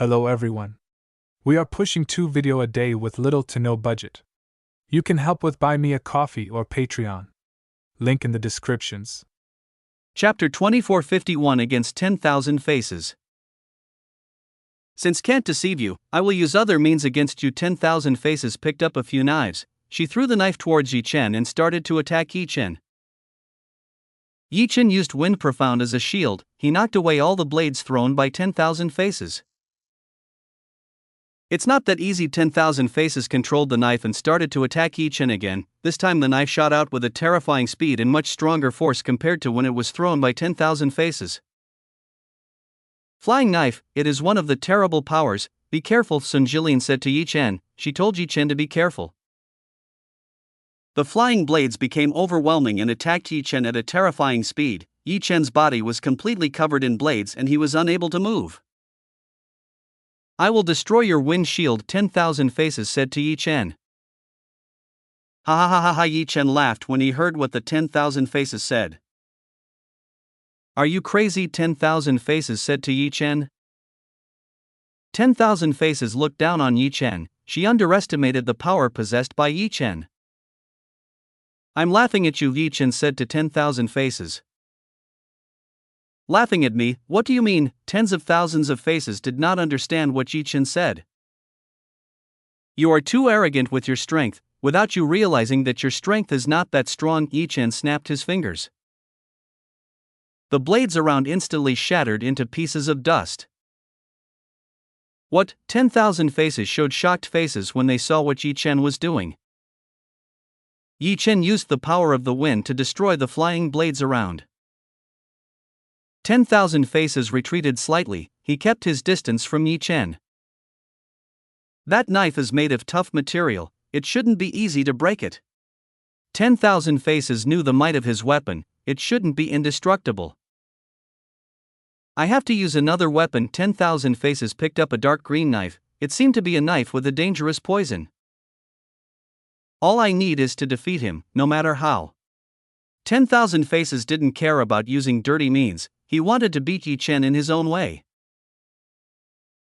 Hello everyone. We are pushing 2 videos a day with little to no budget. You can help with Buy Me a Coffee or Patreon. Link in the descriptions. Chapter 2451 Against 10,000 Faces. Since can't deceive you, I will use other means against you. 10,000 Faces picked up a few knives. She threw the knife towards Yi Chen and started to attack Yi Chen. Yi Chen used Wind Profound as a shield. He knocked away all the blades thrown by 10,000 Faces. It's not that easy. 10,000 Faces controlled the knife and started to attack Yi Chen again. This time the knife shot out with a terrifying speed and much stronger force compared to when it was thrown by 10,000 Faces. Flying knife, it is one of the terrible powers. Be careful, Sun Jillian said to Yi Chen. She told Yi Chen to be careful. The flying blades became overwhelming and attacked Yi Chen at a terrifying speed. Yi Chen's body was completely covered in blades and he was unable to move. I will destroy your wind shield, 10,000 Faces said to Yi Chen. Ha ha ha ha ha. Yi Chen laughed when he heard what the 10,000 Faces said. Are you crazy? 10,000 Faces said to Yi Chen. 10,000 Faces looked down on Yi Chen. She underestimated the power possessed by Yi Chen. I'm laughing at you, Yi Chen said to 10,000 Faces. Laughing at me? What do you mean? Tens of thousands of faces did not understand what Yi Chen said. You are too arrogant with your strength, without you realizing that your strength is not that strong. Yi Chen snapped his fingers. The blades around instantly shattered into pieces of dust. What? 10,000 Faces showed shocked faces when they saw what Yi Chen was doing. Yi Chen used the power of the wind to destroy the flying blades around. 10,000 Faces retreated slightly. He kept his distance from Yi Chen. That knife is made of tough material, it shouldn't be easy to break it. 10,000 Faces knew the might of his weapon, it shouldn't be indestructible. I have to use another weapon. 10,000 Faces picked up a dark green knife. It seemed to be a knife with a dangerous poison. All I need is to defeat him, no matter how. 10,000 Faces didn't care about using dirty means. He wanted to beat Yi Chen in his own way.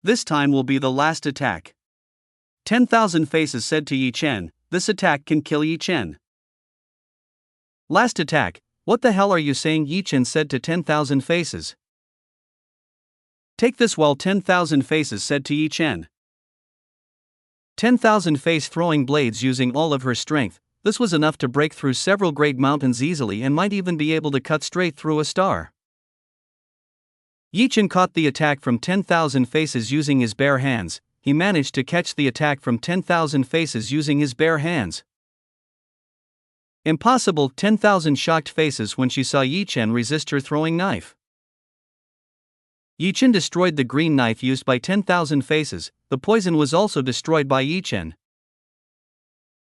This time will be the last attack. 10,000 Faces said to Yi Chen. This attack can kill Yi Chen. Last attack? What the hell are you saying? Yi Chen said to 10,000 Faces. Take this while 10,000 Faces said to Yi Chen. 10,000 Face throwing blades using all of her strength. This was enough to break through several great mountains easily and might even be able to cut straight through a star. Yi Chen caught the attack from 10,000 Faces using his bare hands. He managed to catch the attack from 10,000 Faces using his bare hands. Impossible. 10,000 shocked faces when she saw Yi Chen resist her throwing knife. Yi Chen destroyed the green knife used by 10,000 Faces. The poison was also destroyed by Yi Chen.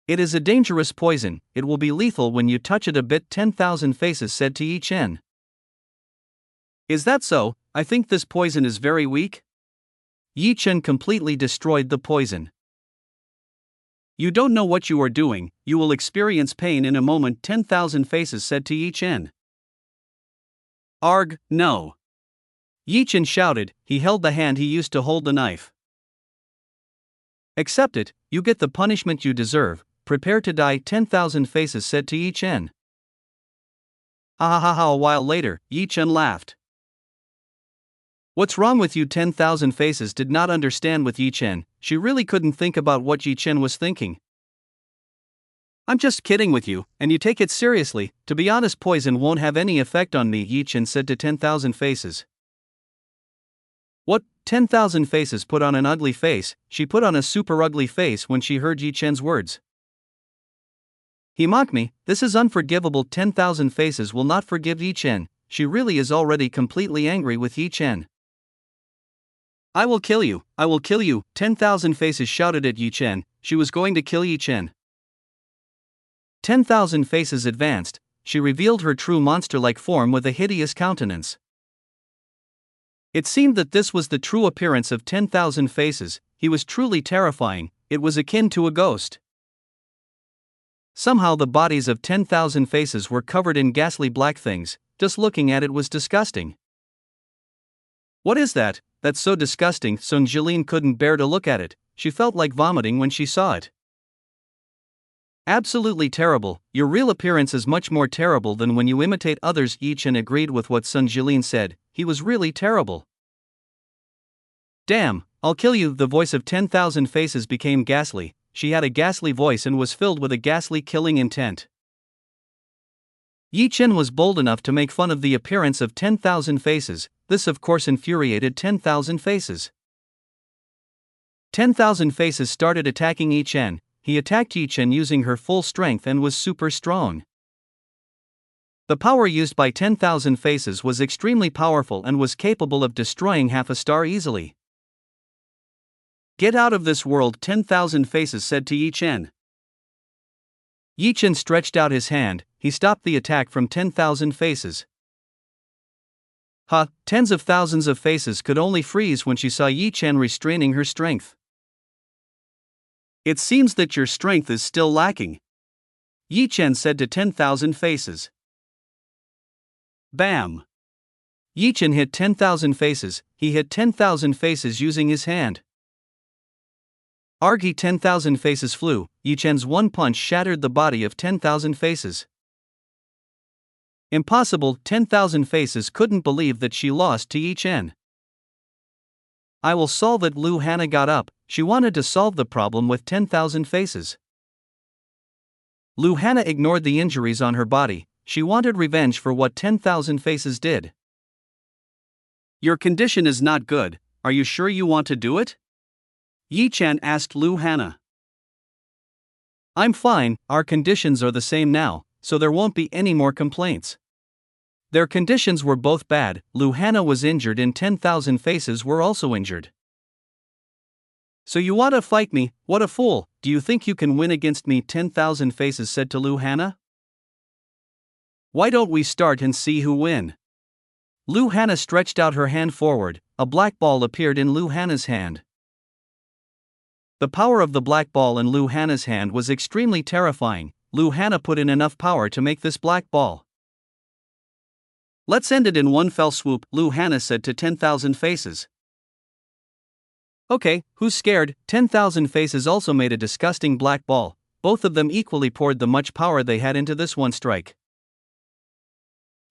It is a dangerous poison, it will be lethal when you touch it a bit. 10,000 Faces said to Yi Chen. Is that so? I think this poison is very weak. Yi Chen completely destroyed the poison. You don't know what you are doing, you will experience pain in a moment. 10,000 Faces said to Yi Chen. Arg, no. Yi Chen shouted. He held the hand he used to hold the knife. Accept it, you get the punishment you deserve. Prepare to die. 10,000 Faces said to Yi Chen. Ha ha ha ha. A while later, Yi Chen laughed. What's wrong with you? 10,000 Faces did not understand with Yi Chen. She really couldn't think about what Yi Chen was thinking. I'm just kidding with you, and you take it seriously. To be honest, poison won't have any effect on me, Yi Chen said to 10,000 Faces. What? 10,000 Faces put on an ugly face. She put on a super ugly face when she heard Yi Chen's words. He mocked me. This is unforgivable. 10,000 Faces will not forgive Yi Chen. She really is already completely angry with Yi Chen. I will kill you, I will kill you. 10,000 Faces shouted at Yi Chen. She was going to kill Yi Chen. 10,000 Faces advanced. She revealed her true monster-like form with a hideous countenance. It seemed that this was the true appearance of 10,000 Faces. He was truly terrifying. It was akin to a ghost. Somehow the bodies of 10,000 Faces were covered in ghastly black things. Just looking at it was disgusting. What is that? That's so disgusting. Sun Jilin couldn't bear to look at it. She felt like vomiting when she saw it. Absolutely terrible. Your real appearance is much more terrible than when you imitate others. Yi Chen agreed with what Sun Jilin said. He was really terrible. Damn, I'll kill you. The voice of 10,000 Faces became ghastly. She had a ghastly voice and was filled with a ghastly killing intent. Yi Chen was bold enough to make fun of the appearance of 10,000 Faces. This of course infuriated 10,000 Faces. 10,000 Faces started attacking Yi Chen. He attacked Yi Chen using her full strength and was super strong. The power used by 10,000 Faces was extremely powerful and was capable of destroying half a star easily. Get out of this world, 10,000 Faces said to Yi Chen. Yi Chen stretched out his hand. He stopped the attack from 10,000 Faces. Tens of thousands of faces could only freeze when she saw Yi Chen restraining her strength. It seems that your strength is still lacking, Yi Chen said to 10,000 Faces. Bam! Yi Chen hit 10,000 Faces. He hit 10,000 Faces using his hand. Argy 10,000 Faces flew. Yi Chen's one punch shattered the body of 10,000 Faces. Impossible. 10,000 Faces couldn't believe that she lost to Yi Chen. I will solve it. Lu Hana got up. She wanted to solve the problem with 10,000 Faces. Lu Hana ignored the injuries on her body. She wanted revenge for what 10,000 Faces did. Your condition is not good. Are you sure you want to do it? Yi Chen asked Lu Hana. I'm fine. Our conditions are the same now, so there won't be any more complaints. Their conditions were both bad. Lu Hana was injured and 10,000 Faces were also injured. So you want to fight me? What a fool. Do you think you can win against me? 10,000 Faces said to Lu Hana. Why don't we start and see who win? Lu Hana stretched out her hand forward. A black ball appeared in Lu Hana's hand. The power of the black ball in Lu Hana's hand was extremely terrifying. Lu Hana put in enough power to make this black ball. Let's end it in one fell swoop, Lu Hana said to 10,000 Faces. Okay, who's scared? 10,000 Faces also made a disgusting black ball. Both of them equally poured the much power they had into this one strike.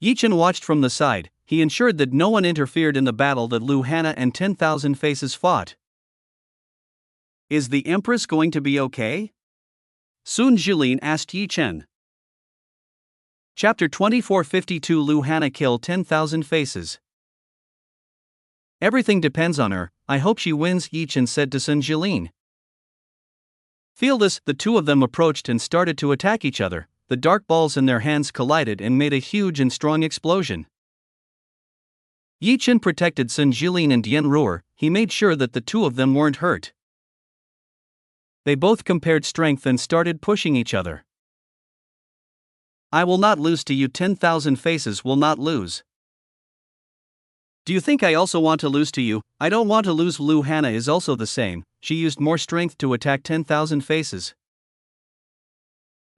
Yi Chen watched from the side. He ensured that no one interfered in the battle that Lu Hana and 10,000 Faces fought. Is the Empress going to be okay? Sun Jilin asked Yi Chen. Chapter 2452 Lu Hana killed 10,000 Faces. Everything depends on her. I hope she wins, Yi Chen said to Sun Jilin. Feel this, the two of them approached and started to attack each other. The dark balls in their hands collided and made a huge and strong explosion. Yi Chen protected Sun Jilin and Dian Ruer. He made sure that the two of them weren't hurt. They both compared strength and started pushing each other. I will not lose to you. 10,000 Faces will not lose. Do you think I also want to lose to you? I don't want to lose. Lu Hana is also the same. She used more strength to attack 10,000 Faces.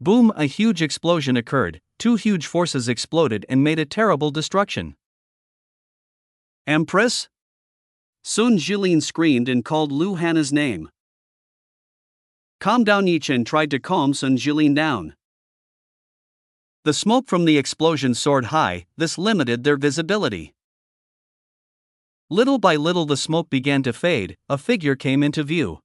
Boom! A huge explosion occurred. Two huge forces exploded and made a terrible destruction. Empress? Sun Jilin screamed and called Lu Hana's name. Calm down. Yi Chen tried to calm Sun Jilin down. The smoke from the explosion soared high. This limited their visibility. Little by little the smoke began to fade. A figure came into view.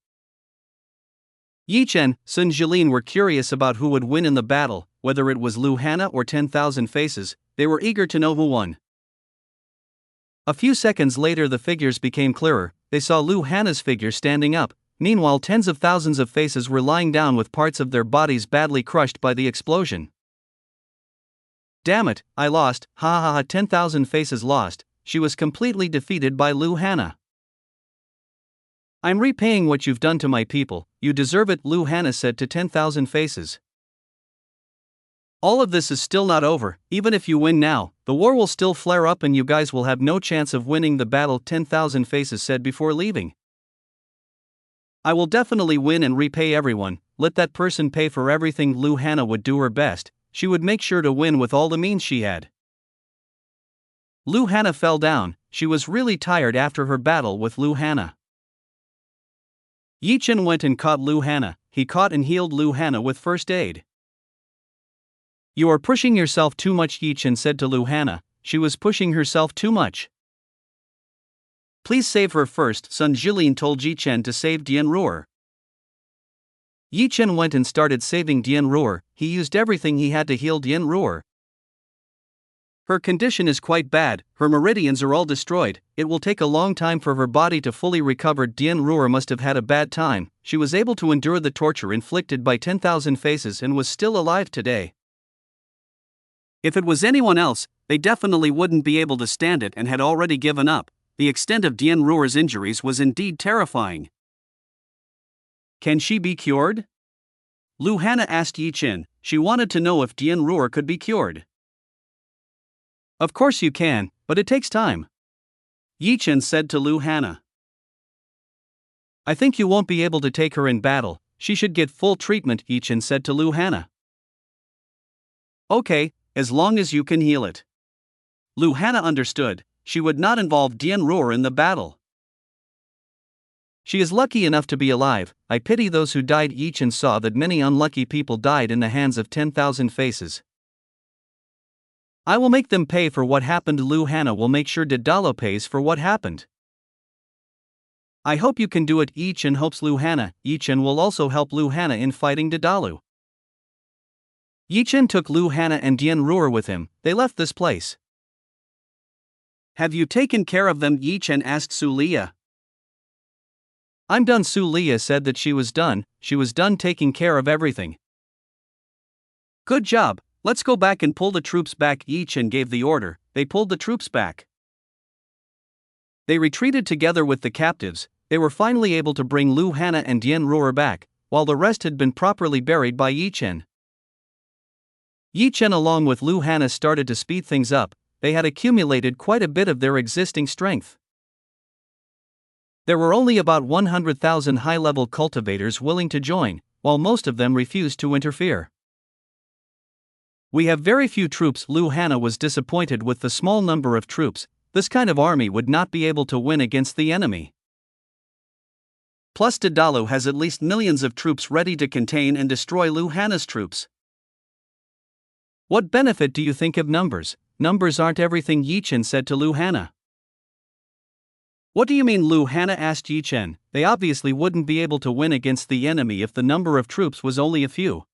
Yi Chen, Sun Jilin were curious about who would win in the battle, whether it was Lu Hana or 10,000 Faces. They were eager to know who won. A few seconds later the figures became clearer. They saw Lu Hana's figure standing up. Meanwhile tens of thousands of faces were lying down with parts of their bodies badly crushed by the explosion. Damn it, I lost. Ha ha ha. 10,000 Faces lost. She was completely defeated by Lu Hana. I'm repaying what you've done to my people. You deserve it, Lu Hana said to 10,000 Faces. All of this is still not over. Even if you win now, the war will still flare up and you guys will have no chance of winning the battle, 10,000 Faces said before leaving. I will definitely win and repay everyone. Let that person pay for everything. Lu Hana would do her best. She would make sure to win with all the means she had. Lu Hana fell down. she was really tired after her battle with Lu Hana. Yi Chen went and caught Lu Hana. He caught and healed Lu Hana with first aid. You are pushing yourself too much, Yi Chen said to Lu Hana. She was pushing herself too much. Please save her first, Sun Jilin told Yi Chen to save Dian Ruor. Yi Chen went and started saving Dian Ruor. He used everything he had to heal Dian Ruor. Her condition is quite bad, her meridians are all destroyed, it will take a long time for her body to fully recover. Dian Ruor must have had a bad time. She was able to endure the torture inflicted by 10,000 faces and was still alive today. If it was anyone else, they definitely wouldn't be able to stand it and had already given up. The extent of Dian Ruor's injuries was indeed terrifying. Can she be cured? Lu Hana asked Yi Chen. She wanted to know if Dian Ruor could be cured. Of course you can, but it takes time. Yi Chen said to Lu Hana. I think you won't be able to take her in battle. She should get full treatment, Yi Chen said to Lu Hana. Okay, as long as you can heal it. Lu Hana understood. She would not involve Dian Ruor in the battle. She is lucky enough to be alive. I pity those who died. Yi Chen saw that many unlucky people died in the hands of 10,000 faces. I will make them pay for what happened. Lu Hana will make sure Daedalus pays for what happened. I hope you can do it. Yi Chen hopes Lu Hana. Yi Chen will also help Lu Hana in fighting Daedalus. Yi Chen took Lu Hana and Dian Ruor with him. They left this place. Have you taken care of them? Yi Chen asked Su Lia. I'm done. Su Lia said that she was done taking care of everything. Good job. Let's go back and pull the troops back. Yi Chen gave the order. They pulled the troops back. They retreated together with the captives. They were finally able to bring Lu Hana and Dian Ruor back, while the rest had been properly buried by Yi Chen. Yi Chen along with Lu Hana started to speed things up. They had accumulated quite a bit of their existing strength. There were only about 100,000 high-level cultivators willing to join, while most of them refused to interfere. We have very few troops. Lu Hana was disappointed with the small number of troops. This kind of army would not be able to win against the enemy. Plus Daedalus has at least millions of troops ready to contain and destroy Lu Hana's troops. What benefit do you think of numbers? Numbers aren't everything, Yi Chen said to Lu Hana. What do you mean? Lu Hana asked Yi Chen. They obviously wouldn't be able to win against the enemy if the number of troops was only a few.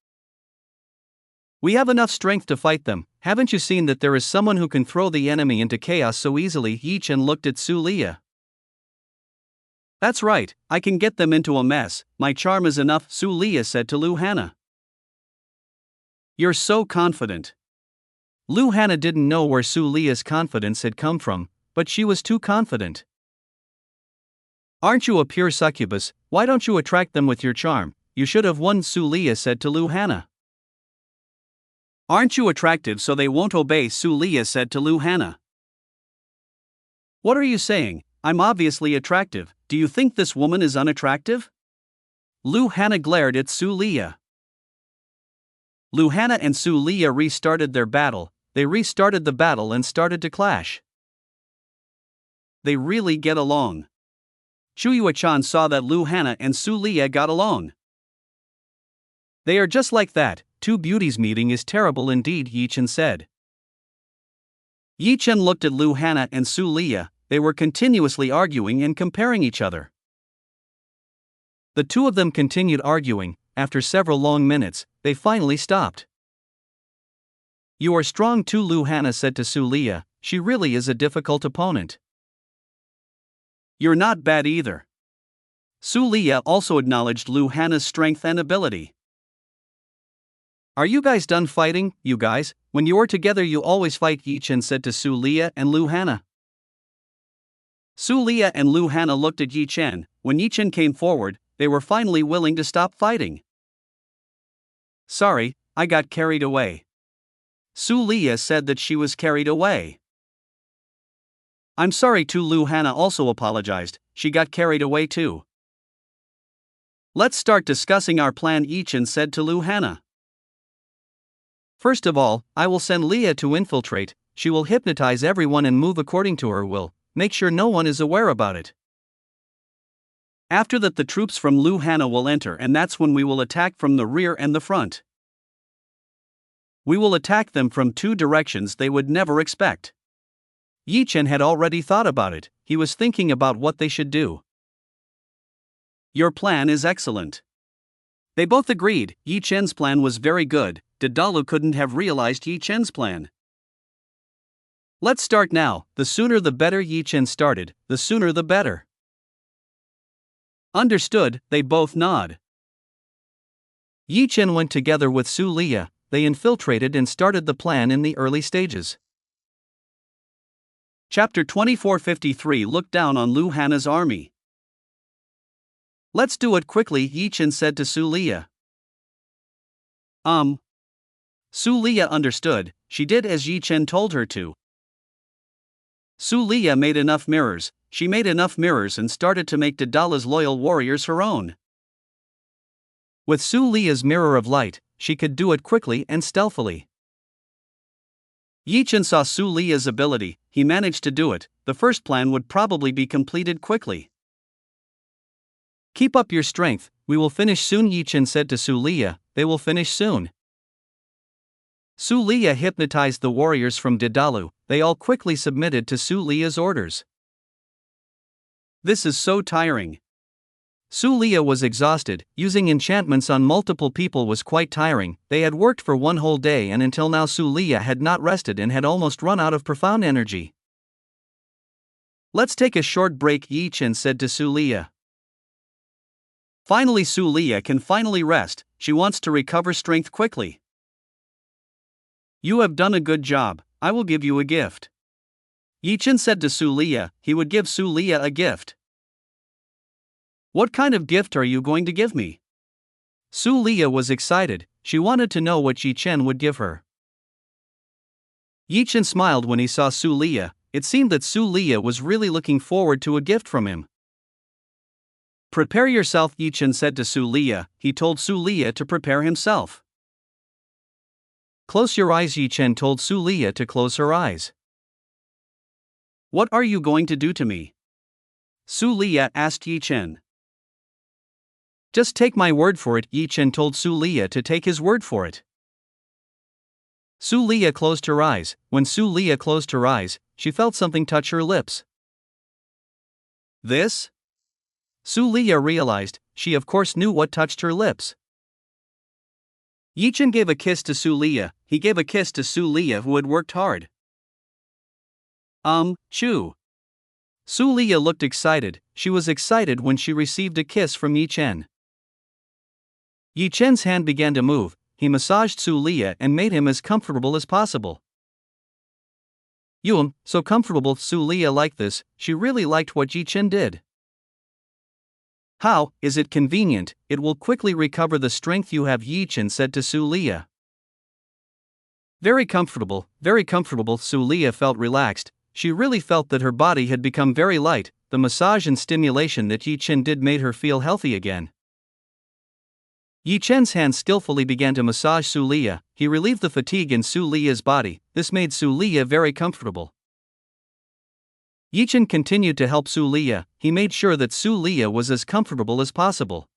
We have enough strength to fight them. Haven't you seen that there is someone who can throw the enemy into chaos so easily? Yi Chen looked at Su Lia. That's right, I can get them into a mess. My charm is enough, Su Lia said to Lu Hana. You're so confident. Lu Hana didn't know where Su Lia's confidence had come from, but she was too confident. Aren't you a pure succubus? Why don't you attract them with your charm? You should have won, Su Lia said to Lu Hana. Aren't you attractive so they won't obey? Su Lia said to Lu Hana. What are you saying? I'm obviously attractive. Do you think this woman is unattractive? Lu Hana glared at Su Lia. Lu Hana and Su Lia restarted their battle. They restarted the battle and started to clash. They really get along. Chu Yuechan saw that Lu Hana and Su Lia got along. They are just like that. Two beauties meeting is terrible indeed, Yi Chen said. Yi Chen looked at Lu Hana and Su Lia. They were continuously arguing and comparing each other. The two of them continued arguing. After several long minutes, they finally stopped. You are strong too, Lu Hana said to Su Lia. She really is a difficult opponent. You're not bad either. Su Lia also acknowledged Lu Hana's strength and ability. Are you guys done fighting? You guys, when you are together you always fight, Yi Chen said to Su Lia and Lu Hana. Su Lia and Lu Hana looked at Yi Chen. When Yi Chen came forward, they were finally willing to stop fighting. Sorry, I got carried away. Su Lia said that she was carried away. I'm sorry too, Lu Hana also apologized. She got carried away too. Let's start discussing our plan, Yi Chen said to Lu Hana. First of all, I will send Lia to infiltrate. She will hypnotize everyone and move according to her will. make sure no one is aware about it. After that, the troops from Lu Hana will enter, and that's when we will attack from the rear and the front. We will attack them from two directions they would never expect. Yi Chen had already thought about it, he was thinking about what they should do. Your plan is excellent. They both agreed. Yi Chen's plan was very good. Dedalu couldn't have realized Yi Chen's plan. Let's start now. The sooner the better. Yi Chen started, the sooner the better. Understood, they both nod. Yi Chen went together with Su Liya. They infiltrated and started the plan in the early stages. Chapter 2453. Look down on Lu Hana's army. Let's do it quickly, Yi Chen said to Su Liya. Su Liya understood. She did as Yi Chen told her to. Su Liya made enough mirrors. She made enough mirrors and started to make Dedalu's loyal warriors her own. With Su Liya's mirror of light, she could do it quickly and stealthily. Yi Chen saw Su Liya's ability. He managed to do it. The first plan would probably be completed quickly. Keep up your strength, we will finish soon, Yi Chen said to Su Liya. They will finish soon. Su Liya hypnotized the warriors from Dedalu. They all quickly submitted to Su Liya's orders. This is so tiring. Su Liya was exhausted. Using enchantments on multiple people was quite tiring. They had worked for one whole day, and until now Su Liya had not rested and had almost run out of profound energy. Let's take a short break, Yi Chen said to Su Liya. Finally, Su Liya can finally rest. She wants to recover strength quickly. You have done a good job. I will give you a gift. Yi Chen said to Su Liya. He would give Su Liya a gift. What kind of gift are you going to give me? Su Liya was excited. She wanted to know what Yi Chen would give her. Yi Chen smiled when he saw Su Liya. It seemed that Su Liya was really looking forward to a gift from him. Prepare yourself, Yi Chen said to Su Liya. He told Su Liya to prepare himself. Close your eyes, Yi Chen told Su Liya to close her eyes. What are you going to do to me? Su Liya asked Yi Chen. Just take my word for it, Yi Chen told Su Liya to take his word for it. Su Liya closed her eyes. When Su Liya closed her eyes, she felt something touch her lips. This? Su Liya realized. She of course knew what touched her lips. Yi Chen gave a kiss to Su Liya. He gave a kiss to Su Liya, who had worked hard. Chew. Su Liya looked excited. She was excited when she received a kiss from Yi Chen. Yi Chen's hand began to move. He massaged Su Liya and made him as comfortable as possible. So comfortable. Su Liya liked this. She really liked what Yi Chen did. How is it convenient? It will quickly recover the strength you have, Yi Chen said to Su Liya. Very comfortable, very comfortable. Su Liya felt relaxed. She really felt that her body had become very light. The massage and stimulation that Yi Chen did made her feel healthy again. Yi Chen's hand skillfully began to massage Su Liya. He relieved the fatigue in Su Liya's body. This made Su Liya very comfortable. Yi Chen continued to help Su Liya. He made sure that Su Liya was as comfortable as possible.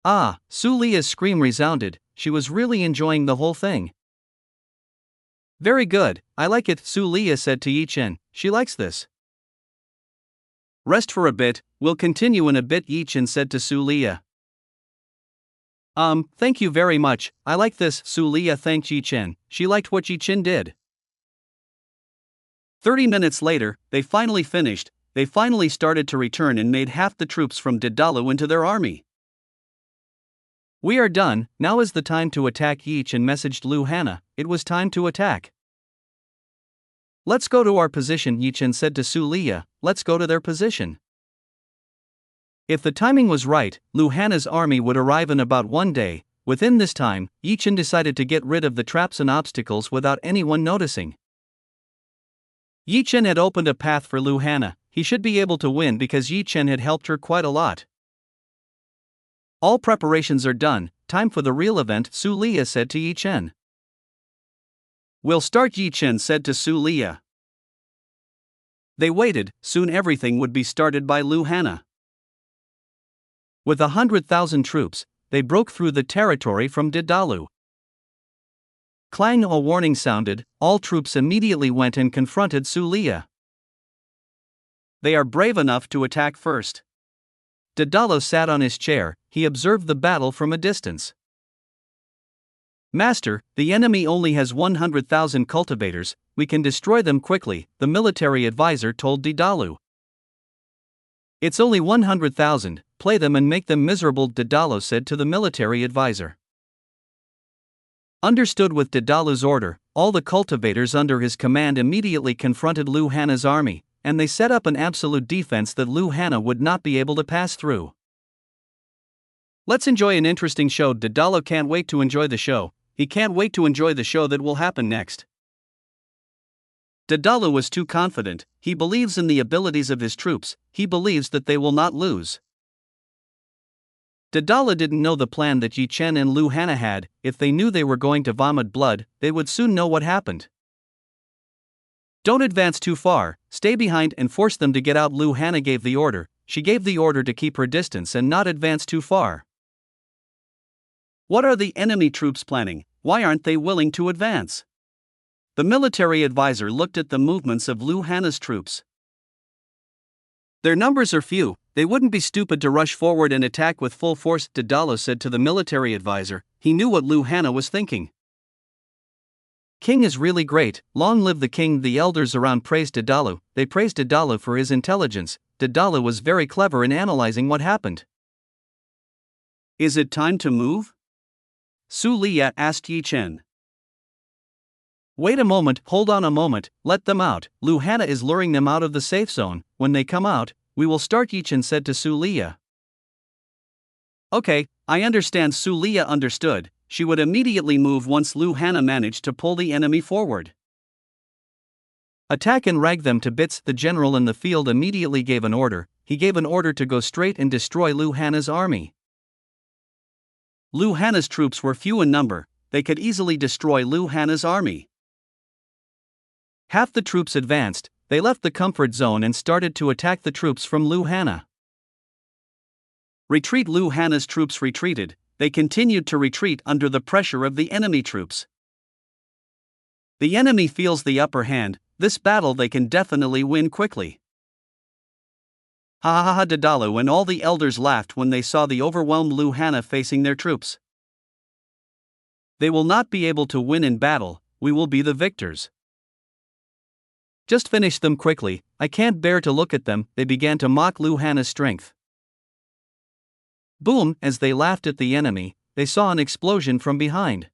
Ah, Su Liya's scream resounded. She was really enjoying the whole thing. Very good, I like it, Su Liya said to Yi Chen. She likes this. Rest for a bit, we'll continue in a bit, Yi Chen said to Su Liya. Thank you very much, I like this, Su Liya thanked Yi Chen. She liked what Yi Chen did. 30 minutes later, they finally finished. They finally started to return and made half the troops from Dedalu into their army. We are done, now is the time to attack, Yi Chen messaged Lu Hana. It was time to attack. Let's go to our position, Yi Chen said to Su Liya. Let's go to their position. If the timing was right, Lu Hana's army would arrive in about 1 day. Within this time, Yi Chen decided to get rid of the traps and obstacles without anyone noticing. Yi Chen had opened a path for Lu Hana. He should be able to win because Yi Chen had helped her quite a lot. All preparations are done, time for the real event, Su Liya said to Yi Chen. We'll start, Yi Chen said to Su Liya. They waited, soon everything would be started by Liu Hana. With 100,000 troops, they broke through the territory from Dedalu. Clang! A warning sounded, all troops immediately went and confronted Su Liyue. They are brave enough to attack first. Dedalu sat on his chair, he observed the battle from a distance. Master, the enemy only has 100,000 cultivators, we can destroy them quickly, the military advisor told Dedalu. It's only 100,000, play them and make them miserable, Dedalu said to the military advisor. Understood. With Dedalu's order, all the cultivators under his command immediately confronted Liu Hana's army, and they set up an absolute defense that Liu Hana would not be able to pass through. Let's enjoy an interesting show. Dedalu can't wait to enjoy the show. He can't wait to enjoy the show that will happen next. Dedalu was too confident, he believes in the abilities of his troops, he believes that they will not lose. Dedalu didn't know the plan that Yi Chen and Liu Hana had. If they knew they were going to vomit blood, they would soon know what happened. Don't advance too far, stay behind and force them to get out. Liu Hana gave the order, she gave the order to keep her distance and not advance too far. What are the enemy troops planning? Why aren't they willing to advance? The military advisor looked at the movements of Liu Hana's troops. Their numbers are few, they wouldn't be stupid to rush forward and attack with full force, Dedalu said to the military advisor. He knew what Liu Hana was thinking. King is really great, long live the king. The elders around praised Dedalu, they praised Dedalu for his intelligence. Dedalu was very clever in analyzing what happened. Is it time to move? Su Liyue asked Yi Chen. Wait a moment, hold on a moment, let them out, Liu Hana is luring them out of the safe zone, when they come out, we will start, Yi Chen said to Su Liyue. Okay, I understand. Su Liyue understood, she would immediately move once Liu Hana managed to pull the enemy forward. Attack and rag them to bits. The general in the field immediately gave an order, he gave an order to go straight and destroy Liu Hana's army. Liu Hana's troops were few in number, they could easily destroy Liu Hana's army. Half the troops advanced, they left the comfort zone and started to attack the troops from Liu Hana. Retreat! Liu Hana's troops retreated, they continued to retreat under the pressure of the enemy troops. The enemy feels the upper hand, this battle they can definitely win quickly. Ha ha ha! Dedalu and all the elders laughed when they saw the overwhelmed Liu Hana facing their troops. They will not be able to win in battle, we will be the victors. Just finish them quickly, I can't bear to look at them. They began to mock Liu Hana's strength. Boom! As they laughed at the enemy, they saw an explosion from behind.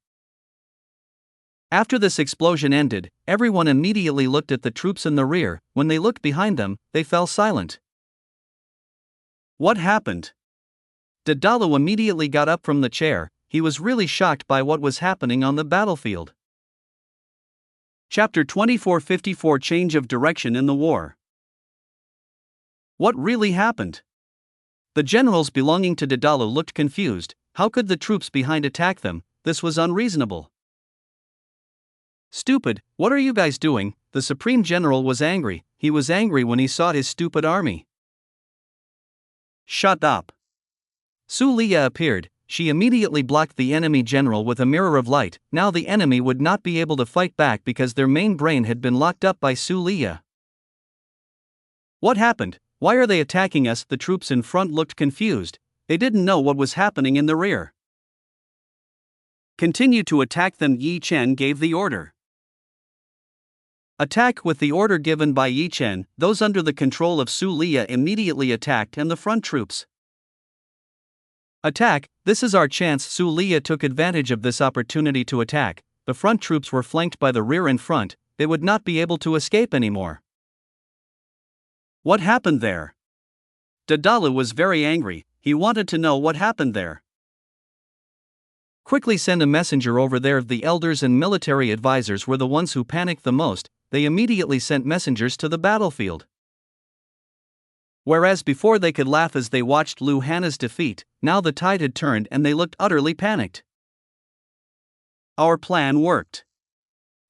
After this explosion ended, everyone immediately looked at the troops in the rear. When they looked behind them, they fell silent. What happened? Dedalu immediately got up from the chair, he was really shocked by what was happening on the battlefield. Chapter 2454 Change of Direction in the War. What really happened? The generals belonging to Dedalu looked confused. How could the troops behind attack them? This was unreasonable. Stupid, what are you guys doing? The Supreme General was angry, he was angry when he saw his stupid army. Shut up. Su Liyue appeared, she immediately blocked the enemy general with a mirror of light. Now the enemy would not be able to fight back because their main brain had been locked up by Su Liyue. What happened? Why are they attacking us? The troops in front looked confused, they didn't know what was happening in the rear. Continue to attack them, Yi Chen gave the order. Attack! With the order given by Yi Chen, those under the control of Su Liyue immediately attacked and the front troops. Attack! This is our chance. Su Liyue took advantage of this opportunity to attack. The front troops were flanked by the rear and front, they would not be able to escape anymore. What happened there? Dedalu was very angry, he wanted to know what happened there. Quickly send a messenger over there. The elders and military advisors were the ones who panicked the most, they immediately sent messengers to the battlefield. Whereas before they could laugh as they watched Liu Hana's defeat, now the tide had turned and they looked utterly panicked. Our plan worked.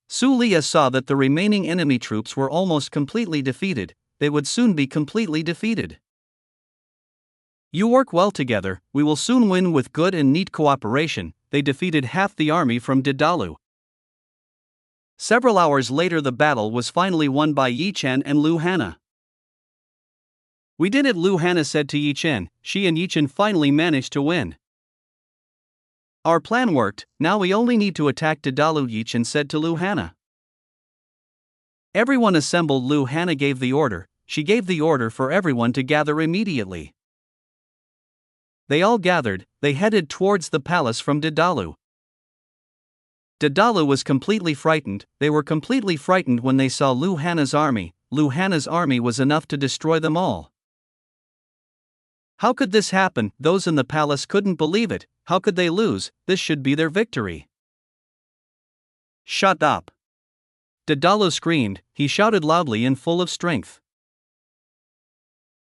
Su Liyue saw that the remaining enemy troops were almost completely defeated, they would soon be completely defeated. You work well together, we will soon win with good and neat cooperation. They defeated half the army from Daedalus. Several hours later the battle was finally won by Yi Chen and Lu Hana. We did it, Lu Hana said to Yi Chen. She and Yi Chen finally managed to win. Our plan worked, now we only need to attack Daedalus, Yi Chen said to Lu Hana. Everyone assembled. Lu Hana gave the order. She gave the order for everyone to gather immediately. They all gathered, they headed towards the palace from Daedalus. Daedalus was completely frightened. They were completely frightened when they saw Lu Hana's army. Lu Hana's army was enough to destroy them all. How could this happen? Those in the palace couldn't believe it. How could they lose? This should be their victory. Shut up! Daedalus screamed. He shouted loudly and full of strength.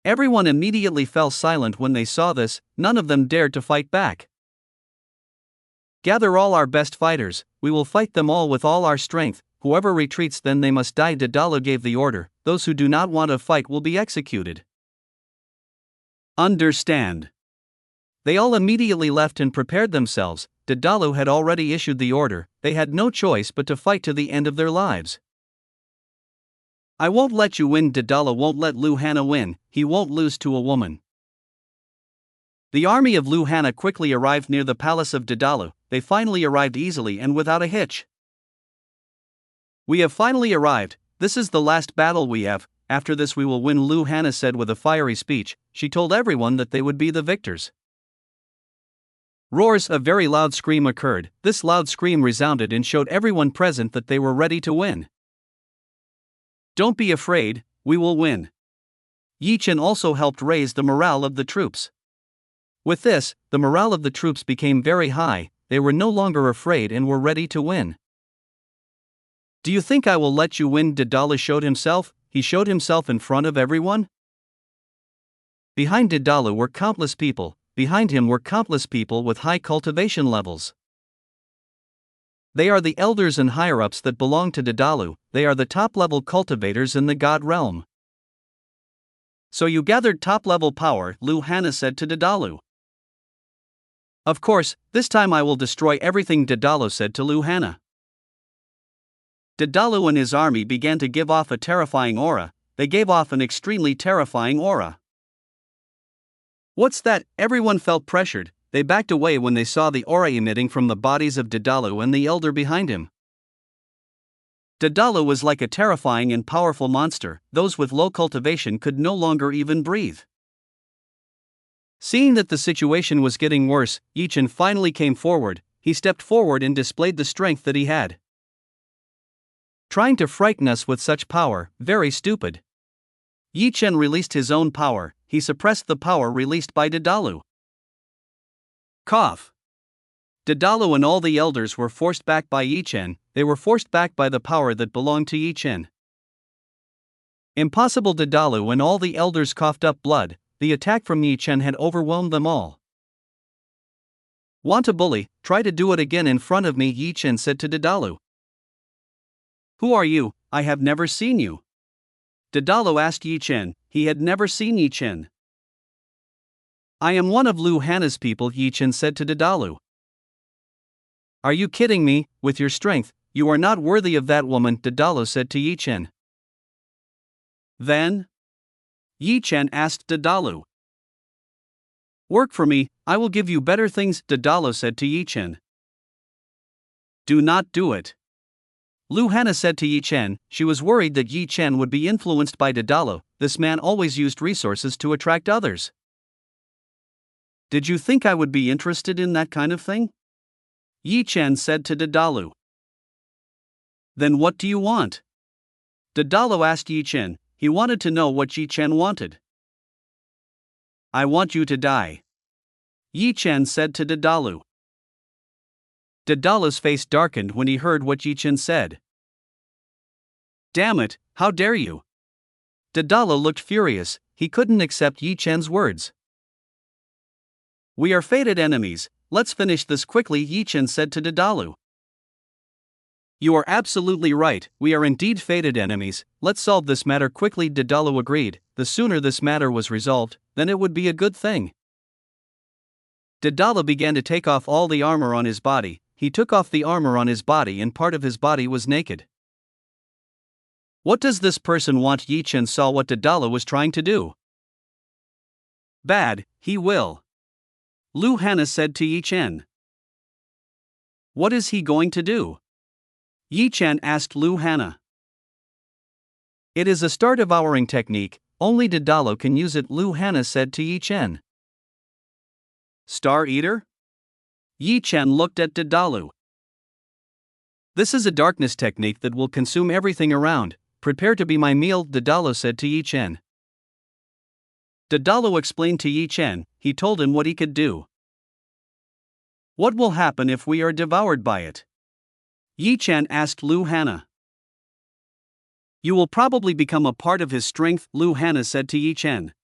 Everyone immediately fell silent when they saw this. None of them dared to fight back. Gather all our best fighters, we will fight them all with all our strength. Whoever retreats, then they must die. Daedalus gave the order. Those who do not want to fight will be executed. Understand. They all immediately left and prepared themselves. Daedalus had already issued the order. They had no choice but to fight to the end of their lives. I won't let you win. Daedalus won't let Lu Hana win. He won't lose to a woman. The army of Lu Hana quickly arrived near the palace of Daedalus. They finally arrived easily and without a hitch. We have finally arrived. This is the last battle we have. After this we will win, Lu Hana said with a fiery speech. She told everyone that they would be the victors. Roars, a very loud scream occurred. This loud scream resounded and showed everyone present that they were ready to win. Don't be afraid, we will win. Yi Chen also helped raise the morale of the troops. With this, the morale of the troops became very high. They were no longer afraid and were ready to win. Do you think I will let you win? Daedalus showed himself. He showed himself in front of everyone. Behind Daedalus were countless people. Behind him were countless people with high cultivation levels. They are the elders and higher-ups that belong to Daedalus. They are the top-level cultivators in the god realm. So you gathered top-level power, Lu Hana said to Daedalus. Of course, this time I will destroy everything, Daedalus said to Lu Hana. Daedalus and his army began to give off a terrifying aura. They gave off an extremely terrifying aura. What's that? Everyone felt pressured. They backed away when they saw the aura emitting from the bodies of Daedalus and the elder behind him. Daedalus was like a terrifying and powerful monster. Those with low cultivation could no longer even breathe. Seeing that the situation was getting worse, Yi Chen finally came forward. He stepped forward and displayed the strength that he had. Trying to frighten us with such power, very stupid. Yi Chen released his own power. He suppressed the power released by Daedalus. Cough. Daedalus and all the elders were forced back by Yi Chen. They were forced back by the power that belonged to Yi Chen. Impossible. Daedalus and all the elders coughed up blood. The attack from Yi Chen had overwhelmed them all. Want to bully? Try to do it again in front of me, Yi Chen said to Daedalus. Who are you? I have never seen you. Daedalus asked Yi Chen. He had never seen Yi Chen. I am one of Lu Hana's people, Yi Chen said to Daedalus. Are you kidding me? With your strength, you are not worthy of that woman, Daedalus said to Yi Chen. Then? Yi Chen asked Daedalus. Work for me, I will give you better things, Daedalus said to Yi Chen. Do not do it. Lu Hana said to Yi Chen. She was worried that Yi Chen would be influenced by Daedalus. This man always used resources to attract others. Did you think I would be interested in that kind of thing? Yi Chen said to Daedalus. Then what do you want? Daedalus asked Yi Chen. He wanted to know what Yi Chen wanted. I want you to die. Yi Chen said to Daedalus. Daedalus' face darkened when he heard what Yi Chen said. Damn it, how dare you? Daedalus looked furious. He couldn't accept Yi Chen's words. We are fated enemies, let's finish this quickly, Yi Chen said to Daedalus. You are absolutely right, we are indeed fated enemies, let's solve this matter quickly. Daedalus agreed. The sooner this matter was resolved, then it would be a good thing. Daedalus began to take off all the armor on his body. He took off the armor on his body and part of his body was naked. What does this person want? Yi Chen saw what Daedalus was trying to do. Bad, he will. Lu Hana said to Yi Chen. What is he going to do? Yi Chen asked Lu Hana. It is a star devouring technique, only Daedalus can use it, Lu Hana said to Yi Chen. Star Eater? Yi Chen looked at Daedalus. This is a darkness technique that will consume everything around. Prepare to be my meal, Daedalus said to Yi Chen. Daedalus explained to Yi Chen. He told him what he could do. What will happen if we are devoured by it? Yi Chen asked Lu Hana. You will probably become a part of his strength, Lu Hana said to Yi Chen.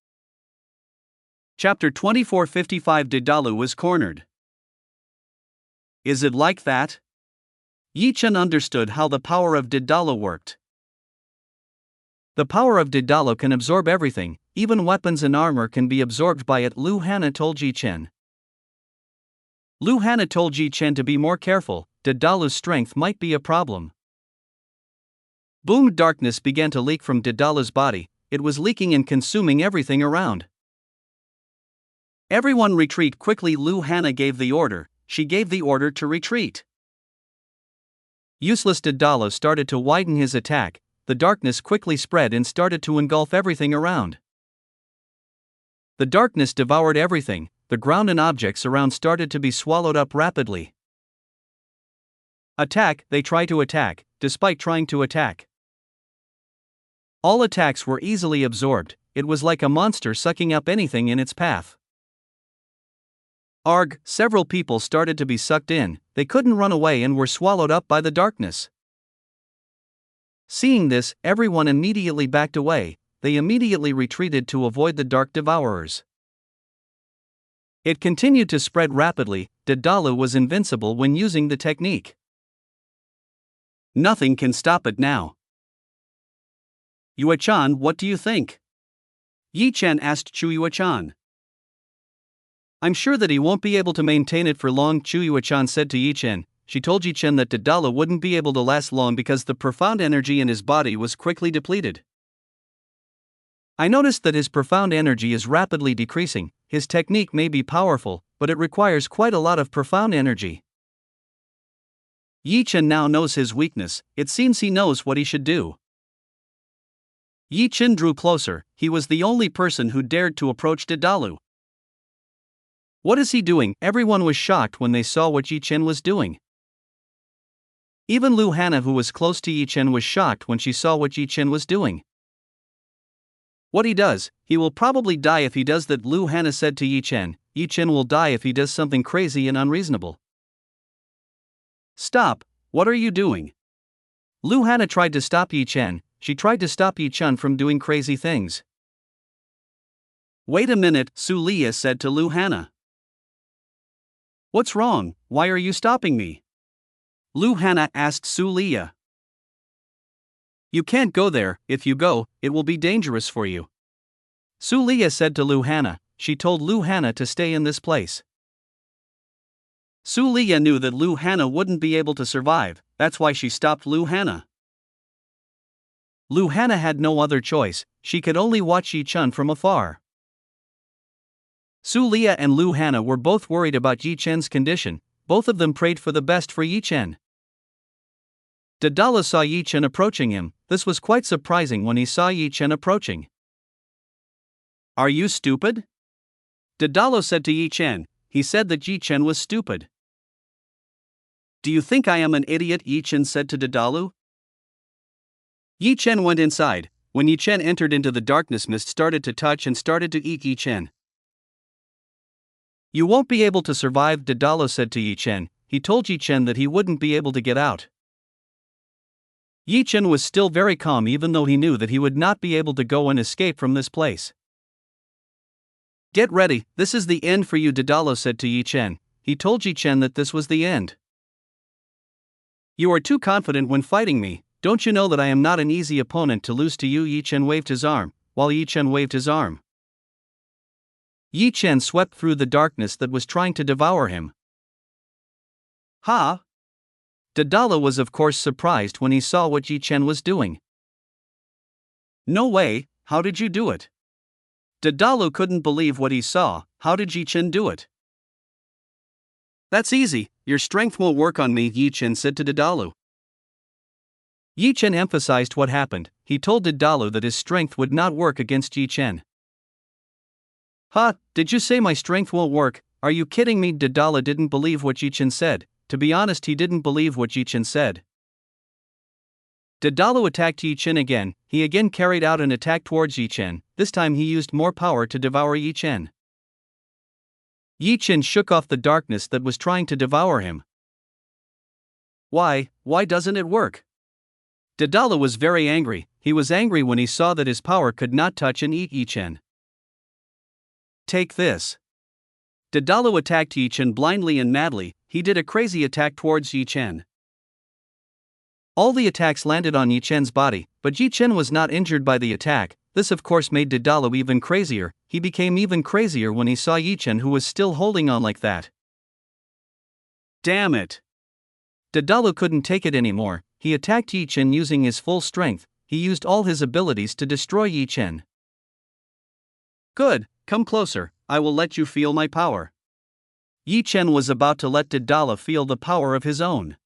Chapter 24:55 Daedalus was cornered. Is it like that? Yi Chen understood how the power of Daedalus worked. The power of Daedalus can absorb everything, even weapons and armor can be absorbed by it, Lu Hana told Yi Chen. Lu Hana told Yi Chen to be more careful, Daedalus' strength might be a problem. Boom! Darkness began to leak from Daedalus' body, it was leaking and consuming everything around. Everyone retreat quickly, Lu Hana gave the order, she gave the order to retreat. Useless Daedalus started to widen his attack, the darkness quickly spread and started to engulf everything around. The darkness devoured everything, the ground and objects around started to be swallowed up rapidly. Attack, they try to attack, despite trying to attack. All attacks were easily absorbed, it was like a monster sucking up anything in its path. Arg, several people started to be sucked in, they couldn't run away and were swallowed up by the darkness. Seeing this, everyone immediately backed away, they immediately retreated to avoid the dark devourers. It continued to spread rapidly, Daedalus was invincible when using the technique. Nothing can stop it now. Yue-chan, what do you think? Yi Chen asked Chu Yue-chan. I'm sure that he won't be able to maintain it for long, Chu Yue-chan said to Yi Chen. She told Yi Chen that Daedalus wouldn't be able to last long because the profound energy in his body was quickly depleted. I noticed that his profound energy is rapidly decreasing, his technique may be powerful, but it requires quite a lot of profound energy. Yi Chen now knows his weakness, it seems he knows what he should do. Yi Chen drew closer, he was the only person who dared to approach Daedalus. What is he doing? Everyone was shocked when they saw what Yi Chen was doing. Even Lu Hana, who was close to Yi Chen, was shocked when she saw what Yi Chen was doing. What he does, he will probably die if he does that, Lu Hana said to Yi Chen. Yi Chen will die if he does something crazy and unreasonable. Stop, what are you doing? Lu Hana tried to stop Yi Chen, she tried to stop Yi Chen from doing crazy things. Wait a minute, Su Liya said to Lu Hana. What's wrong, why are you stopping me? Lu Hana asked Su Liya. You can't go there, if you go, it will be dangerous for you. Su Liya said to Lu Hana, she told Lu Hana to stay in this place. Su Liya knew that Lu Hana wouldn't be able to survive, that's why she stopped Lu Hana. Lu Hana had no other choice, she could only watch Yi Chen from afar. Su Liya and Lu Hana were both worried about Yi Chen's condition, both of them prayed for the best for Yi Chen. Daedalus saw Yi Chen approaching him, this was quite surprising when he saw Yi Chen approaching. Are you stupid? Daedalus said to Yi Chen, he said that Yi Chen was stupid. Do you think I am an idiot? Yi Chen said to Daedalus. Yi Chen went inside, when Yi Chen entered into the darkness, mist started to touch and started to eat Yi Chen. You won't be able to survive, Daedalus said to Yi Chen, he told Yi Chen that he wouldn't be able to get out. Yi Chen was still very calm even though he knew that he would not be able to go and escape from this place. Get ready, this is the end for you, Daedalus said to Yi Chen, he told Yi Chen that this was the end. You are too confident when fighting me. Don't you know that I am not an easy opponent to lose to you? Yi Chen waved his arm, while Yi Chen waved his arm. Yi Chen swept through the darkness that was trying to devour him. Ha! Daedalus was of course surprised when he saw what Yi Chen was doing. No way, how did you do it? Daedalus couldn't believe what he saw. How did Yi Chen do it? That's easy, your strength will work on me, Yi Chen said to Daedalus. Yi Chen emphasized what happened. He told Daedalus that his strength would not work against Yi Chen. Ha, did you say my strength won't work? Are you kidding me? Daedalus didn't believe what Yi Chen said. To be honest, he didn't believe what Yi Chen said. Daedalus attacked Yi Chen again. He again carried out an attack towards Yi Chen. This time he used more power to devour Yi Chen. Yi Chen shook off the darkness that was trying to devour him. Why doesn't it work? Daedalus was very angry. He was angry when he saw that his power could not touch and eat Yi Chen. Take this. Daedalus attacked Yi Chen blindly and madly. He did a crazy attack towards Yi Chen. All the attacks landed on Yi Chen's body, but Yi Chen was not injured by the attack. This of course made Daedalus even crazier. He became even crazier when he saw Yi Chen, who was still holding on like that. Damn it! Daedalus couldn't take it anymore. He attacked Yi Chen using his full strength. He used all his abilities to destroy Yi Chen. Good, come closer, I will let you feel my power. Yi Chen was about to let Daedalus feel the power of his own.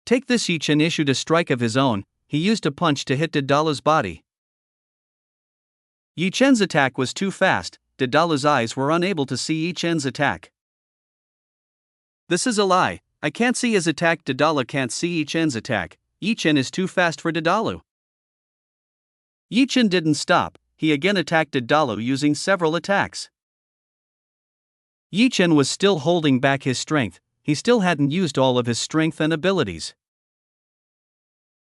Take this. Yi Chen issued a strike of his own. He used a punch to hit Daedalus' body. Yi Chen's attack was too fast. Daedalus' eyes were unable to see Yi Chen's attack. This is a lie. I can't see his attack. Daedalus can't see Yi Chen's attack. Yi Chen is too fast for Daedalus. Yi Chen didn't stop. He again attacked Daedalus using several attacks. Yi Chen was still holding back his strength. He still hadn't used all of his strength and abilities.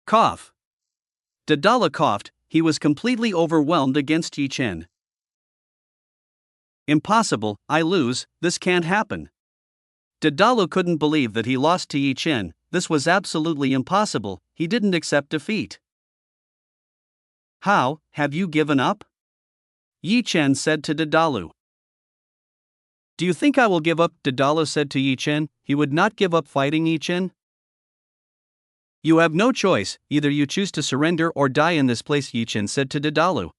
Cough. Daedalus coughed. He was completely overwhelmed against Yi Chen. Impossible, I lose, this can't happen. Daedalus couldn't believe that he lost to Yi Chen. This was absolutely impossible. He didn't accept defeat. How, have you given up? Yi Chen said to Daedalus. Do you think I will give up? Daedalus said to Yi Chen. He would not give up fighting Yi Chen. You have no choice, either you choose to surrender or die in this place, Yi Chen said to Daedalus.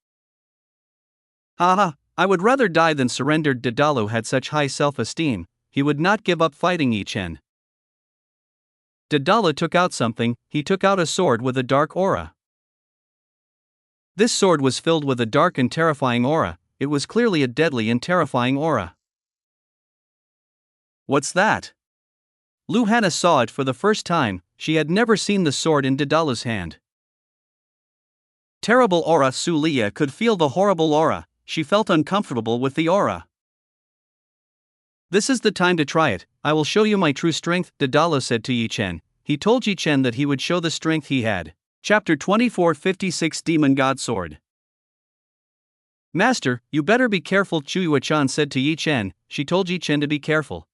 Haha, I would rather die than surrender. Daedalus had such high self-esteem, he would not give up fighting Yi Chen. Daedalus took out something. He took out a sword with a dark aura. This sword was filled with a dark and terrifying aura. It was clearly a deadly and terrifying aura. What's that? Lu Hannah saw it for the first time. She had never seen the sword in Daedalus' hand. Terrible aura. Su Lea could feel the horrible aura. She felt uncomfortable with the aura. This is the time to try it. I will show you my true strength, Daedalus said to Yi Chen. He told Yi Chen that he would show the strength he had. Chapter 2456 Demon God Sword. Master, you better be careful, Chuyuachan said to Yi Chen. She told Yi Chen to be careful.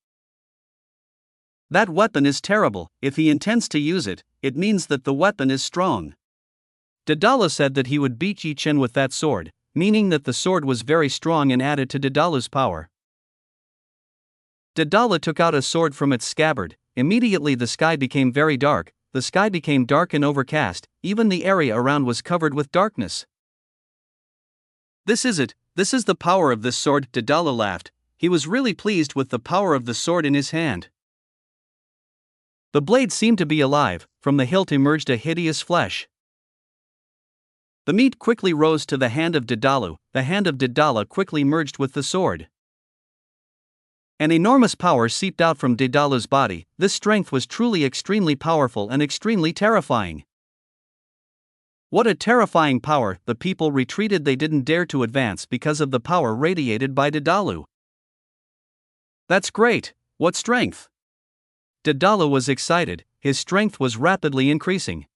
That weapon is terrible. If he intends to use it, it means that the weapon is strong. Daedalus said that he would beat Yi Chen with that sword, meaning that the sword was very strong and added to Daedalus' power. Daedalus took out a sword from its scabbard. Immediately the sky became very dark. The sky became dark and overcast. Even the area around was covered with darkness. This is it. This is the power of this sword, Daedalus laughed. He was really pleased with the power of the sword in his hand. The blade seemed to be alive. From the hilt emerged a hideous flesh. The meat quickly rose to the hand of Daedalus. The hand of Daedalus quickly merged with the sword. An enormous power seeped out from Daedalus' body. This strength was truly extremely powerful and extremely terrifying. What a terrifying power! The people retreated. They didn't dare to advance because of the power radiated by Daedalus. That's great! What strength! Daedalus was excited. His strength was rapidly increasing.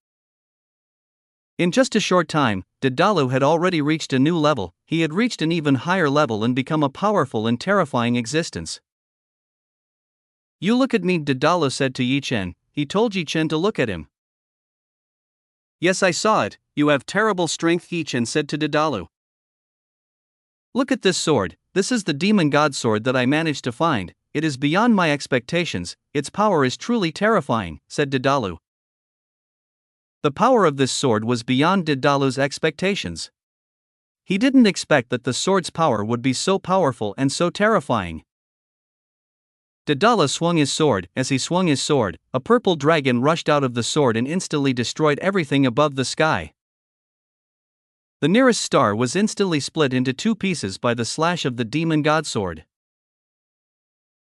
In just a short time, Daedalus had already reached a new level. He had reached an even higher level and become a powerful and terrifying existence. You look at me, Daedalus said to Yi Chen. he told Yi Chen to look at him. Yes, I saw it, you have terrible strength, Yi Chen said to Daedalus. Look at this sword, this is the demon god sword that I managed to find, it is beyond my expectations, its power is truly terrifying, said Daedalus. The power of this sword was beyond Daedalus' expectations. He didn't expect that the sword's power would be so powerful and so terrifying. Daedalus swung his sword. As he swung his sword, a purple dragon rushed out of the sword and instantly destroyed everything above the sky. The nearest star was instantly split into two pieces by the slash of the demon god sword.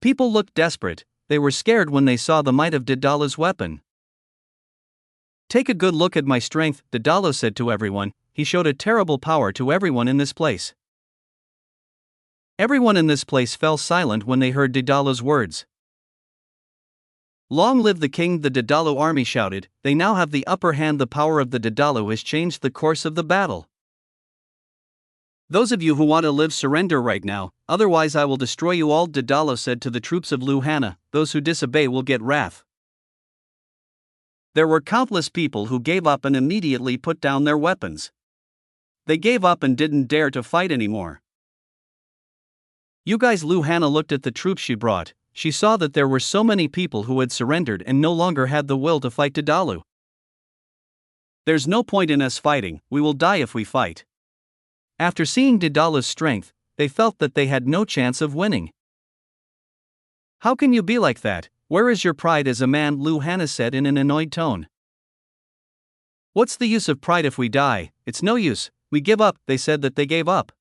People looked desperate, they were scared when they saw the might of Daedalus' weapon. Take a good look at my strength, Daedalus said to everyone. He showed a terrible power to everyone in this place. Everyone in this place fell silent when they heard Daedalus' words. Long live the king, the Daedalus army shouted, they now have the upper hand. The power of the Daedalus has changed the course of the battle. Those of you who want to live surrender right now, otherwise I will destroy you all, Daedalus said to the troops of Liu Hana, those who disobey will get wrath. There were countless people who gave up and immediately put down their weapons. They gave up and didn't dare to fight anymore. You guys, Liu Hana looked at the troops she brought. She saw that there were so many people who had surrendered and no longer had the will to fight Daedalus. There's no point in us fighting, we will die if we fight. After seeing Daedalus' strength, they felt that they had no chance of winning. How can you be like that? Where is your pride as a man? Liu Hana said in an annoyed tone. What's the use of pride if we die? It's no use, we give up. They said that they gave up.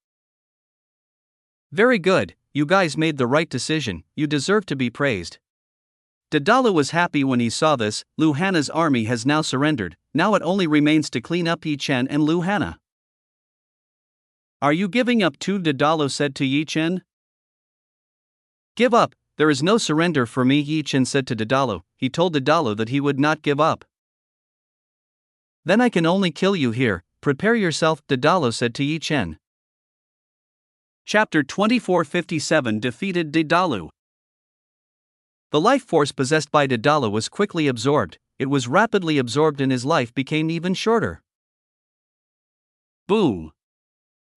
Very good, you guys made the right decision, you deserve to be praised. Daedalus was happy when he saw this. Liu Hana's army has now surrendered, now it only remains to clean up Yi Chen and Liu Hana. Are you giving up too? Daedalus said to Yi Chen. Give up, there is no surrender for me, Yi Chen said to Daedalus. He told Daedalus that he would not give up. Then I can only kill you here, prepare yourself, Daedalus said to Yi Chen. Chapter 2457 Defeated Daedalus. The life force possessed by Daedalus was quickly absorbed, it was rapidly absorbed and his life became even shorter. Boom!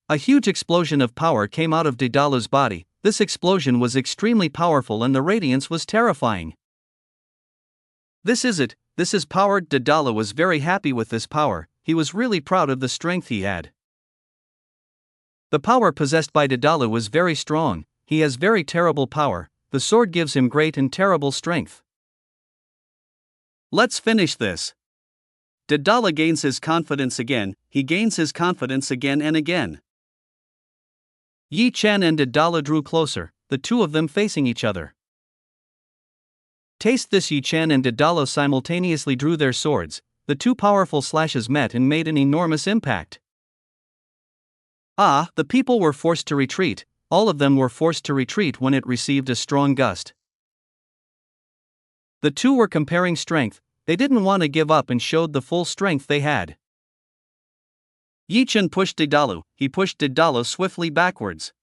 A huge explosion of power came out of Daedalus' body. This explosion was extremely powerful and the radiance was terrifying. This is it, this is power. Daedalus was very happy with this power, he was really proud of the strength he had. The power possessed by Daedalus was very strong, he has very terrible power, the sword gives him great and terrible strength. Let's finish this. Daedalus gains his confidence again, he gains his confidence again and again. Yi Chen and Daedalus drew closer, the two of them facing each other. Taste this! Yi Chen and Daedalus simultaneously drew their swords, the two powerful slashes met and made an enormous impact. The people were forced to retreat, all of them were forced to retreat when it received a strong gust. The two were comparing strength, they didn't want to give up and showed the full strength they had. Yi Chen pushed Daedalus, he pushed Daedalus swiftly backwards.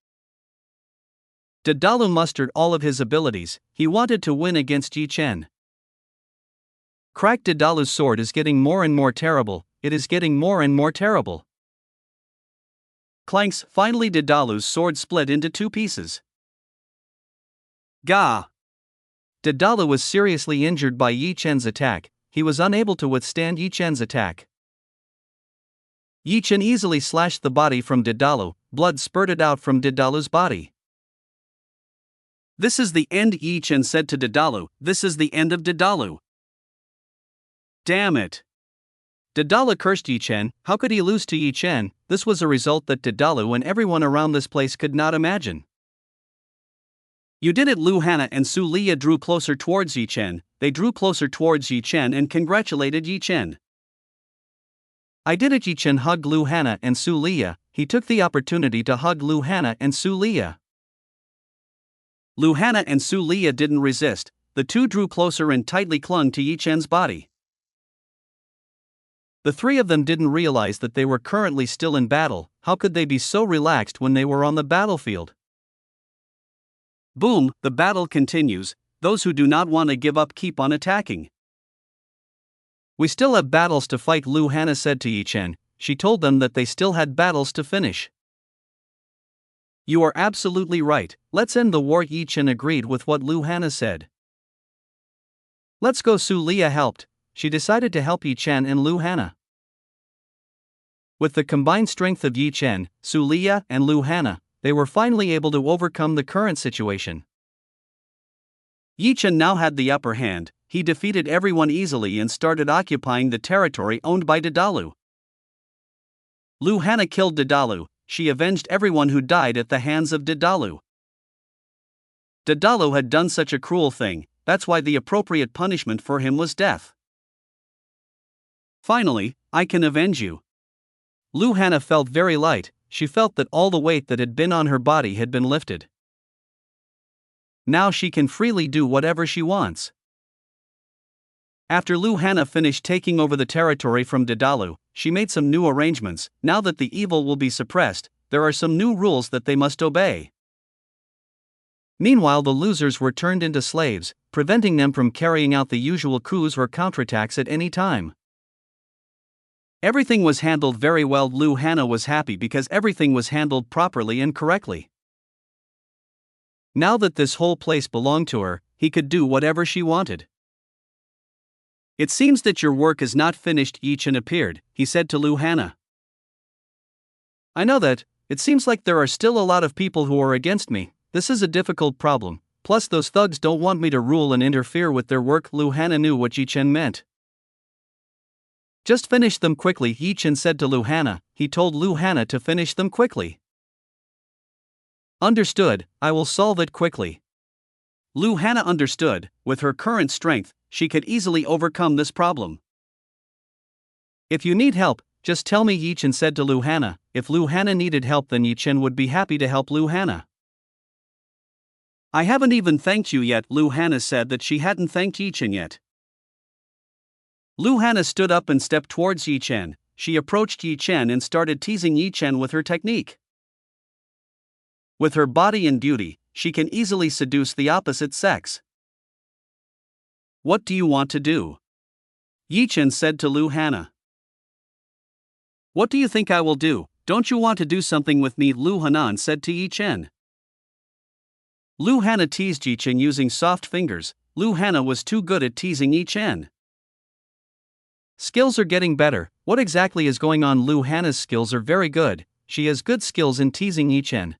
Daedalus mustered all of his abilities, he wanted to win against Yi Chen. Crack! Daedalus' sword is getting more and more terrible, it is getting more and more terrible. Clanks! Finally Daedalus' sword split into two pieces. Gah! Daedalus was seriously injured by Yi Chen's attack, he was unable to withstand Yi Chen's attack. Yi Chen easily slashed the body from Daedalus, blood spurted out from Daedalus' body. This is the end, Yi Chen said to Daedalus, this is the end of Daedalus. Damn it! Daedalus cursed Yi Chen, how could he lose to Yi Chen? This was a result that Daedalus and everyone around this place could not imagine. You did it! Liu Hana and Su Liya drew closer towards Yi Chen, they drew closer towards Yi Chen and congratulated Yi Chen. I did it! Yi Chen hugged Liu Hana and Su Liya, he took the opportunity to hug Liu Hana and Su Liya. Liu Hana and Su Liya didn't resist, the two drew closer and tightly clung to Yi Chen's body. The three of them didn't realize that they were currently still in battle, how could they be so relaxed when they were on the battlefield? Boom, the battle continues, those who do not want to give up keep on attacking. We still have battles to fight, Lu Hana said to Yi Chen. She told them that they still had battles to finish. You are absolutely right, let's end the war. Yi Chen agreed with what Lu Hana said. Let's go. Su Lia helped. She decided to help Yi Chen and Lu Hana. With the combined strength of Yi Chen, Su Lia, and Lu Hana, they were finally able to overcome the current situation. Yi Chen now had the upper hand. He defeated everyone easily and started occupying the territory owned by Daedalus. Lu Hana killed Daedalus. She avenged everyone who died at the hands of Daedalus. Daedalus had done such a cruel thing, that's why the appropriate punishment for him was death. Finally, I can avenge you. Lu Hana felt very light. She felt that all the weight that had been on her body had been lifted. Now she can freely do whatever she wants. After Lu Hana finished taking over the territory from Daedalus, she made some new arrangements. Now that the evil will be suppressed, there are some new rules that they must obey. Meanwhile, the losers were turned into slaves, preventing them from carrying out the usual coups or counterattacks at any time. Everything was handled very well. Lu Hana was happy because everything was handled properly and correctly. Now that this whole place belonged to her, he could do whatever she wanted. It seems that your work is not finished. Yi Chen appeared. He said to Lu Hana. I know that. It seems like there are still a lot of people who are against me. This is a difficult problem. Plus those thugs don't want me to rule and interfere with their work. Lu Hana knew what Yi Chen meant. Just finish them quickly, Yi Chen said to Lu Hana. He told Lu Hana to finish them quickly. Understood, I will solve it quickly. Lu Hana understood. With her current strength, she could easily overcome this problem. If you need help, just tell me, Yi Chen said to Lu Hana. If Lu Hana needed help, then Yi Chen would be happy to help Lu Hana. I haven't even thanked you yet. Lu Hana said that she hadn't thanked Yi Chen yet. Lu Hana stood up and stepped towards Yi Chen. She approached Yi Chen and started teasing Yi Chen with her technique. With her body and beauty, she can easily seduce the opposite sex. What do you want to do? Yi Chen said to Lu Hana. What do you think I will do? Don't you want to do something with me? Lu Hana said to Yi Chen. Lu Hana teased Yi Chen using soft fingers. Lu Hana was too good at teasing Yi Chen. Skills are getting better. What exactly is going on? Lu Hana's skills are very good. She has good skills in teasing Yi Chen.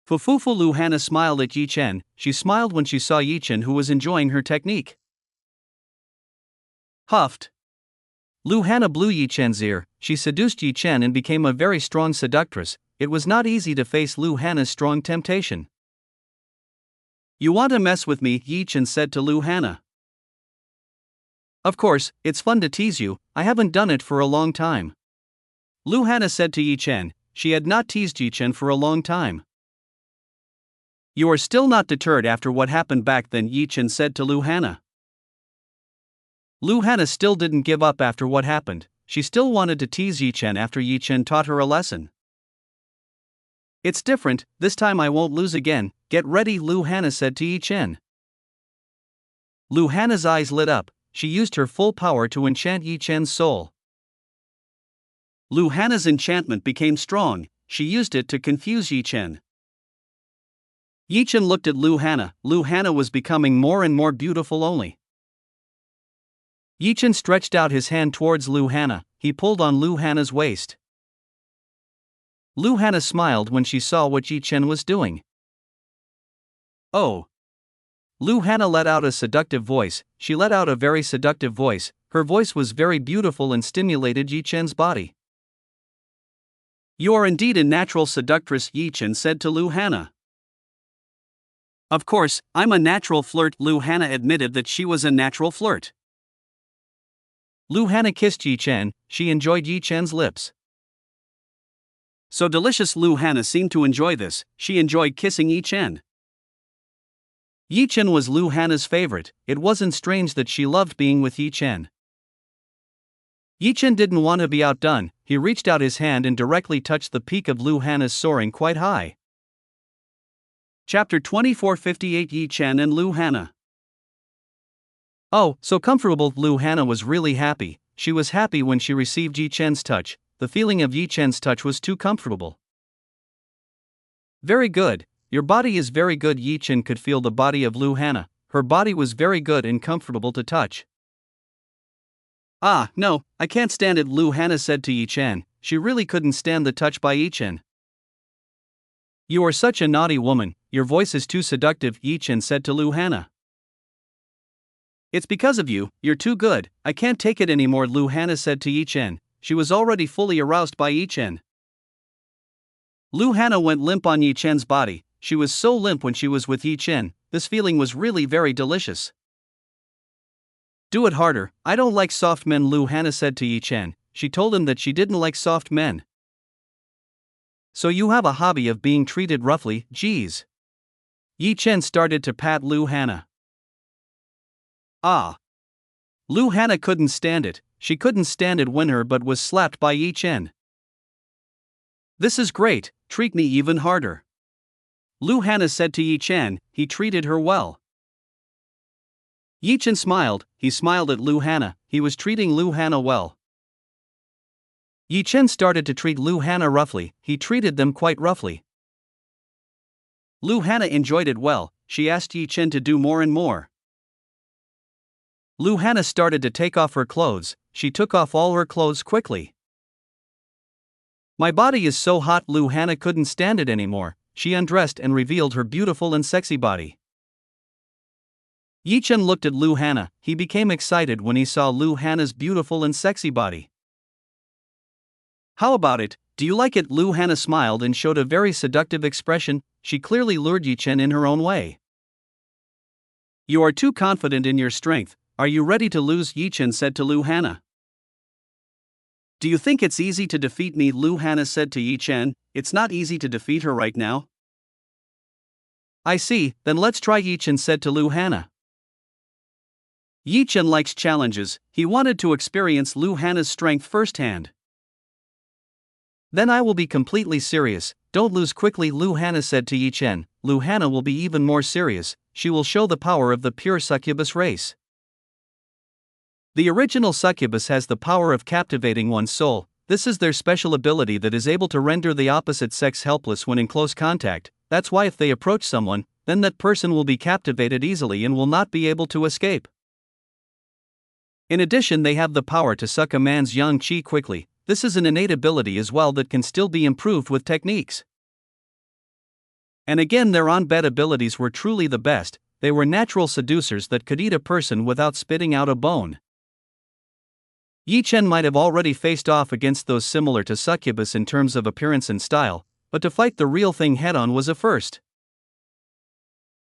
Fufufu. Lu Hana smiled at Yi Chen. She smiled when she saw Yi Chen, who was enjoying her technique. Huffed. Lu Hana blew Yi Chen's ear. She seduced Yi Chen and became a very strong seductress. It was not easy to face Lu Hana's strong temptation. You want to mess with me? Yi Chen said to Lu Hana. Of course, it's fun to tease you. I haven't done it for a long time. Lu Hana said to Yi Chen. She had not teased Yi Chen for a long time. You are still not deterred after what happened back then? Yi Chen said to Lu Hana. Lu Hana still didn't give up after what happened. She still wanted to tease Yi Chen after Yi Chen taught her a lesson. It's different, this time I won't lose again. Get ready, Lu Hana said to Yi Chen. Lu Hana's eyes lit up. She used her full power to enchant Yi Chen's soul. Lu Hana's enchantment became strong. She used it to confuse Yi Chen. Yi Chen looked at Lu Hana. Lu Hana was becoming more and more beautiful only. Yi Chen stretched out his hand towards Lu Hana. He pulled on Lu Hana's waist. Lu Hana smiled when she saw what Yi Chen was doing. Oh! Lu Hana let out a seductive voice. She let out a very seductive voice. Her voice was very beautiful and stimulated Yi Chen's body. You are indeed a natural seductress, Yi Chen said to Lu Hana. Of course, I'm a natural flirt. Lu Hana admitted that she was a natural flirt. Lu Hana kissed Yi Chen. She enjoyed Yi Chen's lips. So delicious. Lu Hana seemed to enjoy this. She enjoyed kissing Yi Chen. Yi Chen was Lu Hana's favorite. It wasn't strange that she loved being with Yi Chen. Yi Chen didn't want to be outdone. He reached out his hand and directly touched the peak of Lu Hana's soaring quite high. Chapter 2458 Yi Chen and Lu Hana. Oh, so comfortable. Lu Hana was really happy. She was happy when she received Yi Chen's touch. The feeling of Yi Chen's touch was too comfortable. Very good. Your body is very good. Yi Chen could feel the body of Lu Hana. Her body was very good and comfortable to touch. Ah, no, I can't stand it, Lu Hana said to Yi Chen. She really couldn't stand the touch by Yi Chen. You are such a naughty woman, your voice is too seductive, Yi Chen said to Lu Hana. It's because of you, you're too good, I can't take it anymore, Lu Hana said to Yi Chen. She was already fully aroused by Yi Chen. Lu Hana went limp on Yi Chen's body. She was so limp when she was with Yi Chen. This feeling was really very delicious. Do it harder, I don't like soft men, Lu Hana said to Yi Chen. She told him that she didn't like soft men. So you have a hobby of being treated roughly, geez. Yi Chen started to pat Lu Hana. Ah. Lu Hana couldn't stand it. She couldn't stand it when her butt was slapped by Yi Chen. This is great, treat me even harder. Lu Hana said to Yi Chen. He treated her well. Yi Chen smiled, he smiled at Lu Hana, he was treating Lu Hana well. Yi Chen started to treat Lu Hana roughly, he treated them quite roughly. Lu Hana enjoyed it well, she asked Yi Chen to do more and more. Lu Hana started to take off her clothes, she took off all her clothes quickly. My body is so hot, Lu Hana couldn't stand it anymore, she undressed and revealed her beautiful and sexy body. Yi Chen looked at Lu Hana, he became excited when he saw Lu Hana's beautiful and sexy body. How about it, do you like it? Lu Hana smiled and showed a very seductive expression, she clearly lured Yi Chen in her own way. You are too confident in your strength, are you ready to lose? Yi Chen said to Lu Hana. Do you think it's easy to defeat me? Lu Hana said to Yi Chen. It's not easy to defeat her right now. I see, then let's try, Yi Chen said to Lu Hana. Yi Chen likes challenges, he wanted to experience Lu Hana's strength firsthand. Then I will be completely serious, don't lose quickly, Lu Hana said to Yi Chen. Lu Hana will be even more serious, she will show the power of the pure succubus race. The original succubus has the power of captivating one's soul. This is their special ability that is able to render the opposite sex helpless when in close contact. That's why if they approach someone, then that person will be captivated easily and will not be able to escape. In addition, they have the power to suck a man's yang qi quickly. This is an innate ability as well that can still be improved with techniques. And again, their on-bed abilities were truly the best. They were natural seducers that could eat a person without spitting out a bone. Yi Chen might have already faced off against those similar to succubus in terms of appearance and style, but to fight the real thing head-on was a first.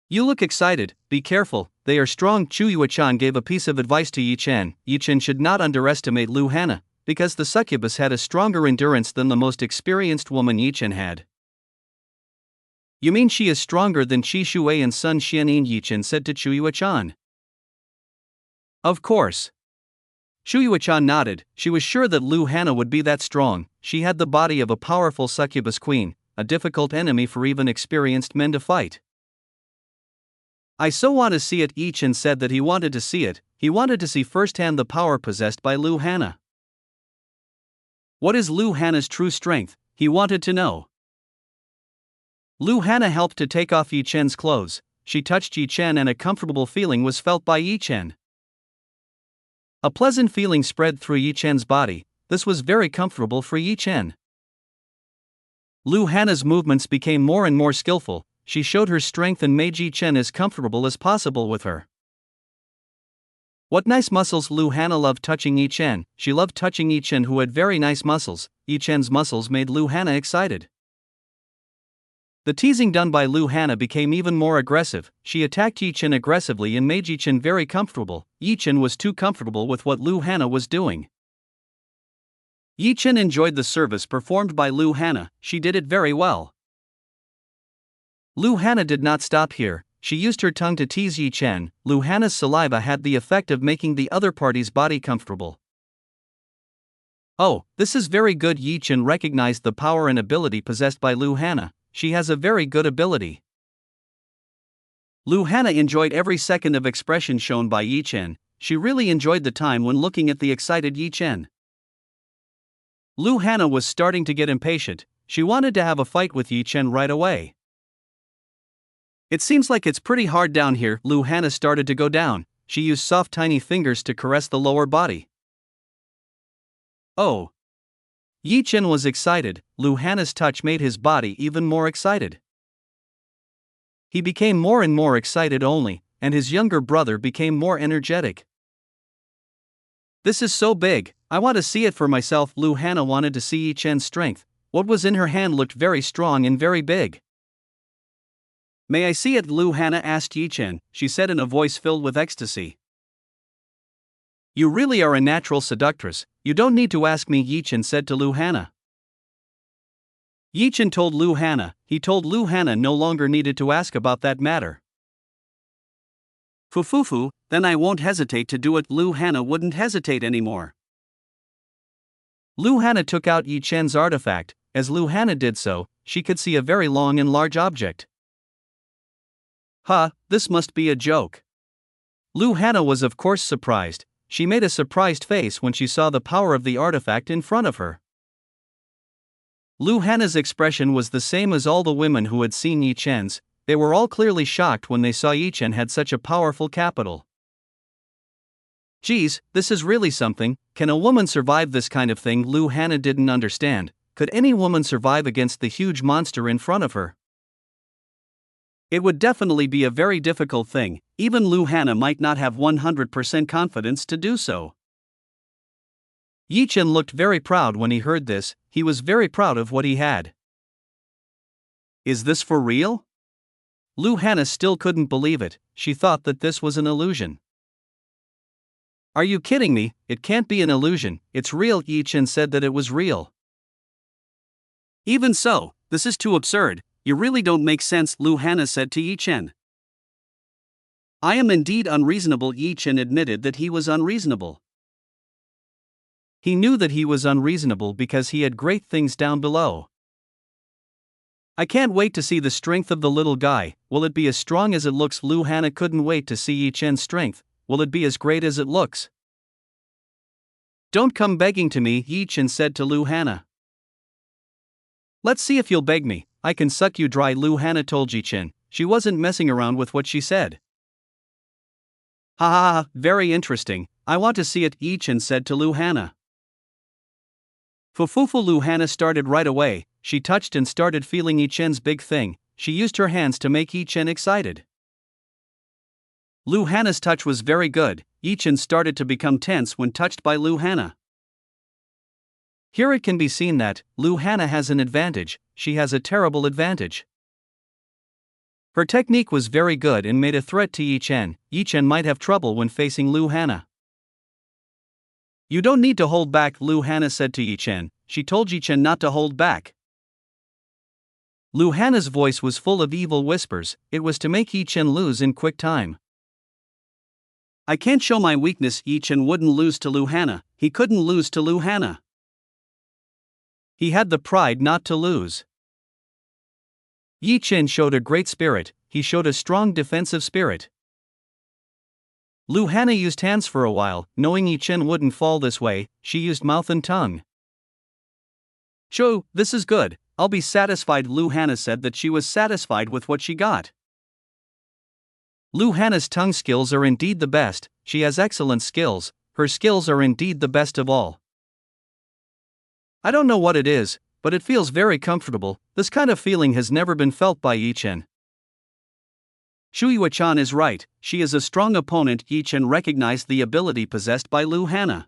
You look excited, be careful, they are strong. Chu Yuechan gave a piece of advice to Yi Chen. Yi Chen should not underestimate Lu Hana, because the succubus had a stronger endurance than the most experienced woman Yi Chen had. You mean she is stronger than Qi Shuai and Sun Xianin? Yi Chen said to Chu Yuechan. Of course. Chu Yuechan nodded, she was sure that Lu Hana would be that strong. She had the body of a powerful succubus queen, a difficult enemy for even experienced men to fight. I so want to see it. Yi Chen said that he wanted to see it, he wanted to see firsthand the power possessed by Lu Hana. What is Lu Hana's true strength? He wanted to know. Lu Hana helped to take off Yi Chen's clothes, she touched Yi Chen and a comfortable feeling was felt by Yi Chen. A pleasant feeling spread through Yi Chen's body, this was very comfortable for Yi Chen. Lu Hana's movements became more and more skillful, she showed her strength and made Yi Chen as comfortable as possible with her. What nice muscles! Lu Hana loved touching Yi Chen, she loved touching Yi Chen who had very nice muscles. Yi Chen's muscles made Lu Hana excited. The teasing done by Lu Hana became even more aggressive, she attacked Yi Chen aggressively and made Yi Chen very comfortable. Yi Chen was too comfortable with what Lu Hana was doing. Yi Chen enjoyed the service performed by Lu Hana, she did it very well. Lu Hana did not stop here, she used her tongue to tease Yi Chen. Lu Hana's saliva had the effect of making the other party's body comfortable. Oh, this is very good. Yi Chen recognized the power and ability possessed by Lu Hana, she has a very good ability. Lu Hana enjoyed every second of expression shown by Yi Chen, she really enjoyed the time when looking at the excited Yi Chen. Lu Hana was starting to get impatient. She wanted to have a fight with Yi Chen right away. It seems like it's pretty hard down here. Lu Hana started to go down. She used soft tiny fingers to caress the lower body. Oh! Yi Chen was excited. Lu Hana's touch made his body even more excited. He became more and more excited only, and his younger brother became more energetic. This is so big, I want to see it for myself. Lu Hana wanted to see Yi Chen's strength. What was in her hand looked very strong and very big. May I see it? Lu Hana asked Yi Chen, she said in a voice filled with ecstasy. You really are a natural seductress, you don't need to ask me, Yi Chen said to Lu Hana. Yi Chen told Lu Hana, he told Lu Hana no longer needed to ask about that matter. Fufufu, then I won't hesitate to do it. Lu Hana wouldn't hesitate anymore. Lu Hana took out Yi Chen's artifact. As Lu Hana did so, she could see a very long and large object. This must be a joke. Lu Hana was of course surprised. She made a surprised face when she saw the power of the artifact in front of her. Lu Hana's expression was the same as all the women who had seen Yi Chen's. They were all clearly shocked when they saw Yi Chen had such a powerful capital. Geez, this is really something. Can a woman survive this kind of thing? Lu Hana didn't understand. Could any woman survive against the huge monster in front of her? It would definitely be a very difficult thing. Even Lu Hana might not have 100% confidence to do so. Yi Chen looked very proud when he heard this. He was very proud of what he had. Is this for real? Lu Hana still couldn't believe it. She thought that this was an illusion. Are you kidding me? It can't be an illusion, it's real. Yi Chen said that it was real. Even so, this is too absurd. You really don't make sense, Lu Hana said to Yi Chen. I am indeed unreasonable. Yi Chen admitted that he was unreasonable. He knew that he was unreasonable because he had great things down below. I can't wait to see the strength of the little guy. Will it be as strong as it looks? Lu Hana couldn't wait to see Yi Chen's strength. Will it be as great as it looks? Don't come begging to me, Yi Chen said to Lu Hana. Let's see if you'll beg me. I can suck you dry, Lu Hana told Yi Chen. She wasn't messing around with what she said. Ha, very interesting. I want to see it, Yi Chen said to Lu Hana. Fufufu. Lu Hana started right away. She touched and started feeling Yi Chen's big thing. She used her hands to make Yi Chen excited. Lu Hana's touch was very good. Yi Chen started to become tense when touched by Lu Hana. Here it can be seen that Lu Hana has an advantage. She has a terrible advantage. Her technique was very good and made a threat to Yi Chen. Yi Chen might have trouble when facing Lu Hana. You don't need to hold back, Lu Hana said to Yi Chen. She told Yi Chen not to hold back. Lu Hana's voice was full of evil whispers. It was to make Yi Chen lose in quick time. I can't show my weakness. Yi Chen wouldn't lose to Lu Hana. He couldn't lose to Lu Hana. He had the pride not to lose. Yi Chen showed a great spirit. He showed a strong defensive spirit. Lu Hana used hands for a while. Knowing Yi Chen wouldn't fall this way, she used mouth and tongue. Shoo, this is good. I'll be satisfied. Lu Hana said that she was satisfied with what she got. Lu Hana's tongue skills are indeed the best. She has excellent skills. Her skills are indeed the best of all. I don't know what it is, but it feels very comfortable. This kind of feeling has never been felt by Yi Chen. Shu Yuechan is right. She is a strong opponent. Yi Chen recognized the ability possessed by Lu Hana.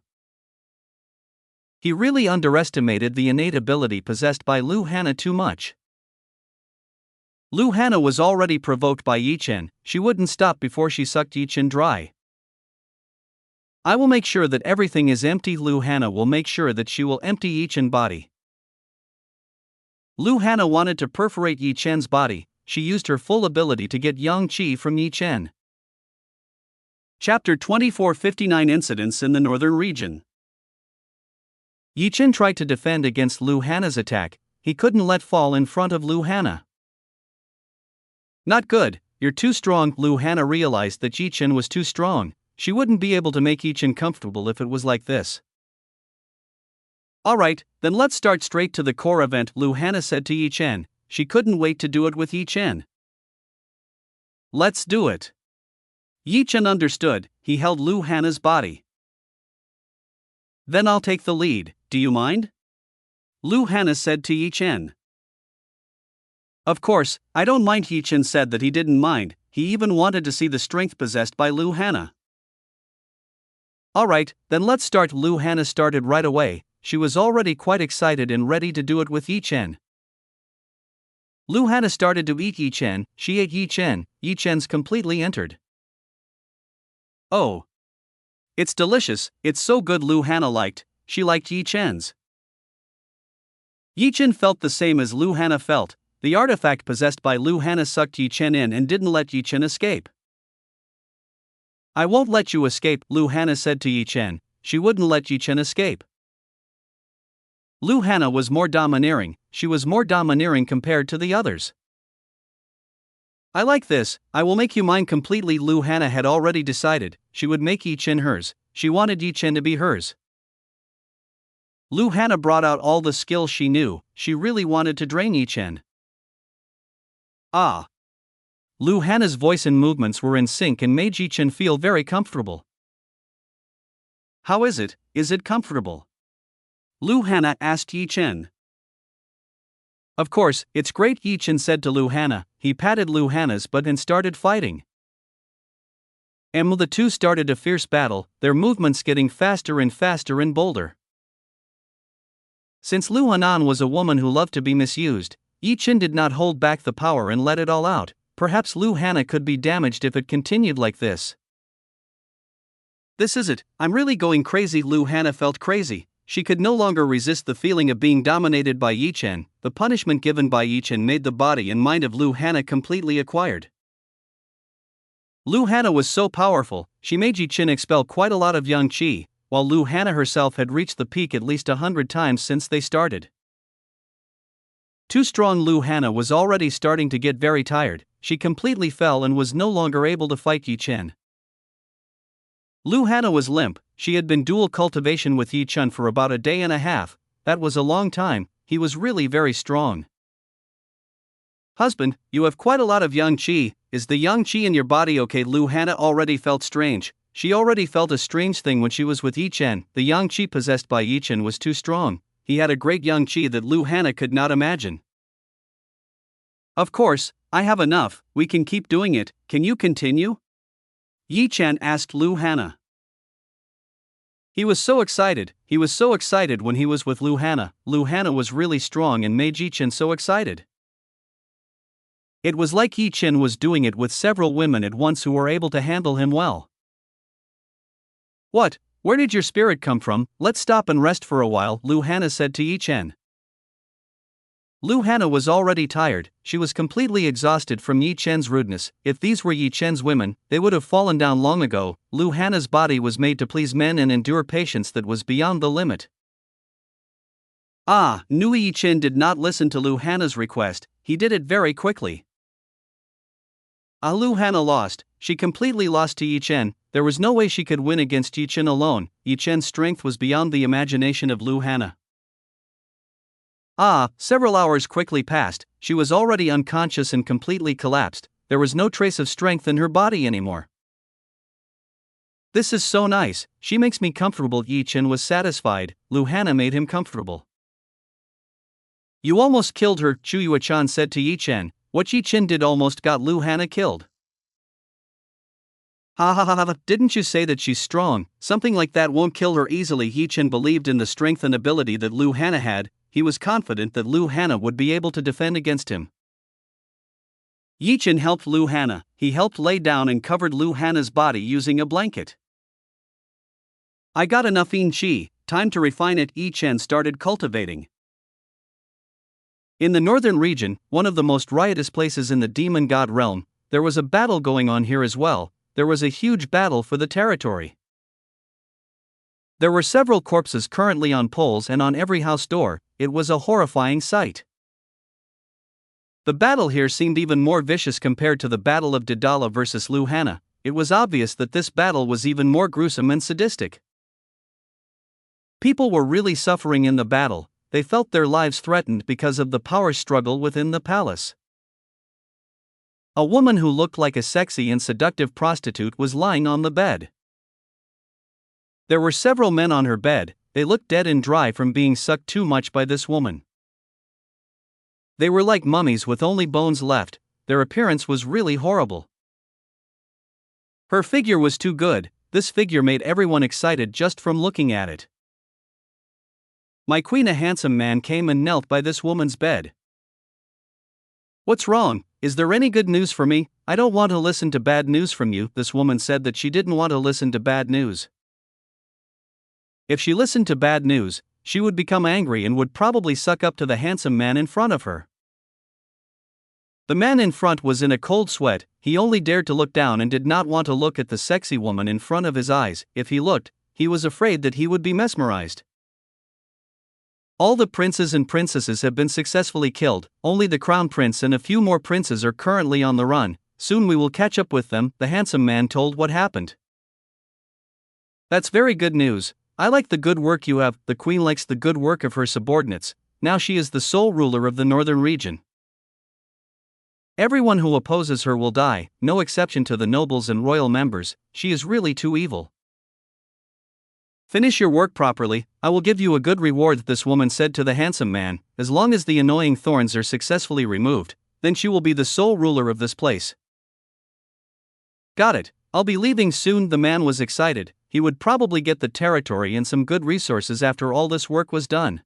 He really underestimated the innate ability possessed by Lu Hana too much. Lu Hana was already provoked by Yi Chen. She wouldn't stop before she sucked Yi Chen dry. I will make sure that everything is empty. Lu Hana will make sure that she will empty Yi Chen's body. Lu Hana wanted to perforate Yi Chen's body. She used her full ability to get yang qi from Yi Chen. Chapter 24. 59 Incidents in the Northern Region. Yi Chen tried to defend against Lu Hana's attack. He couldn't let fall in front of Lu Hana. Not good, you're too strong. Lu Hana realized that Yi Chen was too strong. she wouldn't be able to make Yi Chen comfortable if it was like this. Alright, then let's start straight to the core event, Lu Hana said to Yi Chen. She couldn't wait to do it with Yi Chen. Let's do it. Yi Chen understood, he held Lu Hana's body. Then I'll take the lead, do you mind? Lu Hana said to Yi Chen. Of course, I don't mind. Yi Chen said that he didn't mind, he even wanted to see the strength possessed by Lu Hana. Alright, then let's start. Lu Hana started right away, she was already quite excited and ready to do it with Yi Chen. Lu Hana started to eat Yi Chen, she ate Yi Chen, Yi Chen's completely entered. Oh. It's delicious, it's so good. Lu Hana liked, she liked Yi Chen's. Yi Chen felt the same as Lu Hana felt. The artifact possessed by Lu Hana sucked Yi Chen in and didn't let Yi Chen escape. I won't let you escape, Lu Hana said to Yi Chen. She wouldn't let Yi Chen escape. Lu Hana was more domineering, she was more domineering compared to the others. I like this, I will make you mine completely. Lu Hana had already decided, she would make Yi Chen hers, she wanted Yi Chen to be hers. Lu Hana brought out all the skills she knew, she really wanted to drain Yi Chen. Ah! Lu Hana's voice and movements were in sync and made Yi Chen feel very comfortable. How is it comfortable? Lu Hana asked Yi Chen. Of course, it's great, Yi Chen said to Lu Hana. He patted Lu Hana's butt and started fighting. The two started a fierce battle, their movements getting faster and faster and bolder. Since Lu Hanan was a woman who loved to be misused, Yi Chen did not hold back the power and let it all out. Perhaps Lu Hana could be damaged if it continued like this. This is it, I'm really going crazy. Lu Hana felt crazy. She could no longer resist the feeling of being dominated by Yi Chen. The punishment given by Yi Chen made the body and mind of Lu Hana completely acquired. Lu Hana was so powerful, she made Yi Chen expel quite a lot of yang qi, while Lu Hana herself had reached the peak at least 100 times since they started. Too strong. Lu Hana was already starting to get very tired, she completely fell and was no longer able to fight Yi Chen. Lu Hana was limp, she had been dual cultivation with Yi Chen for about a day and a half, that was a long time, he was really very strong. Husband, you have quite a lot of yang qi, is the yang qi in your body okay? Lu Hana already felt strange, she already felt a strange thing when she was with Yi Chen. The yang qi possessed by Yi Chen was too strong, he had a great yang qi that Lu Hana could not imagine. Of course, I have enough, we can keep doing it, can you continue? Yi Chen asked Lu Hana. He was so excited when he was with Lu Hana. Lu Hana was really strong and made Yi Chen so excited. It was like Yi Chen was doing it with several women at once who were able to handle him well. What? Where did your spirit come from? Let's stop and rest for a while, Lu Hana said to Yi Chen. Lu Hana was already tired, she was completely exhausted from Yi Chen's rudeness. If these were Yi Chen's women, they would have fallen down long ago. Lu Hana's body was made to please men and endure patience that was beyond the limit. Yi Chen did not listen to Lu Hana's request, he did it very quickly. Lu Hana lost, she completely lost to Yi Chen, there was no way she could win against Yi Chen alone. Yi Chen's strength was beyond the imagination of Lu Hana. Several hours quickly passed, she was already unconscious and completely collapsed, there was no trace of strength in her body anymore. This is so nice, she makes me comfortable. Yi Chen was satisfied, Lu Hana made him comfortable. You almost killed her, Chu Yuechan said to Yi Chen. What Yi Chen did almost got Lu Hana killed. Didn't you say that she's strong? Something like that won't kill her easily. Yi Chen believed in the strength and ability that Lu Hana had, he was confident that Lu Hana would be able to defend against him. Yi Chen helped Lu Hana, he helped lay down and covered Lu Hana's body using a blanket. I got enough yin qi, time to refine it. Yi Chen started cultivating. In the northern region, one of the most riotous places in the demon god realm, there was a battle going on here as well, there was a huge battle for the territory. There were several corpses currently on poles and on every house door, it was a horrifying sight. The battle here seemed even more vicious compared to the battle of Daedala versus Lu Hana. it was obvious that this battle was even more gruesome and sadistic. People were really suffering in the battle, they felt their lives threatened because of the power struggle within the palace. A woman who looked like a sexy and seductive prostitute was lying on the bed. There were several men on her bed, they looked dead and dry from being sucked too much by this woman. They were like mummies with only bones left, their appearance was really horrible. Her figure was too good, this figure made everyone excited just from looking at it. My queen, a handsome man came and knelt by this woman's bed. "What's wrong? Is there any good news for me? I don't want to listen to bad news from you." This woman said that she didn't want to listen to bad news. If she listened to bad news, she would become angry and would probably suck up to the handsome man in front of her. The man in front was in a cold sweat, he only dared to look down and did not want to look at the sexy woman in front of his eyes. If he looked, he was afraid that he would be mesmerized. All the princes and princesses have been successfully killed, only the crown prince and a few more princes are currently on the run. Soon we will catch up with them, the handsome man told what happened. "That's very good news. I like the good work you have." The queen likes the good work of her subordinates, now she is the sole ruler of the northern region. Everyone who opposes her will die, no exception to the nobles and royal members, she is really too evil. "Finish your work properly, I will give you a good reward," this woman said to the handsome man. "As long as the annoying thorns are successfully removed, then she will be the sole ruler of this place." "Got it, I'll be leaving soon." The man was excited, he would probably get the territory and some good resources after all this work was done.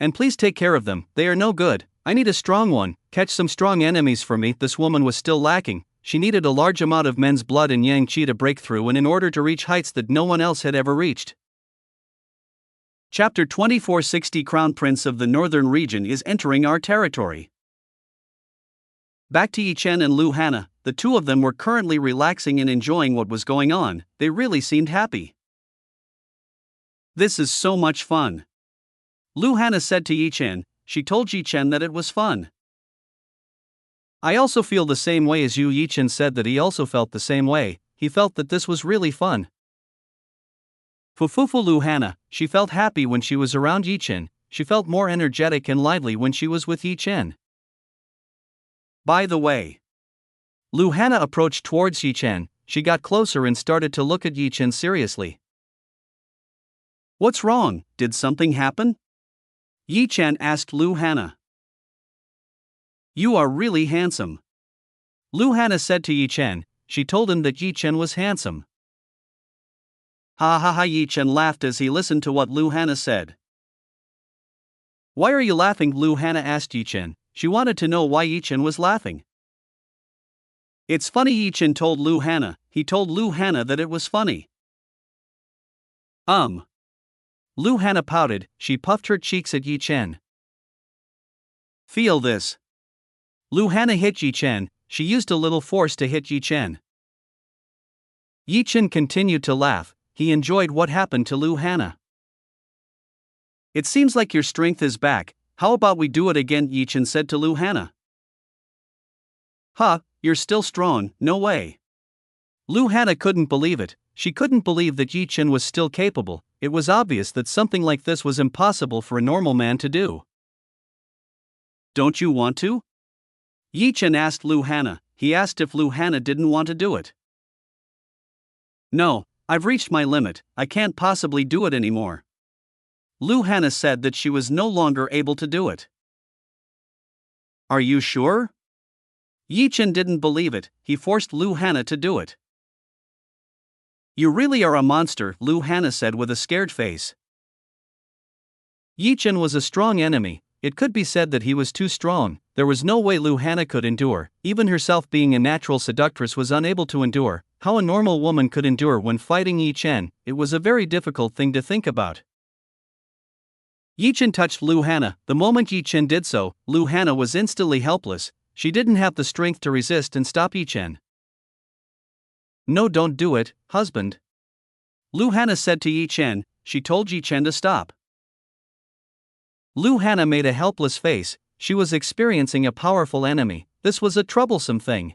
"And please take care of them, they are no good, I need a strong one, catch some strong enemies for me." This woman was still lacking, she needed a large amount of men's blood and yang qi to break through and in order to reach heights that no one else had ever reached. Chapter 2460 Crown Prince of the Northern Region is entering our territory. Back to Yi Chen and Lu Hanna, the two of them were currently relaxing and enjoying what was going on, they really seemed happy. "This is so much fun." Lu Hanna said to Yi Chen. She told Yi Chen that it was fun. "I also feel the same way as you." Yi Chen said that he also felt the same way, he felt that this was really fun. Fufufu Lu Hanna, she felt happy when she was around Yi Chen, she felt more energetic and lively when she was with Yi Chen. "By the way." Lu Hanna approached towards Yi Chen, she got closer and started to look at Yi Chen seriously. "What's wrong, did something happen?" Yi Chen asked Lu Hanna. "You are really handsome." Lu Hanna said to Yi Chen, she told him that Yi Chen was handsome. Ha ha ha, Yi Chen laughed as he listened to what Lu Hanna said. "Why are you laughing?" Lu Hanna asked Yi Chen, she wanted to know why Yi Chen was laughing. "It's funny," Yi Chen told Lu Hanna, he told Lu Hanna that it was funny. Lu Hanna pouted, she puffed her cheeks at Yi Chen. "Feel this." Lu Hanna hit Yi Chen, she used a little force to hit Yi Chen. Yi Chen continued to laugh, he enjoyed what happened to Lu Hanna. "It seems like your strength is back, how about we do it again?" Yi Chen said to Lu Hanna. "Huh, you're still strong, no way." Lu Hanna couldn't believe it, she couldn't believe that Yi Chen was still capable, it was obvious that something like this was impossible for a normal man to do. "Don't you want to?" Yi Chen asked Lu Hanna, he asked if Lu Hanna didn't want to do it. "No, I've reached my limit, I can't possibly do it anymore." Lu Hanna said that she was no longer able to do it. "Are you sure?" Yi Chen didn't believe it, he forced Lu Hanna to do it. "You really are a monster," Lu Hanna said with a scared face. Yi Chen was a strong enemy, it could be said that he was too strong, there was no way Lu Hanna could endure, even herself being a natural seductress was unable to endure, how a normal woman could endure when fighting Yi Chen, it was a very difficult thing to think about. Yi Chen touched Lu Hanna, the moment Yi Chen did so, Lu Hanna was instantly helpless, she didn't have the strength to resist and stop Yi Chen. "No, don't do it, husband." Lu Hanna said to Yi Chen, she told Yi Chen to stop. Lu Hanna made a helpless face, she was experiencing a powerful enemy, this was a troublesome thing.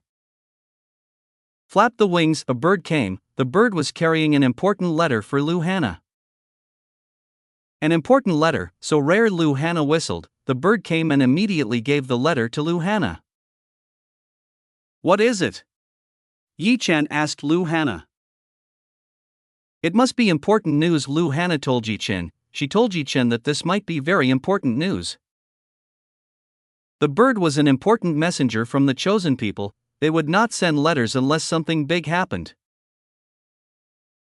Flap the wings, a bird came. The bird was carrying an important letter for Lu Hana. An important letter, so rare. Lu Hana whistled. The bird came and immediately gave the letter to Lu Hana. What is it? Yi Chen asked Lu Hana. It must be important news, Lu Hana told Yi Chen. She told Yi Chen that this might be very important news. The bird was an important messenger from the chosen people. They would not send letters unless something big happened.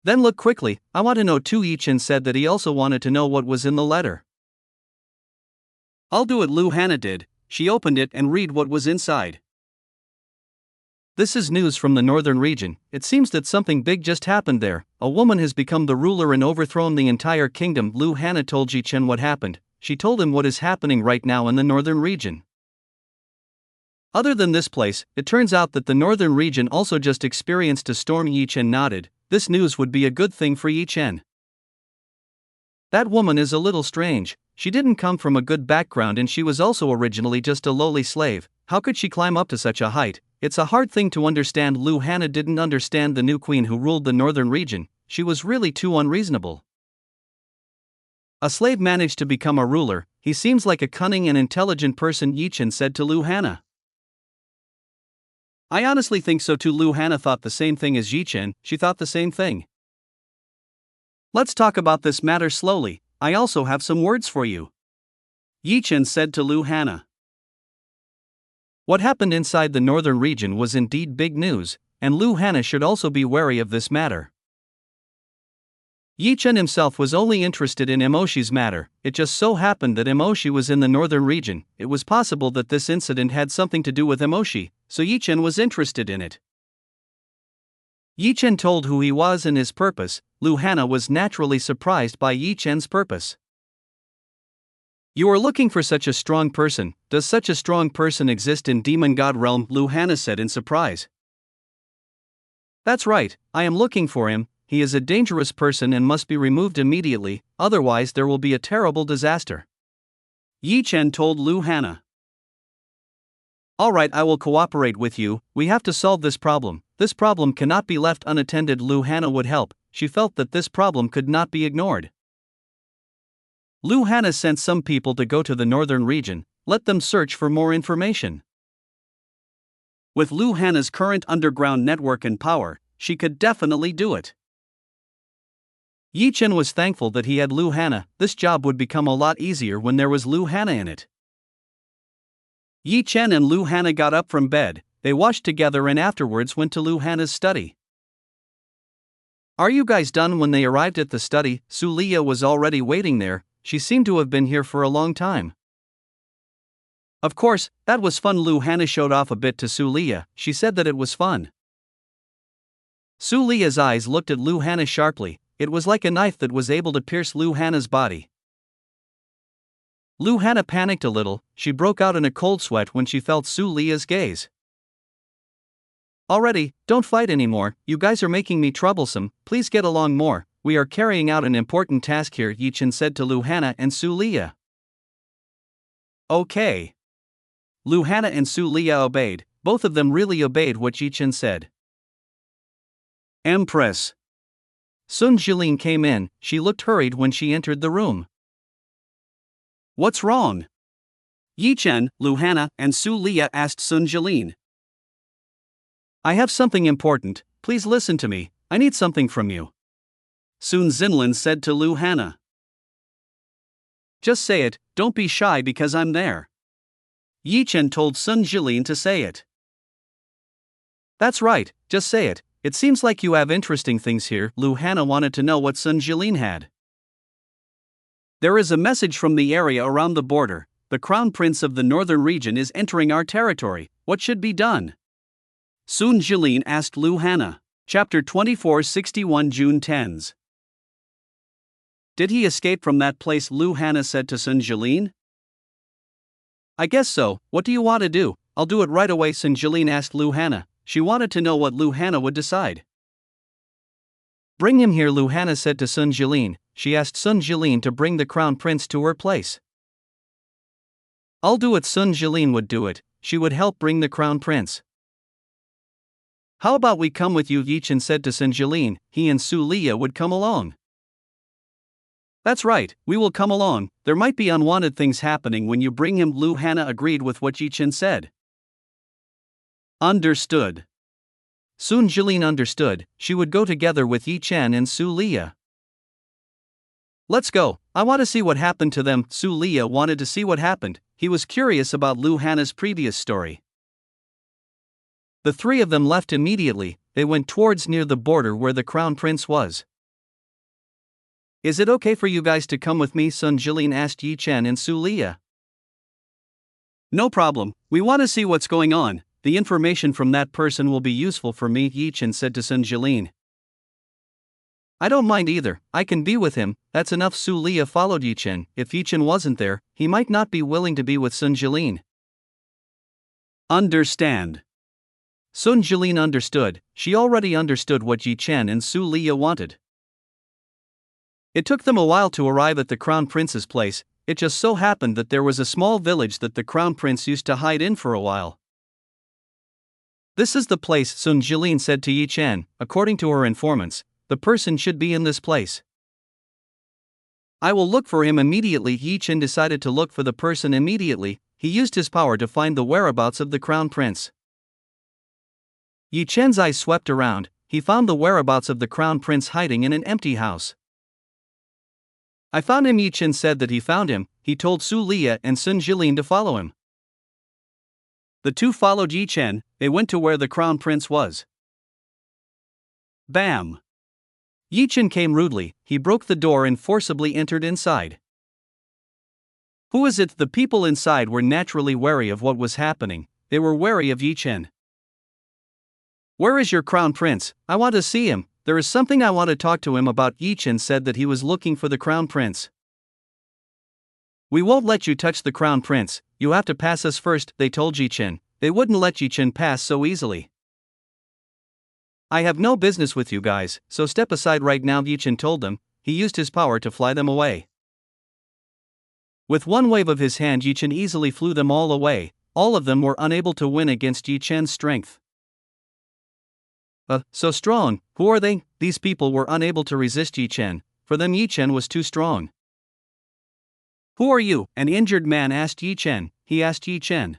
Then look quickly, I want to know too. Yi Chen said that he also wanted to know what was in the letter. I'll do it, Lu Hana did. She opened it and read what was inside. This is news from the northern region. It seems that something big just happened there. A woman has become the ruler and overthrown the entire kingdom. Lu Hana told Yi Chen what happened. She told him what is happening right now in the northern region. Other than this place, it turns out that the northern region also just experienced a storm. Yi Chen nodded. This news would be a good thing for Yi Chen. That woman is a little strange. She didn't come from a good background and she was also originally just a lowly slave. How could she climb up to such a height? It's a hard thing to understand. Lu Hana didn't understand the new queen who ruled the northern region. She was really too unreasonable. A slave managed to become a ruler. He seems like a cunning and intelligent person, Yi Chen said to Lu Hana. I honestly think so too. Lu Hana thought the same thing as Yi Chen. She thought the same thing. Let's talk about this matter slowly. I also have some words for you, Yi Chen said to Lu Hana. What happened inside the northern region was indeed big news, and Lu Hana should also be wary of this matter. Yi Chen himself was only interested in Emoshi's matter. It just so happened that Emoshi was in the northern region. It was possible that this incident had something to do with Emoshi, so Yi Chen was interested in it. Yi Chen told who he was and his purpose. Lu Hana was naturally surprised by Yi Chen's purpose. You are looking for such a strong person. Does such a strong person exist in Demon God realm? Lu Hana said in surprise. That's right, I am looking for him. He is a dangerous person and must be removed immediately, otherwise there will be a terrible disaster, Yi Chen told Lu Hana. Alright, I will cooperate with you. We have to solve this problem. This problem cannot be left unattended. Lu Hana would help. She felt that this problem could not be ignored. Lu Hana sent some people to go to the northern region. Let them search for more information. With Lu Hana's current underground network and power, she could definitely do it. Yi Chen was thankful that he had Lu Hana. This job would become a lot easier when there was Lu Hana in it. Yi Chen and Lu Hana got up from bed. They washed together and afterwards went to Lu Hana's study. Are you guys done? When they arrived at the study, Su Liya was already waiting there. She seemed to have been here for a long time. Of course, that was fun. Lu Hana showed off a bit to Su Liya. She said that it was fun. Su Liya's eyes looked at Lu Hana sharply. It was like a knife that was able to pierce Lu Hana's body. Lu Hana panicked a little. She broke out in a cold sweat when she felt Su Liya's gaze. Already, don't fight anymore. You guys are making me troublesome. Please get along more. We are carrying out an important task here, Yi Chen said to Lu Hana and Su Liya. Okay. Lu Hana and Su Liya obeyed. Both of them really obeyed what Yi Chen said. Empress. Sun Jilin came in. She looked hurried when she entered the room. What's wrong? Yi Chen, Lu Hana, and Su Liya asked Sun Jilin. I have something important. Please listen to me. I need something from you, Sun Zinlin said to Lu Hana. Just say it, don't be shy because I'm there, Yi Chen told Sun Jilin to say it. That's right, just say it. It seems like you have interesting things here. Lu Hana wanted to know what Sun Jilin had. There is a message from the area around the border. The crown prince of the northern region is entering our territory. What should be done? Sun Jilin asked Lu Hana. Chapter 2461 June 10s. Did he escape from that place? Lu Hana said to Sun Jilin. I guess so. What do you want to do? I'll do it right away, Sun Jilin asked Lu Hana. She wanted to know what Lu Hana would decide. Bring him here, Lu Hana said to Sun Jilin. She asked Sun Jilin to bring the crown prince to her place. I'll do it. Sun Jilin would do it. She would help bring the crown prince. How about we come with you? Yi Chen said to Sun Jilin. He and Su Liya would come along. That's right, we will come along. There might be unwanted things happening when you bring him. Lu Hana agreed with what Yi Chen said. Understood. Sun Jilin understood. She would go together with Yi Chen and Su Liya. Let's go, I want to see what happened to them. Su Liya wanted to see what happened. He was curious about Lu Hana's previous story. The three of them left immediately. They went towards near the border where the crown prince was. Is it okay for you guys to come with me? Sun Jilin asked Yi Chen and Su Liya. No problem, we want to see what's going on. The information from that person will be useful for me, Yi Chen said to Sun Jilin. I don't mind either, I can be with him. That's enough. Su Liya followed Yi Chen. If Yi Chen wasn't there, he might not be willing to be with Sun Jilin. Understand. Sun Jilin understood. She already understood what Yi Chen and Su Liya wanted. It took them a while to arrive at the crown prince's place. It just so happened that there was a small village that the crown prince used to hide in for a while. This is the place, Sun Jilin said to Yi Chen. According to her informants, the person should be in this place. I will look for him immediately. Yi Chen decided to look for the person immediately. He used his power to find the whereabouts of the crown prince. Yi Chen's eyes swept around. He found the whereabouts of the crown prince hiding in an empty house. I found him. Yi Chen said that he found him. He told Su Liya and Sun Jilin to follow him. The two followed Yi Chen. They went to where the crown prince was. Bam! Yi Chen came rudely. He broke the door and forcibly entered inside. Who is it? The people inside were naturally wary of what was happening. They were wary of Yi Chen. Where is your crown prince? I want to see him. There is something I want to talk to him about. Yi Chen said that he was looking for the crown prince. We won't let you touch the crown prince. You have to pass us first, they told Yi Chen. They wouldn't let Yi Chen pass so easily. I have no business with you guys, so step aside right now, Yi Chen told them. He used his power to fly them away. With one wave of his hand, Yi Chen easily flew them all away. All of them were unable to win against Yi Chen's strength. So strong, who are they? These people were unable to resist Yi Chen. For them, Yi Chen was too strong. Who are you? An injured man asked Yi Chen. He asked Yi Chen.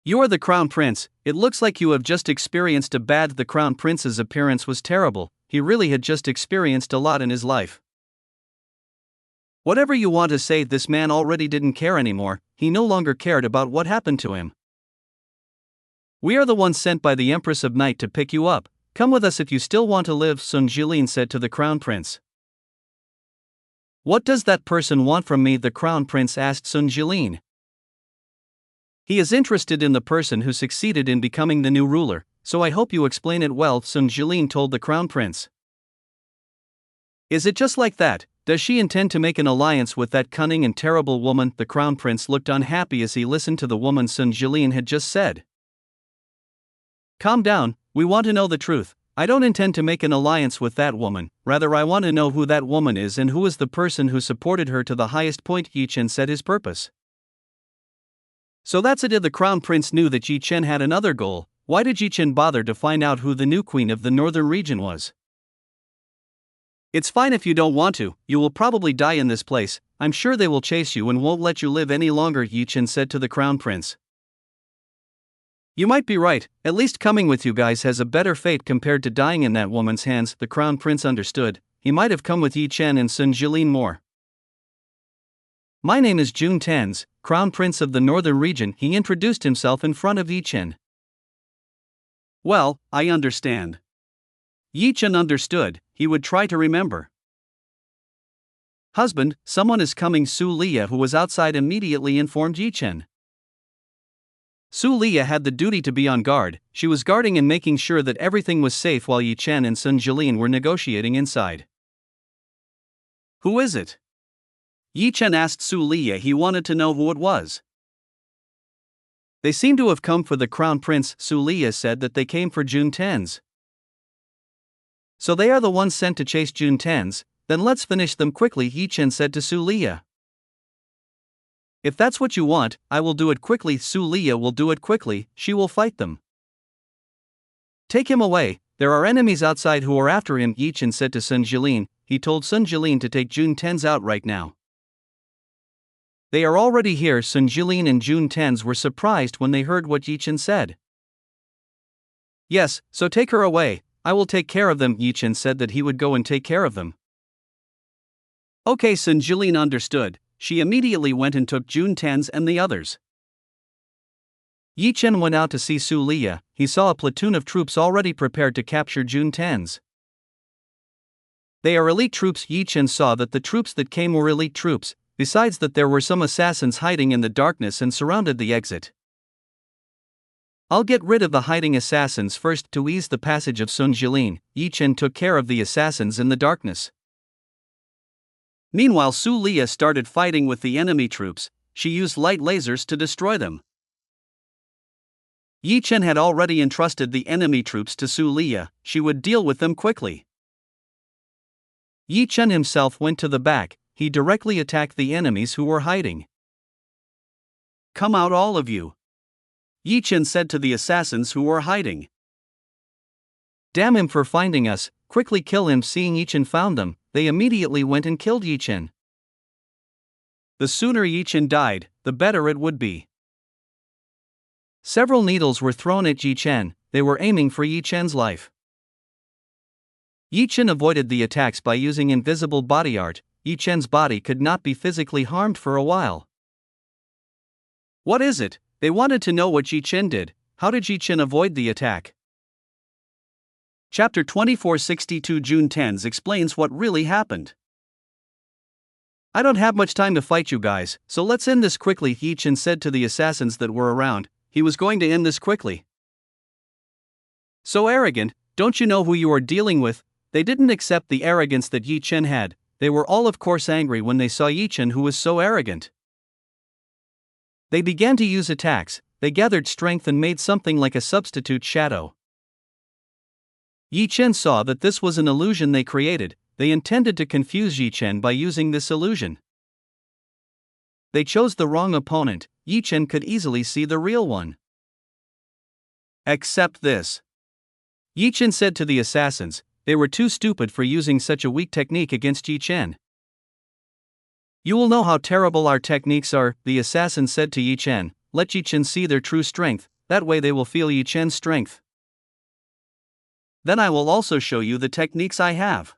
You are the crown prince. It looks like you have just experienced a bad. The crown prince's appearance was terrible. He really had just experienced a lot in his life. Whatever you want to say, this man already didn't care anymore. He no longer cared about what happened to him. We are the ones sent by the Empress of Night to pick you up. Come with us if you still want to live, Sun Jilin said to the crown prince. What does that person want from me? The crown prince asked Sun Jilin. He is interested in the person who succeeded in becoming the new ruler, so I hope you explain it well, Sun Jilin told the crown prince. Is it just like that? Does she intend to make an alliance with that cunning and terrible woman? The crown prince looked unhappy as he listened to the woman Sun Jilin had just said. Calm down, we want to know the truth. I don't intend to make an alliance with that woman, rather I want to know who that woman is and who is the person who supported her to the highest point. Yi Chen said his purpose. So that's it. The crown prince knew that Yi Chen had another goal. Why did Yi Chen bother to find out who the new queen of the northern region was? It's fine if you don't want to, you will probably die in this place. I'm sure they will chase you and won't let you live any longer, Yi Chen said to the crown prince. You might be right, at least coming with you guys has a better fate compared to dying in that woman's hands. The crown prince understood. He might have come with Yi Chen and Sun Jilin more. My name is Jun Tens, crown prince of the northern region. He introduced himself in front of Yi Chen. Well, I understand. Yi Chen understood. He would try to remember. Husband, someone is coming. Su Liya, who was outside, immediately informed Yi Chen. Su Liya had the duty to be on guard. She was guarding and making sure that everything was safe while Yi Chen and Sun Jilin were negotiating inside. Who is it? Yi Chen asked Su Liya. He wanted to know who it was. They seem to have come for the crown prince. Su Liya said that they came for Jun Tens. So they are the ones sent to chase Jun Tens, then let's finish them quickly, Yi Chen said to Su Liya. If that's what you want, I will do it quickly. Su Liya will do it quickly. She will fight them. Take him away, there are enemies outside who are after him, Yi Chen said to Sun Jilin. He told Sun Jilin to take Jun Tens out right now. They are already here. Sun Jilin and Jun Tens were surprised when they heard what Yi Chen said. Yes, so take her away, I will take care of them. Yi Chen said that he would go and take care of them. Okay, Sun Jilin understood. She immediately went and took Jun Tens and the others. Yi Chen went out to see Su Liya. He saw a platoon of troops already prepared to capture Jun Tens. They are elite troops. Yi Chen saw that the troops that came were elite troops, besides that there were some assassins hiding in the darkness and surrounded the exit. I'll get rid of the hiding assassins first to ease the passage of Sun Jilin. Yi Chen took care of the assassins in the darkness. Meanwhile, Su Liya started fighting with the enemy troops. She used light lasers to destroy them. Yi Chen had already entrusted the enemy troops to Su Liya. She would deal with them quickly. Yi Chen himself went to the back. He directly attacked the enemies who were hiding. Come out, all of you, Yi Chen said to the assassins who were hiding. Damn him for finding us, quickly kill him. Seeing Yi Chen found them, they immediately went and killed Yi Chen. The sooner Yi Chen died, the better it would be. Several needles were thrown at Yi Chen. They were aiming for Yi Chen's life. Yi Chen avoided the attacks by using invisible body art. Yi Chen's body could not be physically harmed for a while. What is it? They wanted to know what Yi Chen did. How did Yi Chen avoid the attack? Chapter 2462 Jun Tens explains what really happened. I don't have much time to fight you guys, so let's end this quickly, Yi Chen said to the assassins that were around. He was going to end this quickly. So arrogant, don't you know who you are dealing with? They didn't accept the arrogance that Yi Chen had. They were all of course angry when they saw Yi Chen, who was so arrogant. They began to use attacks. They gathered strength and made something like a substitute shadow. Yi Chen saw that this was an illusion they created. They intended to confuse Yi Chen by using this illusion. They chose the wrong opponent. Yi Chen could easily see the real one. Accept this, Yi Chen said to the assassins. They were too stupid for using such a weak technique against Yi Chen. You will know how terrible our techniques are, the assassin said to Yi Chen. Let Yi Chen see their true strength, that way they will feel Yi Chen's strength. Then I will also show you the techniques I have.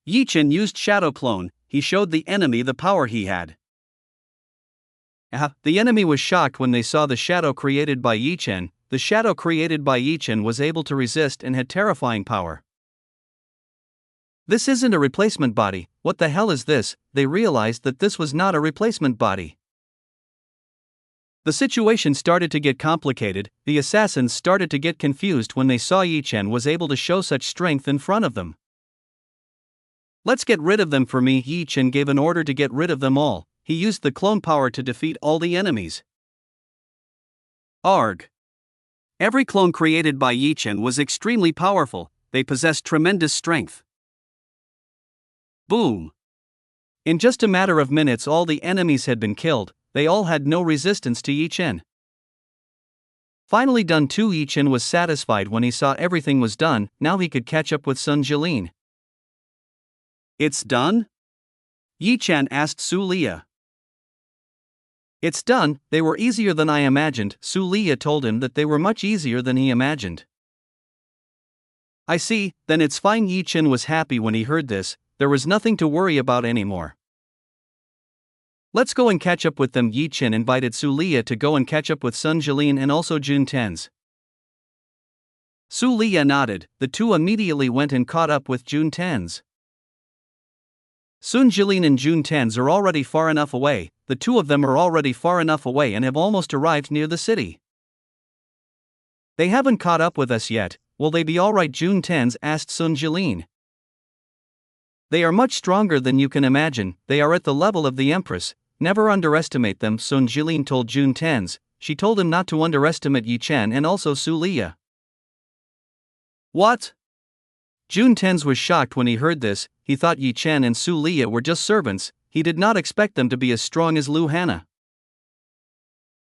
Yi Chen used Shadow Clone. He showed the enemy the power he had. The enemy was shocked when they saw the shadow created by Yi Chen. The shadow created by Yi Chen was able to resist and had terrifying power. This isn't a replacement body. What the hell is this? They realized that this was not a replacement body. The situation started to get complicated. The assassins started to get confused when they saw Yi Chen was able to show such strength in front of them. Let's get rid of them for me. Yi Chen gave an order to get rid of them all. He used the clone power to defeat all the enemies. Arg. Every clone created by Yi Chen was extremely powerful. They possessed tremendous strength. Boom. In just a matter of minutes all the enemies had been killed. They all had no resistance to Yi Chen. Finally done too, Yi Chen was satisfied when he saw everything was done. Now he could catch up with Sun Jilin. It's done? Yi Chen asked Su Liya. It's done. They were easier than I imagined. Su Liya told him that they were much easier than he imagined. I see, then it's fine. Yi Chen was happy when he heard this. There was nothing to worry about anymore. Let's go and catch up with them. Yi Chen invited Su Liya to go and catch up with Sun Jilin and also Jun Tens. Su Liya nodded. The two immediately went and caught up with Jun Tens. Sun Jilin and Jun Tens are already far enough away. The two of them are already far enough away and have almost arrived near the city. They haven't caught up with us yet. Will they be alright? Jun Tens asked Sun Jilin. They are much stronger than you can imagine. They are at the level of the Empress. Never underestimate them, Sun Jilin told Jun Tens. She told him not to underestimate Yi Chen and also Su Liya. What? Jun Tens was shocked when he heard this. He thought Yi Chen and Su Liya were just servants. He did not expect them to be as strong as Lu Hana.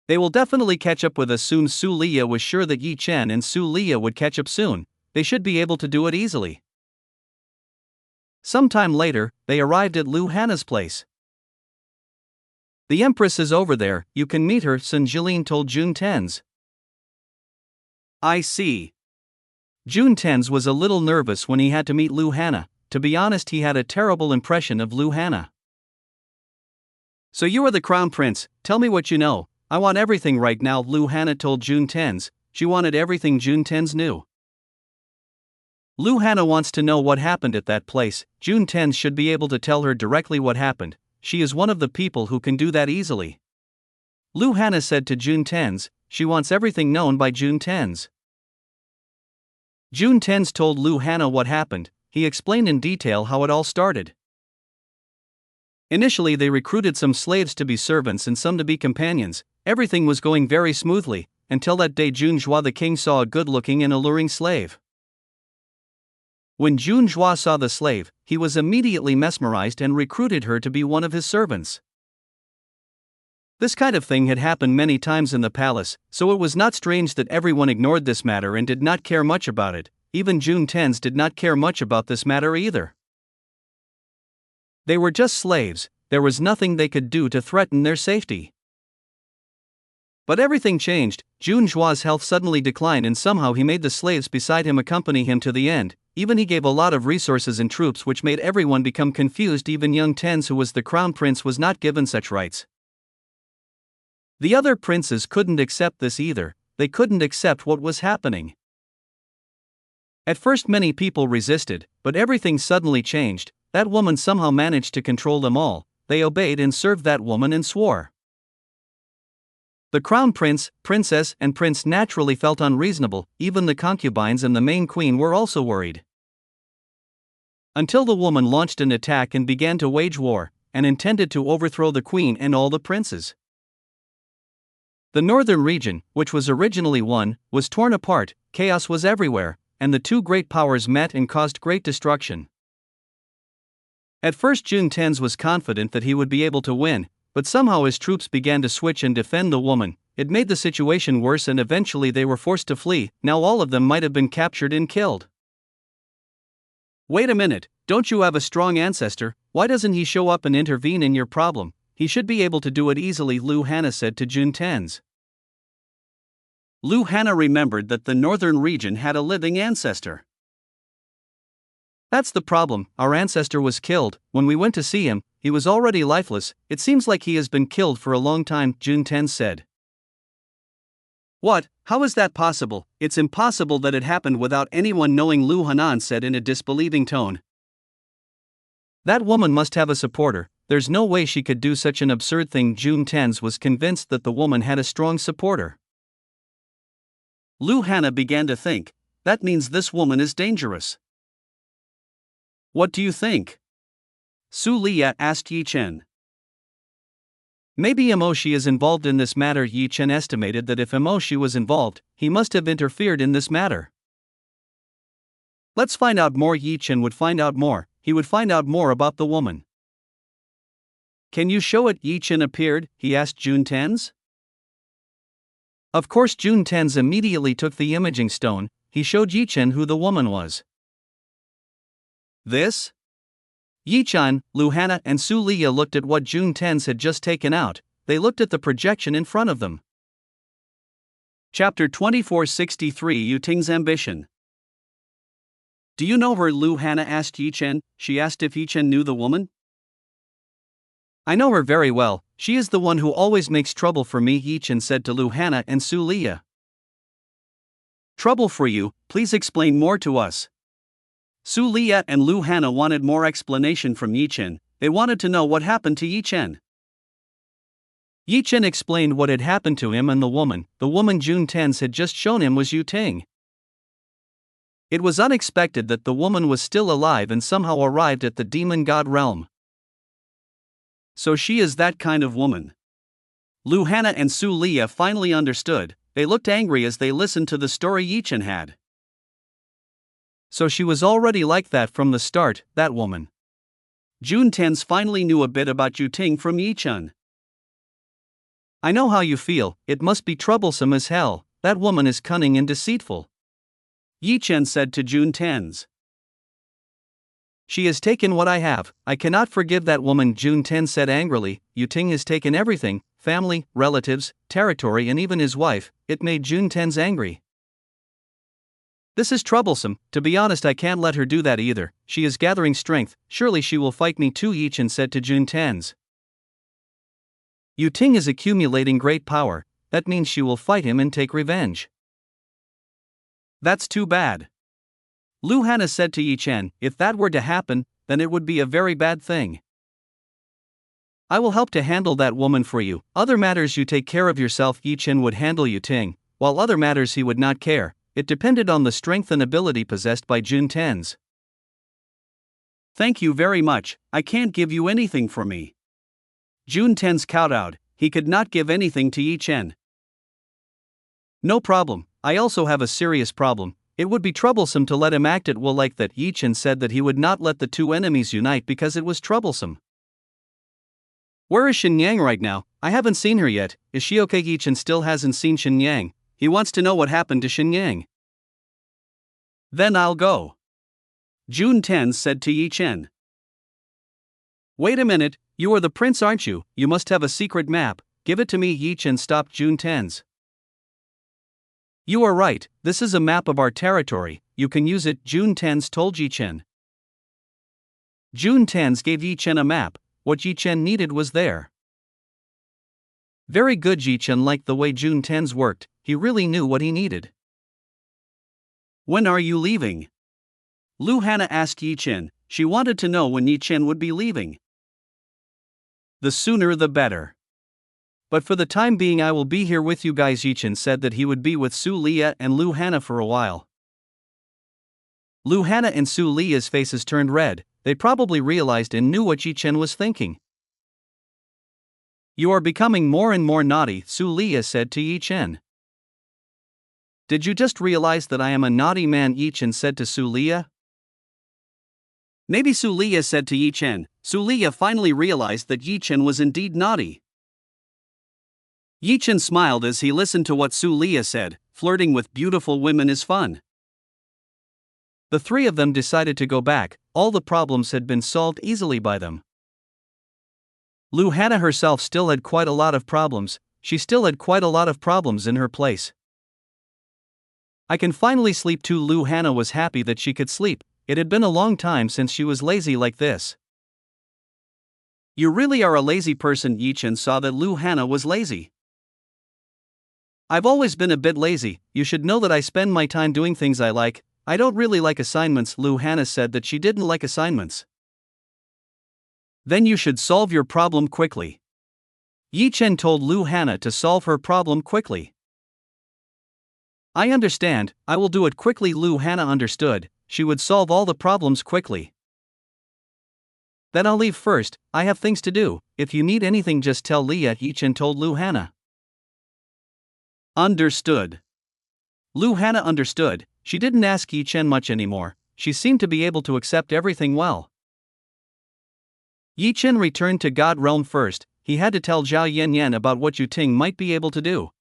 They will definitely catch up with us soon. Su Liya was sure that Yi Chen and Su Liya would catch up soon. They should be able to do it easily. Sometime later, they arrived at Lu Hana's place. The Empress is over there, you can meet her, Sun Jilin told Jun Tenz. I see. Jun Tenz was a little nervous when he had to meet Lu Hana. To be honest, he had a terrible impression of Lu Hana. So you are the crown prince, tell me what you know. I want everything right now, Lu Hana told Jun Tenz. She wanted everything Jun Tenz knew. Lu Hana wants to know what happened at that place. Jun Tenz should be able to tell her directly what happened. She is one of the people who can do that easily. Lu Hana said to Jun Tenz. She wants everything known by Jun Tenz. Jun Tenz told Lu Hana what happened. He explained in detail how it all started. Initially, they recruited some slaves to be servants and some to be companions. Everything was going very smoothly, until that day Jun Zhua the king saw a good-looking and alluring slave. When Jun Zhua saw the slave, he was immediately mesmerized and recruited her to be one of his servants. This kind of thing had happened many times in the palace, so it was not strange that everyone ignored this matter and did not care much about it. Even Jun Tenz did not care much about this matter either. They were just slaves, there was nothing they could do to threaten their safety. But everything changed. Jun Zhua's health suddenly declined and somehow he made the slaves beside him accompany him to the end. Even he gave a lot of resources and troops which made everyone become confused. Even young Tenz, who was the crown prince, was not given such rights. The other princes couldn't accept this either. They couldn't accept what was happening. At first many people resisted, but everything suddenly changed. That woman somehow managed to control them all. They obeyed and served that woman and swore. The crown prince, princess, and prince naturally felt unreasonable. Even the concubines and the main queen were also worried. Until the woman launched an attack and began to wage war, and intended to overthrow the queen and all the princes. The northern region, which was originally one, was torn apart, chaos was everywhere, and the two great powers met and caused great destruction. At first Jun Tenz was confident that he would be able to win, but somehow his troops began to switch and defend the woman. It made the situation worse and eventually they were forced to flee. Now all of them might have been captured and killed. Wait a minute, don't you have a strong ancestor? Why doesn't he show up and intervene in your problem? He should be able to do it easily, Lu Hana said to Jun Tenz. Lu Hana remembered that the northern region had a living ancestor. That's the problem, our ancestor was killed. When we went to see him, he was already lifeless. It seems like he has been killed for a long time, Jun Tenz said. What? How is that possible? It's impossible that it happened without anyone knowing, Lu Hana said in a disbelieving tone. That woman must have a supporter. There's no way she could do such an absurd thing. Jun Tenz was convinced that the woman had a strong supporter. Lu Hana began to think, that means this woman is dangerous. What do you think? Su Liya asked Yi Chen. Maybe Emoshi is involved in this matter. Yi Chen estimated that if Emoshi was involved, he must have interfered in this matter. Let's find out more. Yi Chen would find out more. He would find out more about the woman. Can you show it? Yi Chen appeared, he asked Jun Tenz. Of course, Jun Tenz immediately took the imaging stone. He showed Yi Chen who the woman was. This? Yi Chen, Lu Hana, and Su Liya looked at what Jun Tenz had just taken out. They looked at the projection in front of them. Chapter 2463, Yu Ting's Ambition. Do you know her? Lu Hana asked Yi Chen. She asked if Yi Chen knew the woman. I know her very well. She is the one who always makes trouble for me, Yi Chen said to Lu Hana and Su Liya. Trouble for you? Please explain more to us. Su Liya and Lu Hana wanted more explanation from Yi Chen. They wanted to know what happened to Yi Chen. Yi Chen explained what had happened to him and the woman. The woman Jun Tenz had just shown him was Yu Ting. It was unexpected that the woman was still alive and somehow arrived at the demon god realm. So she is that kind of woman. Lu Hana and Su Liya finally understood. They looked angry as they listened to the story Yi Chen had. So she was already like that from the start, that woman. Jun Tenz finally knew a bit about Yu Ting from Yi Chen. I know how you feel, it must be troublesome as hell, that woman is cunning and deceitful. Yi Chen said to Jun Tens. She has taken what I have, I cannot forgive that woman, Jun Ten said angrily. Yu Ting has taken everything, family, relatives, territory and even his wife. It made Jun Tens angry. This is troublesome, to be honest I can't let her do that either, she is gathering strength, surely she will fight me too, Yi Chen said to Jun Tens. Yu Ting is accumulating great power, that means she will fight him and take revenge. That's too bad. Lu Hana said to Yi Chen, if that were to happen, then it would be a very bad thing. I will help to handle that woman for you, other matters you take care of yourself. Yi Chen would handle Yu Ting, while other matters he would not care, it depended on the strength and ability possessed by Jun Tens. Thank you very much, I can't give you anything for me. Jun Tens kowtowed, he could not give anything to Yi Chen. No problem, I also have a serious problem. It would be troublesome to let him act at will like that. Yi Chen said that he would not let the two enemies unite because it was troublesome. Where is Shenyang right now? I haven't seen her yet. Is she okay? Yi Chen still hasn't seen Shenyang. He wants to know what happened to Shenyang. Then I'll go. Jun Tens said to Yi Chen. Wait a minute, you are the prince, aren't you? You must have a secret map. Give it to me. Yi Chen stopped Jun Tens. You are right, this is a map of our territory, you can use it, Jun Tens told Yi Chen. Jun Tens gave Yi Chen a map, what Yi Chen needed was there. Very good. Yi Chen liked the way Jun Tens worked, he really knew what he needed. When are you leaving? Lu Hana asked Yi Chen, she wanted to know when Yi Chen would be leaving. The sooner the better. But for the time being I will be here with you guys. Yi Chen said that he would be with Su Lia and Lu Hana for a while. Lu Hana and Su Lia's faces turned red, they probably realized and knew what Yi Chen was thinking. You are becoming more and more naughty, Su Lia said to Yi Chen. Did you just realize that I am a naughty man? Yi Chen said to Su Lia. Maybe, Su Lia said to Yi Chen. Su Lia finally realized that Yi Chen was indeed naughty. Yi Chen smiled as he listened to what Su Lia said, flirting with beautiful women is fun. The three of them decided to go back, all the problems had been solved easily by them. Lu Hana herself still had quite a lot of problems, she still had quite a lot of problems in her place. I can finally sleep too. Lu Hana was happy that she could sleep, it had been a long time since she was lazy like this. You really are a lazy person. Yi Chen saw that Lu Hana was lazy. I've always been a bit lazy, you should know that I spend my time doing things I like, I don't really like assignments. Lu Hana said that she didn't like assignments. Then you should solve your problem quickly. Yi Chen told Lu Hana to solve her problem quickly. I understand, I will do it quickly. Lu Hana understood, she would solve all the problems quickly. Then I'll leave first, I have things to do, if you need anything just tell Lia. Yi Chen told Lu Hana. Understood. Lu Hana understood, she didn't ask Yi Chen much anymore, she seemed to be able to accept everything well. Yi Chen returned to God Realm first, he had to tell Zhao Yanyan about what Yu Ting might be able to do.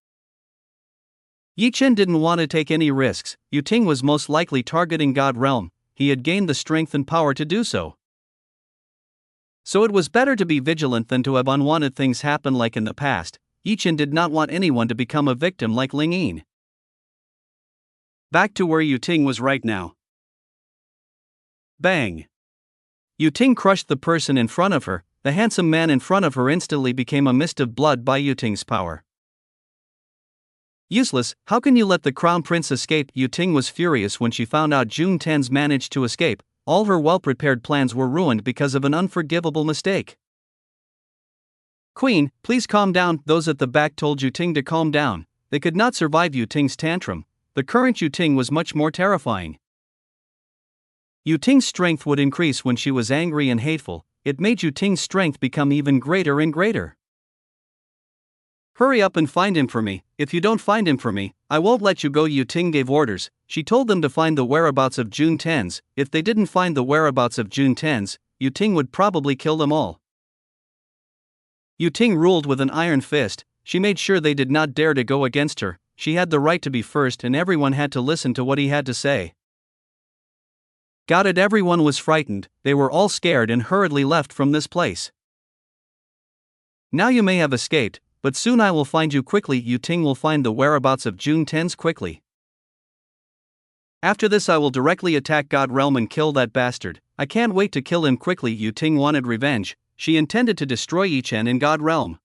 Yi Chen didn't want to take any risks, Yu Ting was most likely targeting God Realm, he had gained the strength and power to do so. So it was better to be vigilant than to have unwanted things happen like in the past. Yi Chen did not want anyone to become a victim like Ling Yin. Back to where Yu Ting was right now. Bang! Yu Ting crushed the person in front of her, the handsome man in front of her instantly became a mist of blood by Yu Ting's power. Useless, how can you let the crown prince escape? Yu Ting was furious when she found out Jun Tens managed to escape, all her well-prepared plans were ruined because of an unforgivable mistake. Queen, please calm down. Those at the back told Yu Ting to calm down, they could not survive Yu Ting's tantrum, the current Yu Ting was much more terrifying. Yu Ting's strength would increase when she was angry and hateful, it made Yu Ting's strength become even greater and greater. Hurry up and find him for me, if you don't find him for me, I won't let you go. Yu Ting gave orders, she told them to find the whereabouts of Jun Tens, if they didn't find the whereabouts of Jun Tens, Yu Ting would probably kill them all. Yu Ting ruled with an iron fist, she made sure they did not dare to go against her. She had the right to be first and everyone had to listen to what he had to say. Got it? Everyone was frightened, they were all scared and hurriedly left from this place. Now you may have escaped, but soon I will find you quickly. Yu Ting will find the whereabouts of Jun Tens quickly. After this I will directly attack God Realm and kill that bastard. I can't wait to kill him quickly. Yu Ting wanted revenge. She intended to destroy Yi Chen in God Realm.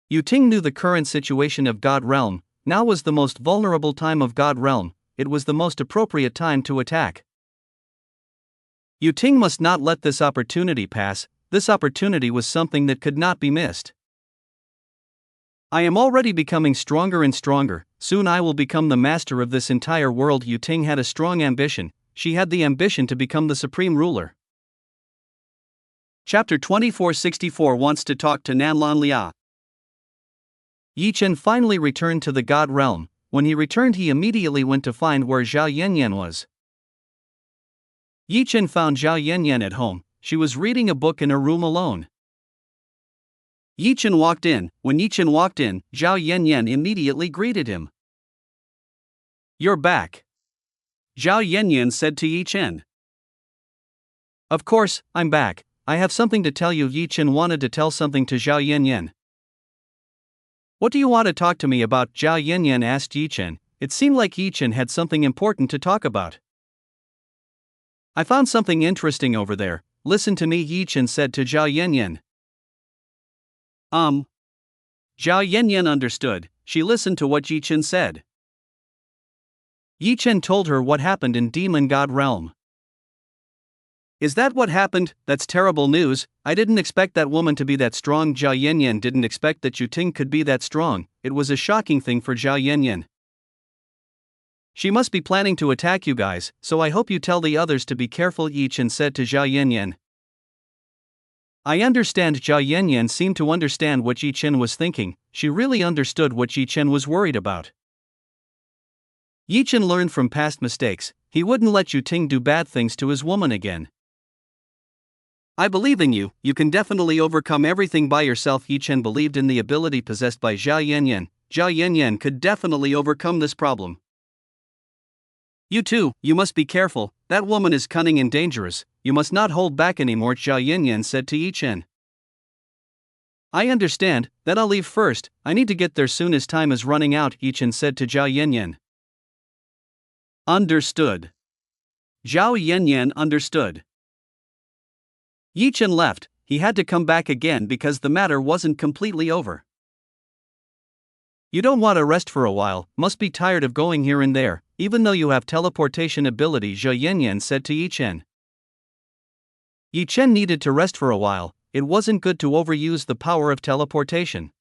Yu Ting knew the current situation of God Realm. Now was the most vulnerable time of God Realm. It was the most appropriate time to attack. Yu Ting must not let this opportunity pass. This opportunity was something that could not be missed. I am already becoming stronger and stronger. Soon I will become the master of this entire world. Yu Ting had a strong ambition. She had the ambition to become the supreme ruler. Chapter 2464 wants to talk to Nanlan Lia. Yi Chen finally returned to the God Realm. When he returned, he immediately went to find where Zhao Yanyan was. Yi Chen found Zhao Yanyan at home. She was reading a book in her room alone. Yi Chen walked in. When Yi Chen walked in, Zhao Yanyan immediately greeted him. "You're back," Zhao Yanyan said to Yi Chen. "Of course, I'm back. I have something to tell you." Yi Chen wanted to tell something to Zhao Yanyan. "What do you want to talk to me about?" Zhao Yanyan asked Yi Chen. It seemed like Yi Chen had something important to talk about. "I found something interesting over there. Listen to me," Yi Chen said to Zhao Yanyan. Zhao Yanyan understood. She listened to what Yi Chen said. Yi Chen told her what happened in Demon God Realm. "Is that what happened? That's terrible news. I didn't expect that woman to be that strong." Zhao Yanyan didn't expect that Yu Ting could be that strong. It was a shocking thing for Zhao Yanyan. "She must be planning to attack you guys, so I hope you tell the others to be careful," Yi Chen said to Zhao Yanyan. "I understand." Zhao Yanyan seemed to understand what Yi Chen was thinking. She really understood what Yi Chen was worried about. Yi Chen learned from past mistakes. He wouldn't let Yu Ting do bad things to his woman again. "I believe in you. You can definitely overcome everything by yourself." Yi Chen believed in the ability possessed by Zhao Yanyan. Zhao Yanyan could definitely overcome this problem. "You too, you must be careful. That woman is cunning and dangerous. You must not hold back anymore," Zhao Yanyan said to Yi Chen. "I understand, then I'll leave first. I need to get there soon as time is running out," Yi Chen said to Zhao Yanyan. Understood. Zhao Yanyan understood. Yi Chen left. He had to come back again because the matter wasn't completely over. "You don't want to rest for a while, must be tired of going here and there, even though you have teleportation ability," Zhao Yanyan said to Yi Chen. Yi Chen needed to rest for a while. It wasn't good to overuse the power of teleportation.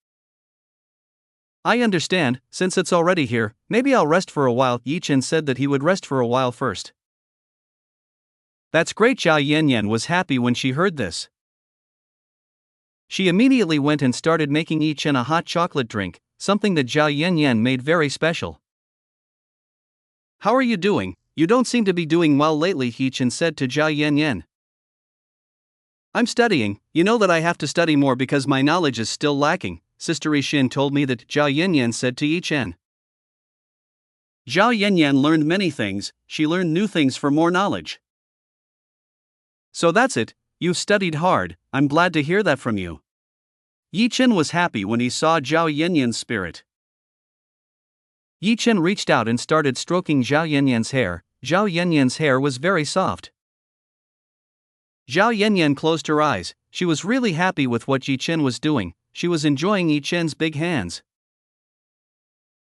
"I understand, since it's already here, maybe I'll rest for a while." Yi Chen said that he would rest for a while first. "That's great." Zhao Yanyan was happy when she heard this. She immediately went and started making Yi Chen a hot chocolate drink, something that Zhao Yanyan made very special. "How are you doing? You don't seem to be doing well lately," Yi Chen said to Zhao Yanyan. "I'm studying. You know that I have to study more because my knowledge is still lacking," Sister Yi Xin told me that Zhao Yanyan said to Yi Chen. Zhao Yanyan learned many things. She learned new things for more knowledge. "So that's it, you've studied hard. I'm glad to hear that from you." Yi Chen was happy when he saw Zhao Yanyan's spirit. Yi Chen reached out and started stroking Zhao Yanyan's hair. Zhao Yanyan's hair was very soft. Zhao Yanyan closed her eyes. She was really happy with what Yi Chen was doing. She was enjoying Yi Chen's big hands.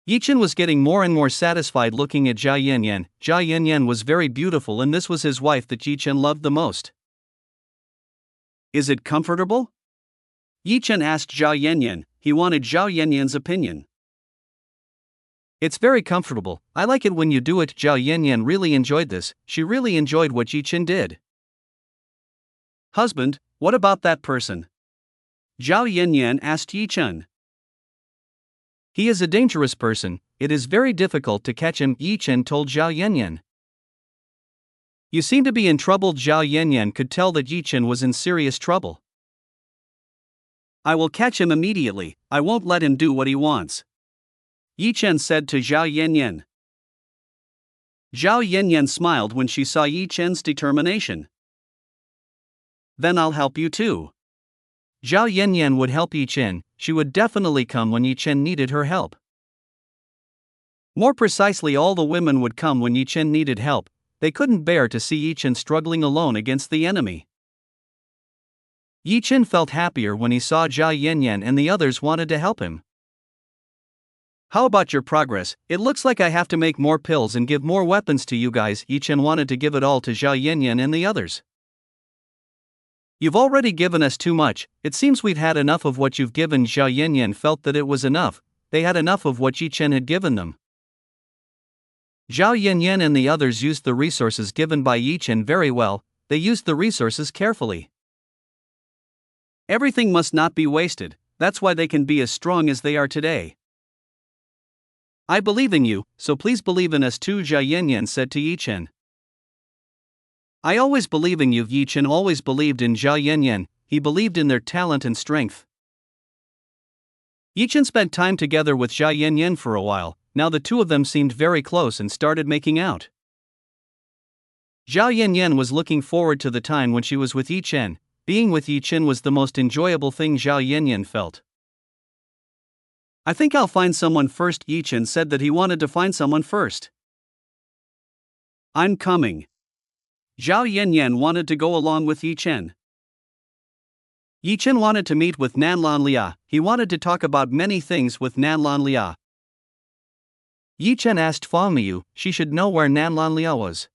Yi Chen was getting more and more satisfied looking at Zhao Yanyan. Zhao Yanyan was very beautiful and this was his wife that Yi Chen loved the most. "Is it comfortable?" Yi Chen asked Zhao Yanyan. He wanted Zhao Yanyan's opinion. "It's very comfortable. I like it when you do it." Zhao Yanyan really enjoyed this. She really enjoyed what Yi Chen did. "Husband, what about that person?" Zhao Yanyan asked Yi Chen. "He is a dangerous person. It is very difficult to catch him," Yi Chen told Zhao Yanyan. "You seem to be in trouble." Zhao Yanyan could tell that Yi Chen was in serious trouble. I will catch him immediately, I won't let him do what he wants, Yi Chen said to Zhao Yanyan. Zhao Yanyan smiled when she saw Yi Chen's determination. Then I'll help you too. Zhao Yanyan would help Yi Chen, she would definitely come when Yi Chen needed her help. More precisely, all the women would come when Yi Chen needed help. They couldn't bear to see Yi Chen struggling alone against the enemy. Yi Chen felt happier when he saw Zhao Yanyan and the others wanted to help him. How about your progress? It looks like I have to make more pills and give more weapons to you guys. Yi Chen wanted to give it all to Zhao Yanyan and the others. You've already given us too much, it seems we've had enough of what you've given. Zhao Yanyan felt that it was enough, they had enough of what Yi Chen had given them. Zhao Yanyan and the others used the resources given by Yi Chen very well, they used the resources carefully. Everything must not be wasted, that's why they can be as strong as they are today. I believe in you, so please believe in us too, Zhao Yanyan said to Yi Chen. I always believe in you. Yi Chen always believed in Zhao Yanyan, he believed in their talent and strength. Yi Chen spent time together with Zhao Yanyan for a while, now the two of them seemed very close and started making out. Zhao Yanyan was looking forward to the time when she was with Yi Chen. Being with Yi Chen was the most enjoyable thing Zhao Yanyan felt. I think I'll find someone first. Yi Chen said that he wanted to find someone first. I'm coming. Zhao Yanyan wanted to go along with Yi Chen. Yi Chen wanted to meet with Nanlan Lia, he wanted to talk about many things with Nanlan Lia. Yi Chen asked Fang Miyu, she should know where Nanlan Lia was.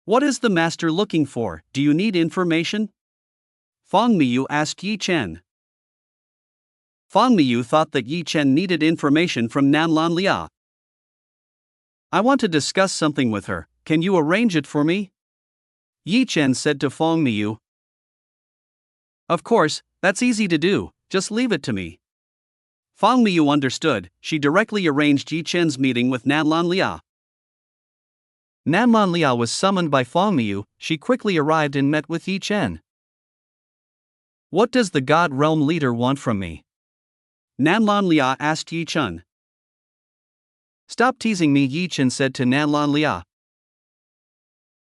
What is the master looking for? Do you need information? Fang Miyu asked Yi Chen. Fang Miyu thought that Yi Chen needed information from Nanlan Lia. I want to discuss something with her, can you arrange it for me? Yi Chen said to Fang Miyu. Of course, that's easy to do, just leave it to me. Fang Miyu understood, she directly arranged Yi Chen's meeting with Nanlan Lia. Nanlan Lia was summoned by Fang Miyu, she quickly arrived and met with Yi Chen. What does the God Realm leader want from me? Nanlan Lia asked Yi Chen. Stop teasing me, Yi Chen said to Nanlan Lia.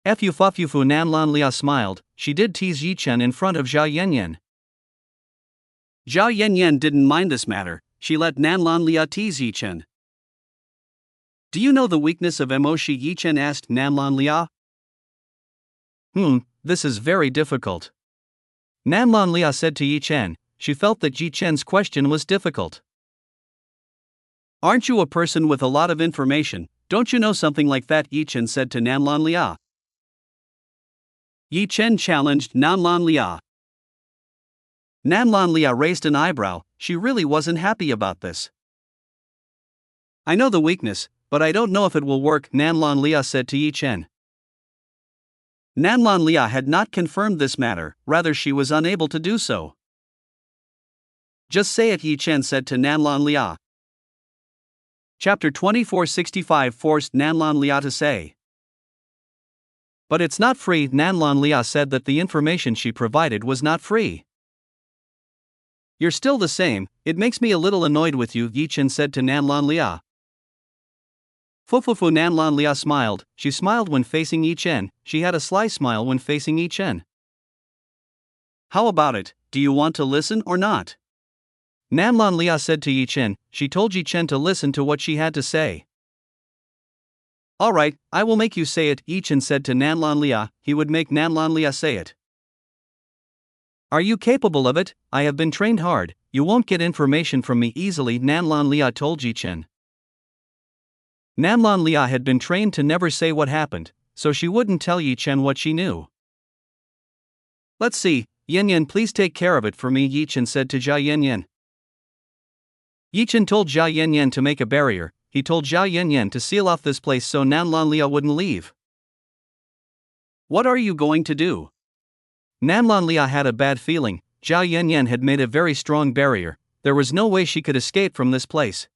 Fufu Nanlan Lia smiled, she did tease Yi Chen in front of Zhao Yanyan. Zhao Yanyan didn't mind this matter, she let Nanlan Lia tease Yi Chen. Do you know the weakness of Emoshi? Yi Chen asked Nanlan Lia. This is very difficult. Nanlan Lia said to Yi Chen, she felt that Yi Chen's question was difficult. Aren't you a person with a lot of information, don't you know something like that? Yi Chen said to Nanlan Lia. Yi Chen challenged Nanlan Lia. Nanlan Lia raised an eyebrow, she really wasn't happy about this. I know the weakness, but I don't know if it will work, Nanlan Lia said to Yi Chen. Nanlan Lia had not confirmed this matter, rather she was unable to do so. Just say it, Yi Chen said to Nanlan Lia. Chapter 2465 forced Nanlan Lia to say. But it's not free, Nanlan Lia said that the information she provided was not free. You're still the same, it makes me a little annoyed with you, Yi Chen said to Nanlan Lia. Fufufu Nanlan Lia smiled, she smiled when facing Yi Chen, she had a sly smile when facing Yi Chen. How about it, do you want to listen or not? Nanlan Lia said to Yi Chen, she told Yi Chen to listen to what she had to say. Alright, I will make you say it, Yi Chen said to Nanlan Lia, he would make Nanlan Lia say it. Are you capable of it? I have been trained hard, you won't get information from me easily, Nanlan Lia told Yi Chen. Nanlan Lia had been trained to never say what happened, so she wouldn't tell Yi Chen what she knew. Let's see, Yanyan, please take care of it for me, Yi Chen said to Zhao Yanyan. Yi Chen told Zhao Yanyan to make a barrier, he told Zhao Yanyan to seal off this place so Nanlan Lia wouldn't leave. What are you going to do? Nanlan Lia had a bad feeling, Zhao Yanyan had made a very strong barrier, there was no way she could escape from this place.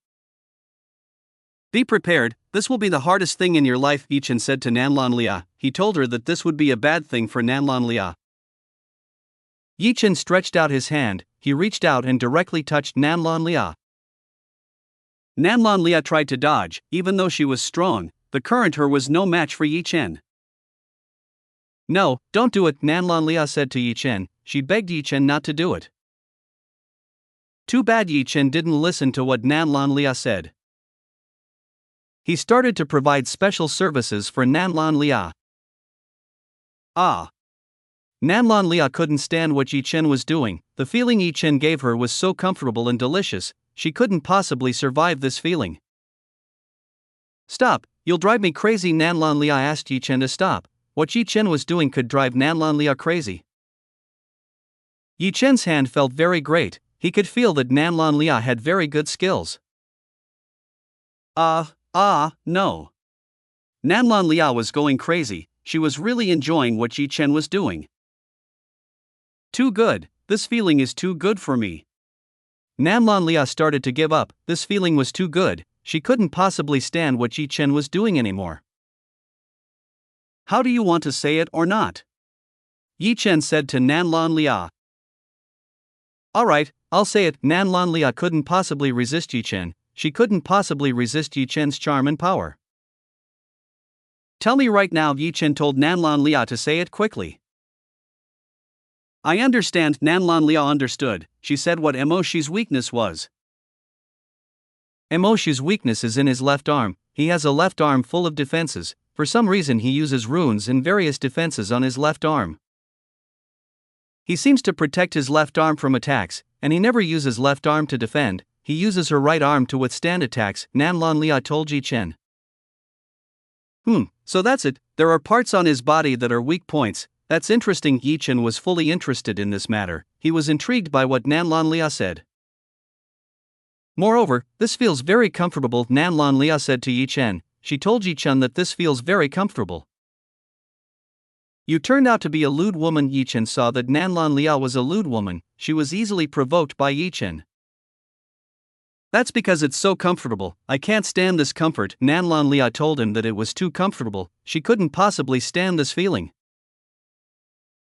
Be prepared, this will be the hardest thing in your life, Yi Chen said to Nanlan Lia, he told her that this would be a bad thing for Nanlan Lia. Yi Chen stretched out his hand, he reached out and directly touched Nanlon Lia. Nanlon Lia tried to dodge, even though she was strong, the current her was no match for Yi Chen. "No, don't do it," Nanlon Lia said to Yi Chen. She begged Yi Chen not to do it. Too bad Yi Chen didn't listen to what Nanlon Lia said. He started to provide special services for Nanlon Lia. Nanlon Lia couldn't stand what Yi Chen was doing. The feeling Yi Chen gave her was so comfortable and delicious, she couldn't possibly survive this feeling. "Stop, you'll drive me crazy," Nanlon Lia asked Yi Chen to stop. What Yi Chen was doing could drive Nanlon Lia crazy. Yi Chen's hand felt very great. He could feel that Nanlon Lia had very good skills. No. Nanlon Lia was going crazy. She was really enjoying what Yi Chen was doing. "Too good, this feeling is too good for me." Nanlon Lia started to give up. This feeling was too good, she couldn't possibly stand what Yi Chen was doing anymore. "How do you want to say it or not?" Yi Chen said to Nanlon Lia. "Alright, I'll say it." Nanlon Lia couldn't possibly resist Yi Chen. She couldn't possibly resist Yi Chen's charm and power. "Tell me right now," Yi Chen told Nanlon Lia to say it quickly. "I understand." Nanlon Lia understood. She said what Emoshi's weakness was. Emoshi's weakness is in his left arm. He has a left arm full of defenses. For some reason he uses runes and various defenses on his left arm. He seems to protect his left arm from attacks, and he never uses left arm to defend. He uses her right arm to withstand attacks, Nanlon Lia told Yi Chen. So that's it, there are parts on his body that are weak points. That's interesting." Yi Chen was fully interested in this matter. He was intrigued by what Nanlon Lia said. "Moreover, this feels very comfortable," Nanlon Lia said to Yi Chen. She told Yi Chen that this feels very comfortable. "You turned out to be a lewd woman." Yi Chen saw that Nanlon Lia was a lewd woman. She was easily provoked by Yi Chen. "That's because it's so comfortable. I can't stand this comfort." Nanlon Lia told him that it was too comfortable. She couldn't possibly stand this feeling.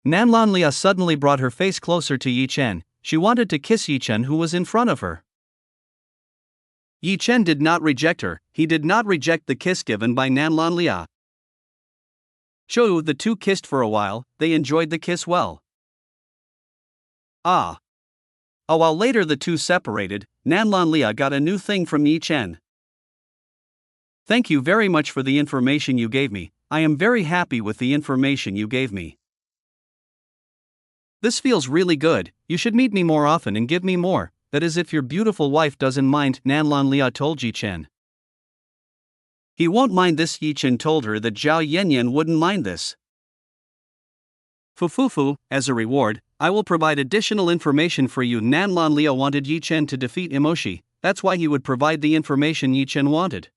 Nanlon Lia suddenly brought her face closer to Yi Chen. She wanted to kiss Yi Chen, who was in front of her. Yi Chen did not reject her. He did not reject the kiss given by Nanlon Lia. The two kissed for a while. They enjoyed the kiss well. A while later the two separated. Nanlon Lia got a new thing from Yi Chen. "Thank you very much for the information you gave me. I am very happy with the information you gave me. This feels really good. You should meet me more often and give me more. That is, if your beautiful wife doesn't mind," Nanlon Lia told Yi Chen. "He won't mind this." Yi Chen told her that Zhao Yanyan wouldn't mind this. "Fufufu, as a reward, I will provide additional information for you." Nanlon Lia wanted Yi Chen to defeat Emoshi. That's why he would provide the information Yi Chen wanted.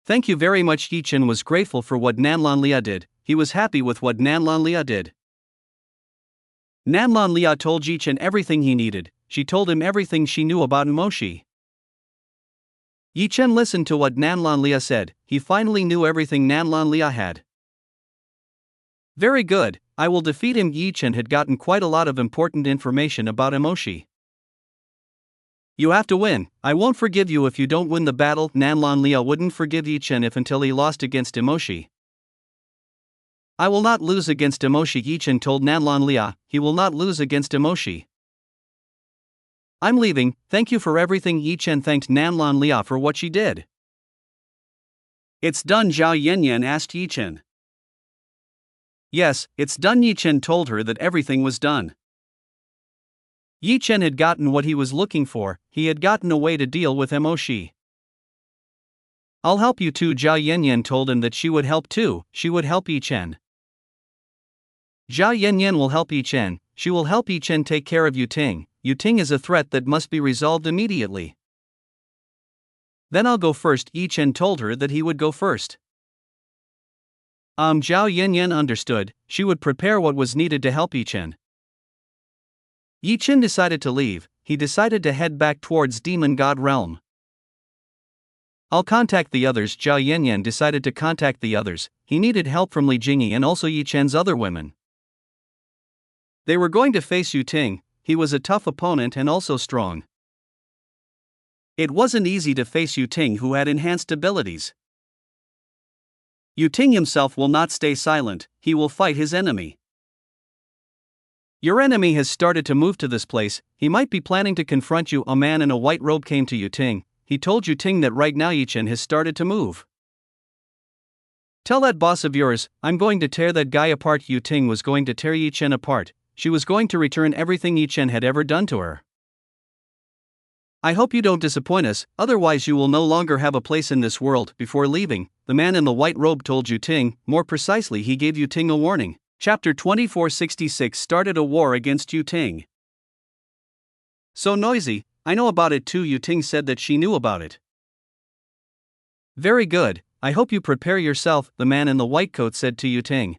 "Thank you very much." Yi Chen was grateful for what Nanlon Lia did. He was happy with what Nanlon Lia did. Nanlon Lia told Yi Chen everything he needed. She told him everything she knew about Emoshi. Yi Chen listened to what Nanlon Lia said. He finally knew everything Nanlon Lia had. "Very good, I will defeat him." Yi Chen had gotten quite a lot of important information about Emoshi. "You have to win. I won't forgive you if you don't win the battle." Nanlon Lia wouldn't forgive Yi Chen until he lost against Emoshi. "I will not lose against Emoshi." Yi Chen told Nanlon Lia. He will not lose against Emoshi. "I'm leaving. Thank you for everything." Yi Chen thanked Nanlon Lia for what she did. "It's done?" Zhao Yanyan asked Yi Chen. "Yes, it's done." Yi Chen told her that everything was done. Yi Chen had gotten what he was looking for. He had gotten a way to deal with Emoshi. "I'll help you too." Zhao Yanyan told him that she would help too. She would help Yi Chen. Zhao Yanyan will help Yi Chen. She will help Yi Chen take care of Yu Ting. Yu Ting is a threat that must be resolved immediately. "Then I'll go first." Yi Chen told her that he would go first. Zhao Yanyan understood. She would prepare what was needed to help Yi Chen. Yi Chen decided to leave. He decided to head back towards Demon God Realm. "I'll contact the others." Zhao Yanyan decided to contact the others. He needed help from Li Jingyi and also Yi Chen's other women. They were going to face Yu Ting. he was a tough opponent and also strong. It wasn't easy to face Yu Ting, who had enhanced abilities. Yu Ting himself will not stay silent, he will fight his enemy. Your enemy has started to move to this place, he might be planning to confront you. A man in a white robe came to Yu Ting. He told Yu Ting that right now Yi Chen has started to move. Tell that boss of yours, I'm going to tear that guy apart. Yu Ting was going to tear Yi Chen apart. She was going to return everything Yi Chen had ever done to her. I hope you don't disappoint us, otherwise you will no longer have a place in this world. Before leaving, the man in the white robe told Yu Ting, more precisely he gave Yu Ting a warning. Chapter 2466 started a war against Yu Ting. So noisy, I know about it too. Yu Ting said that she knew about it. Very good, I hope you prepare yourself, the man in the white coat said to Yu Ting.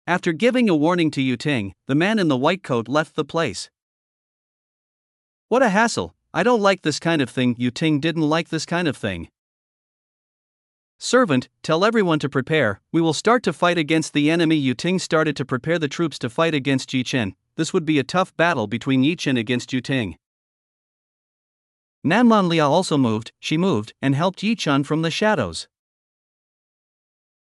After giving a warning to Yu Ting, the man in the white coat left the place. What a hassle, I don't like this kind of thing. Yu Ting didn't like this kind of thing. Servant, tell everyone to prepare, we will start to fight against the enemy. Yu Ting started to prepare the troops to fight against Yi Chen. This would be a tough battle between Yi Chen against Yu Ting. Nanlan Lia also moved, she moved, and helped Yi Chen from the shadows.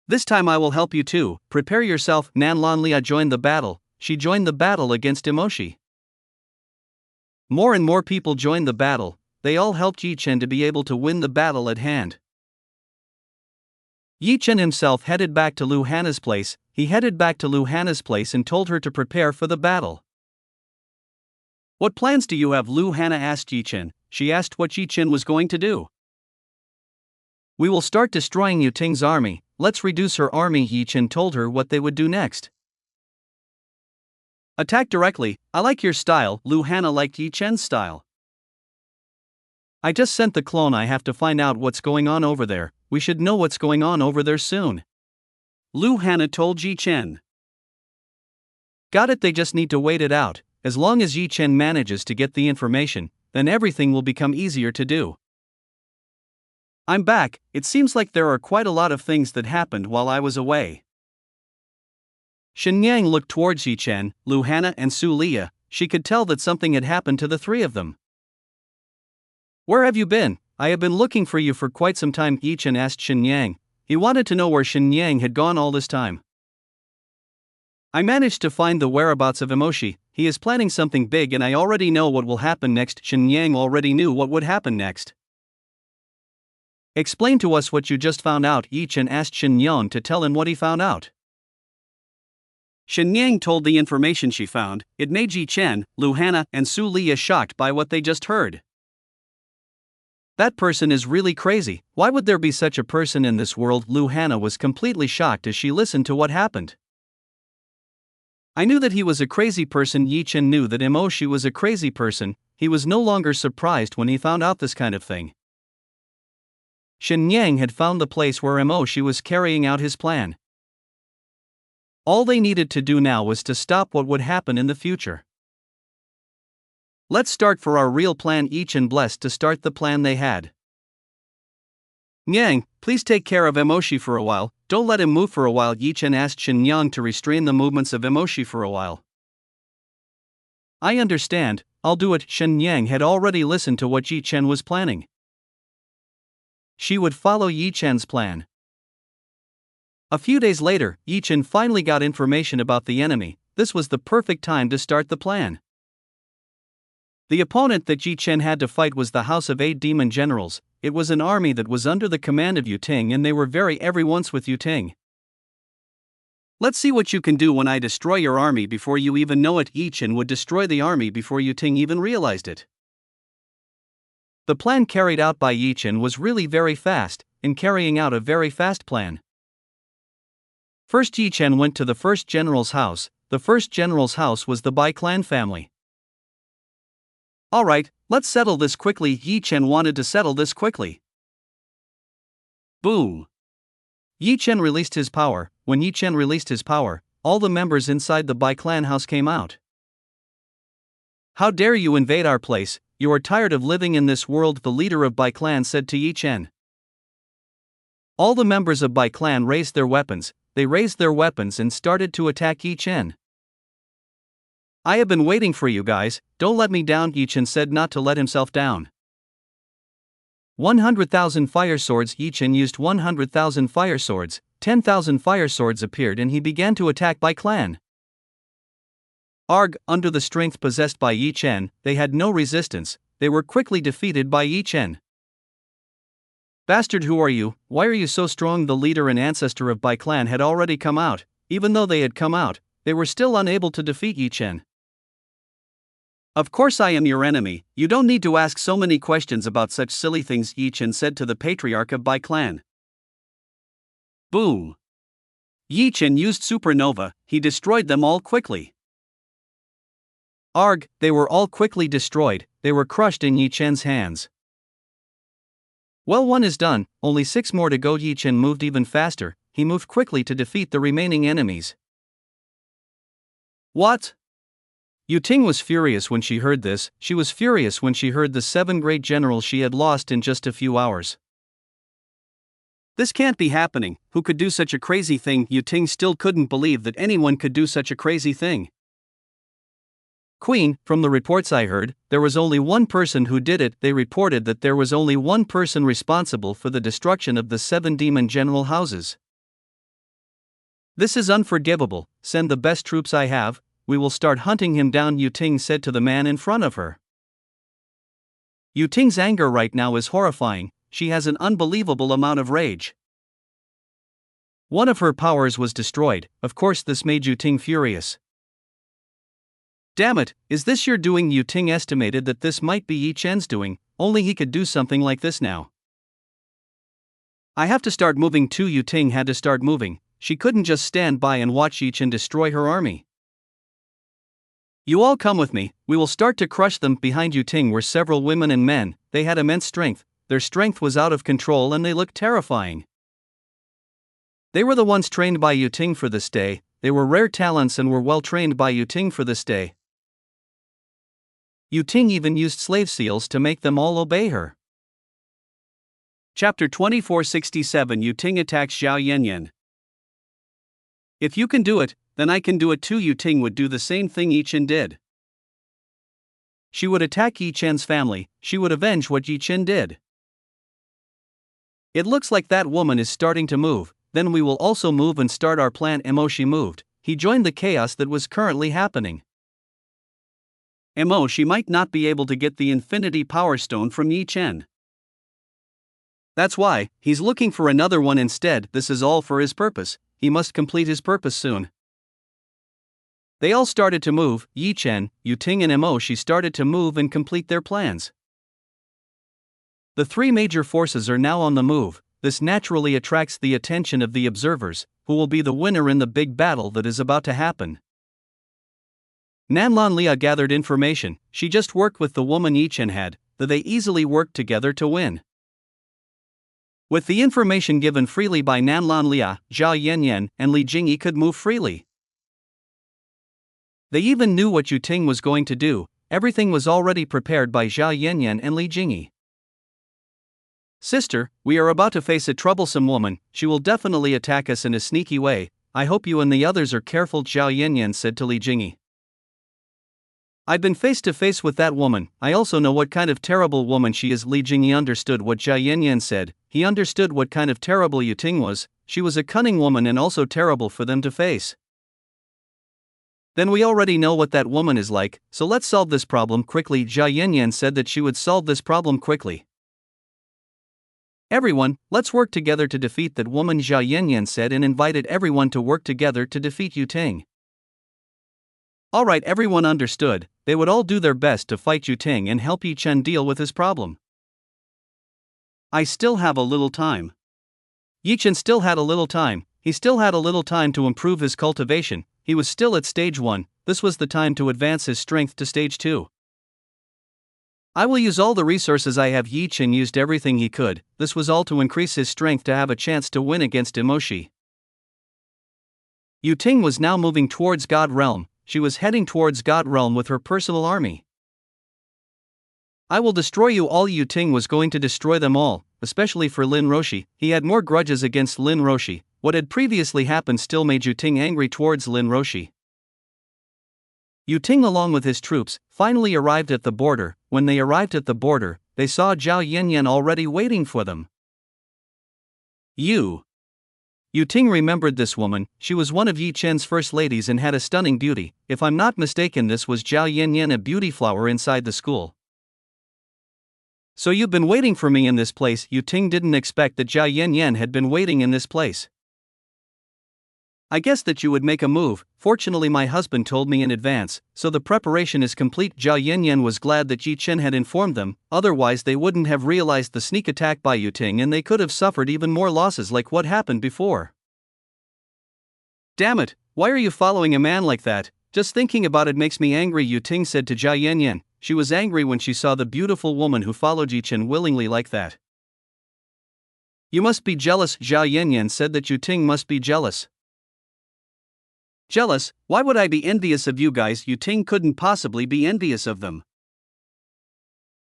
This time I will help you too, prepare yourself. Nanlan Lia joined the battle, she joined the battle against Emoshi. More and more people joined the battle, they all helped Yi Chen to be able to win the battle at hand. Yi Chen himself headed back to Lu Hana's place, he headed back to Lu Hana's place and told her to prepare for the battle. What plans do you have? Lu Hana asked Yi Chen. She asked what Yi Chen was going to do. We will start destroying Yu Ting's army, let's reduce her army. Yi Chen told her what they would do next. Attack directly, I like your style. Lu Hana liked Yi Chen's style. I just sent the clone, I have to find out what's going on over there, we should know what's going on over there soon. Lu Hana told Yi Chen. Got it, they just need to wait it out, as long as Yi Chen manages to get the information, then everything will become easier to do. I'm back, it seems like there are quite a lot of things that happened while I was away. Shenyang looked towards Yi Chen, Lu Hana and Su Lia, she could tell that something had happened to the three of them. Where have you been? I have been looking for you for quite some time. Yi Chen asked Shenyang, he wanted to know where Shenyang had gone all this time. I managed to find the whereabouts of Emoshi, he is planning something big and I already know what will happen next. Shenyang already knew what would happen next. Explain to us what you just found out. Yi Chen asked Shenyang to tell him what he found out. Shenyang told the information she found, it made Yi Chen, Lu Hana and Su Lia shocked by what they just heard. That person is really crazy, why would there be such a person in this world? Lu Hana was completely shocked as she listened to what happened. I knew that he was a crazy person. Yi Chen knew that Emoshi was a crazy person, he was no longer surprised when he found out this kind of thing. Shenyang had found the place where Emoshi was carrying out his plan. All they needed to do now was to stop what would happen in the future. Let's start for our real plan. Yi Chen blessed to start the plan they had. Nyang, please take care of Emoshi for a while, don't let him move for a while. Yi Chen asked Shenyang to restrain the movements of Emoshi for a while. I understand, I'll do it. Shenyang had already listened to what Yi Chen was planning. She would follow Yi Chen's plan. A few days later, Yi Chen finally got information about the enemy, this was the perfect time to start the plan. The opponent that Yi Chen had to fight was the House of 8 Demon Generals, it was an army that was under the command of Yu Ting and they were very everyone's with Yu Ting. Let's see what you can do when I destroy your army before you even know it. Yi Chen would destroy the army before Yu Ting even realized it. The plan carried out by Yi Chen was really very fast, in carrying out a very fast plan. First Yi Chen went to the first general's house, the first general's house was the Bai clan family. Alright, let's settle this quickly. Yi Chen wanted to settle this quickly. Boom! Yi Chen released his power, when Yi Chen released his power, all the members inside the Bai clan house came out. How dare you invade our place, you are tired of living in this world, the leader of Bai clan said to Yi Chen. All the members of Bai clan raised their weapons, they raised their weapons and started to attack Yi Chen. I have been waiting for you guys, don't let me down, Yi Chen said, not to let himself down. 100,000 fire swords. Yi Chen used 100,000 fire swords, 10,000 fire swords appeared and he began to attack Bai Clan. Arg, under the strength possessed by Yi Chen, they had no resistance, they were quickly defeated by Yi Chen. Bastard, who are you? Why are you so strong? The leader and ancestor of Bai Clan had already come out. Even though they had come out, they were still unable to defeat Yi Chen. Of course I am your enemy, you don't need to ask so many questions about such silly things, Yi Chen said to the patriarch of Bai Clan. Boom! Yi Chen used supernova, he destroyed them all quickly. Arg, they were all quickly destroyed, they were crushed in Yi Chen's hands. Well, one is done, only 6 more to go. Yi Chen moved even faster, he moved quickly to defeat the remaining enemies. What? Yu Ting was furious when she heard this, she was furious when she heard the 7 great generals she had lost in just a few hours. This can't be happening, who could do such a crazy thing? Yu Ting still couldn't believe that anyone could do such a crazy thing. Queen, from the reports I heard, there was only one person who did it. They reported that there was only one person responsible for the destruction of the 7 demon general houses. This is unforgivable, send the best troops I have, we will start hunting him down, Yu Ting said to the man in front of her. Yu Ting's anger right now is horrifying, she has an unbelievable amount of rage. One of her powers was destroyed, of course this made Yu Ting furious. Damn it, is this your doing? Yu Ting estimated that this might be Yi Chen's doing, only he could do something like this now. I have to start moving too. Yu Ting had to start moving, she couldn't just stand by and watch Yi Chen destroy her army. You all come with me, we will start to crush them. Behind Yu Ting were several women and men, they had immense strength, their strength was out of control and they looked terrifying. They were the ones trained by Yu Ting for this day, they were rare talents and were well trained by Yu Ting for this day. Yu Ting even used slave seals to make them all obey her. Chapter 2467 Yu Ting attacks Zhao Yanyan. If you can do it, then I can do it too. Yu Ting would do the same thing Yi Chen did. She would attack Yi Chen's family, she would avenge what Yi Chen did. It looks like that woman is starting to move, then we will also move and start our plan. Mo, she moved, he joined the chaos that was currently happening. Mo, she might not be able to get the Infinity Power Stone from Yi Chen. That's why, he's looking for another one instead. This is all for his purpose, he must complete his purpose soon. They all started to move, Yi Chen, Yu Ting and Mo, she started to move and complete their plans. The 3 major forces are now on the move, this naturally attracts the attention of the observers, who will be the winner in the big battle that is about to happen. Nanlan Lia gathered information, she just worked with the woman Yi Chen had, that they easily worked together to win. With the information given freely by Nanlan Lia, Zhao Yanyan and Li Jingyi could move freely. They even knew what Yu Ting was going to do, everything was already prepared by Zhao Yanyan and Li Jingyi. Sister, we are about to face a troublesome woman, she will definitely attack us in a sneaky way, I hope you and the others are careful, Zhao Yanyan said to Li Jingyi. I've been face to face with that woman, I also know what kind of terrible woman she is. Li Jingyi understood what Zhao Yanyan said, he understood what kind of terrible Yu Ting was, she was a cunning woman and also terrible for them to face. Then we already know what that woman is like, so let's solve this problem quickly. Zhao Yanyan said that she would solve this problem quickly. Everyone, let's work together to defeat that woman, Zhao Yanyan said and invited everyone to work together to defeat Yu Ting. Alright, everyone understood, they would all do their best to fight Yu Ting and help Yi Chen deal with his problem. I still have a little time. Yi Chen still had a little time, he still had a little time to improve his cultivation, he was still at stage 1, this was the time to advance his strength to stage 2. I will use all the resources I have. Yi Chen used everything he could, this was all to increase his strength to have a chance to win against Emoshi. Yu Ting was now moving towards God Realm, she was heading towards God Realm with her personal army. I will destroy you all. Yu Ting was going to destroy them all, especially for Lin Roshi, he had more grudges against Lin Roshi, what had previously happened still made Yu Ting angry towards Lin Roshi. Yu Ting along with his troops finally arrived at the border. When they arrived at the border, they saw Zhao Yanyan already waiting for them. Yu Ting remembered this woman. She was one of Yi Chen's first ladies and had a stunning beauty. If I'm not mistaken, this was Zhao Yanyan, a beauty flower inside the school. So you've been waiting for me in this place. Yu Ting didn't expect that Zhao Yanyan had been waiting in this place. I guessed that you would make a move. Fortunately my husband told me in advance, so the preparation is complete. Zhao Yanyan was glad that Yi Chen had informed them, otherwise they wouldn't have realized the sneak attack by Yu Ting and they could have suffered even more losses like what happened before. Damn it, why are you following a man like that? Just thinking about it makes me angry, Yu Ting said to Zhao Yanyan. She was angry when she saw the beautiful woman who followed Yi Chen willingly like that. You must be jealous, Zhao Yanyan said that Yu Ting must be jealous. Jealous? Why would I be envious of you guys? Yu Ting couldn't possibly be envious of them.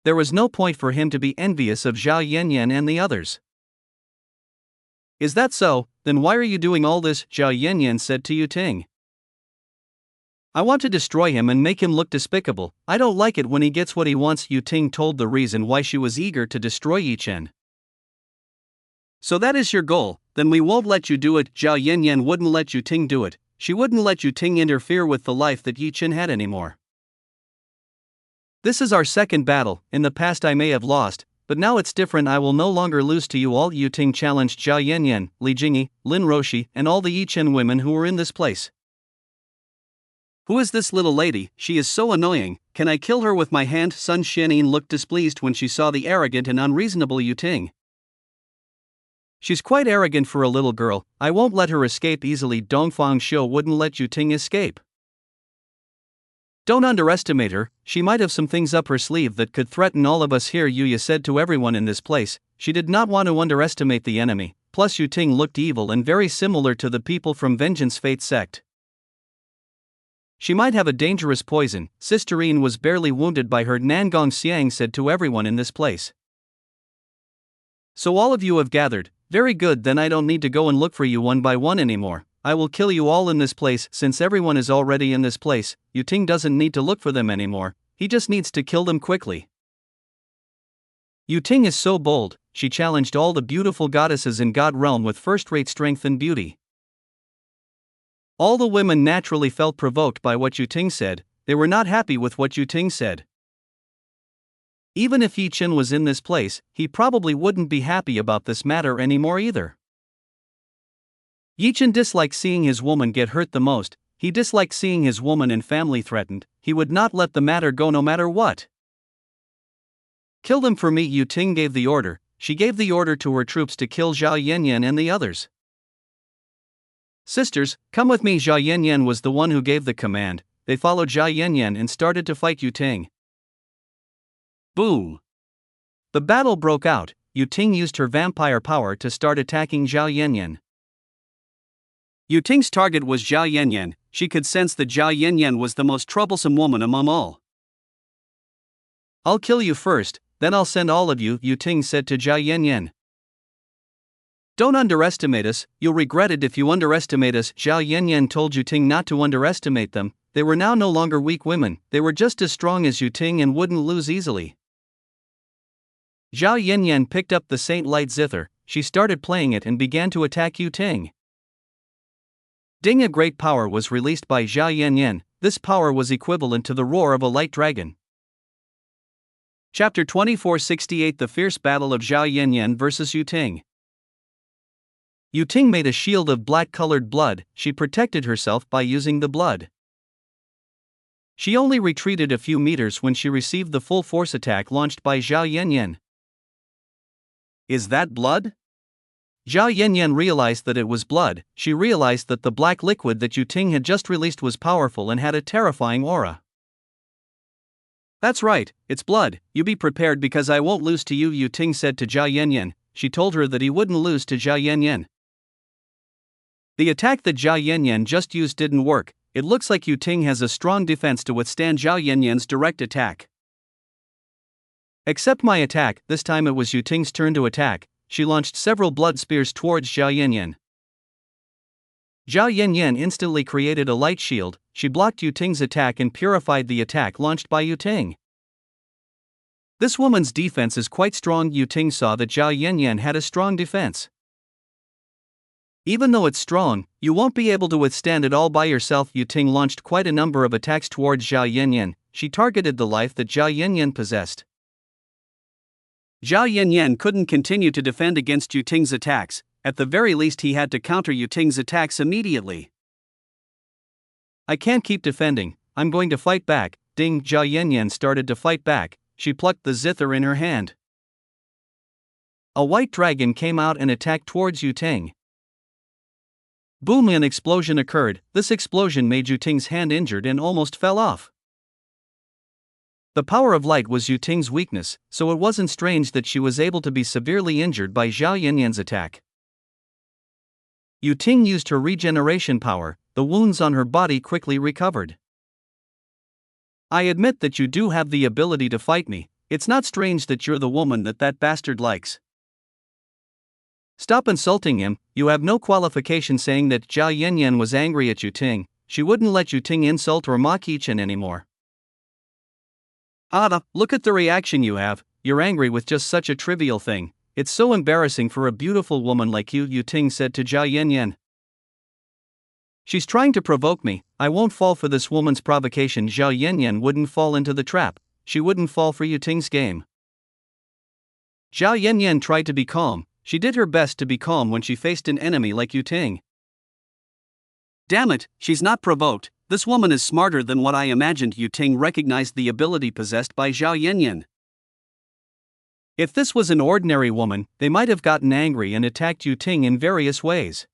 There was no point for him to be envious of Zhao Yanyan and the others. Is that so? Then why are you doing all this? Zhao Yanyan said to Yu Ting. I want to destroy him and make him look despicable. I don't like it when he gets what he wants. Yu Ting told the reason why she was eager to destroy Yi Chen. So that is your goal, then we won't let you do it. Zhao Yanyan wouldn't let Yu Ting do it. She wouldn't let Yu Ting interfere with the life that Yi Chen had anymore. This is our second battle. In the past I may have lost, but now it's different. I will no longer lose to you all. Yu Ting challenged Zhao Yanyan, Li Jingyi, Lin Roshi, and all the Yi Chen women who were in this place. Who is this little lady? She is so annoying. Can I kill her with my hand? Sun Xianyin looked displeased when she saw the arrogant and unreasonable Yu Ting. She's quite arrogant for a little girl. I won't let her escape easily. Dongfang Xiu wouldn't let Yu Ting escape. Don't underestimate her. She might have some things up her sleeve that could threaten all of us here, Yuya said to everyone in this place. She did not want to underestimate the enemy. Plus Yu Ting looked evil and very similar to the people from Vengeance Fate sect. She might have a dangerous poison. Sister Yin was barely wounded by her. Nangong Xiang said to everyone in this place. So all of you have gathered. Very good, then I don't need to go and look for you one by one anymore. I will kill you all in this place. Since everyone is already in this place, Yu Ting doesn't need to look for them anymore. He just needs to kill them quickly. Yu Ting is so bold. She challenged all the beautiful goddesses in God realm with first-rate strength and beauty. All the women naturally felt provoked by what Yu Ting said. They were not happy with what Yu Ting said. Even if Yi Chen was in this place, he probably wouldn't be happy about this matter anymore either. Yi Chen disliked seeing his woman get hurt the most. He disliked seeing his woman and family threatened. He would not let the matter go no matter what. Kill them for me, Yu Ting gave the order. She gave the order to her troops to kill Zhao Yanyan and the others. Sisters, come with me. Zhao Yanyan was the one who gave the command. They followed Zhao Yanyan and started to fight Yu Ting. Boom! The battle broke out. Yu Ting used her vampire power to start attacking Zhao Yanyan. Yu Ting's target was Zhao Yanyan. She could sense that Zhao Yanyan was the most troublesome woman among all. I'll kill you first, then I'll send all of you, Yu Ting said to Zhao Yanyan. Don't underestimate us, you'll regret it if you underestimate us. Zhao Yanyan told Yu Ting not to underestimate them. They were now no longer weak women, they were just as strong as Yu Ting and wouldn't lose easily. Zhao Yanyan picked up the Saint Light Zither. She started playing it and began to attack Yu Ting. Ding! A great power was released by Zhao Yanyan. This power was equivalent to the roar of a light dragon. Chapter 2468 The Fierce Battle of Zhao Yanyan versus Yu Ting. Yu Ting made a shield of black-colored blood. She protected herself by using the blood. She only retreated a few meters when she received the full force attack launched by Zhao Yanyan. Is that blood? Zhao Yanyan realized that it was blood. She realized that the black liquid that Yu Ting had just released was powerful and had a terrifying aura. That's right, it's blood. You be prepared because I won't lose to you, Yu Ting said to Zhao Yanyan. She told her that he wouldn't lose to Zhao Yanyan. The attack that Zhao Yanyan just used didn't work. It looks like Yu Ting has a strong defense to withstand Zhao Yanyan's direct attack. Accept my attack. This time it was Yu Ting's turn to attack. She launched several blood spears towards Zhao Yanyan. Zhao Yanyan instantly created a light shield. She blocked Yu Ting's attack and purified the attack launched by Yu Ting. This woman's defense is quite strong. Yu Ting saw that Zhao Yanyan had a strong defense. Even though it's strong, you won't be able to withstand it all by yourself. Yu Ting launched quite a number of attacks towards Zhao Yanyan. She targeted the life that Zhao Yanyan possessed. Zhao Yanyan couldn't continue to defend against Yu Ting's attacks. At the very least, he had to counter Yu Ting's attacks immediately. I can't keep defending, I'm going to fight back. Ding! Zhao Yanyan started to fight back. She plucked the zither in her hand. A white dragon came out and attacked towards Yu Ting. Boom! An explosion occurred. This explosion made Yu Ting's hand injured and almost fell off. The power of light was Yu Ting's weakness, so it wasn't strange that she was able to be severely injured by Zhao Yanyan's attack. Yu Ting used her regeneration power. The wounds on her body quickly recovered. I admit that you do have the ability to fight me. It's not strange that you're the woman that bastard likes. Stop insulting him. You have no qualification. Saying that Zhao Yanyan was angry at Yu Ting. She wouldn't let Yu Ting insult or mock Yi Chen anymore. Look at the reaction you have. You're angry with just such a trivial thing. It's so embarrassing for a beautiful woman like you, Yu Ting said to Zhao Yanyan. She's trying to provoke me. I won't fall for this woman's provocation. Zhao Yanyan wouldn't fall into the trap. She wouldn't fall for Yu Ting's game. Zhao Yanyan tried to be calm. She did her best to be calm when she faced an enemy like Yu Ting. Damn it, she's not provoked. This woman is smarter than what I imagined. Yu Ting recognized the ability possessed by Zhao Yanyan. If this was an ordinary woman, they might have gotten angry and attacked Yu Ting in various ways.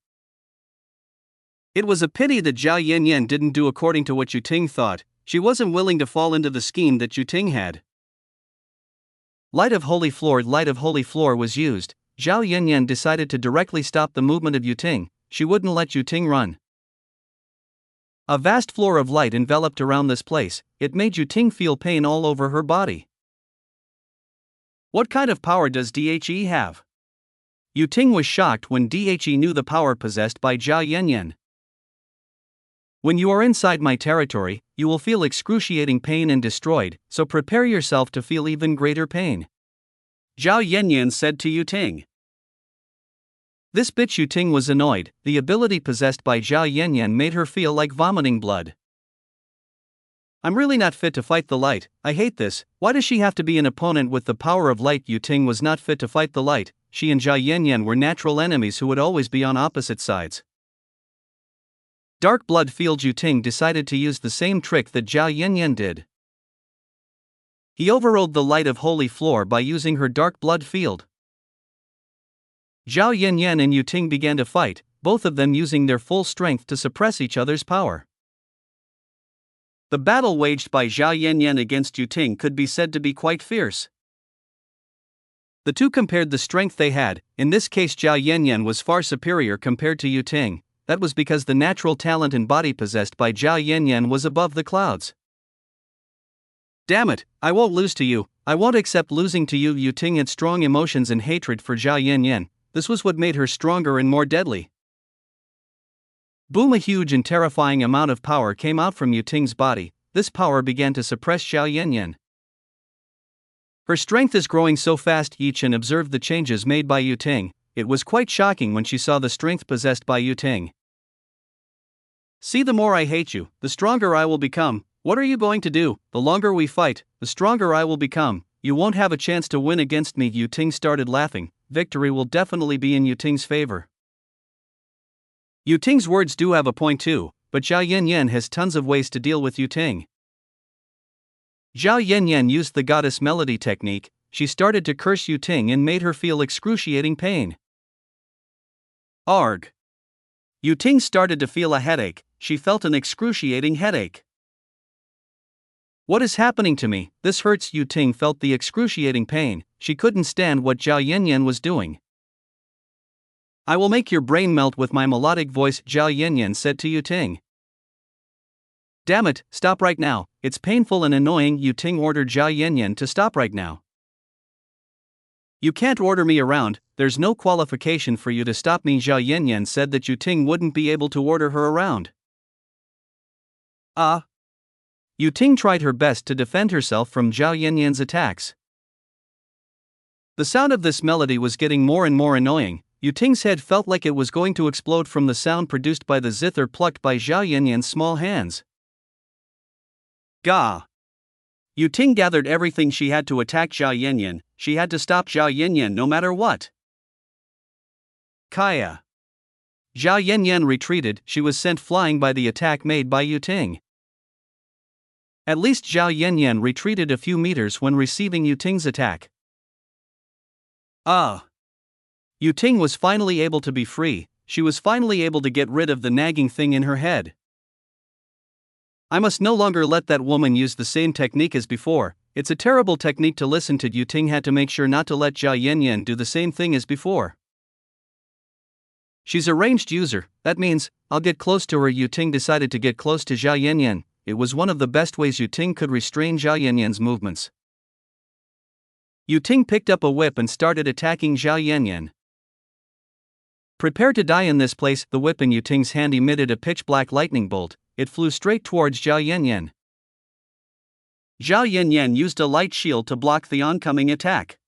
It was a pity that Zhao Yanyan didn't do according to what Yu Ting thought. She wasn't willing to fall into the scheme that Yu Ting had. Light of Holy Floor was used. Zhao Yanyan decided to directly stop the movement of Yu Ting. She wouldn't let Yu Ting run. A vast floor of light enveloped around this place. It made Yu Ting feel pain all over her body. What kind of power does Dhe have? Yu Ting was shocked when Dhe knew the power possessed by Zhao Yanyan. When you are inside my territory, you will feel excruciating pain and destroyed, so prepare yourself to feel even greater pain. Zhao Yanyan said to Yu Ting. This bitch. Yu Ting was annoyed. The ability possessed by Zhao Yanyan made her feel like vomiting blood. I'm really not fit to fight the light. I hate this. Why does she have to be an opponent with the power of light? Yu Ting was not fit to fight the light. She and Zhao Yanyan were natural enemies who would always be on opposite sides. Dark blood field. Yu Ting decided to use the same trick that Zhao Yanyan did. He overrode the light of Holy Floor by using her dark blood field. Zhao Yanyan and Yu Ting began to fight, both of them using their full strength to suppress each other's power. The battle waged by Zhao Yanyan against Yu Ting could be said to be quite fierce. The two compared the strength they had. In this case, Zhao Yanyan was far superior compared to Yu Ting. That was because the natural talent and body possessed by Zhao Yanyan was above the clouds. Damn it, I won't lose to you. I won't accept losing to you. Yu Ting had strong emotions and hatred for Zhao Yanyan. This was what made her stronger and more deadly. Boom! A huge and terrifying amount of power came out from Yu Ting's body. This power began to suppress Zhao Yanyan. Her strength is growing so fast. Yi Chen observed the changes made by Yu Ting. It was quite shocking when she saw the strength possessed by Yu Ting. See, the more I hate you, the stronger I will become. What are you going to do? The longer we fight, the stronger I will become. You won't have a chance to win against me. Yu Ting started laughing. Victory will definitely be in Yu Ting's favor. Yu Ting's words do have a point too, but Zhao Yanyan has tons of ways to deal with Yu Ting. Zhao Yanyan used the goddess melody technique. She started to curse Yu Ting and made her feel excruciating pain. Arg! Yu Ting started to feel a headache. She felt an excruciating headache. What is happening to me? This hurts. Yu Ting felt the excruciating pain. She couldn't stand what Zhao Yanyan was doing. I will make your brain melt with my melodic voice, Zhao Yanyan said to Yu Ting. Damn it, stop right now. It's painful and annoying. Yu Ting ordered Zhao Yanyan to stop right now. You can't order me around, there's no qualification for you to stop me. Zhao Yanyan said that Yu Ting wouldn't be able to order her around. Yu Ting tried her best to defend herself from Zhao Yanyan's attacks. The sound of this melody was getting more and more annoying. Yu Ting's head felt like it was going to explode from the sound produced by the zither plucked by Zhao Yanyan's small hands. Gah! Yu Ting gathered everything she had to attack Zhao Yanyan. She had to stop Zhao Yanyan no matter what. Kaya! Zhao Yanyan retreated. She was sent flying by the attack made by Yu Ting. At least Zhao Yanyan retreated a few meters when receiving Yu Ting's attack. Yu Ting was finally able to be free. She was finally able to get rid of the nagging thing in her head. I must no longer let that woman use the same technique as before. It's a terrible technique to listen to. Yu Ting had to make sure not to let Zhao Yanyan do the same thing as before. She's a ranged user, that means, I'll get close to her. Yu Ting decided to get close to Zhao Yanyan. It was one of the best ways Yu Ting could restrain Zhao Yanyan's movements. Yu Ting picked up a whip and started attacking Zhao Yanyan. Prepare to die in this place. The whip in Yu Ting's hand emitted a pitch-black lightning bolt. It flew straight towards Zhao Yanyan. Zhao Yanyan used a light shield to block the oncoming attack.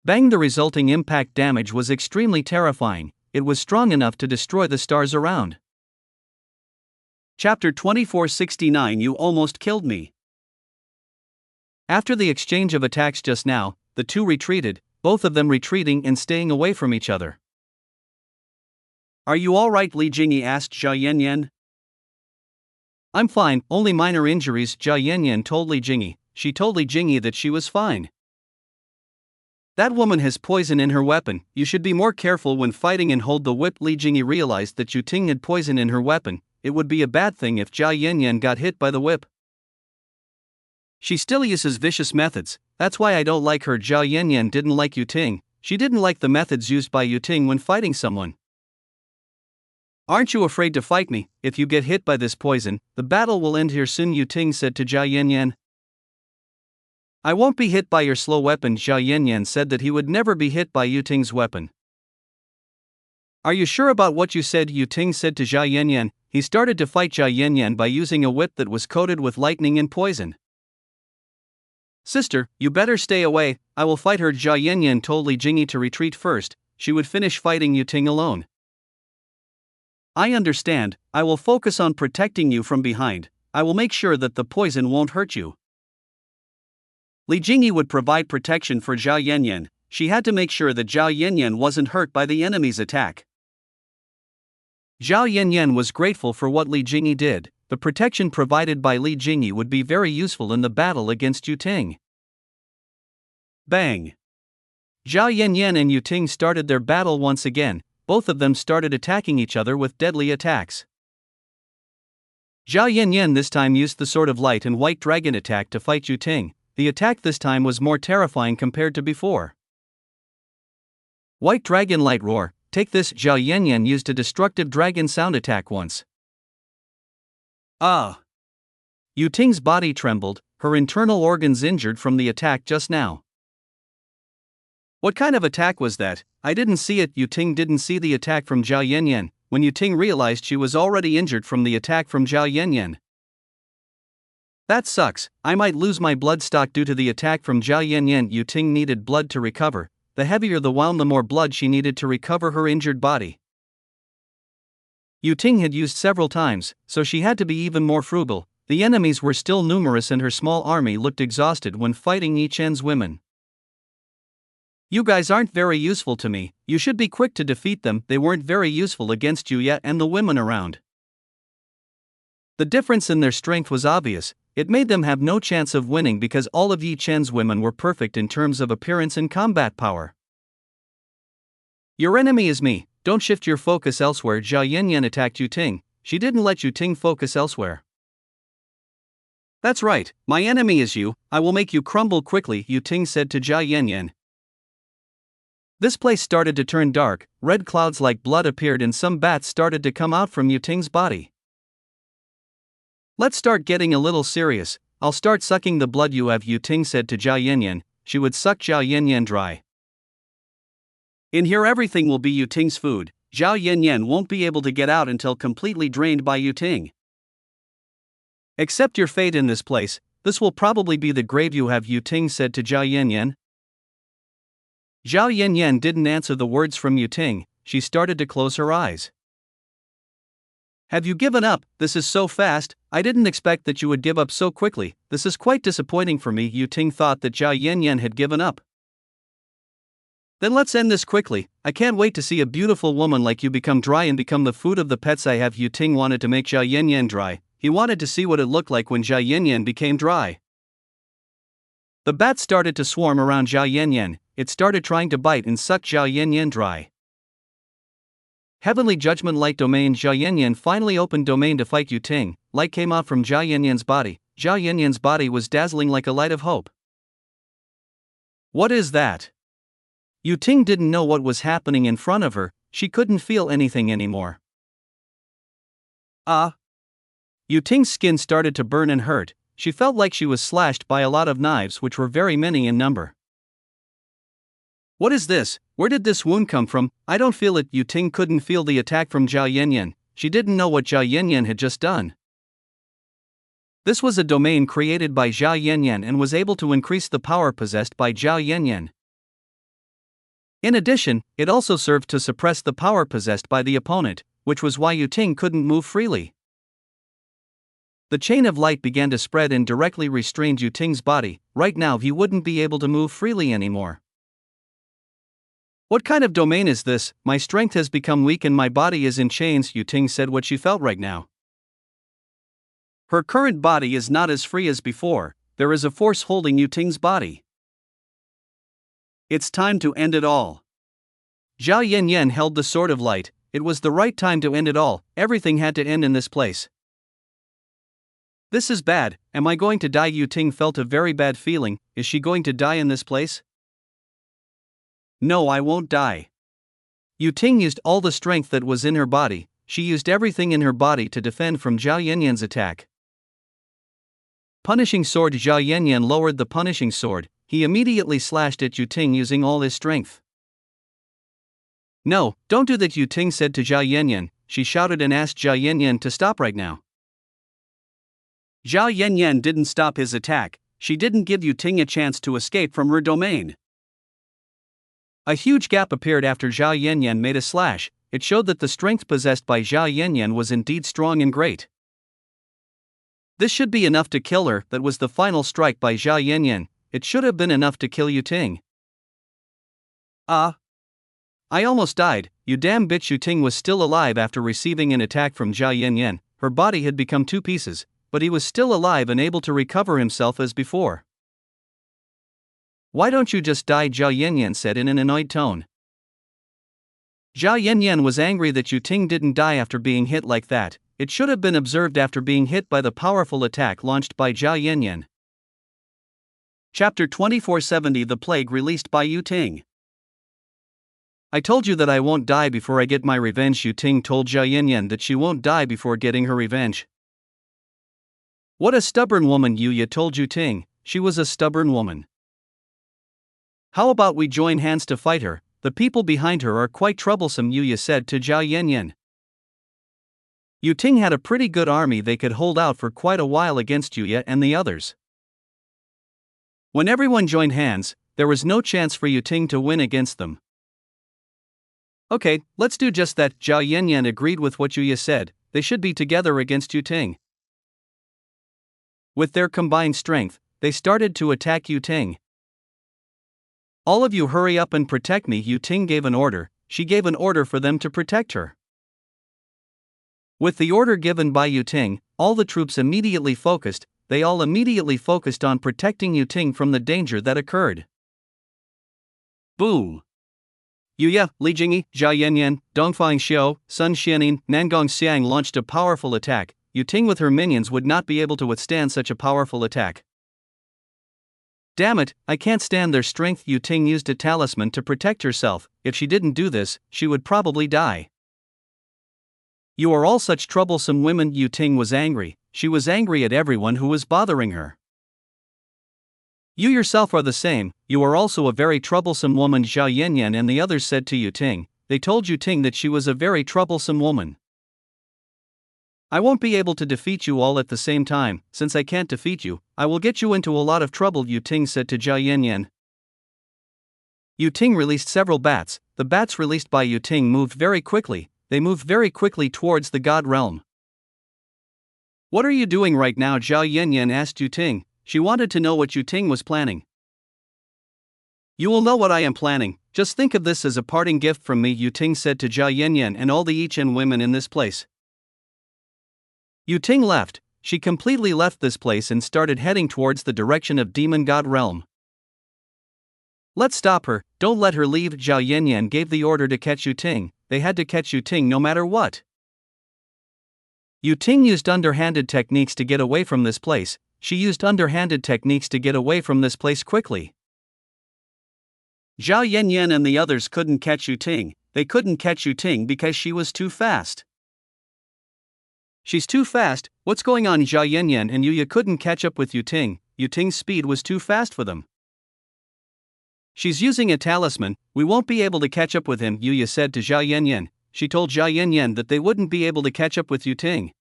Bang! The resulting impact damage was extremely terrifying. It was strong enough to destroy the stars around. Chapter 2469. You almost killed me. After the exchange of attacks just now, the two retreated, both of them retreating and staying away from each other. Are you alright? Li Jingyi asked Zhao Yanyan. I'm fine, only minor injuries, Zhao Yanyan told Li Jingyi. She told Li Jingyi that she was fine. That woman has poison in her weapon. You should be more careful when fighting and hold the whip. Li Jingyi realized that Yu Ting had poison in her weapon. It would be a bad thing if Zhao Yanyan got hit by the whip. She still uses vicious methods, that's why I don't like her. Zhao Yanyan didn't like Yu Ting. She didn't like the methods used by Yu Ting when fighting someone. Aren't you afraid to fight me? If you get hit by this poison, the battle will end here soon, Yu Ting said to Zhao Yanyan. I won't be hit by your slow weapon. Zhao Yanyan said that he would never be hit by Yu Ting's weapon. Are you sure about what you said? Yu Ting said to Zhao Yanyan. He started to fight Zhao Yanyan by using a whip that was coated with lightning and poison. Sister, you better stay away, I will fight her. Zhao Yanyan told Li Jingyi to retreat first. She would finish fighting Yu Ting alone. I understand, I will focus on protecting you from behind. I will make sure that the poison won't hurt you. Li Jingyi would provide protection for Zhao Yanyan. She had to make sure that Zhao Yanyan wasn't hurt by the enemy's attack. Zhao Yanyan was grateful for what Li Jingyi did. The protection provided by Li Jingyi would be very useful in the battle against Yu Ting. Bang! Zhao Yanyan and Yu Ting started their battle once again. Both of them started attacking each other with deadly attacks. Zhao Yanyan this time used the Sword of Light and White Dragon attack to fight Yu Ting. The attack this time was more terrifying compared to before. White Dragon Light Roar, take this. Zhao Yanyan used a destructive dragon sound attack once. Yu Ting's body trembled, her internal organs injured from the attack just now. What kind of attack was that? I didn't see it. Yu Ting didn't see the attack from Zhao Yanyan. When Yu Ting realized she was already injured from the attack from Zhao Yanyan. That sucks, I might lose my blood stock due to the attack from Zhao Yanyan. Yu Ting needed blood to recover. The heavier the wound, the more blood she needed to recover her injured body. Yu Ting had used several times, so she had to be even more frugal. The enemies were still numerous and her small army looked exhausted when fighting Yi Chen's women. You guys aren't very useful to me, you should be quick to defeat them. They weren't very useful against you yet and the women around. The difference in their strength was obvious. It made them have no chance of winning because all of Yi Chen's women were perfect in terms of appearance and combat power. Your enemy is me, don't shift your focus elsewhere. Zhao Yanyan attacked Yu Ting. She didn't let Yu Ting focus elsewhere. That's right, my enemy is you, I will make you crumble quickly, Yu Ting said to Zhao Yanyan. This place started to turn dark, red clouds like blood appeared and some bats started to come out from Yu Ting's body. Let's start getting a little serious, I'll start sucking the blood you have, Yu Ting said to Zhao Yanyan. she would suck Zhao Yanyan dry. In here everything will be Yu Ting's food. Zhao Yanyan won't be able to get out until completely drained by Yu Ting. Accept your fate in this place, this will probably be the grave you have, Yu Ting said to Zhao Yanyan. Zhao Yanyan didn't answer the words from Yu Ting, she started to close her eyes. Have you given up? This is so fast, I didn't expect that you would give up so quickly, this is quite disappointing for me. Yu Ting thought that Zhao Yanyan had given up. Then let's end this quickly, I can't wait to see a beautiful woman like you become dry and become the food of the pets I have. Yu Ting wanted to make Zhao Yanyan dry, he wanted to see what it looked like when Zhao Yanyan became dry. The bats started to swarm around Zhao Yanyan, it started trying to bite and suck Zhao Yanyan dry. Heavenly Judgment Light Domain. Zhao Yanyan finally opened domain to fight Yu Ting. Light came out from Zhao Yanyan's body. Zhao Yanyan's body was dazzling like a light of hope. What is that? Yu Ting didn't know what was happening in front of her, she couldn't feel anything anymore. Yu Ting's skin started to burn and hurt, she felt like she was slashed by a lot of knives which were very many in number. What is this? Where did this wound come from? I don't feel it. Yu Ting couldn't feel the attack from Zhao Yanyan, she didn't know what Zhao Yanyan had just done. This was a domain created by Zhao Yanyan and was able to increase the power possessed by Zhao Yanyan. In addition, it also served to suppress the power possessed by the opponent, which was why Yu Ting couldn't move freely. The chain of light began to spread and directly restrained Yu Ting's body. Right now he wouldn't be able to move freely anymore. What kind of domain is this? My strength has become weak and my body is in chains. Yu Ting said what she felt right now. Her current body is not as free as before, there is a force holding Yu Ting's body. It's time to end it all. Zhao Yanyan held the sword of light, it was the right time to end it all, everything had to end in this place. This is bad, am I going to die? Yu Ting felt a very bad feeling, is she going to die in this place? No, I won't die. Yu Ting used all the strength that was in her body, she used everything in her body to defend from Zhao Yanyan's attack. Punishing sword. Zhao Yanyan lowered the punishing sword, he immediately slashed at Yu Ting using all his strength. No, don't do that, Yu Ting said to Zhao Yanyan, she shouted and asked Zhao Yanyan to stop right now. Zhao Yanyan didn't stop his attack, she didn't give Yu Ting a chance to escape from her domain. A huge gap appeared after Zhao Yanyan made a slash, it showed that the strength possessed by Zhao Yanyan was indeed strong and great. This should be enough to kill her, that was the final strike by Zhao Yanyan, it should have been enough to kill Yu Ting. I almost died, you damn bitch. Yu Ting was still alive after receiving an attack from Zhao Yanyan, her body had become two pieces, but he was still alive and able to recover himself as before. Why don't you just die? Zhao Yanyan said in an annoyed tone. Zhao Yanyan was angry that Yu Ting didn't die after being hit like that, it should have been observed after being hit by the powerful attack launched by Zhao Yanyan. Chapter 2470 The Plague released by Yu Ting. I told you that I won't die before I get my revenge. Yu Ting told Zhao Yanyan that she won't die before getting her revenge. What a stubborn woman. Yu told Yu Ting, she was a stubborn woman. How about we join hands to fight her, the people behind her are quite troublesome, Yu said to Zhao Yanyan. Yu Ting had a pretty good army, they could hold out for quite a while against Yu and the others. When everyone joined hands, there was no chance for Yu Ting to win against them. Okay, let's do just that. Zhao Yanyan agreed with what Yu said, they should be together against Yu Ting. With their combined strength, they started to attack Yu Ting. All of you hurry up and protect me, Yu Ting gave an order, she gave an order for them to protect her. With the order given by Yu Ting, all the troops immediately focused, they all immediately focused on protecting Yu Ting from the danger that occurred. Boom! Yuya, Li Jingyi, Zhao Yanyan, Dongfang Xiao, Sun Xianin, Nangong Xiang launched a powerful attack, Yu Ting with her minions would not be able to withstand such a powerful attack. Damn it, I can't stand their strength. Yu Ting used a talisman to protect herself, if she didn't do this, she would probably die. You are all such troublesome women. Yu Ting was angry, she was angry at everyone who was bothering her. You yourself are the same, you are also a very troublesome woman, Zhao Yanyan and the others said to Yu Ting. They told Yu Ting that she was a very troublesome woman. I won't be able to defeat you all at the same time. Since I can't defeat you, I will get you into a lot of trouble, Yu Ting said to Zhao Yanyan. Yu Ting released several bats. The bats released by Yu Ting moved very quickly. They moved very quickly towards the God realm. What are you doing right now? Zhao Yanyan asked Yu Ting. She wanted to know what Yu Ting was planning. You will know what I am planning. Just think of this as a parting gift from me, Yu Ting said to Zhao Yanyan and all the Yichen women in this place. Yu Ting left. She completely left this place and started heading towards the direction of Demon God Realm. Let's stop her, don't let her leave. Zhao Yanyan gave the order to catch Yu Ting. They had to catch Yu Ting no matter what. Yu Ting used underhanded techniques to get away from this place. She used underhanded techniques to get away from this place quickly. Zhao Yanyan and the others couldn't catch Yu Ting. They couldn't catch Yu Ting because she was too fast. She's too fast. What's going on? Zhao Yanyan and Yuya couldn't catch up with Yu Ting. Yu Ting's speed was too fast for them. She's using a talisman. We won't be able to catch up with him, Yuya said to Zhao Yanyan. She told Zhao Yanyan that they wouldn't be able to catch up with Yu Ting.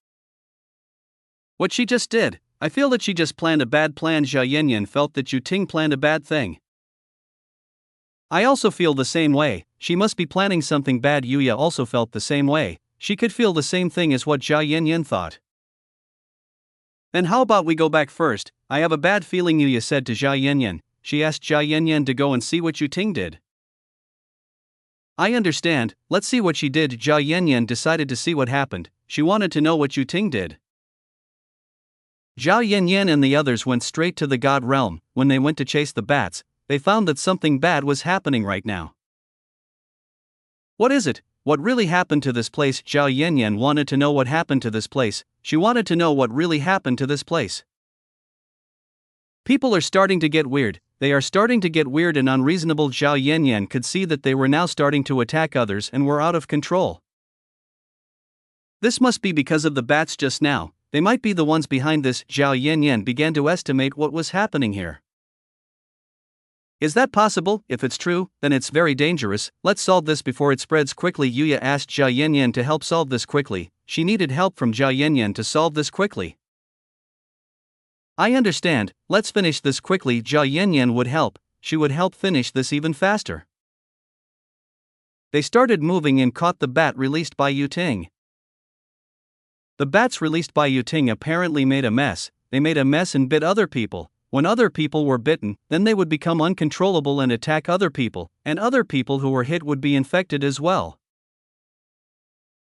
What she just did, I feel that she just planned a bad plan. Zhao Yanyan felt that Yu Ting planned a bad thing. I also feel the same way. She must be planning something bad. Yuya also felt the same way. She could feel the same thing as what Zhao Yanyan thought. Then how about we go back first? I have a bad feeling, Yuya said to Zhao Yanyan. She asked Zhao Yanyan to go and see what Yu Ting did. I understand, let's see what she did. Zhao Yanyan decided to see what happened. She wanted to know what Yu Ting did. Zhao Yanyan and the others went straight to the God realm. When they went to chase the bats, they found that something bad was happening right now. What is it? What really happened to this place? Zhao Yanyan wanted to know what happened to this place. She wanted to know what really happened to this place. People are starting to get weird. They are starting to get weird and unreasonable. Zhao Yanyan could see that they were now starting to attack others and were out of control. This must be because of the bats just now. They might be the ones behind this. Zhao Yanyan began to estimate what was happening here. Is that possible? If it's true, then it's very dangerous. Let's solve this before it spreads quickly. Yuya asked Zhao Yanyan to help solve this quickly. She needed help from Zhao Yanyan to solve this quickly. I understand, let's finish this quickly. Zhao Yanyan would help. She would help finish this even faster. They started moving and caught the bat released by Yu Ting. The bats released by Yu Ting apparently made a mess. They made a mess and bit other people. When other people were bitten, then they would become uncontrollable and attack other people, and other people who were hit would be infected as well.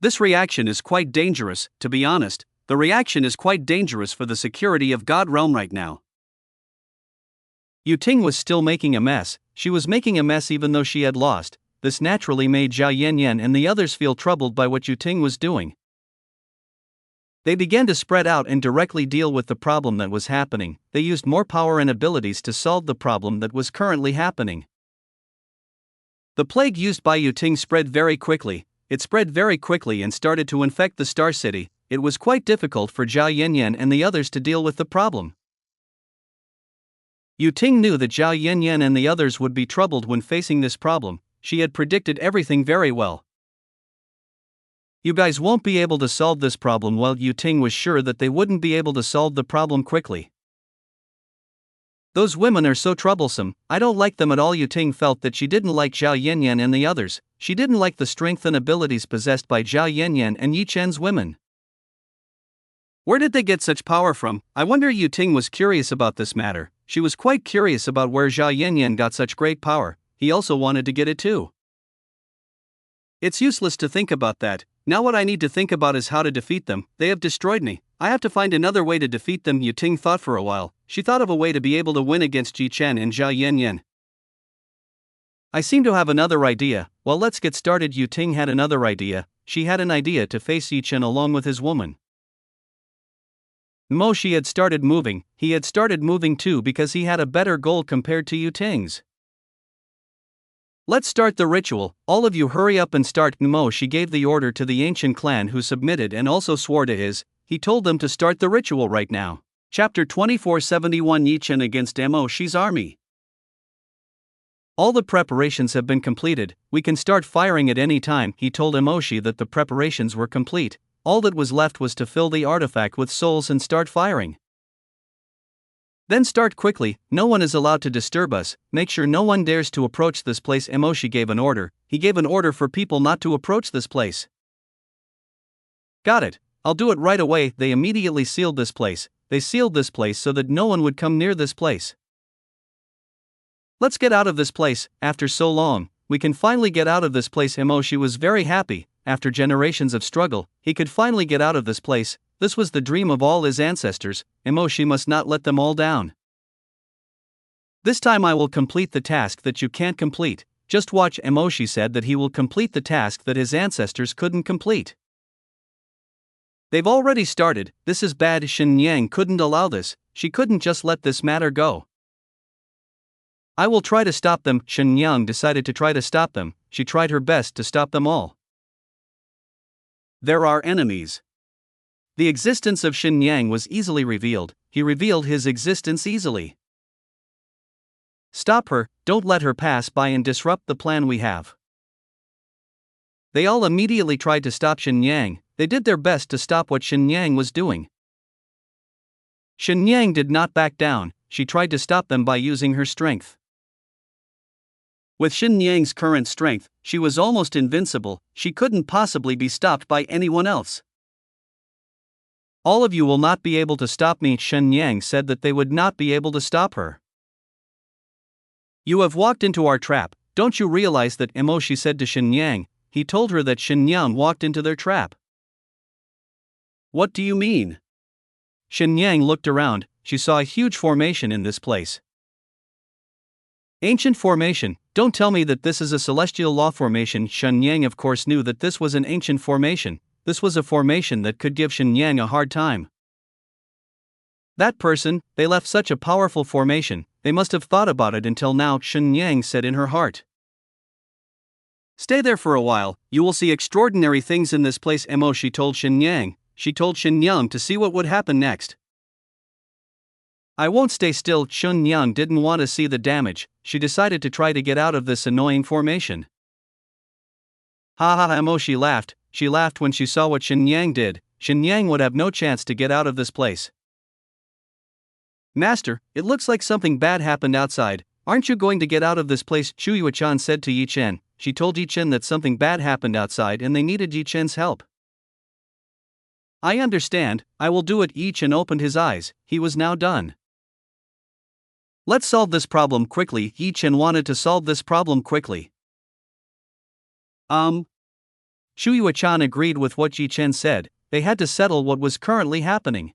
This reaction is quite dangerous, to be honest. The reaction is quite dangerous for the security of God Realm right now. Yu Ting was still making a mess. She was making a mess even though she had lost. This naturally made Zhao Yanyan and the others feel troubled by what Yu Ting was doing. They began to spread out and directly deal with the problem that was happening. They used more power and abilities to solve the problem that was currently happening. The plague used by Yu Ting spread very quickly. It spread very quickly and started to infect the Star City. It was quite difficult for Zhao Yanyan and the others to deal with the problem. Yu Ting knew that Zhao Yanyan and the others would be troubled when facing this problem. She had predicted everything very well. You guys won't be able to solve this problem. Well, Yu Ting was sure that they wouldn't be able to solve the problem quickly. Those women are so troublesome, I don't like them at all. Yu Ting felt that she didn't like Zhao Yanyan and the others. She didn't like the strength and abilities possessed by Zhao Yanyan and Yi Chen's women. Where did they get such power from? I wonder. Yu Ting was curious about this matter. She was quite curious about where Zhao Yanyan got such great power. He also wanted to get it too. It's useless to think about that. Now what I need to think about is how to defeat them. They have destroyed me. I have to find another way to defeat them. Yu Ting thought for a while. She thought of a way to be able to win against Yi Chen and Zhao Yanyan. I seem to have another idea. Well, let's get started. Yu Ting had another idea. She had an idea to face Yi Chen along with his woman. She had started moving. He had started moving too because he had a better goal compared to Yu Ting's. Let's start the ritual. All of you hurry up and start. She gave the order to the ancient clan who submitted and also swore to his. He told them to start the ritual right now. Chapter 2471 Yi-Chen against Emoshi's army. All the preparations have been completed, we can start firing at any time. He told Emoshi that the preparations were complete, all that was left was to fill the artifact with souls and start firing. Then start quickly, no one is allowed to disturb us, make sure no one dares to approach this place. Emoshi gave an order, he gave an order for people not to approach this place. Got it, I'll do it right away. They immediately sealed this place, they sealed this place so that no one would come near this place. Let's get out of this place, after so long, we can finally get out of this place. Emoshi was very happy, after generations of struggle, he could finally get out of this place. This was the dream of all his ancestors, Emoshi must not let them all down. This time I will complete the task that you can't complete, just watch. Emoshi said that he will complete the task that his ancestors couldn't complete. They've already started, this is bad. Shenyang couldn't allow this, she couldn't just let this matter go. I will try to stop them. Shenyang decided to try to stop them, she tried her best to stop them all. There are enemies. The existence of Shenyang was easily revealed, he revealed his existence easily. Stop her, don't let her pass by and disrupt the plan we have. They all immediately tried to stop Shenyang, they did their best to stop what Shenyang was doing. Shenyang did not back down, she tried to stop them by using her strength. With Shenyang's current strength, she was almost invincible, she couldn't possibly be stopped by anyone else. All of you will not be able to stop me. Shenyang said that they would not be able to stop her. You have walked into our trap, don't you realize that? Emoshi said to Shenyang, he told her that Shenyang walked into their trap. What do you mean? Shenyang looked around, she saw a huge formation in this place. Ancient formation, don't tell me that this is a celestial law formation. Shenyang of course knew that this was an ancient formation, this was a formation that could give Shenyang a hard time. That person, they left such a powerful formation, they must have thought about it until now. Shenyang said in her heart. Stay there for a while, you will see extraordinary things in this place. Emoshi told Shenyang, she told Shenyang to see what would happen next. I won't stay still. Shenyang didn't want to see the damage, she decided to try to get out of this annoying formation. Ha ha ha, Emoshi laughed, she laughed when she saw what Shenyang did, Shenyang would have no chance to get out of this place. Master, it looks like something bad happened outside, aren't you going to get out of this place? Chuyuechan said to Yi-Chen, she told Yi-Chen that something bad happened outside and they needed Yi-Chen's help. I understand, I will do it. Yi-Chen opened his eyes, he was now done. Let's solve this problem quickly. Yi-Chen wanted to solve this problem quickly. Chuyuechan agreed with what Yi-Chen said, they had to settle what was currently happening.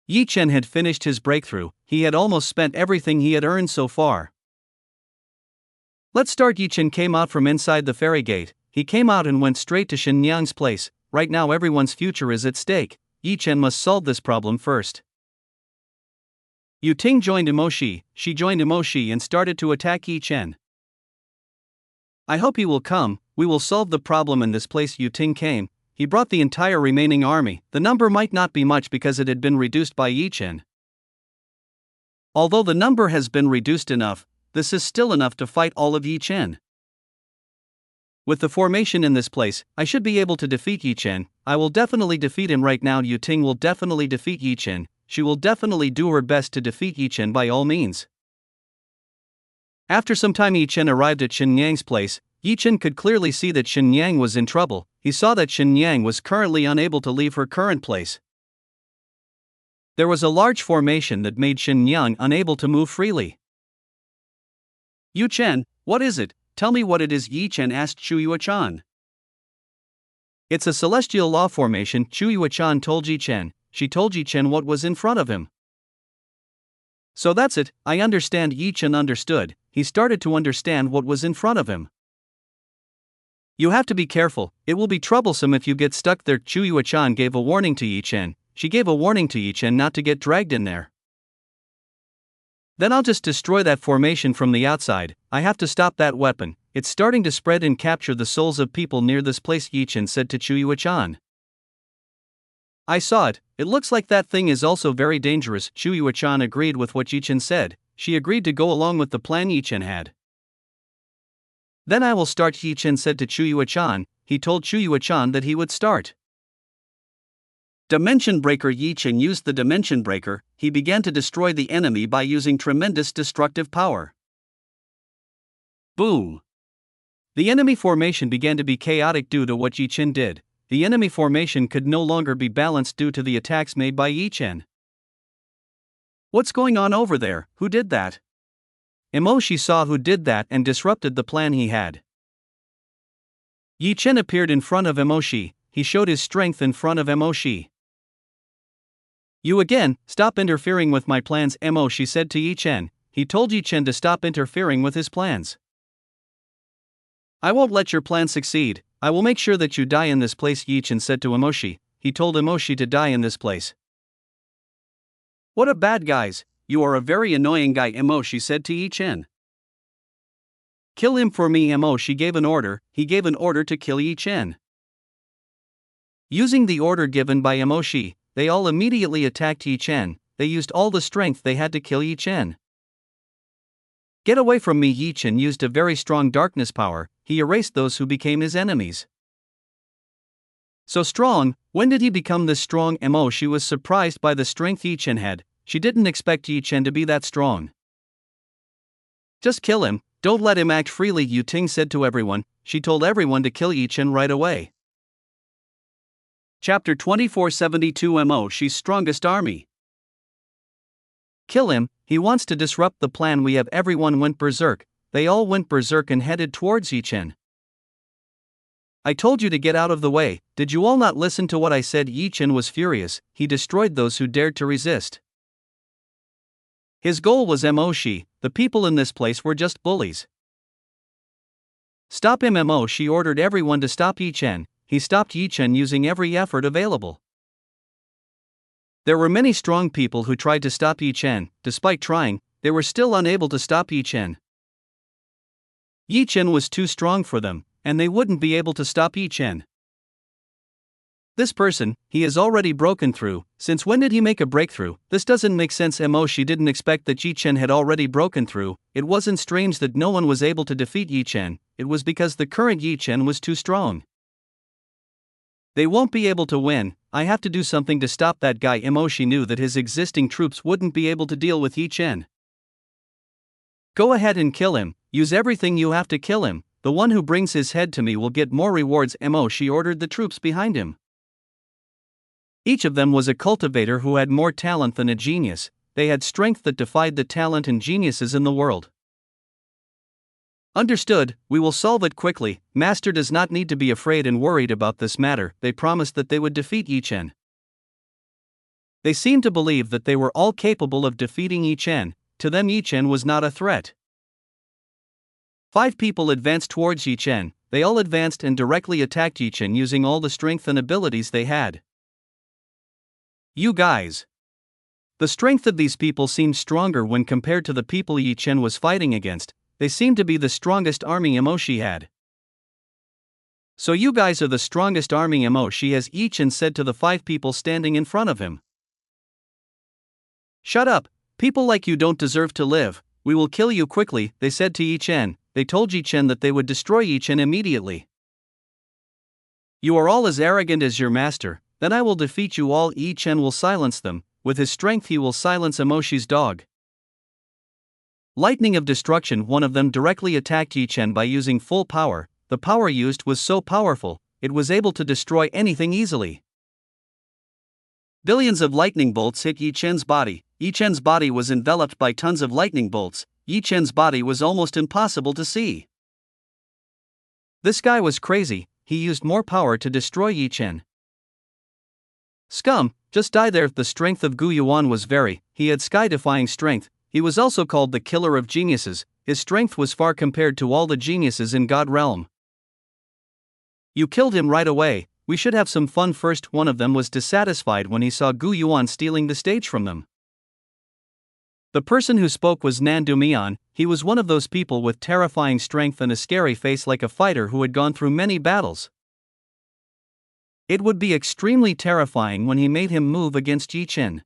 Yi-Chen had finished his breakthrough, he had almost spent everything he had earned so far. Let's start. Yi-Chen came out from inside the ferry gate, he came out and went straight to Shenyang's place. Right now everyone's future is at stake, Yi-Chen must solve this problem first. Yu Ting joined Emoshi, she joined Emoshi and started to attack Yi-Chen. I hope he will come, we will solve the problem in this place. Yu Ting came, he brought the entire remaining army, the number might not be much because it had been reduced by Yi-Chen. Although the number has been reduced enough, this is still enough to fight all of Yi-Chen. With the formation in this place, I should be able to defeat Yi-Chen, I will definitely defeat him right now. Yu Ting will definitely defeat Yi-Chen, she will definitely do her best to defeat Yi-Chen by all means. After some time Yi-Chen arrived at Shenyang's place, Yi-Chen could clearly see that Shenyang was in trouble, he saw that Shenyang was currently unable to leave her current place. There was a large formation that made Shenyang unable to move freely. Yu-Chen, what is it? Tell me what it is. Yi-Chen asked Chuyuechan. It's a celestial law formation. Chuyuechan told Yi-Chen, she told Yi-Chen what was in front of him. So that's it, I understand. Yi-Chen understood, he started to understand what was in front of him. You have to be careful, it will be troublesome if you get stuck there. Chuyuechan gave a warning to Yi-Chen, she gave a warning to Yi-Chen not to get dragged in there. Then I'll just destroy that formation from the outside, I have to stop that weapon, it's starting to spread and capture the souls of people near this place. Yi-Chen said to Chuyuechan. I saw it, it looks like that thing is also very dangerous. Chu Yuechan agreed with what Yi Chen said. She agreed to go along with the plan Yi Chen had. Then I will start, Yi Chen said to Chu Yuechan. He told Chu Yuechan that he would start. Dimension Breaker. Yi Chen used the Dimension Breaker. He began to destroy the enemy by using tremendous destructive power. Boom! The enemy formation began to be chaotic due to what Yi Chen did. The enemy formation could no longer be balanced due to the attacks made by Yi Chen. What's going on over there? Who did that? Emoshi saw who did that and disrupted the plan he had. Yi Chen appeared in front of Emoshi. He showed his strength in front of Emoshi. You again, stop interfering with my plans, Emoshi said to Yi Chen. He told Yi Chen to stop interfering with his plans. I won't let your plan succeed. I will make sure that you die in this place, Yi Chen said to Emoshi. He told Emoshi to die in this place. What a bad guys. You are a very annoying guy, Emoshi said to Yi Chen. Kill him for me, Emoshi gave an order. He gave an order to kill Yi Chen. Using the order given by Emoshi, they all immediately attacked Yi Chen. They used all the strength they had to kill Yi Chen. Get away from me, Yi Chen used a very strong darkness power. He erased those who became his enemies. So strong, when did he become this strong? Emoshi was surprised by the strength Yi Chen had. She didn't expect Yi Chen to be that strong. Just kill him, don't let him act freely, Yu Ting said to everyone. She told everyone to kill Yi Chen right away. Chapter 2472 Emoshi's Strongest Army. Kill him, he wants to disrupt the plan we have. Everyone went berserk. They all went berserk and headed towards Yi Chen. I told you to get out of the way, did you all not listen to what I said? Yi Chen was furious. He destroyed those who dared to resist. His goal was Emoshi. The people in this place were just bullies. Stop him, Emoshi ordered everyone to stop Yi Chen. He stopped Yi Chen using every effort available. There were many strong people who tried to stop Yi Chen. Despite trying, they were still unable to stop Yi Chen. Yi Chen was too strong for them, and they wouldn't be able to stop Yi Chen. This person, he has already broken through. Since when did he make a breakthrough? This doesn't make sense. Emoshi didn't expect that Yi Chen had already broken through. It wasn't strange that no one was able to defeat Yi Chen. It was because the current Yi Chen was too strong. They won't be able to win. I have to do something to stop that guy. Emoshi knew that his existing troops wouldn't be able to deal with Yi Chen. Go ahead and kill him. Use everything you have to kill him. The one who brings his head to me will get more rewards. Emoshi ordered the troops behind him. Each of them was a cultivator who had more talent than a genius. They had strength that defied the talent and geniuses in the world. Understood, we will solve it quickly. Master does not need to be afraid and worried about this matter. They promised that they would defeat Yi Chen. They seemed to believe that they were all capable of defeating Yi Chen. To them, Yi Chen was not a threat. 5 people advanced towards Yi Chen. They all advanced and directly attacked Yi Chen using all the strength and abilities they had. You guys. The strength of these people seemed stronger when compared to the people Yi Chen was fighting against. They seemed to be the strongest army Emoshi had. So you guys are the strongest army Emoshi has, Yi Chen said to the 5 people standing in front of him. Shut up, people like you don't deserve to live. We will kill you quickly, they said to Yi Chen. They told Yi Chen that they would destroy Yi Chen immediately. You are all as arrogant as your master. Then I will defeat you all. Yi Chen will silence them. With his strength he will silence Emoshi's dog. Lightning of destruction. One of them directly attacked Yi Chen by using full power. The power used was so powerful, it was able to destroy anything easily. Billions of lightning bolts hit Yi Chen's body. Yi Chen's body was enveloped by tons of lightning bolts. Yi Chen's body was almost impossible to see. This guy was crazy. He used more power to destroy Yi Chen. Scum, just die there. The strength of Gu Yuan was he had sky-defying strength. He was also called the killer of geniuses. His strength was far compared to all the geniuses in God Realm. You killed him right away. We should have some fun first. One of them was dissatisfied when he saw Gu Yuan stealing the stage from them. The person who spoke was Nan Dumian. He was one of those people with terrifying strength and a scary face like a fighter who had gone through many battles. It would be extremely terrifying when he made him move against Yi Chen.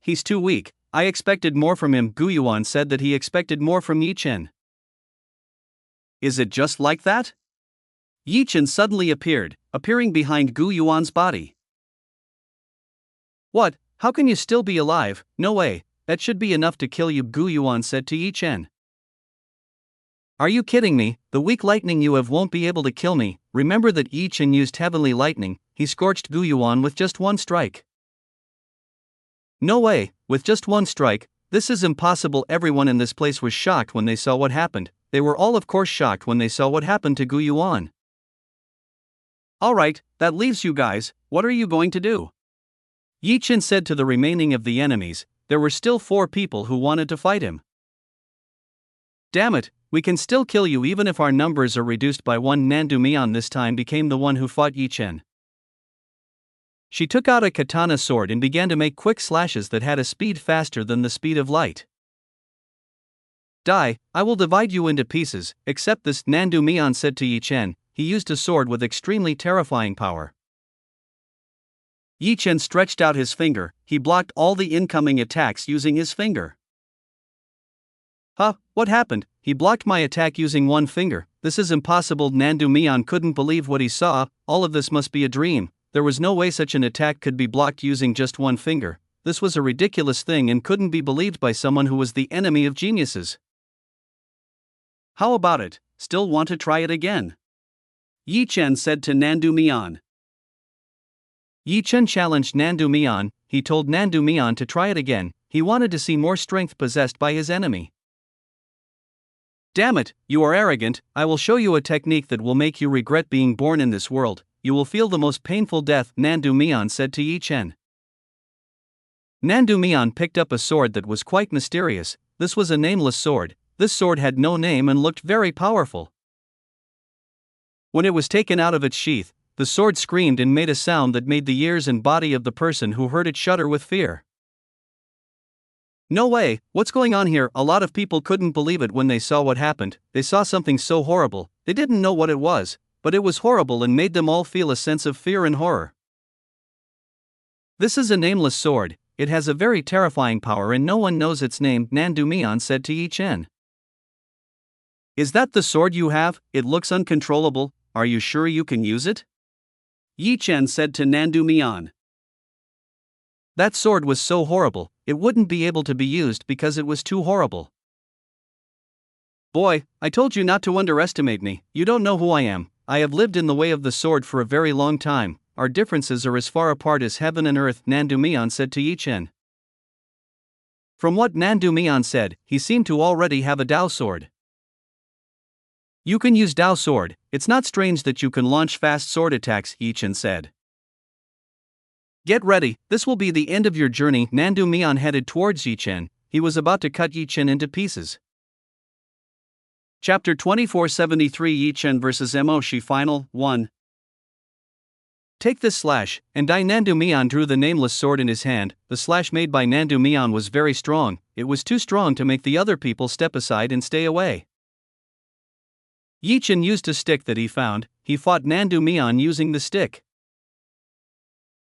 He's too weak. I expected more from him. Gu Yuan said that he expected more from Yi Chen. Is it just like that? Yi Chen suddenly appearing behind Gu Yuan's body. What? How can you still be alive? No way, that should be enough to kill you, Gu Yuan said to Yi Chen. Are you kidding me? The weak lightning you have won't be able to kill me. Remember that Yi Chen used heavenly lightning. He scorched Gu Yuan with just one strike. No way, with just one strike, this is impossible. Everyone in this place was shocked when they saw what happened. They were all of course shocked when they saw what happened to Gu Yuan. Alright, that leaves you guys. What are you going to do? Yi Chen said to the remaining of the enemies. There were still 4 people who wanted to fight him. Damn it, we can still kill you even if our numbers are reduced by 1. Nandu Mian this time became the one who fought Yi Chen. She took out a katana sword and began to make quick slashes that had a speed faster than the speed of light. Die, I will divide you into pieces, except this, Nandu Mian said to Yi Chen. He used a sword with extremely terrifying power. Yi Chen stretched out his finger. He blocked all the incoming attacks using his finger. What happened? He blocked my attack using one finger. This is impossible. Nandu Mian couldn't believe what he saw. All of this must be a dream. There was no way such an attack could be blocked using just one finger. This was a ridiculous thing and couldn't be believed by someone who was the enemy of geniuses. How about it? Still want to try it again? Yi Chen said to Nandu Mian. Yi Chen challenged Nandu Mian. He told Nandu Mian to try it again. He wanted to see more strength possessed by his enemy. Damn it, you are arrogant. I will show you a technique that will make you regret being born in this world. You will feel the most painful death, Nandu Mian said to Yi Chen. Nandu Mian picked up a sword that was quite mysterious. This was a nameless sword. This sword had no name and looked very powerful. When it was taken out of its sheath, the sword screamed and made a sound that made the ears and body of the person who heard it shudder with fear. No way, what's going on here? A lot of people couldn't believe it when they saw what happened. They saw something so horrible. They didn't know what it was, but it was horrible and made them all feel a sense of fear and horror. This is a nameless sword. It has a very terrifying power and no one knows its name, Nandu Mian said to Yi Chen. Is that the sword you have? It looks uncontrollable. Are you sure you can use it? Yi Chen said to Nandu Mian. That sword was so horrible, it wouldn't be able to be used because it was too horrible. Boy, I told you not to underestimate me. You don't know who I am. I have lived in the way of the sword for a very long time. Our differences are as far apart as heaven and earth, Nandu Mian said to Yi Chen. From what Nandu Mian said, he seemed to already have a Dao sword. You can use Dao sword. It's not strange that you can launch fast sword attacks, Yi Chen said. Get ready, this will be the end of your journey. Nandu Mian headed towards Yi Chen. He was about to cut Yi Chen into pieces. Chapter 2473 Yi Chen vs Mo Shi Final 1. Take this slash, and die. Nandu Mian drew the nameless sword in his hand. The slash made by Nandu Mian was very strong. It was too strong to make the other people step aside and stay away. Yi Chen used a stick that he found. He fought Nandu Mian using the stick.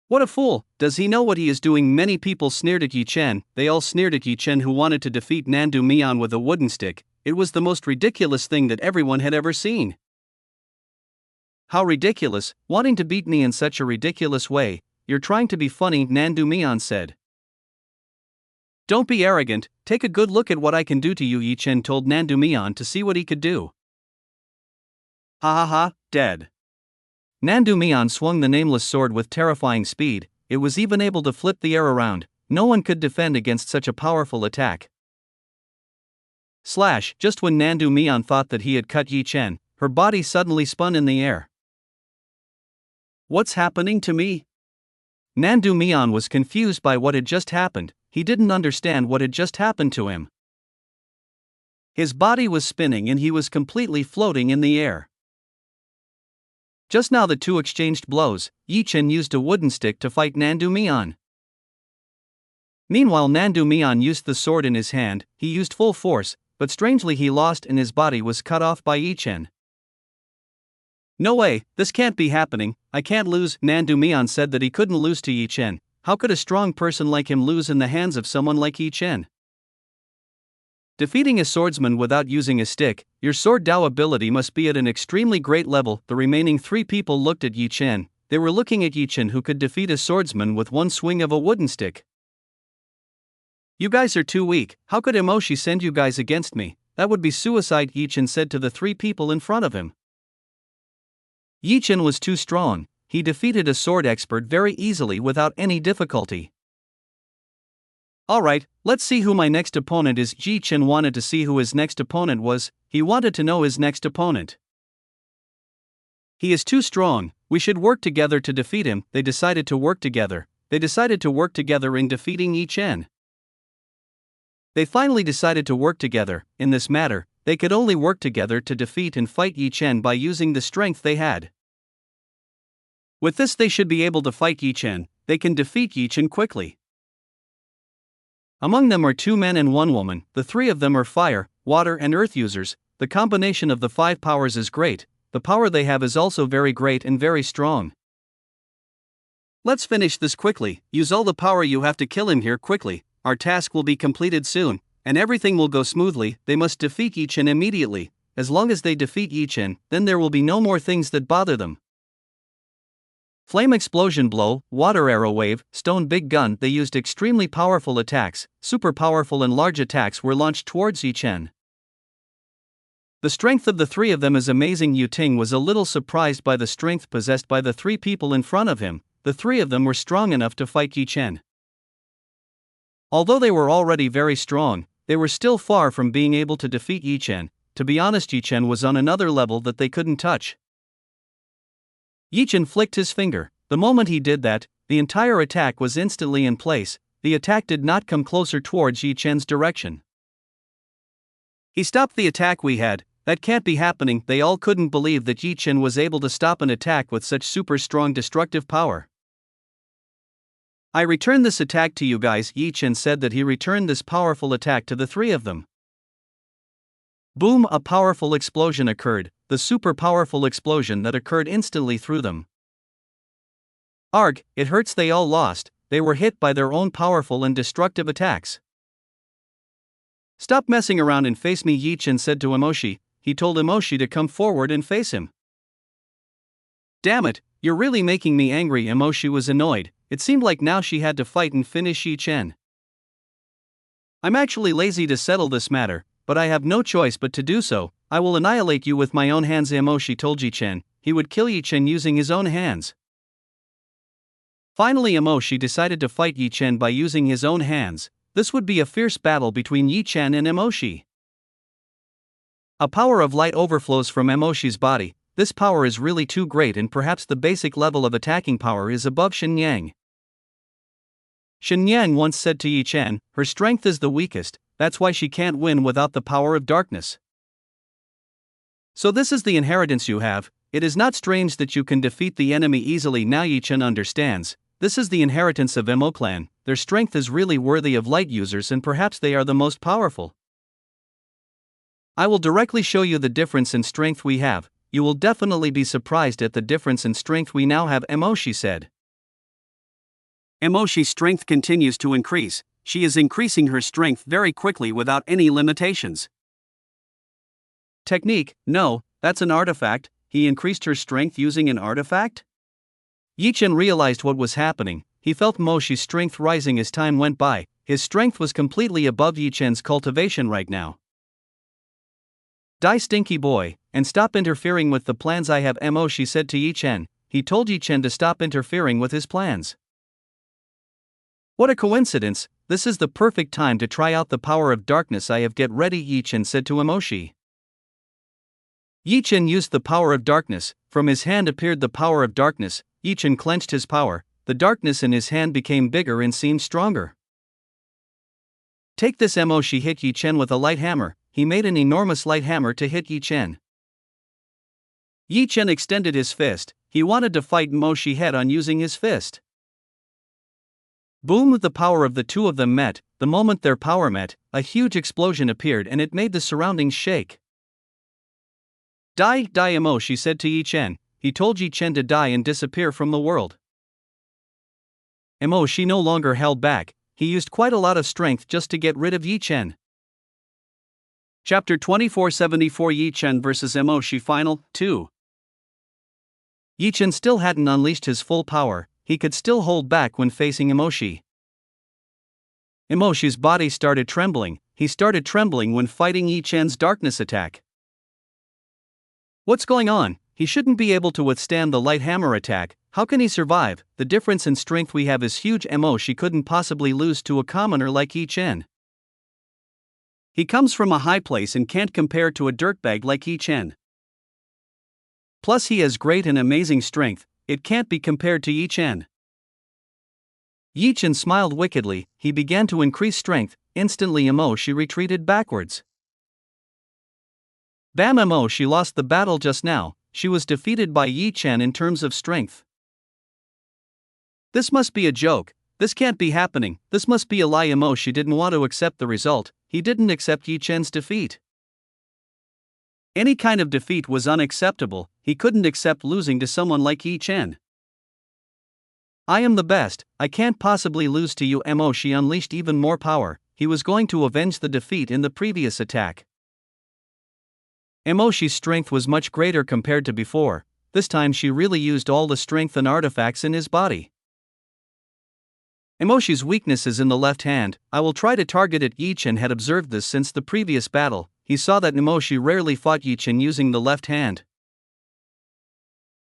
What a fool, does he know what he is doing? Many people sneered at Yi Chen. They all sneered at Yi Chen who wanted to defeat Nandu Mian with a wooden stick. It was the most ridiculous thing that everyone had ever seen. How ridiculous, wanting to beat me in such a ridiculous way. You're trying to be funny, Nandu Mian said. Don't be arrogant, take a good look at what I can do to you, Yi Chen told Nandu Mian to see what he could do. Dead. Nandu Mian swung the nameless sword with terrifying speed. It was even able to flip the air around. No one could defend against such a powerful attack. Slash, just when Nandu Mian thought that he had cut Yi Chen, her body suddenly spun in the air. What's happening to me? Nandu Mian was confused by what had just happened. He didn't understand what had just happened to him. His body was spinning and he was completely floating in the air. Just now the two exchanged blows. Yi Chen used a wooden stick to fight Nandu Mian. Meanwhile Nandu Mian used the sword in his hand. He used full force, but strangely he lost and his body was cut off by Yi Chen. No way, this can't be happening, I can't lose. Nandu Mian said that he couldn't lose to Yi Chen. How could a strong person like him lose in the hands of someone like Yi Chen? Defeating a swordsman without using a stick, your sword Dao ability must be at an extremely great level. The remaining 3 people looked at Yi Chen. They were looking at Yi Chen, who could defeat a swordsman with one swing of a wooden stick. You guys are too weak. How could Emoshi send you guys against me? That would be suicide, Yi Chen said to the 3 people in front of him. Yi Chen was too strong. He defeated a sword expert very easily without any difficulty. Alright, let's see who my next opponent is. Yi Chen wanted to see who his next opponent was. He wanted to know his next opponent. He is too strong. We should work together to defeat him. They decided to work together. They decided to work together in defeating Yi Chen. They finally decided to work together. In this matter, they could only work together to defeat and fight Yi Chen by using the strength they had. With this, they should be able to fight Yi Chen. They can defeat Yi Chen quickly. Among them are 2 men and 1 woman. The 3 of them are fire, water and earth users. The combination of the 5 powers is great. The power they have is also very great and very strong. Let's finish this quickly. Use all the power you have to kill him here quickly. Our task will be completed soon, and everything will go smoothly. They must defeat Yi Chen immediately. As long as they defeat Yi Chen, then there will be no more things that bother them. Flame explosion blow, water arrow wave, stone big gun. They used extremely powerful attacks. Super powerful and large attacks were launched towards Yi Chen. The strength of the 3 of them is amazing. Yu Ting was a little surprised by the strength possessed by the 3 people in front of him. The 3 of them were strong enough to fight Yi Chen. Although they were already very strong, they were still far from being able to defeat Yi Chen. To be honest, Yi Chen was on another level that they couldn't touch. Yi Chen flicked his finger. The moment he did that, the entire attack was instantly in place. The attack did not come closer towards Yi Chen's direction. He stopped the attack we had. That can't be happening. They all couldn't believe that Yi Chen was able to stop an attack with such super strong destructive power. I return this attack to you guys. Yi Chen said that he returned this powerful attack to the 3 of them. Boom! A powerful explosion occurred, the super powerful explosion that occurred instantly through them. Arg, it hurts. They all lost. They were hit by their own powerful and destructive attacks. Stop messing around and face me, Yi Chen said to Emoshi. He told Emoshi to come forward and face him. Damn it, you're really making me angry. Emoshi was annoyed. It seemed like now she had to fight and finish Yi Chen. I'm actually lazy to settle this matter, but I have no choice but to do so. I will annihilate you with my own hands. Emoshi told Yi Chen. He would kill Yi Chen using his own hands. Finally, Emoshi decided to fight Yi Chen by using his own hands. This would be a fierce battle between Yi Chen and Emoshi. A power of light overflows from Emoshi's body. This power is really too great, and perhaps the basic level of attacking power is above Shenyang. Shenyang once said to Yi Chen, her strength is the weakest, that's why she can't win without the power of darkness. So this is the inheritance you have. It is not strange that you can defeat the enemy easily. Now Yi Chen understands. This is the inheritance of Emo clan. Their strength is really worthy of light users, and perhaps they are the most powerful. I will directly show you the difference in strength we have. You will definitely be surprised at the difference in strength we now have, Emoshi said. Emoshi's strength continues to increase. She is increasing her strength very quickly without any limitations. Technique? No, that's an artifact. He increased her strength using an artifact? Yi Chen realized what was happening. He felt Emoshi's strength rising as time went by. His strength was completely above Yi Chen's cultivation right now. Die, stinky boy, and stop interfering with the plans I have, Emoshi said to Yi Chen. He told Yi Chen to stop interfering with his plans. What a coincidence, this is the perfect time to try out the power of darkness I have. Get ready, Yi Chen said to Emoshi. Yi Chen used the power of darkness. From his hand appeared the power of darkness. Yi Chen clenched his power. The darkness in his hand became bigger and seemed stronger. Take this, Emoshi hit Yi Chen with a light hammer. He made an enormous light hammer to hit Yi Chen. Yi Chen extended his fist. He wanted to fight Emoshi head on using his fist. Boom! The power of the 2 of them met. The moment their power met, a huge explosion appeared and it made the surroundings shake. Die, Emoshi said to Yi Chen. he told Yi Chen to die and disappear from the world. Mo Shi no longer held back, he used quite a lot of strength just to get rid of Yi Chen. Chapter 2474 Yi Chen vs Mo Shi Final 2. Yi Chen still hadn't unleashed his full power, he could still hold back when facing Mo Shi. Mo Shi's body started trembling, he started trembling when fighting Yi Chen's darkness attack. What's going on? He shouldn't be able to withstand the light hammer attack, how can he survive? The difference in strength we have is huge. Mo Shi couldn't possibly lose to a commoner like Yi Chen. He comes from a high place and can't compare to a dirtbag like Yi Chen. Plus he has great and amazing strength, it can't be compared to Yi Chen. Yi Chen smiled wickedly, he began to increase strength, instantly Mo Shi retreated backwards. Bam! Mo Shi lost the battle just now, she was defeated by Yi Chen in terms of strength. This must be a joke, this can't be happening, this must be a lie. Mo Shi didn't want to accept the result, he didn't accept Yi Chen's defeat. Any kind of defeat was unacceptable, he couldn't accept losing to someone like Yi Chen. I am the best, I can't possibly lose to you. Mo Shi unleashed even more power, he was going to avenge the defeat in the previous attack. Mo Shi's strength was much greater compared to before, this time she really used all the strength and artifacts in his body. Mo Shi's weakness is in the left hand, I will try to target it. Yi Chen had observed this since the previous battle, he saw that Mo Shi rarely fought Yi Chen using the left hand.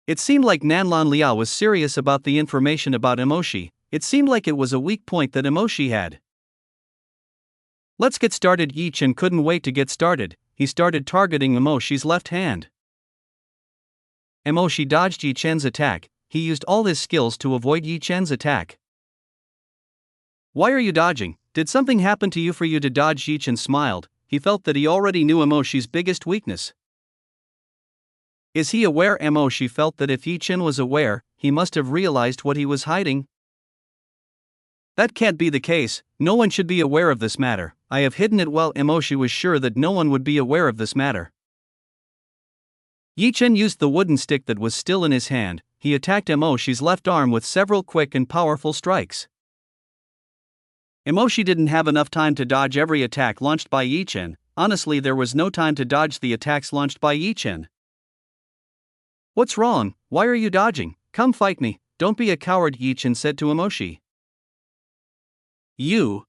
It seemed like Nanlan Liao was serious about the information about Mo Shi, it seemed like it was a weak point that Mo Shi had. Let's get started. Yi Chen couldn't wait to get started, he started targeting Mo Shi's left hand. Mo Shi dodged Yi Chen's attack, he used all his skills to avoid Yi Chen's attack. Why are you dodging? Did something happen to you for you to dodge? Yi Chen smiled, he felt that he already knew Mo Shi's biggest weakness. Is he aware? Mo Shi felt that if Yi Chen was aware, he must have realized what he was hiding. That can't be the case, no one should be aware of this matter, I have hidden it well. Mo Shi was sure that no one would be aware of this matter. Yi Chen used the wooden stick that was still in his hand, he attacked Mo Shi's left arm with several quick and powerful strikes. Mo Shi didn't have enough time to dodge every attack launched by Yi Chen, honestly there was no time to dodge the attacks launched by Yi Chen. What's wrong? Why are you dodging? Come fight me, don't be a coward, Yi Chen said to Mo Shi. You?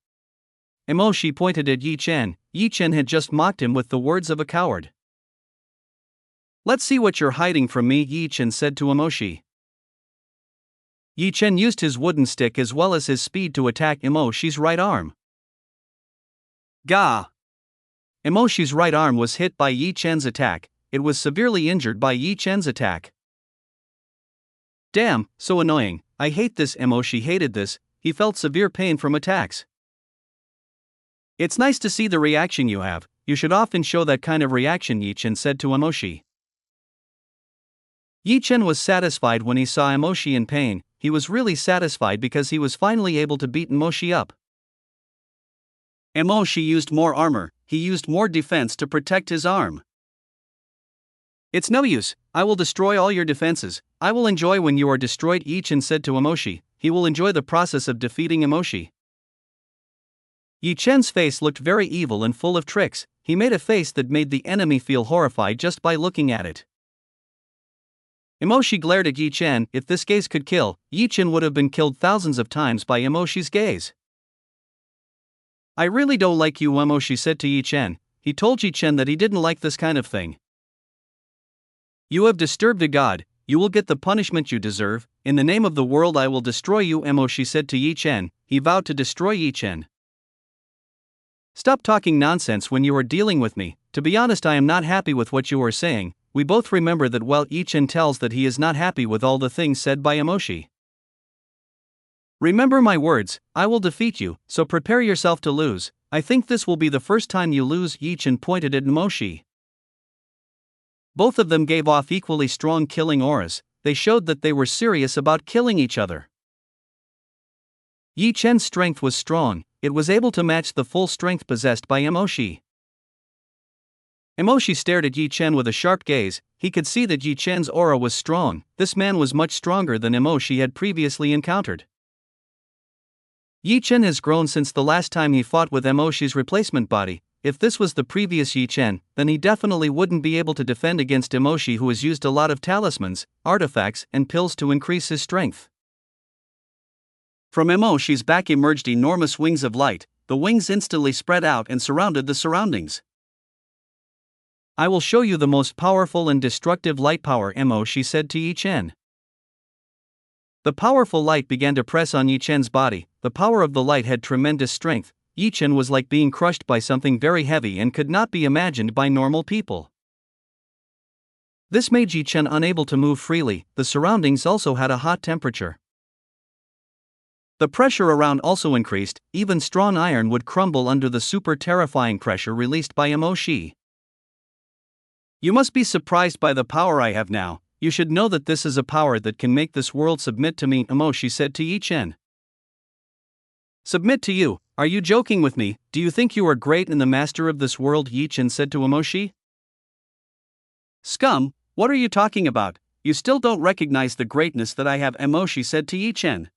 Mo Shi pointed at Yi Chen had just mocked him with the words of a coward. Let's see what you're hiding from me, Yi Chen said to Mo Shi. Yi Chen used his wooden stick as well as his speed to attack Mo Shi's right arm. Gah! Mo Shi's right arm was hit by Yi Chen's attack, it was severely injured by Yi Chen's attack. Damn, so annoying, I hate this. Mo Shi hated this, he felt severe pain from attacks. It's nice to see the reaction you have, you should often show that kind of reaction, Yi Chen said to Mo Shi. Yi Chen was satisfied when he saw Mo Shi in pain, he was really satisfied because he was finally able to beat Mo Shi up. Mo Shi used more armor, he used more defense to protect his arm. It's no use, I will destroy all your defenses, I will enjoy when you are destroyed, Yi Chen said to Mo Shi, he will enjoy the process of defeating Mo Shi. Yi Chen's face looked very evil and full of tricks, he made a face that made the enemy feel horrified just by looking at it. Mo Shi glared at Yi Chen, if this gaze could kill, Yi Chen would have been killed thousands of times by Mo Shi's gaze. I really don't like you, Mo Shi said to Yi Chen, he told Yi Chen that he didn't like this kind of thing. You have disturbed a god, you will get the punishment you deserve, in the name of the world I will destroy you, Mo Shi said to Yi Chen, he vowed to destroy Yi Chen. Stop talking nonsense when you are dealing with me, to be honest I am not happy with what you are saying, we both remember that well. Yi Chen tells that he is not happy with all the things said by Mo Shi. Remember my words, I will defeat you, so prepare yourself to lose, I think this will be the first time you lose, Yi Chen pointed at Mo Shi. Both of them gave off equally strong killing auras, they showed that they were serious about killing each other. Yi Chen's strength was strong, it was able to match the full strength possessed by Mo Shi. Mo Shi stared at Yi Chen with a sharp gaze, he could see that Yi Chen's aura was strong. This man was much stronger than Emoshi had previously encountered. Yi Chen has grown since the last time he fought with Emoshi's replacement body. If this was the previous Yi Chen, then he definitely wouldn't be able to defend against Emoshi, who has used a lot of talismans, artifacts, and pills to increase his strength. From Emoshi's back emerged enormous wings of light. The wings instantly spread out and surrounded the surroundings. "I will show you the most powerful and destructive light power," Emoshi said to Yi Chen. The powerful light began to press on Yi Chen's body. The power of the light had tremendous strength. Yi Chen was like being crushed by something very heavy and could not be imagined by normal people. This made Yi Chen unable to move freely. The surroundings also had a hot temperature. The pressure around also increased. Even strong iron would crumble under the super terrifying pressure released by Emoshi. "You must be surprised by the power I have now. You should know that this is a power that can make this world submit to me," Emoshi said to Yi Chen. "Submit to you? Are you joking with me? Do you think you are great and the master of this world?" Yi Chen said to Emoshi. "Scum, what are you talking about? You still don't recognize the greatness that I have," Emoshi said to Yi Chen.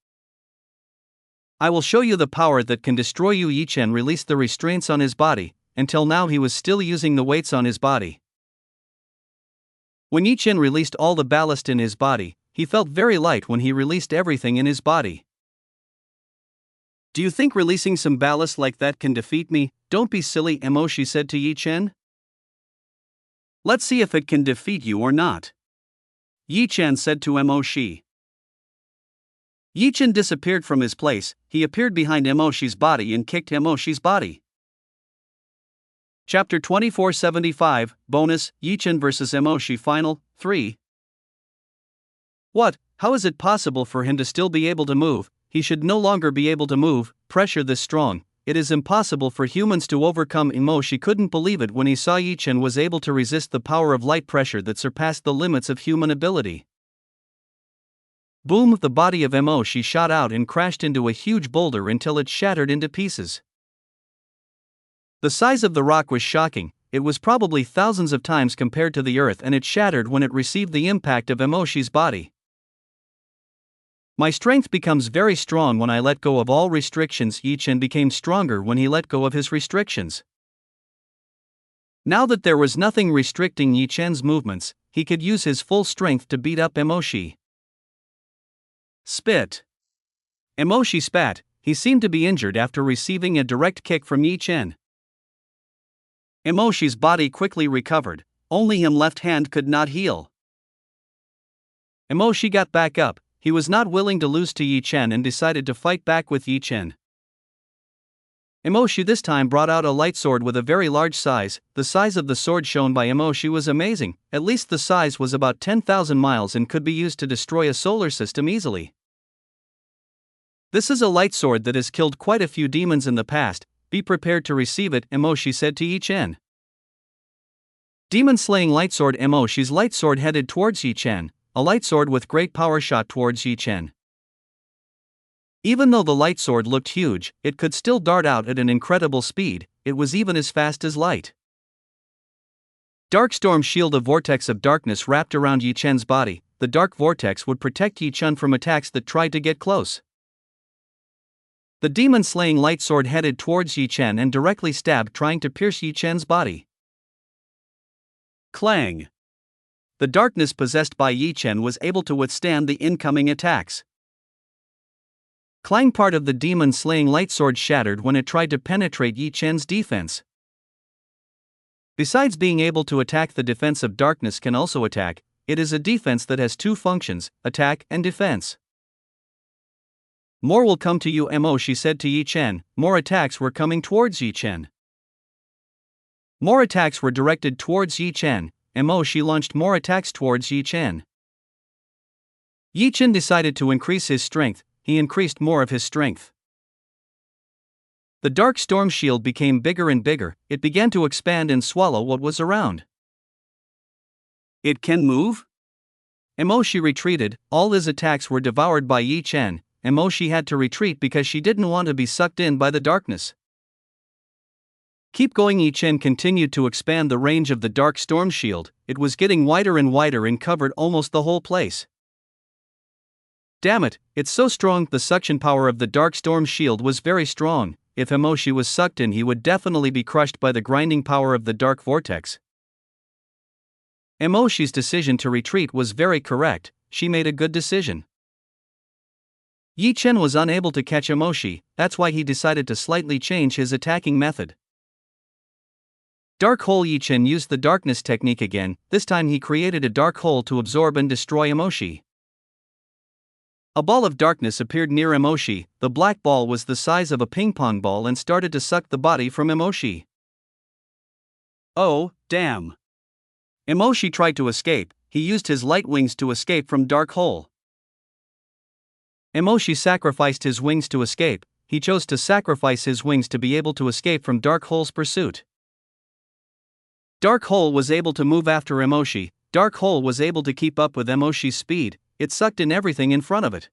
"I will show you the power that can destroy you." Yi Chen released the restraints on his body. Until now he was still using the weights on his body. When Yi Chen released all the ballast in his body, he felt very light when he released everything in his body. "Do you think releasing some ballast like that can defeat me?" "Don't be silly," Emoshi said to Yi Chen. "Let's see if it can defeat you or not," Yi Chen said to Emoshi. Yi Chen disappeared from his place. He appeared behind Emoshi's body and kicked Emoshi's body. Chapter 2475, Bonus, Yi Chen vs Emoshi Final, 3. What? How is it possible for him to still be able to move? He should no longer be able to move. Pressure this strong. It is impossible for humans to overcome. Emoshi couldn't believe it when he saw Yi Chen was able to resist the power of light pressure that surpassed the limits of human ability. Boom! The body of Emoshi shot out and crashed into a huge boulder until it shattered into pieces. The size of the rock was shocking. It was probably thousands of times compared to the earth, and it shattered when it received the impact of Emoshi's body. "My strength becomes very strong when I let go of all restrictions." Yi Chen became stronger when he let go of his restrictions. Now that there was nothing restricting Yi Chen's movements, he could use his full strength to beat up Emoshi. Spit. Emoshi spat. He seemed to be injured after receiving a direct kick from Yi Chen. Emoshi's body quickly recovered. Only his left hand could not heal. Emoshi got back up. He was not willing to lose to Yi Chen and decided to fight back with Yi Chen. Emoshi this time brought out a light sword with a very large size. The size of the sword shown by Emoshi was amazing. At least the size was about 10,000 miles and could be used to destroy a solar system easily. "This is a light sword that has killed quite a few demons in the past. Be prepared to receive it," Emoshi said to Yi Chen. Demon-slaying light sword. Emoshi's light sword headed towards Yi Chen. A light sword with great power shot towards Yi Chen. Even though the light sword looked huge, it could still dart out at an incredible speed. It was even as fast as light. Darkstorm shield. A vortex of darkness wrapped around Yi Chen's body. The dark vortex would protect Yi Chen from attacks that tried to get close. The demon-slaying light sword headed towards Yi Chen and directly stabbed, trying to pierce Yi Chen's body. Clang! The darkness possessed by Yi Chen was able to withstand the incoming attacks. Clang! Part of the demon-slaying light sword shattered when it tried to penetrate Yi Chen's defense. Besides being able to attack, the defense of darkness can also attack. It is a defense that has two functions, attack and defense. "More will come to you," Emoshi said to Yi Chen. More attacks were coming towards Yi Chen. More attacks were directed towards Yi Chen. Emoshi launched more attacks towards Yi Chen. Yi Chen decided to increase his strength. He increased more of his strength. The dark storm shield became bigger and bigger. It began to expand and swallow what was around. "It can move?" Emoshi retreated. All his attacks were devoured by Yi Chen. Emoshi had to retreat because she didn't want to be sucked in by the darkness. Keep going. Yi Chen continued to expand the range of the dark storm shield. It was getting wider and wider and covered almost the whole place. Damn it, it's so strong. The suction power of the dark storm shield was very strong. If Emoshi was sucked in, he would definitely be crushed by the grinding power of the dark vortex. Emoshi's decision to retreat was very correct. She made a good decision. Yi Chen was unable to catch Emoshi, that's why he decided to slightly change his attacking method. Dark Hole. Yi Chen used the darkness technique again. This time he created a dark hole to absorb and destroy Emoshi. A ball of darkness appeared near Emoshi. The black ball was the size of a ping pong ball and started to suck the body from Emoshi. Oh, damn. Emoshi tried to escape. He used his light wings to escape from Dark Hole. Emoshi sacrificed his wings to escape. He chose to sacrifice his wings to be able to escape from Dark Hole's pursuit. Dark Hole was able to move after Emoshi. Dark Hole was able to keep up with Emoshi's speed. It sucked in everything in front of it.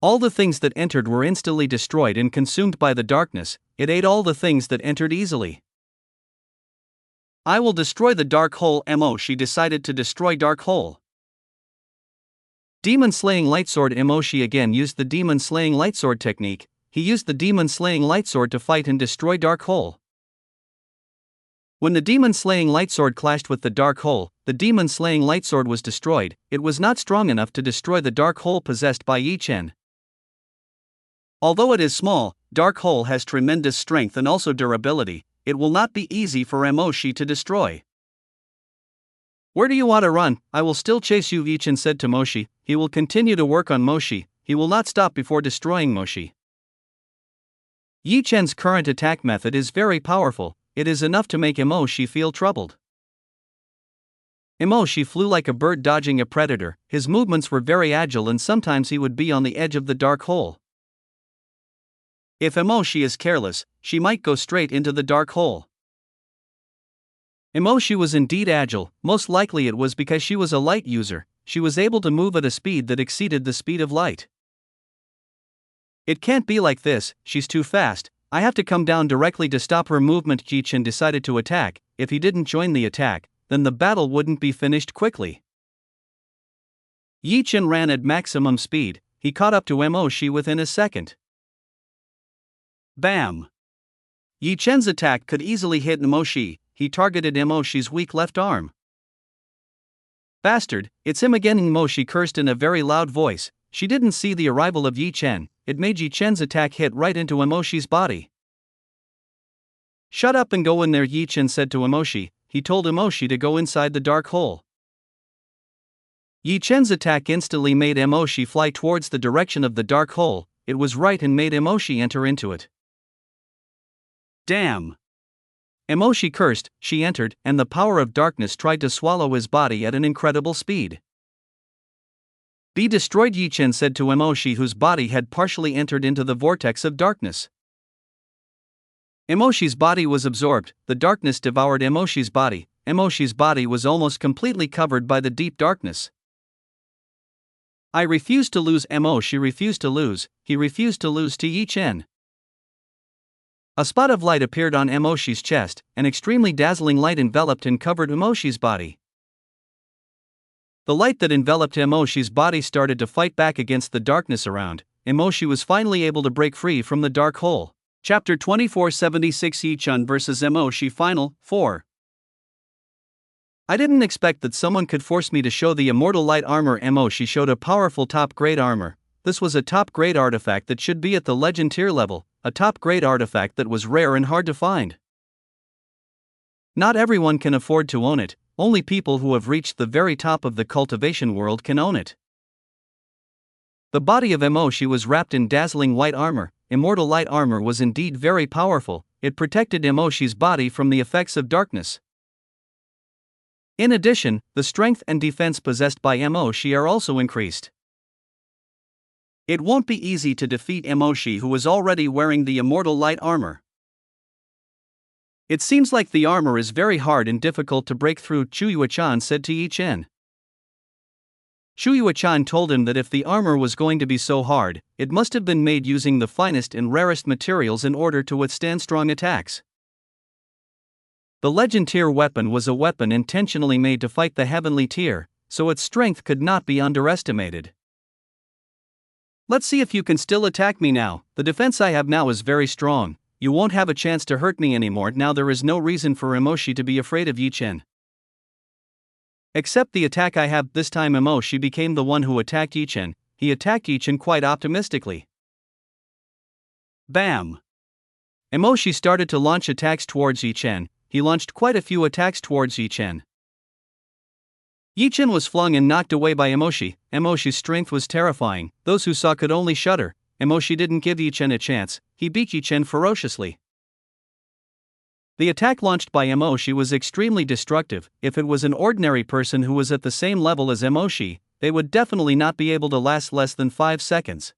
All the things that entered were instantly destroyed and consumed by the darkness. It ate all the things that entered easily. I will destroy the Dark Hole. Emoshi decided to destroy Dark Hole. Demon Slaying Lightsword. Emoshi again used the Demon Slaying Lightsword technique. He used the Demon Slaying Lightsword to fight and destroy Dark Hole. When the Demon Slaying Lightsword clashed with the Dark Hole, the Demon Slaying Lightsword was destroyed. It was not strong enough to destroy the Dark Hole possessed by Yi Chen. Although it is small, Dark Hole has tremendous strength and also durability. It will not be easy for Emoshi to destroy. Where do you want to run? I will still chase you, Yi Chen said to Moshi. He will continue to work on Moshi. He will not stop before destroying Moshi. Yi Chen's current attack method is very powerful. It is enough to make Emoshi feel troubled. Emoshi flew like a bird dodging a predator. His movements were very agile and sometimes he would be on the edge of the Dark Hole. If Emoshi is careless, she might go straight into the Dark Hole. Emoshi was indeed agile. Most likely it was because she was a light user. She was able to move at a speed that exceeded the speed of light. It can't be like this, she's too fast. I have to come down directly to stop her movement. Yi Chen decided to attack. If he didn't join the attack, then the battle wouldn't be finished quickly. Yi Chen ran at maximum speed. He caught up to Emoshi within a second. Bam! Yi Chen's attack could easily hit Emoshi. He targeted Emoshi's weak left arm. Bastard, it's him again! Emoshi cursed in a very loud voice. She didn't see the arrival of Yi Chen. It made Yi Chen's attack hit right into Emoshi's body. Shut up and go in there, Yi Chen said to Emoshi. He told Emoshi to go inside the Dark Hole. Yi Chen's attack instantly made Emoshi fly towards the direction of the Dark Hole. It was right and made Emoshi enter into it. Damn! Emoshi cursed, she entered, and the power of darkness tried to swallow his body at an incredible speed. Be destroyed, Yi Chen said to Emoshi, whose body had partially entered into the vortex of darkness. Emoshi's body was absorbed. The darkness devoured Emoshi's body. Emoshi's body was almost completely covered by the deep darkness. I refuse to lose. Emoshi refused to lose. He refused to lose to Yi Chen. A spot of light appeared on Emoshi's chest. An extremely dazzling light enveloped and covered Emoshi's body. The light that enveloped Emoshi's body started to fight back against the darkness around. Emoshi was finally able to break free from the Dark Hole. Chapter 2476, Yi Chen vs Emoshi Final 4. I didn't expect that someone could force me to show the immortal light armor. Emoshi showed a powerful top-grade armor. This was a top-grade artifact that should be at the legend tier level, a top-grade artifact that was rare and hard to find. Not everyone can afford to own it. Only people who have reached the very top of the cultivation world can own it. The body of Emoshi was wrapped in dazzling white armor. Immortal light armor was indeed very powerful. It protected Emoshi's body from the effects of darkness. In addition, the strength and defense possessed by Emoshi are also increased. It won't be easy to defeat Emoshi, who is already wearing the immortal light armor. It seems like the armor is very hard and difficult to break through, Chu Yuechan said to Yi Chen. Shu Yuechan told him that if the armor was going to be so hard, it must have been made using the finest and rarest materials in order to withstand strong attacks. The legend tier weapon was a weapon intentionally made to fight the heavenly tier, so its strength could not be underestimated. Let's see if you can still attack me now. The defense I have now is very strong. You won't have a chance to hurt me anymore. Now there is no reason for Emoshi to be afraid of Yi Chen. Except the attack I have. This time Emoshi became the one who attacked Yi Chen. He attacked Yi Chen quite optimistically. Bam! Emoshi started to launch attacks towards Yi Chen. He launched quite a few attacks towards Yi Chen. Yi Chen was flung and knocked away by Emoshi. Emoshi's strength was terrifying. Those who saw could only shudder. Emoshi didn't give Yi Chen a chance. He beat Yi Chen ferociously. The attack launched by Emoshi was extremely destructive. If it was an ordinary person who was at the same level as Emoshi, they would definitely not be able to last less than 5 seconds.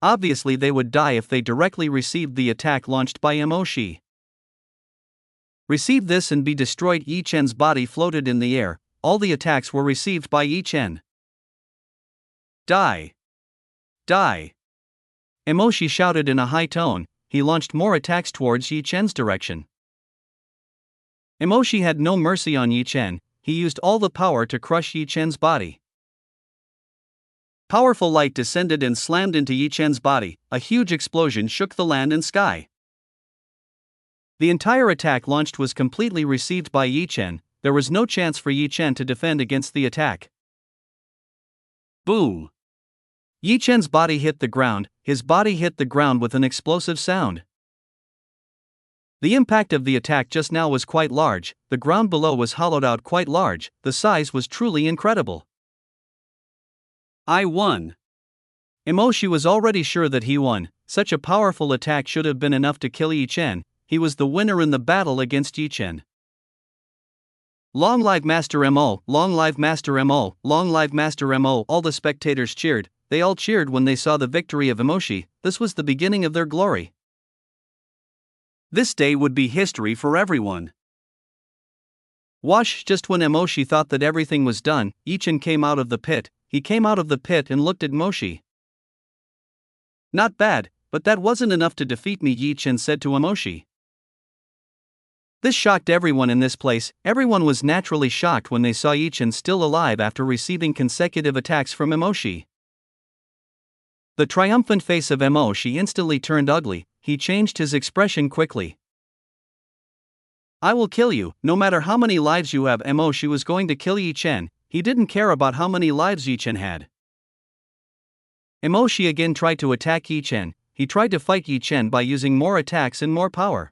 Obviously they would die if they directly received the attack launched by Emoshi. Receive this and be destroyed. Yi Chen's body floated in the air. All the attacks were received by Yi Chen. Die! Die! Emoshi shouted in a high tone. He launched more attacks towards Yi Chen's direction. Emoshi had no mercy on Yi Chen. He used all the power to crush Yi Chen's body. Powerful light descended and slammed into Yi Chen's body. A huge explosion shook the land and sky. The entire attack launched was completely received by Yi Chen. There was no chance for Yi Chen to defend against the attack. Boom! Yi Chen's body hit the ground. His body hit the ground with an explosive sound. The impact of the attack just now was quite large. The ground below was hollowed out quite large. The size was truly incredible. I won. Emoshi was already sure that he won. Such a powerful attack should have been enough to kill Yi Chen. He was the winner in the battle against Yi Chen. Long live Master Mo! Long live Master Mo! Long live Master Mo! All the spectators cheered. They all cheered when they saw the victory of Emoshi. This was the beginning of their glory. This day would be history for everyone. Wash! Just when Emoshi thought that everything was done, Yi Chen came out of the pit. He came out of the pit and looked at Emoshi. Not bad, but that wasn't enough to defeat me, Yi Chen said to Emoshi. This shocked everyone in this place. Everyone was naturally shocked when they saw Yi Chen still alive after receiving consecutive attacks from Emoshi. The triumphant face of Emoshi instantly turned ugly. He changed his expression quickly. I will kill you, no matter how many lives you have. Emoshi was going to kill Yi Chen. He didn't care about how many lives Yi Chen had. Emoshi again tried to attack Yi Chen. He tried to fight Yi Chen by using more attacks and more power.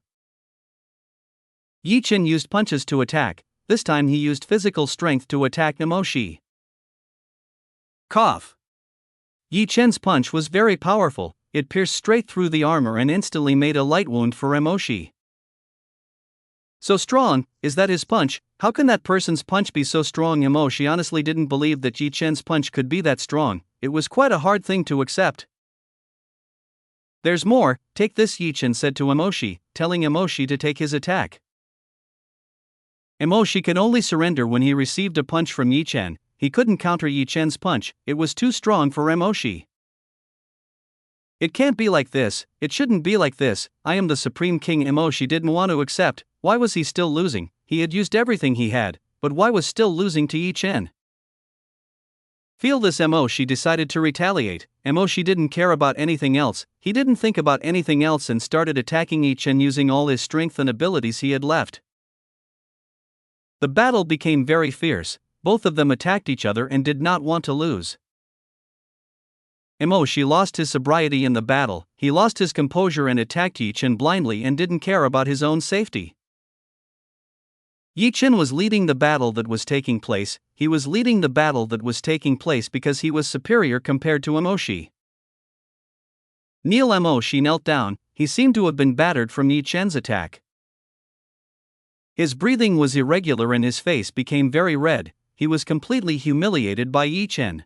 Yi Chen used punches to attack. This time he used physical strength to attack Emoshi. Cough! Yi Chen's punch was very powerful. It pierced straight through the armor and instantly made a light wound for Emoshi. So strong, is that his punch? How can that person's punch be so strong? Emoshi honestly didn't believe that Yi Chen's punch could be that strong. It was quite a hard thing to accept. There's more, take this, Yi Chen said to Emoshi, telling Emoshi to take his attack. Emoshi could only surrender when he received a punch from Yi Chen. He couldn't counter Yi Chen's punch. It was too strong for Emoshi. It can't be like this. It shouldn't be like this. I am the Supreme King. Emoshi didn't want to accept. Why was he still losing? He had used everything he had, but why was still losing to Yi Chen? Feel this, Emoshi decided to retaliate. Emoshi didn't care about anything else. He didn't think about anything else and started attacking Yi Chen using all his strength and abilities he had left. The battle became very fierce. Both of them attacked each other and did not want to lose. Emoshi lost his sobriety in the battle. He lost his composure and attacked Yi Chen blindly and didn't care about his own safety. Yi Chen was leading the battle that was taking place. He was leading the battle that was taking place because he was superior compared to Emoshi. Emoshi knelt down. He seemed to have been battered from Yi Chen's attack. His breathing was irregular and his face became very red. He was completely humiliated by Yi Chen.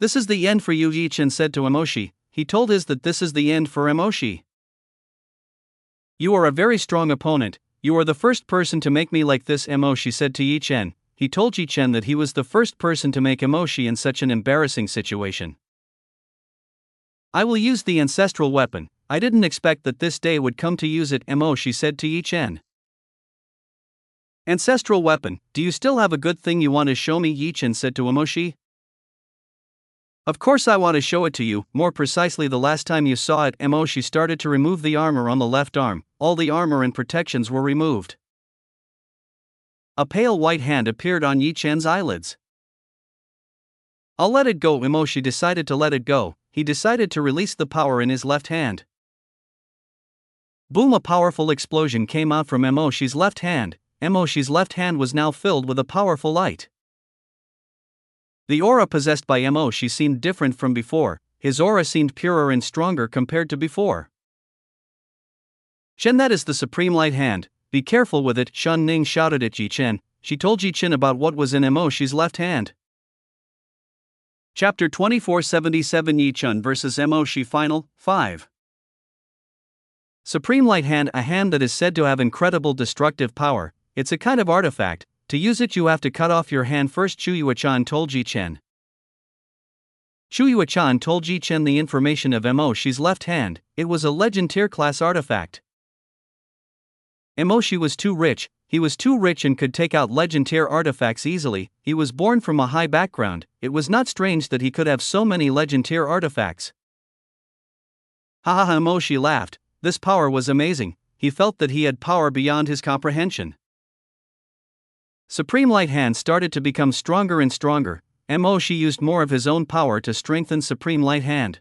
This is the end for you, Yi Chen said to Emoshi. He told us that this is the end for Emoshi. You are a very strong opponent. You are the first person to make me like this, Emoshi said to Yi Chen. he told Yi Chen that he was the first person to make Emoshi in such an embarrassing situation. I will use the ancestral weapon. I didn't expect that this day would come to use it, Emoshi said to Yi Chen. Ancestral weapon, do you still have a good thing you want to show me? Yi Chen said to Emoshi. Of course I want to show it to you, more precisely the last time you saw it. Emoshi started to remove the armor on the left arm. All the armor and protections were removed. A pale white hand appeared on Yi Chen's eyelids. I'll let it go. Emoshi decided to let it go. He decided to release the power in his left hand. Boom! A powerful explosion came out from Emoshi's left hand. Emoshi's left hand was now filled with a powerful light. The aura possessed by Emoshi seemed different from before. His aura seemed purer and stronger compared to before. Chen, that is the Supreme Light Hand. Be careful with it, Shen Ning shouted at Yi Chen. She told Yi Chen about what was in Emoshi's left hand. Chapter 2477 Yi Chen vs Emoshi Final 5. Supreme Light Hand, a hand that is said to have incredible destructive power. It's a kind of artifact. To use it you have to cut off your hand first, Chu Yuechan told Yi Chen. Chu Yuechan told Yi Chen the information of Emoshi's left hand. It was a legend tier class artifact. Emoshi was too rich. He was too rich and could take out legend tier artifacts easily. He was born from a high background. It was not strange that he could have so many legend tier artifacts. Haha, Emoshi laughed. This power was amazing. He felt that he had power beyond his comprehension. Supreme Light Hand started to become stronger and stronger. Emoshi used more of his own power to strengthen Supreme Light Hand.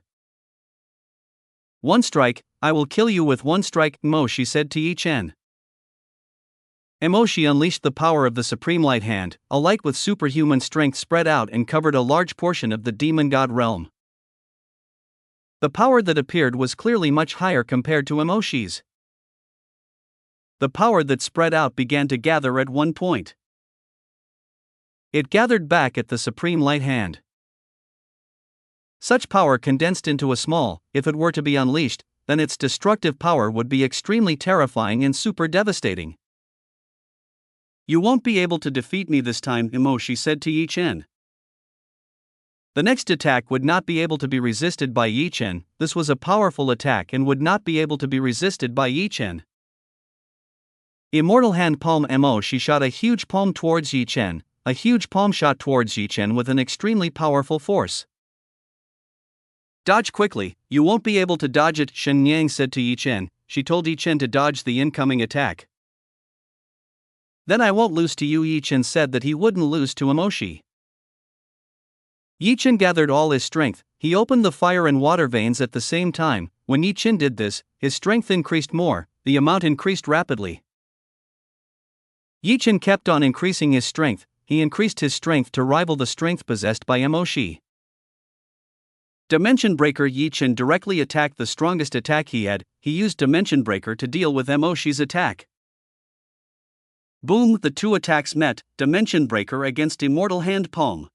One strike, I will kill you with one strike, Emoshi said to Yi Chen. Emoshi unleashed the power of the Supreme Light Hand. A light with superhuman strength spread out and covered a large portion of the demon god realm. The power that appeared was clearly much higher compared to Emoshi's. The power that spread out began to gather at one point. It gathered back at the Supreme Light Hand. Such power condensed into a small, if it were to be unleashed, then its destructive power would be extremely terrifying and super devastating. You won't be able to defeat me this time, Emoshi said to Yi Chen. The next attack would not be able to be resisted by Yi Chen. This was a powerful attack and would not be able to be resisted by Yi Chen. Immortal Hand Palm. Emoshi shot a huge palm towards Yi Chen. A huge palm shot towards Yi Chen with an extremely powerful force. Dodge quickly, you won't be able to dodge it, Shen Yang said to Yi Chen. She told Yi Chen to dodge the incoming attack. Then I won't lose to you. Yi Chen said that he wouldn't lose to Emoshi. Yi Chen gathered all his strength. He opened the fire and water veins at the same time. When Yi Chen did this, his strength increased more, the amount increased rapidly. Yi Chen kept on increasing his strength. He increased his strength to rival the strength possessed by Emoshi. Dimension Breaker. Yi Chen directly attacked the strongest attack he had. He used Dimension Breaker to deal with Emoshi's attack. Boom! The two attacks met, Dimension Breaker against Immortal Hand Palm.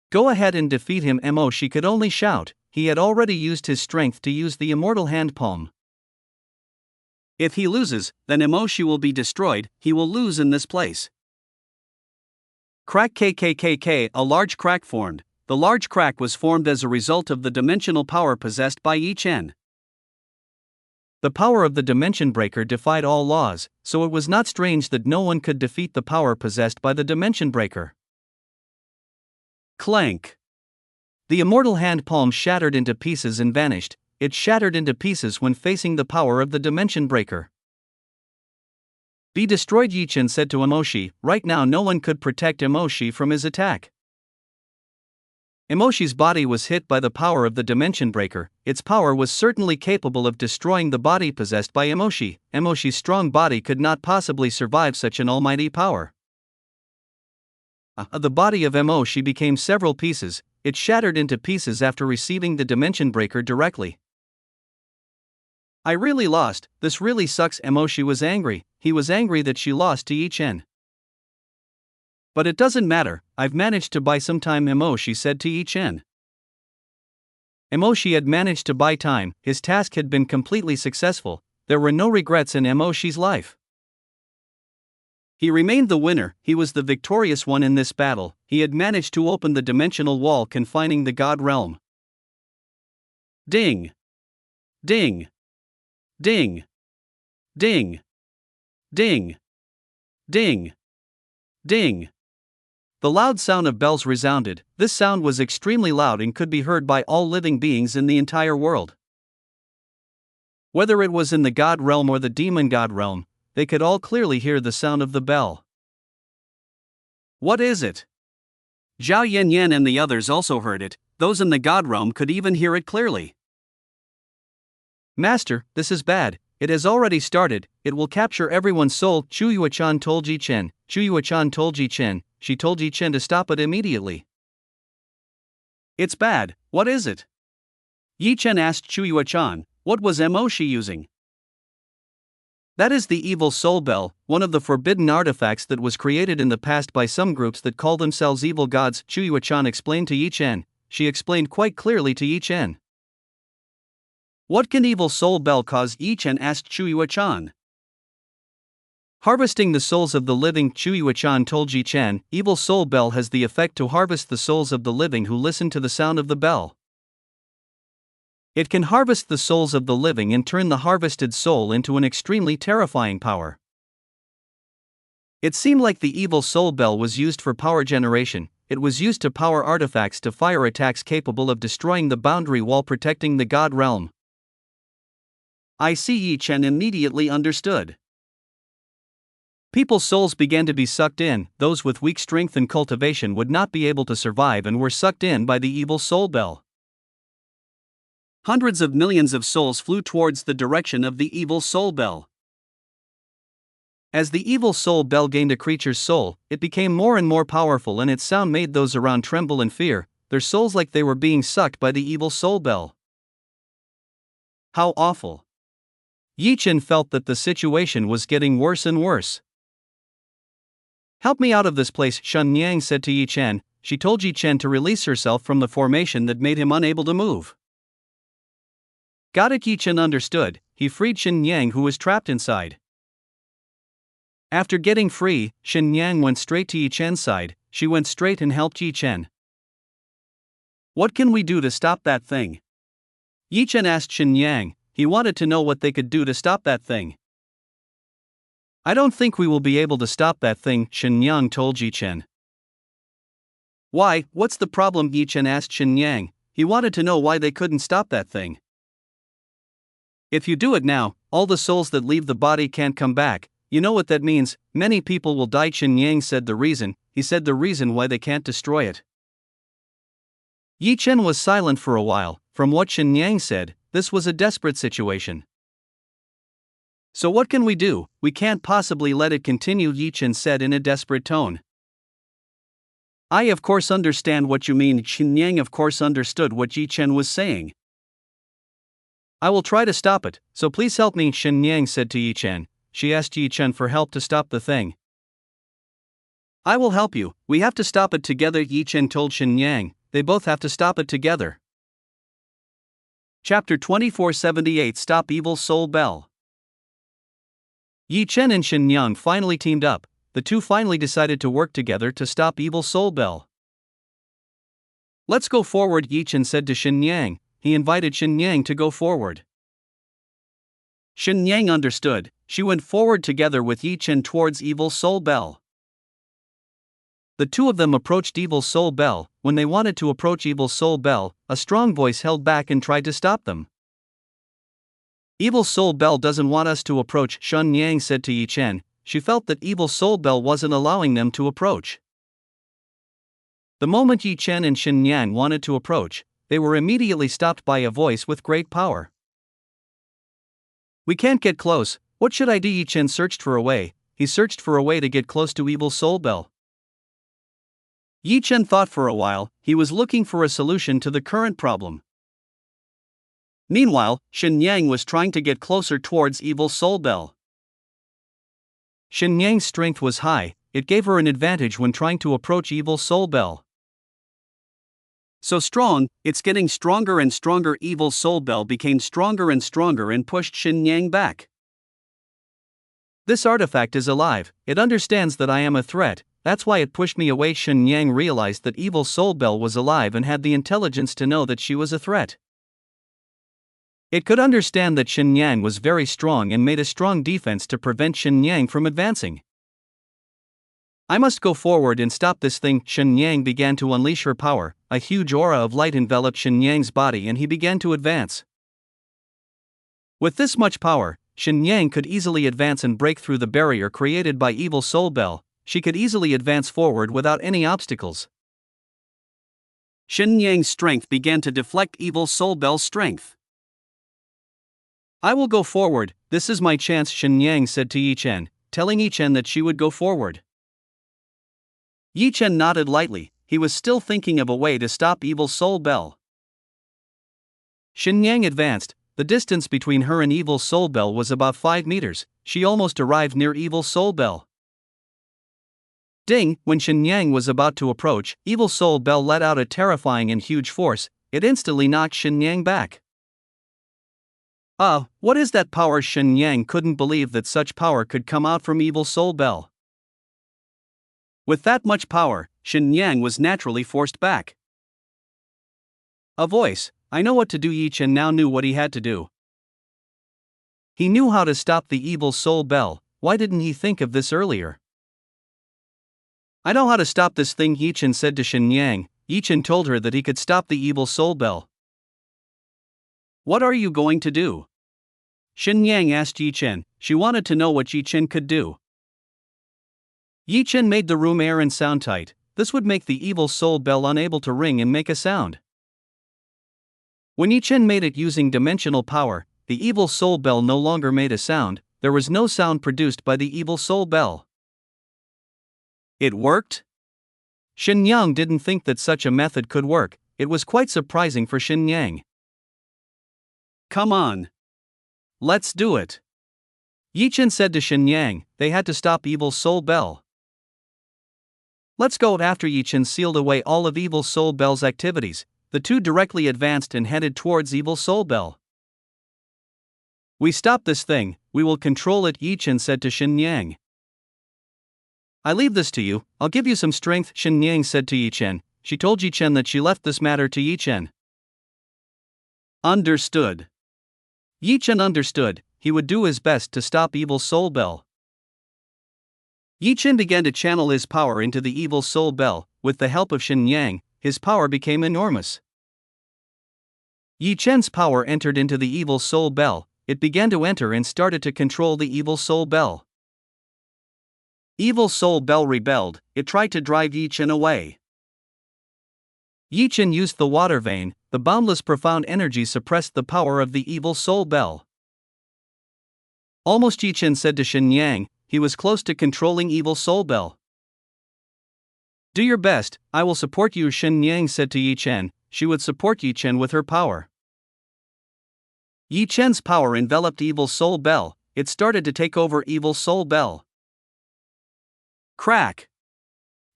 Go ahead and defeat him, Emoshi could only shout. He had already used his strength to use the Immortal Hand Palm. If he loses, then Emoshi will be destroyed. He will lose in this place. Crack KKKK. A large crack formed. The large crack was formed as a result of the dimensional power possessed by Yi Chen. The power of the Dimension Breaker defied all laws, so it was not strange that no one could defeat the power possessed by the Dimension Breaker. Clank! The Immortal Hand Palm shattered into pieces and vanished. It shattered into pieces when facing the power of the Dimension Breaker. Be destroyed, Yi Chen said to Emoshi. Right now no one could protect Emoshi from his attack. Emoshi's body was hit by the power of the Dimension Breaker. Its power was certainly capable of destroying the body possessed by Emoshi. Emoshi's strong body could not possibly survive such an almighty power. The body of Emoshi became several pieces. It shattered into pieces after receiving the Dimension Breaker directly. I really lost. This really sucks. Emoshi was angry. He was angry that she lost to Yi Chen. But it doesn't matter, I've managed to buy some time, Emoshi said to Yi Chen. Emoshi had managed to buy time. His task had been completely successful. There were no regrets in Emoshi's life. He remained the winner, he was the victorious one in this battle, he had managed to open the dimensional wall confining the God realm. Ding! Ding! Ding! Ding! Ding! Ding! Ding! The loud sound of bells resounded. This sound was extremely loud and could be heard by all living beings in the entire world. Whether it was in the God realm or the demon God realm, they could all clearly hear the sound of the bell. What is it? Zhao Yanyan and the others also heard it. Those in the God realm could even hear it clearly. Master, this is bad. It has already started. It will capture everyone's soul. Chu Yuechan told Ji Chen. Chu Yuechan told Ji Chen. She told Ji Chen to stop it immediately. It's bad. What is it? Yi Chen asked Chu Yuechan. What was Mo she using? That is the evil soul bell, one of the forbidden artifacts that was created in the past by some groups that call themselves evil gods. Chu Yuechan explained to Yi Chen. She explained quite clearly to Yi Chen. What can evil soul bell cause? Yi Chen asked Chu Yuechan. Harvesting the souls of the living. Chu Yuechan told Yi Chen. Evil soul bell has the effect to harvest the souls of the living who listen to the sound of the bell. It can harvest the souls of the living and turn the harvested soul into an extremely terrifying power. It seemed like the evil soul bell was used for power generation. It was used to power artifacts to fire attacks capable of destroying the boundary wall protecting the God realm. I see. Yi Chen immediately understood. People's souls began to be sucked in. Those with weak strength and cultivation would not be able to survive and were sucked in by the evil soul bell. Hundreds of millions of souls flew towards the direction of the evil soul bell. As the evil soul bell gained a creature's soul, it became more and more powerful and its sound made those around tremble in fear, their souls like they were being sucked by the evil soul bell. How awful! Yi Chen felt that the situation was getting worse and worse. Help me out of this place, Shen Yang said to Yi Chen. She told Yi Chen to release herself from the formation that made him unable to move. Got it. Yi Chen understood. He freed Shen Yang who was trapped inside. After getting free, Shen Yang went straight to Yi Chen's side. She went straight and helped Yi Chen. What can we do to stop that thing? Yi Chen asked Shen Yang. He wanted to know what they could do to stop that thing. I don't think we will be able to stop that thing, Shen Yang told Yi Chen. Why, what's the problem? Yi Chen asked Shen Yang. He wanted to know why they couldn't stop that thing. If you do it now, all the souls that leave the body can't come back. You know what that means, many people will die. Shen Yang said the reason. He said the reason why they can't destroy it. Yi Chen was silent for a while. From what Shen Yang said, this was a desperate situation. So what can we do? We can't possibly let it continue, Yi Chen said in a desperate tone. I of course understand what you mean. Shen Yang of course understood what Yi Chen was saying. I will try to stop it, so please help me, Shen Yang said to Yi Chen. She asked Yi Chen for help to stop the thing. I will help you, we have to stop it together, Yi Chen told Shen Yang. They both have to stop it together. Chapter 2478 Stop Evil Soul Bell. Yi Chen and Shen Yang finally teamed up. The two finally decided to work together to stop Evil Soul Bell. Let's go forward, Yi Chen said to Shen Yang. He invited Shen Yang to go forward. Shen Yang understood. She went forward together with Yi Chen towards Evil Soul Bell. The two of them approached Evil Soul Bell. When they wanted to approach Evil Soul Bell, a strong voice held back and tried to stop them. Evil Soul Bell doesn't want us to approach, Shen Yang said to Yi Chen. She felt that Evil Soul Bell wasn't allowing them to approach. The moment Yi Chen and Shen Yang wanted to approach, they were immediately stopped by a voice with great power. We can't get close. What should I do? Yi Chen searched for a way. He searched for a way to get close to Evil Soul Bell. Yi Chen thought for a while. He was looking for a solution to the current problem. Meanwhile, Shen Yang was trying to get closer towards Evil Soul Bell. Shen Yang's strength was high. It gave her an advantage when trying to approach Evil Soul Bell. So strong, it's getting stronger and stronger. Evil Soul Bell became stronger and stronger and pushed Shen Yang back. This artifact is alive, it understands that I am a threat, that's why it pushed me away. Shen Yang realized that Evil Soul Bell was alive and had the intelligence to know that she was a threat. It could understand that Shen Yang was very strong and made a strong defense to prevent Shen Yang from advancing. I must go forward and stop this thing. Shen Yang began to unleash her power, a huge aura of light enveloped Shen Yang's body and he began to advance. With this much power, Shen Yang could easily advance and break through the barrier created by Evil Soul Bell. She could easily advance forward without any obstacles. Shen Yang's strength began to deflect Evil Soul Bell's strength. I will go forward, this is my chance, Shen Yang said to Yi Chen, telling Yi Chen that she would go forward. Yi Chen nodded lightly, he was still thinking of a way to stop Evil Soul Bell. Shen Yang advanced. The distance between her and Evil Soul Bell was about 5 meters, she almost arrived near Evil Soul Bell. Ding! When Shen Yang was about to approach, Evil Soul Bell let out a terrifying and huge force, it instantly knocked Shen Yang back. What is that power? Shen Yang couldn't believe that such power could come out from Evil Soul Bell. With that much power, Shen Yang was naturally forced back. A voice, I know what to do. Yi Chen now knew what he had to do. He knew how to stop the Evil Soul Bell, why didn't he think of this earlier? I know how to stop this thing, Yi Chen said to Shen Yang. Yi Chen told her that he could stop the Evil Soul Bell. What are you going to do? Shen Yang asked Yi Chen, she wanted to know what Yi Chen could do. Yi Chen made the room air and sound tight, this would make the Evil Soul Bell unable to ring and make a sound. When Yi Chen made it using dimensional power, the Evil Soul Bell no longer made a sound, there was no sound produced by the Evil Soul Bell. It worked? Shen Yang didn't think that such a method could work, it was quite surprising for Shen Yang. Come on. Let's do it. Yi Chen said to Shen Yang, they had to stop Evil Soul Bell. Let's go. After Yi Chen sealed away all of Evil Soul Bell's activities, the two directly advanced and headed towards Evil Soul Bell. We stop this thing, we will control it, Yi Chen said to Shen Yang. I leave this to you, I'll give you some strength, Shen Yang said to Yi Chen. She told Yi Chen that she left this matter to Yi Chen. Understood. Yi Chen understood, he would do his best to stop Evil Soul Bell. Yi Chen began to channel his power into the Evil Soul Bell. With the help of Shen Yang, his power became enormous. Yi Chen's power entered into the Evil Soul Bell, it began to enter and started to control the Evil Soul Bell. Evil Soul Bell rebelled, it tried to drive Yi Chen away. Yi Chen used the water vein, the boundless profound energy suppressed the power of the Evil Soul Bell. Almost, Yi Chen said to Shen Yang, he was close to controlling Evil Soul Bell. Do your best, I will support you, Shen Yang said to Yi Chen. She would support Yi Chen with her power. Yi Chen's power enveloped Evil Soul Bell, it started to take over Evil Soul Bell. Crack!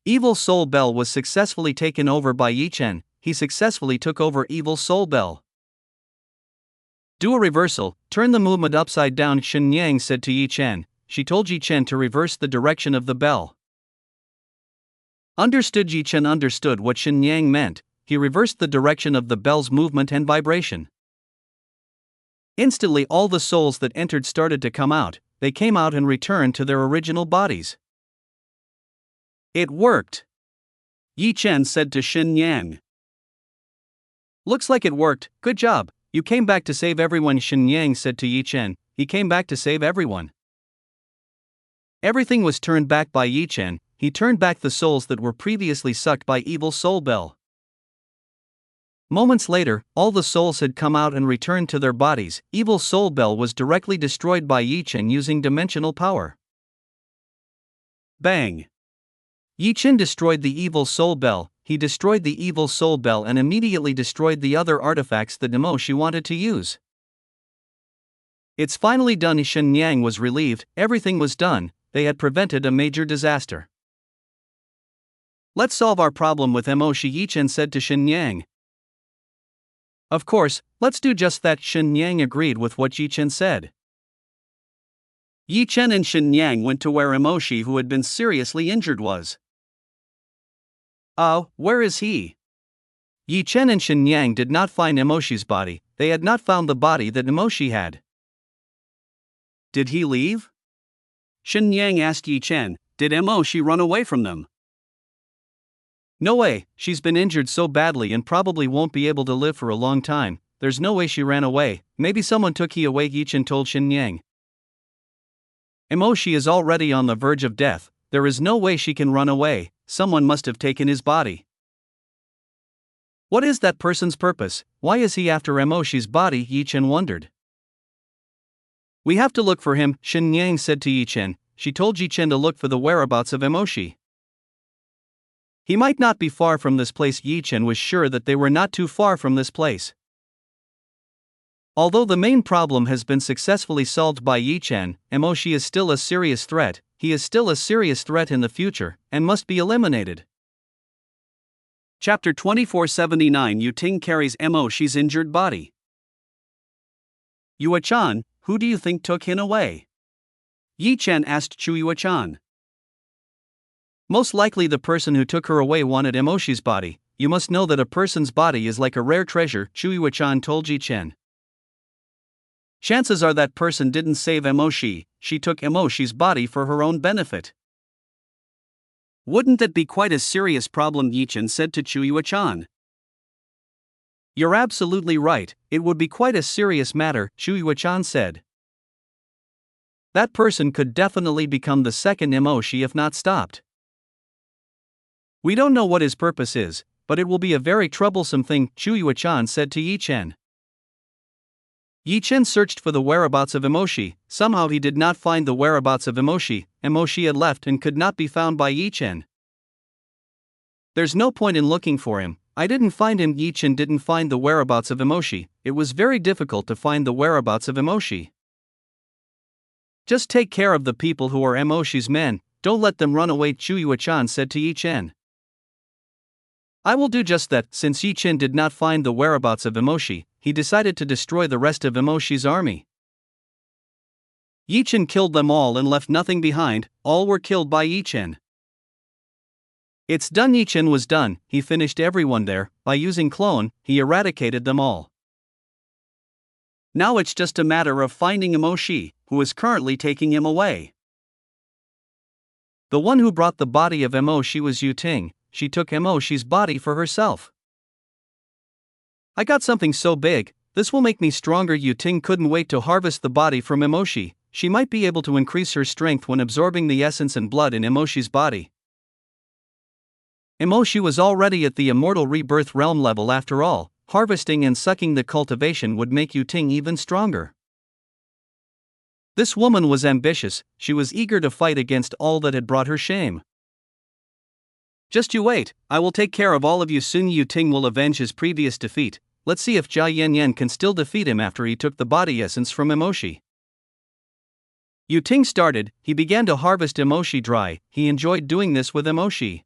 Evil Soul Bell was successfully taken over by Yi Chen, he successfully took over Evil Soul Bell. Do a reversal, turn the movement upside down, Shen Yang said to Yi Chen. She told Yi Chen to reverse the direction of the bell. Understood. Yi Chen understood what Shen Yang meant, he reversed the direction of the bell's movement and vibration. Instantly all the souls that entered started to come out, they came out and returned to their original bodies. It worked! Yi Chen said to Shen Yang. Looks like it worked, good job, you came back to save everyone, Shen Yang said to Yi Chen, he came back to save everyone. Everything was turned back by Yi Chen, he turned back the souls that were previously sucked by Evil Soul Bell. Moments later, all the souls had come out and returned to their bodies. Evil Soul Bell was directly destroyed by Yi Chen using dimensional power. Bang! Yi Chen destroyed the Evil Soul Bell, he destroyed the Evil Soul Bell and immediately destroyed the other artifacts that Nemoshi wanted to use. It's finally done. Shen Yang was relieved, everything was done, they had prevented a major disaster. Let's solve our problem with Nemoshi, Yi Chen said to Shen Yang. Of course, let's do just that, Shen Yang agreed with what Yi Chen said. Yi Chen and Shen Yang went to where Emoshi, who had been seriously injured, was. Where is he? Yi Chen and Shen Yang did not find Emoshi's body. They had not found the body that Emoshi had. Did he leave? Shen Yang asked Yi Chen. Did Emoshi run away from them? No way, she's been injured so badly and probably won't be able to live for a long time. There's no way she ran away. Maybe someone took he away, Yi Chen told Shen Yang. Emoshi is already on the verge of death. There is no way she can run away. Someone must have taken his body. What is that person's purpose? Why is he after Emoshi's body? Yi Chen wondered. We have to look for him, Shen Yang said to Yi Chen. She told Yi Chen to look for the whereabouts of Emoshi. He might not be far from this place. Yi Chen was sure that they were not too far from this place. Although the main problem has been successfully solved by Yi Chen, Emoshi is still a serious threat. He is still a serious threat in the future, and must be eliminated. Chapter 2479. Yu Ting carries Emoshi's injured body. Yue-chan, who do you think took Hin away? Yi Chen asked Chu Yue-chan. Most likely the person who took her away wanted Emoshi's body. You must know that a person's body is like a rare treasure, Chu Yue-chan told Yi Chen. Chances are that person didn't save Emoshi, she took Emoshi's body for her own benefit. Wouldn't that be quite a serious problem? Yi Chen said to Chu Yue-chan. You're absolutely right, it would be quite a serious matter, Chu Yue-chan said. That person could definitely become the second Emoshi if not stopped. We don't know what his purpose is, but it will be a very troublesome thing, Chu Yue-chan said to Yi Chen. Yi Chen searched for the whereabouts of Emoshi. Somehow he did not find the whereabouts of Emoshi. Emoshi had left and could not be found by Yi Chen. There's no point in looking for him. I didn't find him. Yi Chen didn't find the whereabouts of Emoshi. It was very difficult to find the whereabouts of Emoshi. Just take care of the people who are Emoshi's men. Don't let them run away, Chu Yue-chan said to Yi Chen. I will do just that. Since Yi Chen did not find the whereabouts of Emoshi, he decided to destroy the rest of Emoshi's army. Yi Chen killed them all and left nothing behind. All were killed by Yi Chen. It's done. Yi Chen was done. He finished everyone there. By using clone, he eradicated them all. Now it's just a matter of finding Emoshi, who is currently taking him away. The one who brought the body of Emoshi was Yu Ting. She took Emoshi's body for herself. I got something so big, this will make me stronger. Yu Ting couldn't wait to harvest the body from Emoshi. She might be able to increase her strength when absorbing the essence and blood in Emoshi's body. Emoshi was already at the immortal rebirth realm level after all. Harvesting and sucking the cultivation would make Yu Ting even stronger. This woman was ambitious. She was eager to fight against all that had brought her shame. Just you wait, I will take care of all of you soon. Yu Ting will avenge his previous defeat. Let's see if Jia Yanyan can still defeat him after he took the body essence from Emoshi. Yu Ting started. He began to harvest Emoshi dry. He enjoyed doing this with Emoshi.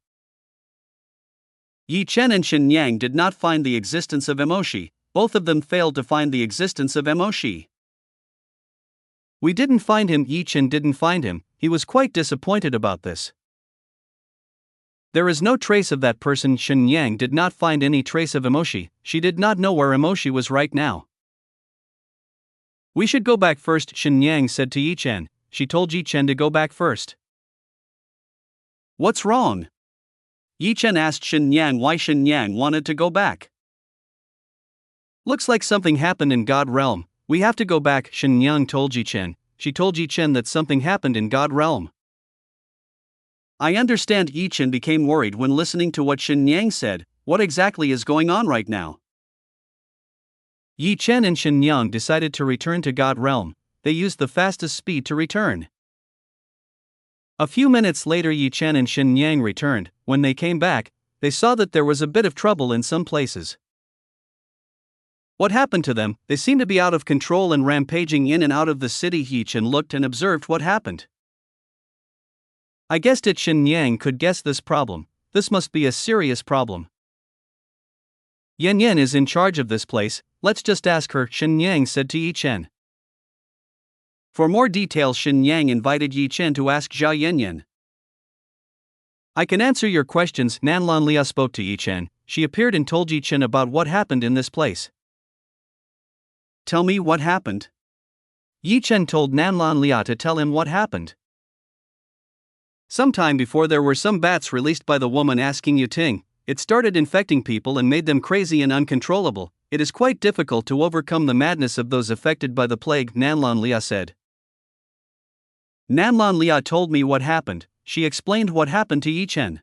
Yi Chen and Shen Yang did not find the existence of Emoshi. Both of them failed to find the existence of Emoshi. We didn't find him. Yi Chen didn't find him. He was quite disappointed about this. There is no trace of that person. Shen Yang did not find any trace of Emoshi. She did not know where Emoshi was right now. We should go back first, Shen Yang said to Yi Chen. She told Yi Chen to go back first. What's wrong? Yi Chen asked Shen Yang why Shen Yang wanted to go back. Looks like something happened in God Realm. We have to go back, Shen Yang told Yi Chen. She told Yi Chen that something happened in God Realm. I understand. Yi Chen became worried when listening to what Shen Yang said. What exactly is going on right now? Yi Chen and Shen Yang decided to return to God Realm. They used the fastest speed to return. A few minutes later, Yi Chen and Shen Yang returned. When they came back, they saw that there was a bit of trouble in some places. What happened to them? They seemed to be out of control and rampaging in and out of the city. Yi Chen looked and observed what happened. I guessed it. Shen Yang could guess this problem. This must be a serious problem. Yan Yan is in charge of this place. Let's just ask her, Shen Yang said to Yi Chen. For more details, Shen Yang invited Yi Chen to ask Zhao Yanyan. I can answer your questions. Nanlan Lia spoke to Yi Chen. She appeared and told Yi Chen about what happened in this place. Tell me what happened. Yi Chen told Nanlan Lia to tell him what happened. Sometime before, there were some bats released by the woman asking Yu Ting. It started infecting people and made them crazy and uncontrollable. It is quite difficult to overcome the madness of those affected by the plague, Nanlan Lia said. Nanlan Lia told me what happened. She explained what happened to Yi Chen.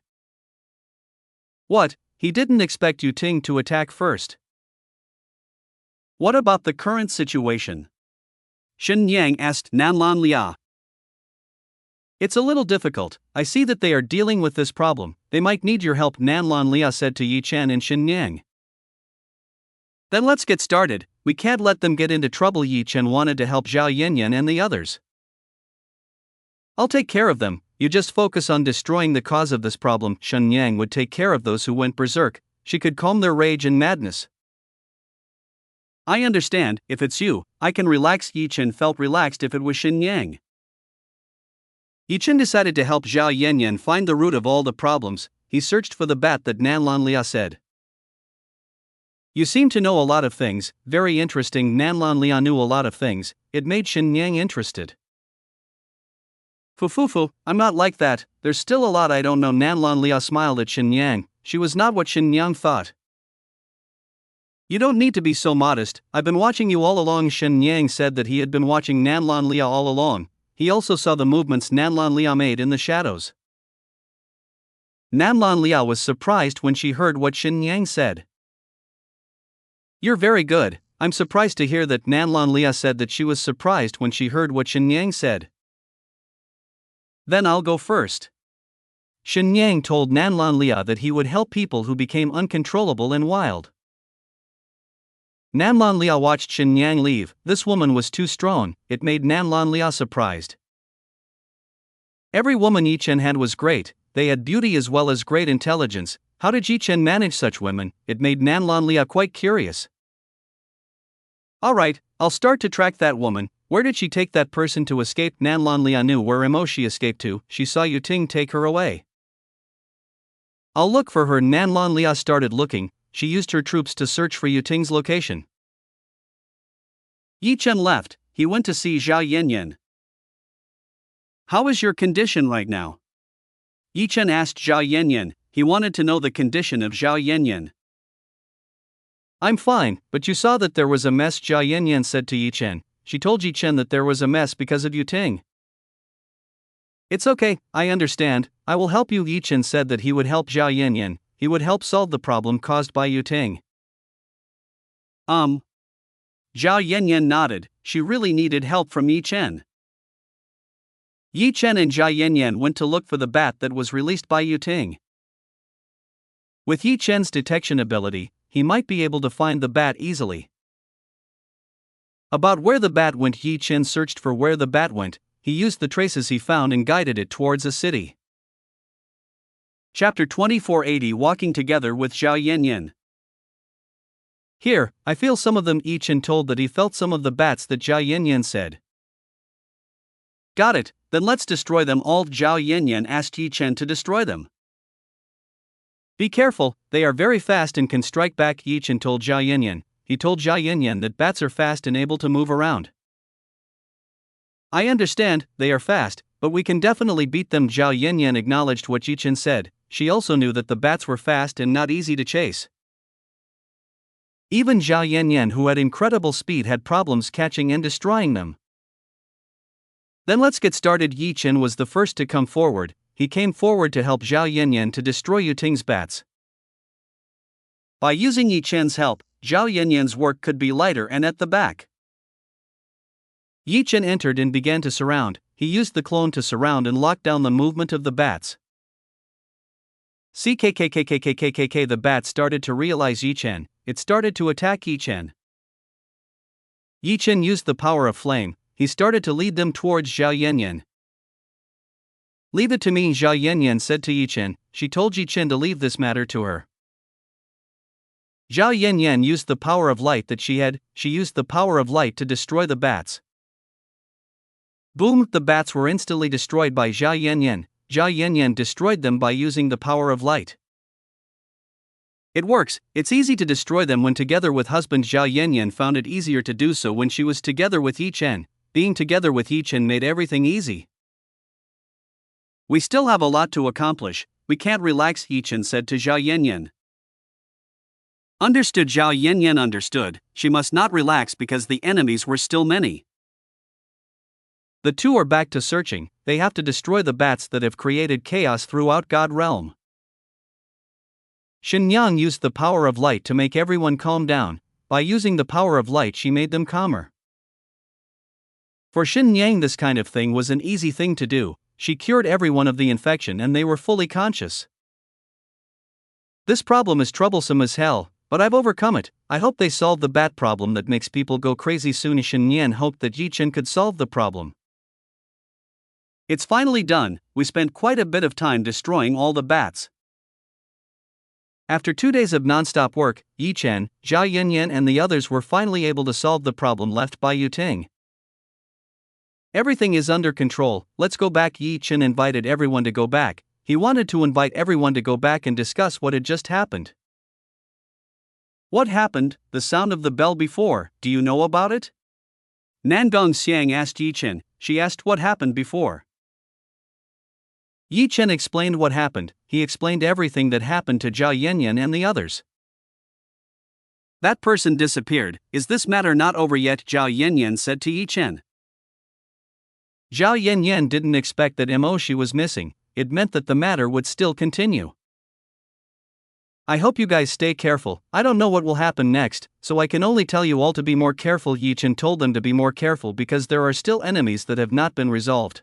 What? He didn't expect Yu Ting to attack first. What about the current situation? Shen Yang asked Nanlan Lia. It's a little difficult. I see that they are dealing with this problem. They might need your help, Nanlan Lia said to Yi Chen and Shen Yang. Then let's get started. We can't let them get into trouble. Yi Chen wanted to help Zhao Yanyan and the others. I'll take care of them. You just focus on destroying the cause of this problem. Shen Yang would take care of those who went berserk. She could calm their rage and madness. I understand. If it's you, I can relax. Yi Chen felt relaxed if it was Shen Yang. Yi Chen decided to help Zhao Yanyan find the root of all the problems. He searched for the bat that Nanlan Lia said. You seem to know a lot of things. Very interesting. Nanlan Lia knew a lot of things. It made Shen Yang interested. Fufufu, I'm not like that. There's still a lot I don't know. Nanlan Lia smiled at Shen Yang. She was not what Shen Yang thought. You don't need to be so modest. I've been watching you all along. Shen Yang said that he had been watching Nanlan Lia all along. He also saw the movements Nanlan Lia made in the shadows. Nanlan Lia was surprised when she heard what Shen Yang said. You're very good. I'm surprised to hear that. Nanlan Lia said that she was surprised when she heard what Shen Yang said. Then I'll go first. Shen Yang told Nanlan Lia that he would help people who became uncontrollable and wild. Nanlan Lia watched Shen Yang leave. This woman was too strong. It made Nanlan Lia surprised. Every woman Yi Chen had was great. They had beauty as well as great intelligence. How did Yi Chen manage such women? It made Nanlan Lia quite curious. Alright, I'll start to track that woman. Where did she take that person to escape? Nanlan Lia knew where Emoshi escaped to. She saw Yu Ting take her away. I'll look for her. Nanlan Lia started looking. She used her troops to search for Yu Ting's location. Yi Chen left. He went to see Zhao Yanyan. How is your condition right now? Yi Chen asked Zhao Yanyan. He wanted to know the condition of Zhao Yanyan. I'm fine, but you saw that there was a mess, Zhao Yanyan said to Yi Chen. She told Yi Chen that there was a mess because of Yu Ting. It's okay, I understand. I will help you. Yi Chen said that he would help Zhao Yanyan. He would help solve the problem caused by Yu Ting. Zhao Yanyan nodded. She really needed help from Yi Chen. Yi Chen and Zhao Yanyan went to look for the bat that was released by Yu Ting. With Yi Chen's detection ability, he might be able to find the bat easily. About where the bat went, Yi Chen searched for where the bat went. He used the traces he found and guided it towards a city. Chapter 2480 Walking Together with Zhao Yanyan. Here, I feel some of them. Yi Chen told that he felt some of the bats that Zhao Yanyan said. Got it, then let's destroy them all. Zhao Yanyan asked Yi Chen to destroy them. Be careful, they are very fast and can strike back. Yi Chen told Zhao Yanyan. He told Zhao Yanyan that bats are fast and able to move around. I understand, they are fast, but we can definitely beat them. Zhao Yanyan acknowledged what Yi Chen said. She also knew that the bats were fast and not easy to chase. Even Zhao Yanyan, who had incredible speed, had problems catching and destroying them. Then let's get started. Yi Chen was the first to come forward. He came forward to help Zhao Yanyan to destroy Yu Ting's bats. By using Yi Chen's help, Zhao Yanyan's work could be lighter and at the back. Yi Chen entered and began to surround. He used the clone to surround and lock down the movement of the bats. CKKKKKKKK. The bat started to realize Yi Chen. It started to attack Yi Chen. Yi Chen used the power of flame. He started to lead them towards Zhao Yanyan. Leave it to me, Zhao Yanyan said to Yi Chen. She told Yi Chen to leave this matter to her. Zhao Yanyan used the power of light that she had. She used the power of light to destroy the bats. Boom! The bats were instantly destroyed by Zhao Yanyan. Zhao Yanyan destroyed them by using the power of light. It works. It's easy to destroy them when together with husband. Zhao Yanyan found it easier to do so when she was together with Yi Chen. Being together with Yi Chen made everything easy. We still have a lot to accomplish. We can't relax, Yi Chen said to Zhao Yanyan. Understood. Zhao Yanyan understood. She must not relax because the enemies were still many. The two are back to searching. They have to destroy the bats that have created chaos throughout God Realm. Shenyang used the power of light to make everyone calm down. By using the power of light, she made them calmer. For Shenyang, this kind of thing was an easy thing to do. She cured everyone of the infection and they were fully conscious. This problem is troublesome as hell, but I've overcome it. I hope they solve the bat problem that makes people go crazy soon. Shenyang hoped that Yi Chen could solve the problem. It's finally done. We spent quite a bit of time destroying all the bats. After 2 days of non-stop work, Yi Chen, Zhao Yanyan and the others were finally able to solve the problem left by Yu Ting. Everything is under control, let's go back. Yi Chen invited everyone to go back. He wanted to invite everyone to go back and discuss what had just happened. What happened? The sound of the bell before, do you know about it? Nangong Xiang asked Yi Chen. She asked what happened before. Yi Chen explained what happened. He explained everything that happened to Zhao Yanyan and the others. That person disappeared. Is this matter not over yet? Zhao Yanyan said to Yi Chen. Zhao Yanyan didn't expect that Moshi was missing. It meant that the matter would still continue. I hope you guys stay careful. I don't know what will happen next, so I can only tell you all to be more careful. Yi Chen told them to be more careful because there are still enemies that have not been resolved.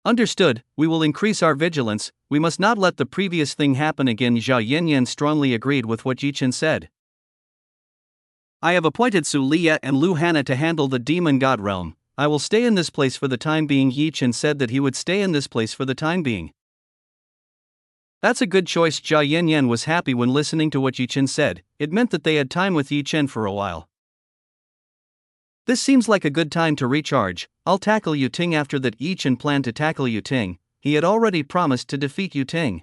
Understood, we will increase our vigilance. We must not let the previous thing happen again. Zhao Yanyan strongly agreed with what Yi Chen said. I have appointed Su Liya and Lu Hana to handle the demon god realm. I will stay in this place for the time being. Yi Chen said that he would stay in this place for the time being. That's a good choice. Zhao Yanyan was happy when listening to what Yi Chen said. It meant that they had time with Yi Chen for a while. This seems like a good time to recharge. I'll tackle Yu Ting. After that, Yi Chen planned to tackle Yu Ting. He had already promised to defeat Yu Ting.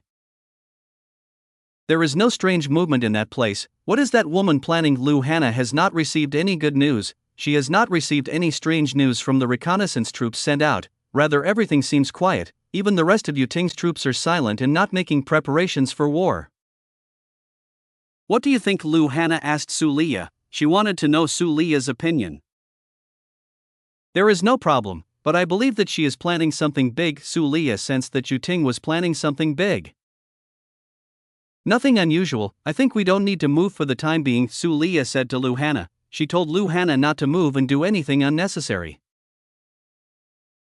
There is no strange movement in that place. What is that woman planning? Lu Hana has not received any good news. She has not received any strange news from the reconnaissance troops sent out. Rather, everything seems quiet. Even the rest of Yu Ting's troops are silent and not making preparations for war. What do you think? Lu Hana asked Su Liya. She wanted to know Su Liya's opinion. There is no problem, but I believe that she is planning something big. Su Liya sensed that Yu Ting was planning something big. Nothing unusual. I think we don't need to move for the time being, Su Liya said to Lu Hana. She told Lu Hana not to move and do anything unnecessary.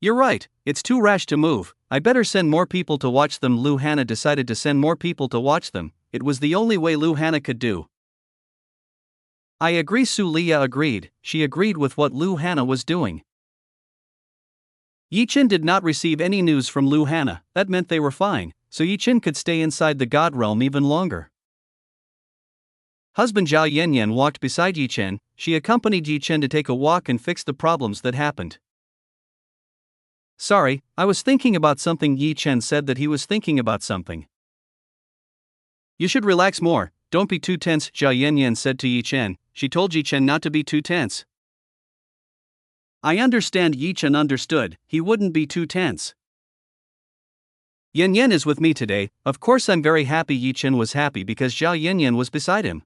You're right, it's too rash to move. I better send more people to watch them. Lu Hana decided to send more people to watch them. It was the only way Lu Hana could do. I agree. Su Liya agreed. She agreed with what Lu Hana was doing. Yi Chen did not receive any news from Lu Hana. That meant they were fine, so Yi Chen could stay inside the God Realm even longer. Husband Zhao Yanyan walked beside Yi Chen. She accompanied Yi Chen to take a walk and fix the problems that happened. Sorry, I was thinking about something. Yi Chen said that he was thinking about something. You should relax more, don't be too tense, Zhao Yanyan said to Yi Chen. She told Yi Chen not to be too tense. I understand. Yi Chen understood, he wouldn't be too tense. Yanyan is with me today, of course I'm very happy. Yi Chen was happy because Zhao Yanyan was beside him.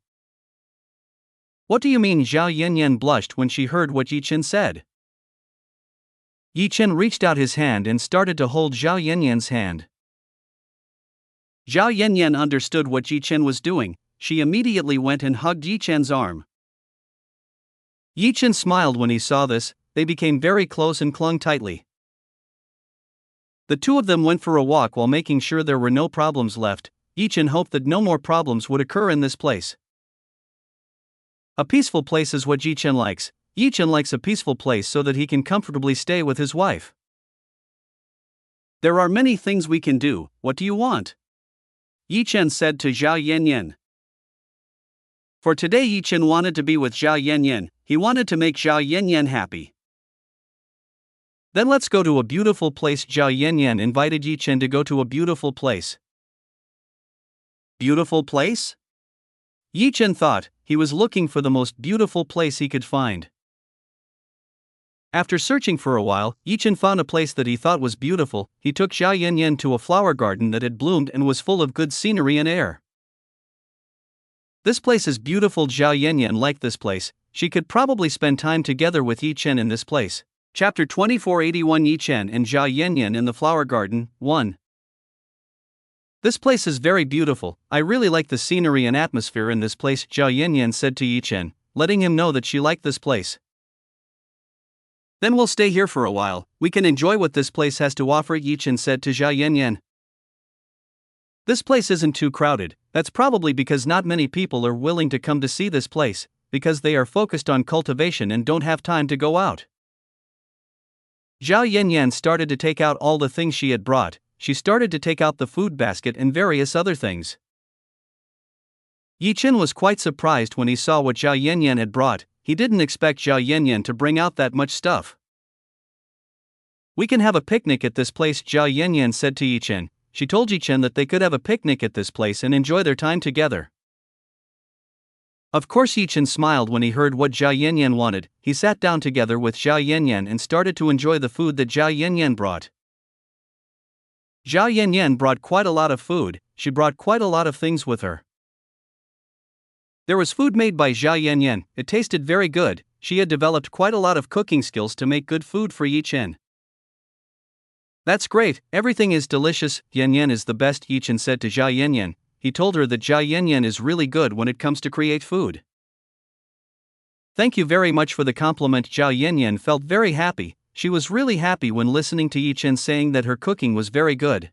What do you mean? Zhao Yanyan blushed when she heard what Yi Chen said. Yi Chen reached out his hand and started to hold Zhao Yanyan's hand. Zhao Yanyan understood what Yi Chen was doing. She immediately went and hugged Yi Chen's arm. Yi Chen smiled when he saw this. They became very close and clung tightly. The two of them went for a walk while making sure there were no problems left. Yi Chen hoped that no more problems would occur in this place. A peaceful place is what Yi Chen likes. Yi Chen likes a peaceful place so that he can comfortably stay with his wife. There are many things we can do. What do you want? Yi Chen said to Zhao Yanyan. For today, Yi Chen wanted to be with Zhao Yanyan. He wanted to make Zhao Yanyan happy. Then let's go to a beautiful place. Zhao Yanyan invited Yi Chen to go to a beautiful place. Beautiful place? Yi Chen thought he was looking for the most beautiful place he could find. After searching for a while, Yi Chen found a place that he thought was beautiful. He took Zhao Yanyan to a flower garden that had bloomed and was full of good scenery and air. This place is beautiful. Zhao Yanyan liked this place. She could probably spend time together with Yi Chen in this place. Chapter 2481 Yi Chen and Zhao Yanyan in the Flower Garden, 1. This place is very beautiful. I really like the scenery and atmosphere in this place, Zhao Yanyan said to Yi Chen, letting him know that she liked this place. Then we'll stay here for a while. We can enjoy what this place has to offer, Yi Chen said to Zhao Yanyan. This place isn't too crowded. That's probably because not many people are willing to come to see this place, because they are focused on cultivation and don't have time to go out. Zhao Yanyan started to take out all the things she had brought. She started to take out the food basket and various other things. Yi Chen was quite surprised when he saw what Zhao Yanyan had brought. He didn't expect Zhao Yanyan to bring out that much stuff. We can have a picnic at this place, Zhao Yanyan said to Yi Chen. She told Yi Chen that they could have a picnic at this place and enjoy their time together. Of course, Yi Chen smiled when he heard what Zhao Yanyan wanted. He sat down together with Zhao Yanyan and started to enjoy the food that Zhao Yanyan brought. Zhao Yanyan brought quite a lot of food. She brought quite a lot of things with her. There was food made by Zhao Yanyan. It tasted very good. She had developed quite a lot of cooking skills to make good food for Yi Chen. That's great, everything is delicious. Yanyan is the best, Yi Chen said to Zhao Yanyan. He told her that Zhao Yanyan is really good when it comes to create food. Thank you very much for the compliment. Zhao Yanyan felt very happy. She was really happy when listening to Yi Chen saying that her cooking was very good.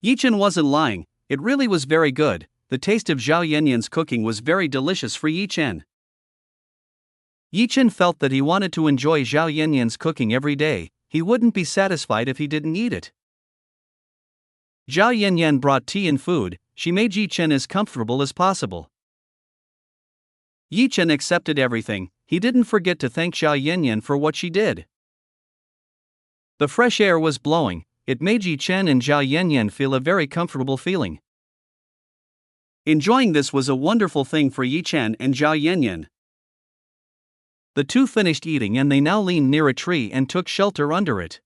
Yi Chen wasn't lying, it really was very good. The taste of Zhao Yanyan's cooking was very delicious for Yi Chen. Yi Chen felt that he wanted to enjoy Zhao Yanyan's cooking every day. He wouldn't be satisfied if he didn't eat it. Zhao Yanyan brought tea and food. She made Yi Chen as comfortable as possible. Yi Chen accepted everything. He didn't forget to thank Zhao Yanyan for what she did. The fresh air was blowing. It made Yi Chen and Zhao Yanyan feel a very comfortable feeling. Enjoying this was a wonderful thing for Yi Chen and Zhao Yanyan. The two finished eating and they now leaned near a tree and took shelter under it.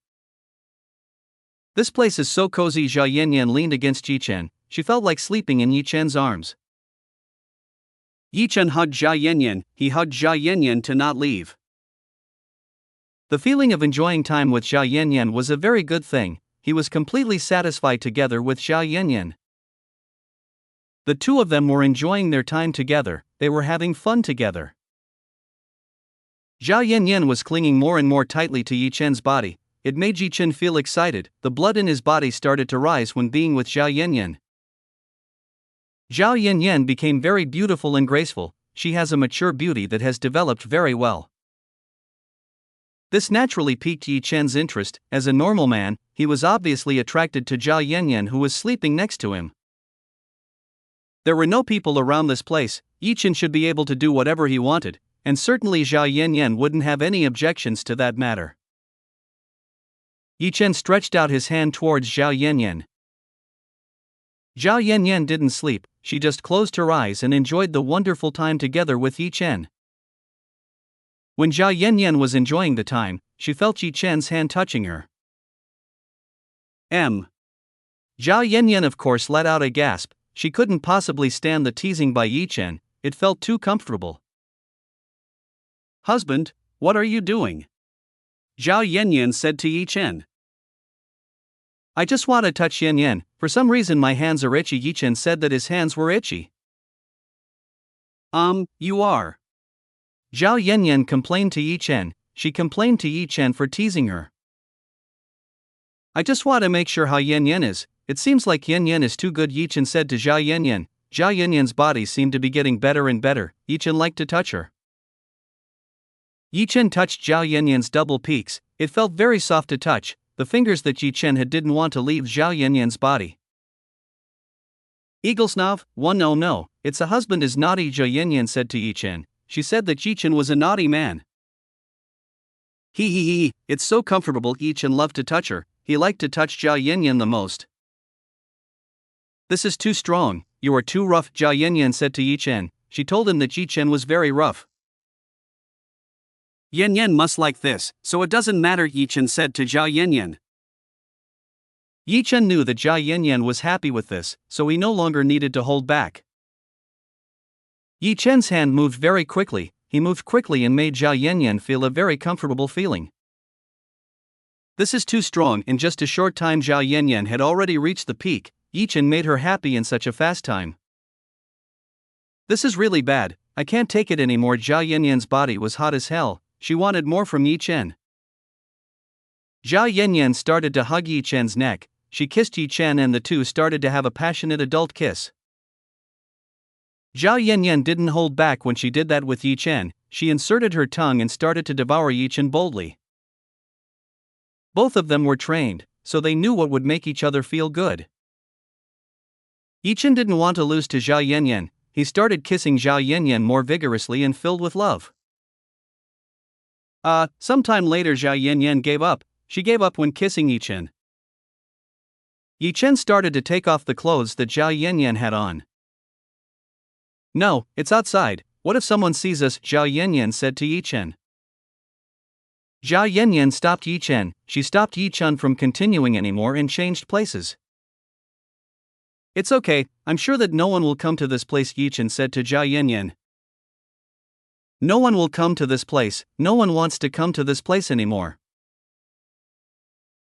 This place is so cozy. Zhao Yanyan leaned against Yi Chen. She felt like sleeping in Yi Chen's arms. Yi Chen hugged Zhao Yanyan. He hugged Zhao Yanyan to not leave. The feeling of enjoying time with Zhao Yanyan was a very good thing. He was completely satisfied together with Zhao Yanyan. The two of them were enjoying their time together. They were having fun together. Zhao Yanyan was clinging more and more tightly to Yi Chen's body. It made Yi Chen feel excited. The blood in his body started to rise when being with Zhao Yanyan. Zhao Yanyan became very beautiful and graceful. She has a mature beauty that has developed very well. This naturally piqued Yi Chen's interest. As a normal man, he was obviously attracted to Zhao Yanyan, who was sleeping next to him. There were no people around this place. Yi Chen should be able to do whatever he wanted, and certainly Zhao Yanyan wouldn't have any objections to that matter. Yi Chen stretched out his hand towards Zhao Yanyan. Zhao Yanyan didn't sleep, she just closed her eyes and enjoyed the wonderful time together with Yi Chen. When Zhao Yanyan was enjoying the time, she felt Yi Chen's hand touching her. Zhao Yanyan of course let out a gasp. She couldn't possibly stand the teasing by Yi Chen. It felt too comfortable. Husband, what are you doing? Zhao Yanyan said to Yi Chen. I just want to touch Yanyan. For some reason my hands are itchy. Yi Chen said that his hands were itchy. You are. Zhao Yanyan complained to Yi Chen. She complained to Yi Chen for teasing her. I just want to make sure how Yanyan is. It seems like Yanyan is too good, Yi Chen said to Zhao Yanyan. Zhao Yanyan's body seemed to be getting better and better. Yi Chen liked to touch her. Yi Chen touched Zhao Yanyan's double peaks. It felt very soft to touch. The fingers that Yi Chen had didn't want to leave Zhao Yanyan's body. Eaglesnov, no, it's a husband is naughty, Zhao Yanyan said to Yi Chen. She said that Yi Chen was a naughty man. Hee, it's so comfortable. Yi Chen loved to touch her, he liked to touch Jia Yanyan the most. This is too strong, you are too rough, Jia Yanyan said to Yi Chen. She told him that Yi Chen was very rough. Yanyan must like this, so it doesn't matter, Yi Chen said to Jia Yanyan. Yi Chen knew that Jia Yanyan was happy with this, so he no longer needed to hold back. Yi Chen's hand moved very quickly, he moved quickly and made Jia Yanyan feel a very comfortable feeling. This is too strong. In just a short time Jia Yanyan had already reached the peak. Yi Chen made her happy in such a fast time. This is really bad, I can't take it anymore. Jia Yanyan's body was hot as hell, she wanted more from Yi Chen. Jia Yanyan started to hug Yi Chen's neck, she kissed Yi Chen and the two started to have a passionate adult kiss. Jia Yanyan didn't hold back when she did that with Yi Chen, she inserted her tongue and started to devour Yi Chen boldly. Both of them were trained, so they knew what would make each other feel good. Yi Chen didn't want to lose to Jia Yanyan, he started kissing Jia Yanyan more vigorously and filled with love. Sometime later Jia Yanyan gave up, she gave up when kissing Yi Chen. Yi Chen started to take off the clothes that Jia Yanyan had on. No, it's outside, what if someone sees us, Jia Yanyan said to Yi Chen. Jia Yanyan stopped Yi Chen, she stopped Yi Chen from continuing anymore and changed places. It's okay, I'm sure that no one will come to this place, Yi Chen said to Jia Yanyan. No one will come to this place, no one wants to come to this place anymore.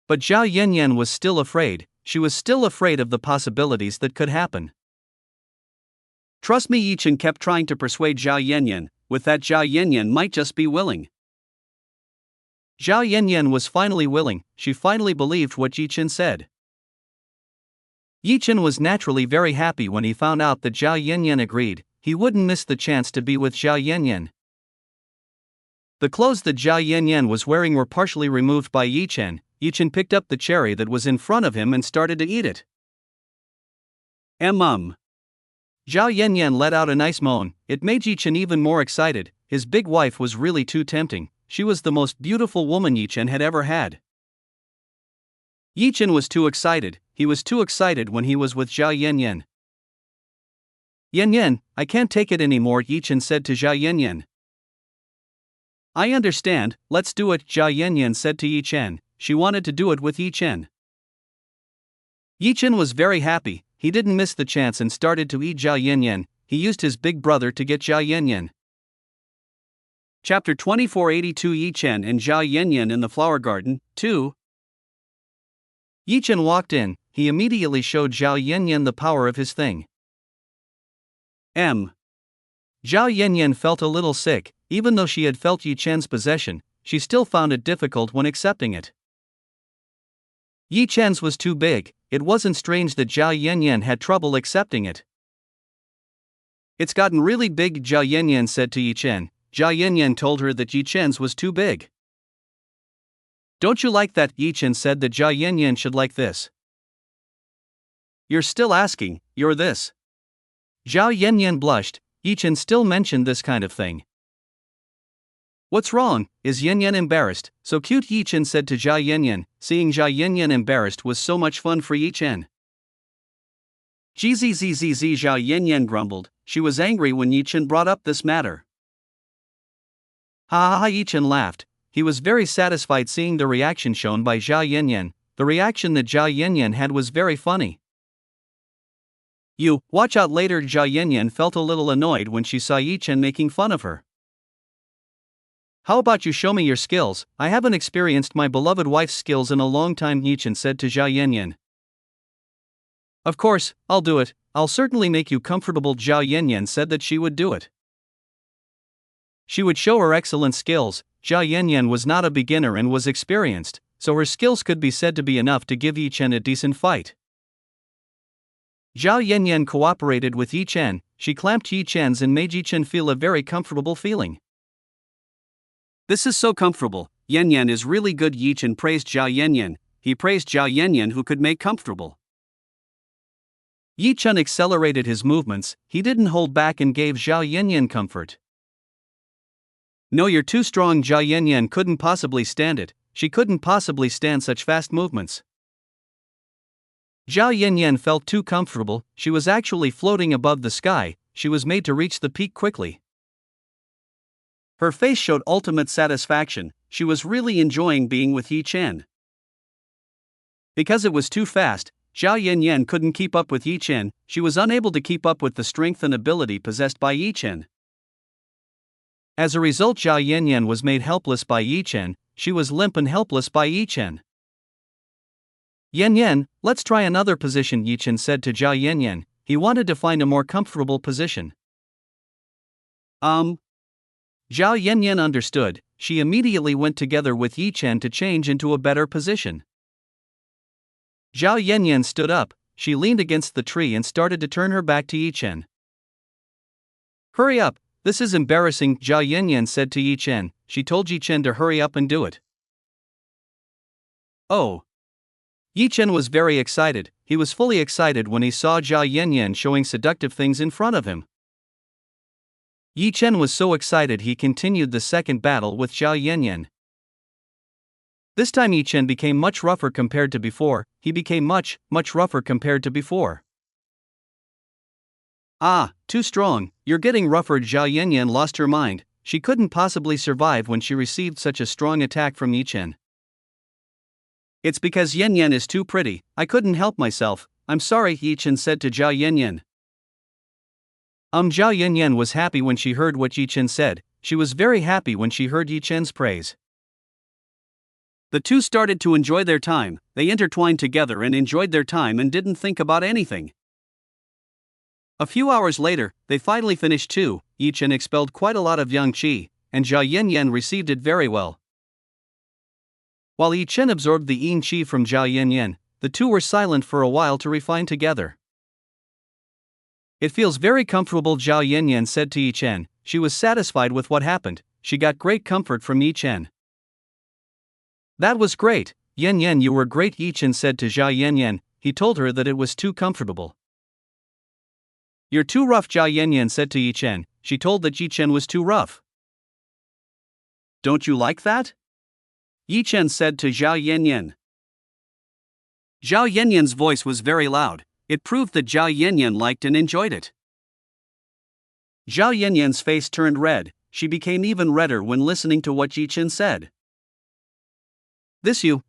But Jia Yanyan was still afraid, she was still afraid of the possibilities that could happen. Trust me, Yi Chen kept trying to persuade Jia Yanyan, with that Jia Yanyan might just be willing. Jia Yanyan was finally willing, she finally believed what Yi Chen said. Yi Chen was naturally very happy when he found out that Jia Yanyan agreed, he wouldn't miss the chance to be with Jia Yanyan. The clothes that Jia Yanyan was wearing were partially removed by Yi Chen. Yi Chen picked up the cherry that was in front of him and started to eat it. Jia Yanyan let out a nice moan, it made Yi Chen even more excited, his big wife was really too tempting, she was the most beautiful woman Yi Chen had ever had. Yi Chen was too excited, he was too excited when he was with Jia Yanyan. Yanyan, I can't take it anymore, Yi Chen said to Jia Yanyan. I understand, let's do it, Jia Yanyan said to Yi Chen, she wanted to do it with Yi Chen. Yi Chen was very happy, he didn't miss the chance and started to eat Jia Yanyan, he used his big brother to get Jia Yanyan. Chapter 2482 Yi Chen and Jia Yanyan in the flower garden, 2. Yi Chen walked in, he immediately showed Jia Yanyan the power of his thing. Jia Yanyan felt a little sick, even though she had felt Yi Chen's possession, she still found it difficult when accepting it. Yi Chen's was too big, it wasn't strange that Jia Yanyan had trouble accepting it. It's gotten really big, Jia Yanyan said to Yi Chen. Jia Yanyan told her that Yi Chen's was too big. Don't you like that? Yi Chen said that Jia Yanyan should like this. You're still asking, you're this. Jia Yanyan blushed, Yi Chen still mentioned this kind of thing. What's wrong? Is Yanyan embarrassed? So cute, Yi Chen said to Jia Yanyan. Seeing Jia Yanyan embarrassed was so much fun for Yi Chen. Gzzz, Jia Yanyan grumbled, she was angry when Yi Chen brought up this matter. Ha ha ha, Yi Chen laughed, he was very satisfied seeing the reaction shown by Jia Yanyan, the reaction that Jia Yanyan had was very funny. You, watch out later, Jia Yanyan felt a little annoyed when she saw Yi Chen making fun of her. How about you show me your skills, I haven't experienced my beloved wife's skills in a long time, Yi Chen said to Jia Yanyan. Of course, I'll do it, I'll certainly make you comfortable, Jia Yanyan said that she would do it. She would show her excellent skills, Jia Yanyan was not a beginner and was experienced, so her skills could be said to be enough to give Yi Chen a decent fight. Jia Yanyan cooperated with Yi Chen, she clamped Yi Chen's and made Yi Chen feel a very comfortable feeling. This is so comfortable, Yanyan is really good, Yi Chen praised Jia Yanyan, he praised Jia Yanyan who could make comfortable. Yi Chen accelerated his movements, he didn't hold back and gave Jia Yanyan comfort. No, you're too strong. Zhao Yanyan couldn't possibly stand it. She couldn't possibly stand such fast movements. Zhao Yanyan felt too comfortable. She was actually floating above the sky. She was made to reach the peak quickly. Her face showed ultimate satisfaction. She was really enjoying being with Yi Chen. Because it was too fast, Zhao Yanyan couldn't keep up with Yi Chen. She was unable to keep up with the strength and ability possessed by Yi Chen. As a result, Zhao Yanyan was made helpless by Yi Chen. She was limp and helpless by Yi Chen. Yanyan, let's try another position, Yi Chen said to Zhao Yanyan. He wanted to find a more comfortable position. Zhao Yanyan understood. She immediately went together with Yi Chen to change into a better position. Zhao Yanyan stood up. She leaned against the tree and started to turn her back to Yi Chen. Hurry up, this is embarrassing, Zhao Yanyan said to Yi Chen. She told Yi Chen to hurry up and do it. Oh. Yi Chen was very excited. He was fully excited when he saw Zhao Yanyan showing seductive things in front of him. Yi Chen was so excited he continued the second battle with Zhao Yanyan. This time Yi Chen became much rougher compared to before. He became much rougher compared to before. Too strong, you're getting rougher. Zhao Yanyan lost her mind. She couldn't possibly survive when she received such a strong attack from Yi Chen. It's because Yanyan is too pretty, I couldn't help myself. I'm sorry, Yi Chen said to Zhao Yanyan. Zhao Yanyan was happy when she heard what Yi Chen said. She was very happy when she heard Yi Chen's praise. The two started to enjoy their time. They intertwined together and enjoyed their time and didn't think about anything. A few hours later, they finally finished too. Yi Chen expelled quite a lot of yang qi, and Zhao Yanyan received it very well. While Yi Chen absorbed the yin qi from Zhao Yanyan, the two were silent for a while to refine together. It feels very comfortable, Zhao Yanyan said to Yi Chen. She was satisfied with what happened. She got great comfort from Yi Chen. That was great, Yanyan, you were great, Yi Chen said to Zhao Yanyan. He told her that it was too comfortable. You're too rough, Zhao Yanyan said to Yi Chen. She told that Yi Chen was too rough. Don't you like that? Yi Chen said to Zhao Yanyan. Zhao Yanyan's voice was very loud. It proved that Zhao Yanyan liked and enjoyed it. Zhao Yanyan's face turned red. She became even redder when listening to what Yi Chen said.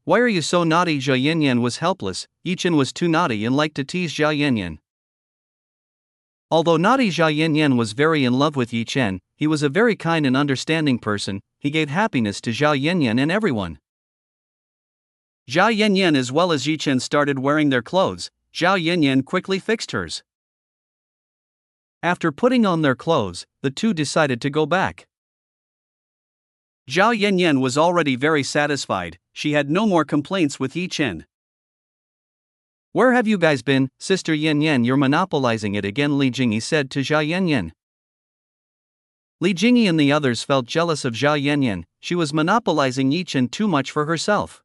Why are you so naughty? Zhao Yanyan was helpless. Yi Chen was too naughty and liked to tease Zhao Yanyan. Although naughty Zhao Yanyan was very in love with Yi Chen, he was a very kind and understanding person. He gave happiness to Zhao Yanyan and everyone. Zhao Yanyan as well as Yi Chen started wearing their clothes. Zhao Yanyan quickly fixed hers. After putting on their clothes, the two decided to go back. Zhao Yanyan was already very satisfied. She had no more complaints with Yi Chen. Where have you guys been, Sister Yanyan? You're monopolizing it again, Li Jingyi said to Zhao Yanyan. Li Jingyi and the others felt jealous of Zhao Yanyan. She was monopolizing Yi Chen too much for herself.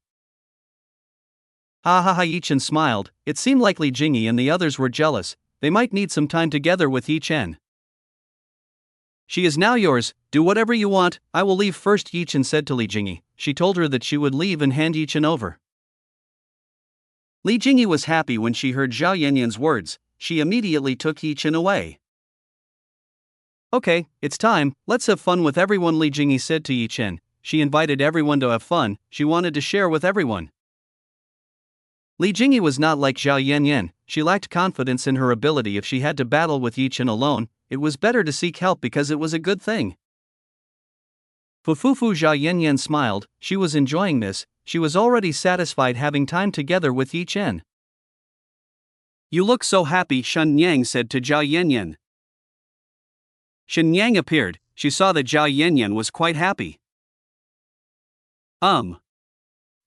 Ha ha ha, Yi Chen smiled. It seemed like Li Jingyi and the others were jealous. They might need some time together with Yi Chen. She is now yours, do whatever you want. I will leave first, Yi Chen said to Li Jingyi. She told her that she would leave and hand Yi Chen over. Li Jingyi was happy when she heard Zhao Yanyan's words. She immediately took Yi Chen away. Okay, it's time, let's have fun with everyone, Li Jingyi said to Yi Chen. She invited everyone to have fun. She wanted to share with everyone. Li Jingyi was not like Zhao Yanyan. She lacked confidence in her ability. If she had to battle with Yi Chen alone, it was better to seek help because it was a good thing. Fufufu, Zhao Yanyan smiled. She was enjoying this. She was already satisfied having time together with Yi Chen. You look so happy, Shen Yang said to Zhao Yanyan. Shen Yang appeared. She saw that Zhao Yanyan was quite happy. I'm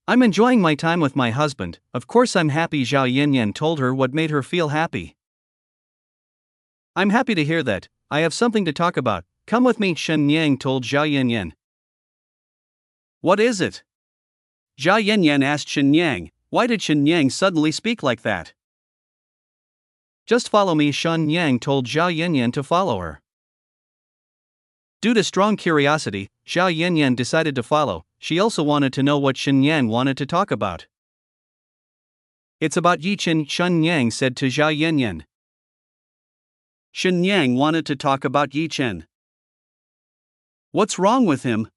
enjoying my time with my husband. Of course I'm happy, Zhao Yanyan told her what made her feel happy. I'm happy to hear that. I have something to talk about. Come with me, Shen Yang told Zhao Yanyan. What is it? Zhao Yanyan asked Shen Yang. Why did Shen Yang suddenly speak like that? Just follow me, Shen Yang told Zhao Yanyan to follow her. Due to strong curiosity, Zhao Yanyan decided to follow. She also wanted to know what Shenyang wanted to talk about. It's about Yi Chen, Shenyang said to Zhao Yanyan. Shenyang wanted to talk about Yi Chen. What's wrong with him?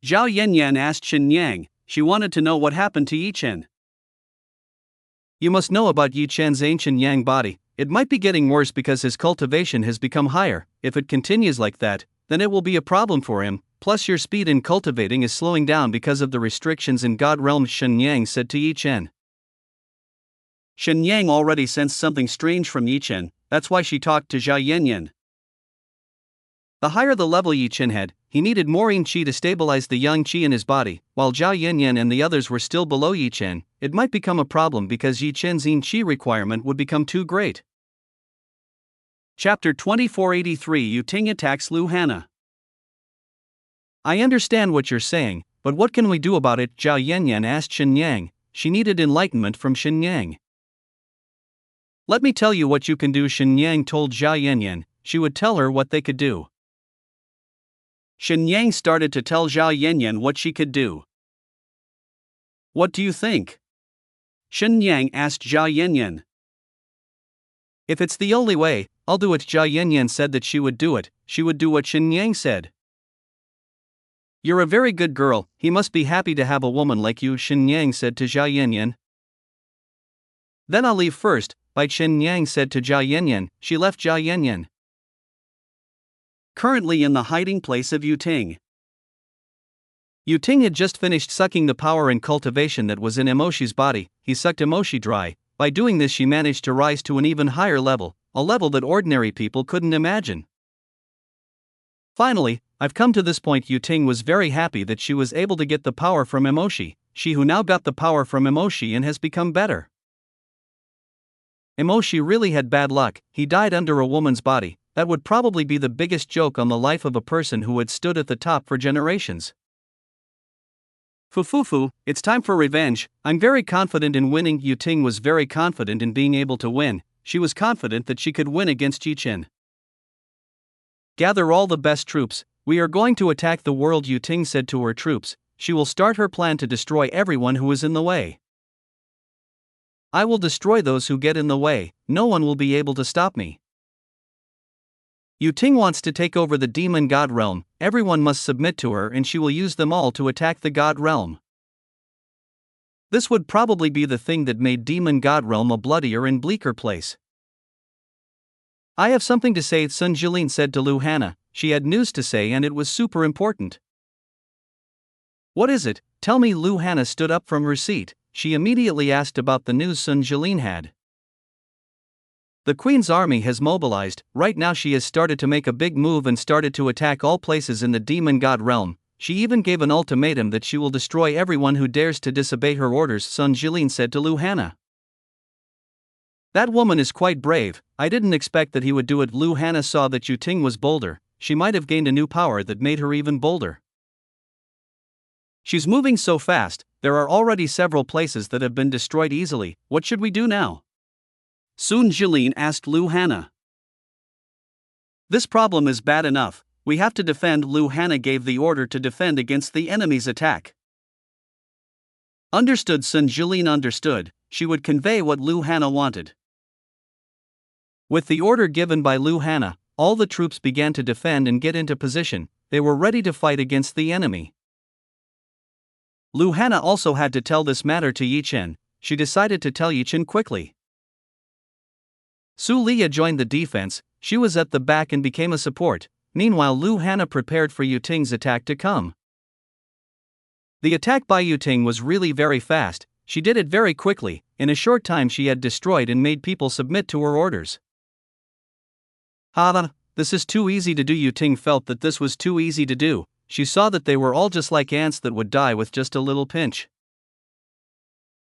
Zhao Yanyan asked Shenyang. She wanted to know what happened to Yi Chen. You must know about Yi Chen's ancient yang body. It might be getting worse because his cultivation has become higher. If it continues like that, then it will be a problem for him. Plus your speed in cultivating is slowing down because of the restrictions in God realm, Shenyang said to Yi Chen. Shenyang already sensed something strange from Yi Chen, that's why she talked to Zhao Yanyan. The higher the level Yi Chen had, he needed more yin qi to stabilize the yang qi in his body, while Zhao Yanyan and the others were still below Yi Chen. It might become a problem because Yi Chen's yin qi requirement would become too great. Chapter 2483 Yu Ting attacks Lu Hana. I understand what you're saying, but what can we do about it? Zhao Yanyan asked Shenyang. She needed enlightenment from Shenyang. Let me tell you what you can do, Shenyang told Zhao Yanyan. She would tell her what they could do. Shenyang started to tell Zhao Yanyan what she could do. What do you think? Shenyang asked Zhao Yanyan. If it's the only way, I'll do it. Zhao Yanyan said that she would do it. She would do what Shenyang said. You're a very good girl, he must be happy to have a woman like you, Shenyang said to Zhao Yanyan. Then I'll leave first, Shenyang said to Zhao Yanyan. She left Zhao Yanyan. Currently in the hiding place of Yu Ting. Yu Ting had just finished sucking the power and cultivation that was in Emoshi's body. He sucked Emoshi dry. By doing this she managed to rise to an even higher level, a level that ordinary people couldn't imagine. Finally, I've come to this point. Yu Ting was very happy that she was able to get the power from Emoshi, she who now got the power from Emoshi and has become better. Emoshi really had bad luck, he died under a woman's body. That would probably be the biggest joke on the life of a person who had stood at the top for generations. Fufufu, it's time for revenge. I'm very confident in winning. Yu Ting was very confident in being able to win. She was confident that she could win against Yi Chen. Gather all the best troops. We are going to attack the world, Yu Ting said to her troops. She will start her plan to destroy everyone who is in the way. I will destroy those who get in the way. No one will be able to stop me. Yu Ting wants to take over the demon god realm. Everyone must submit to her and she will use them all to attack the god realm. This would probably be the thing that made demon god realm a bloodier and bleaker place. I have something to say, Sun Jilin said to Lu Hana. She had news to say and it was super important. What is it? Tell me. Lu Hana stood up from her seat. She immediately asked about the news Sun Jilin had. The Queen's army has mobilized. Right now she has started to make a big move and started to attack all places in the demon god realm. She even gave an ultimatum that she will destroy everyone who dares to disobey her orders, Sun Jilin said to Lu Hana. That woman is quite brave. I didn't expect that he would do it. Lu Hana saw that Yu Ting was bolder. She might have gained a new power that made her even bolder. She's moving so fast. There are already several places that have been destroyed easily. What should we do now? Sun Jilin asked Lu Hana. This problem is bad enough. We have to defend. Lu Hana gave the order to defend against the enemy's attack. Understood. Sun Jilin understood. She would convey what Lu Hana wanted. With the order given by Lu Hana, all the troops began to defend and get into position. They were ready to fight against the enemy. Lu Hana also had to tell this matter to Yi Chen. She decided to tell Yi Chen quickly. Su Liya joined the defense. She was at the back and became a support. Meanwhile, Lu Hana prepared for Yu Ting's attack to come. The attack by Yu Ting was really very fast. She did it very quickly. In a short time she had destroyed and made people submit to her orders. This is too easy to do. Yu Ting felt that this was too easy to do. She saw that they were all just like ants that would die with just a little pinch.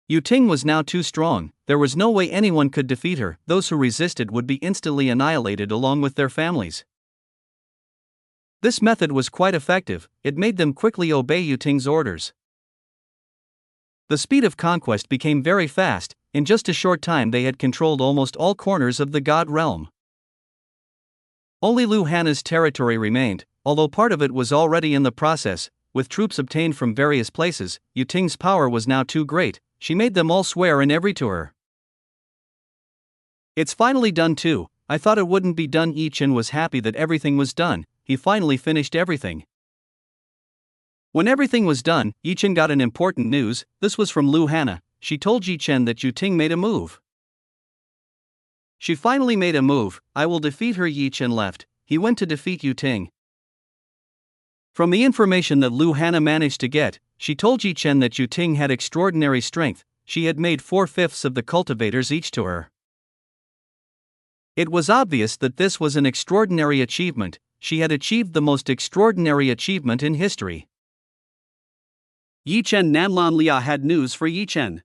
Yu Ting was now too strong. There was no way anyone could defeat her. Those who resisted would be instantly annihilated along with their families. This method was quite effective. It made them quickly obey Yu Ting's orders. The speed of conquest became very fast. In just a short time they had controlled almost all corners of the god realm. Only Lu Hana's territory remained. although part of it was already in the process. With troops obtained from various places, Yu Ting's power was now too great. She made them all swear in every to her. It's finally done too. I thought it wouldn't be done. Yi Chen was happy that everything was done. He finally finished everything. When everything was done, Yi Chen got an important news. This was from Lu Hanna. She told Yi Chen that Yu Ting made a move. She finally made a move. I will defeat her. Yi Chen left. He went to defeat Yu Ting. From the information that Lu Hanna managed to get, she told Yi Chen that Yu Ting had extraordinary strength. She had made 4/5 of the cultivators each to her. It was obvious that this was an extraordinary achievement. She had achieved the most extraordinary achievement in history. Yi Chen. Nanlan Lia had news for Yi Chen.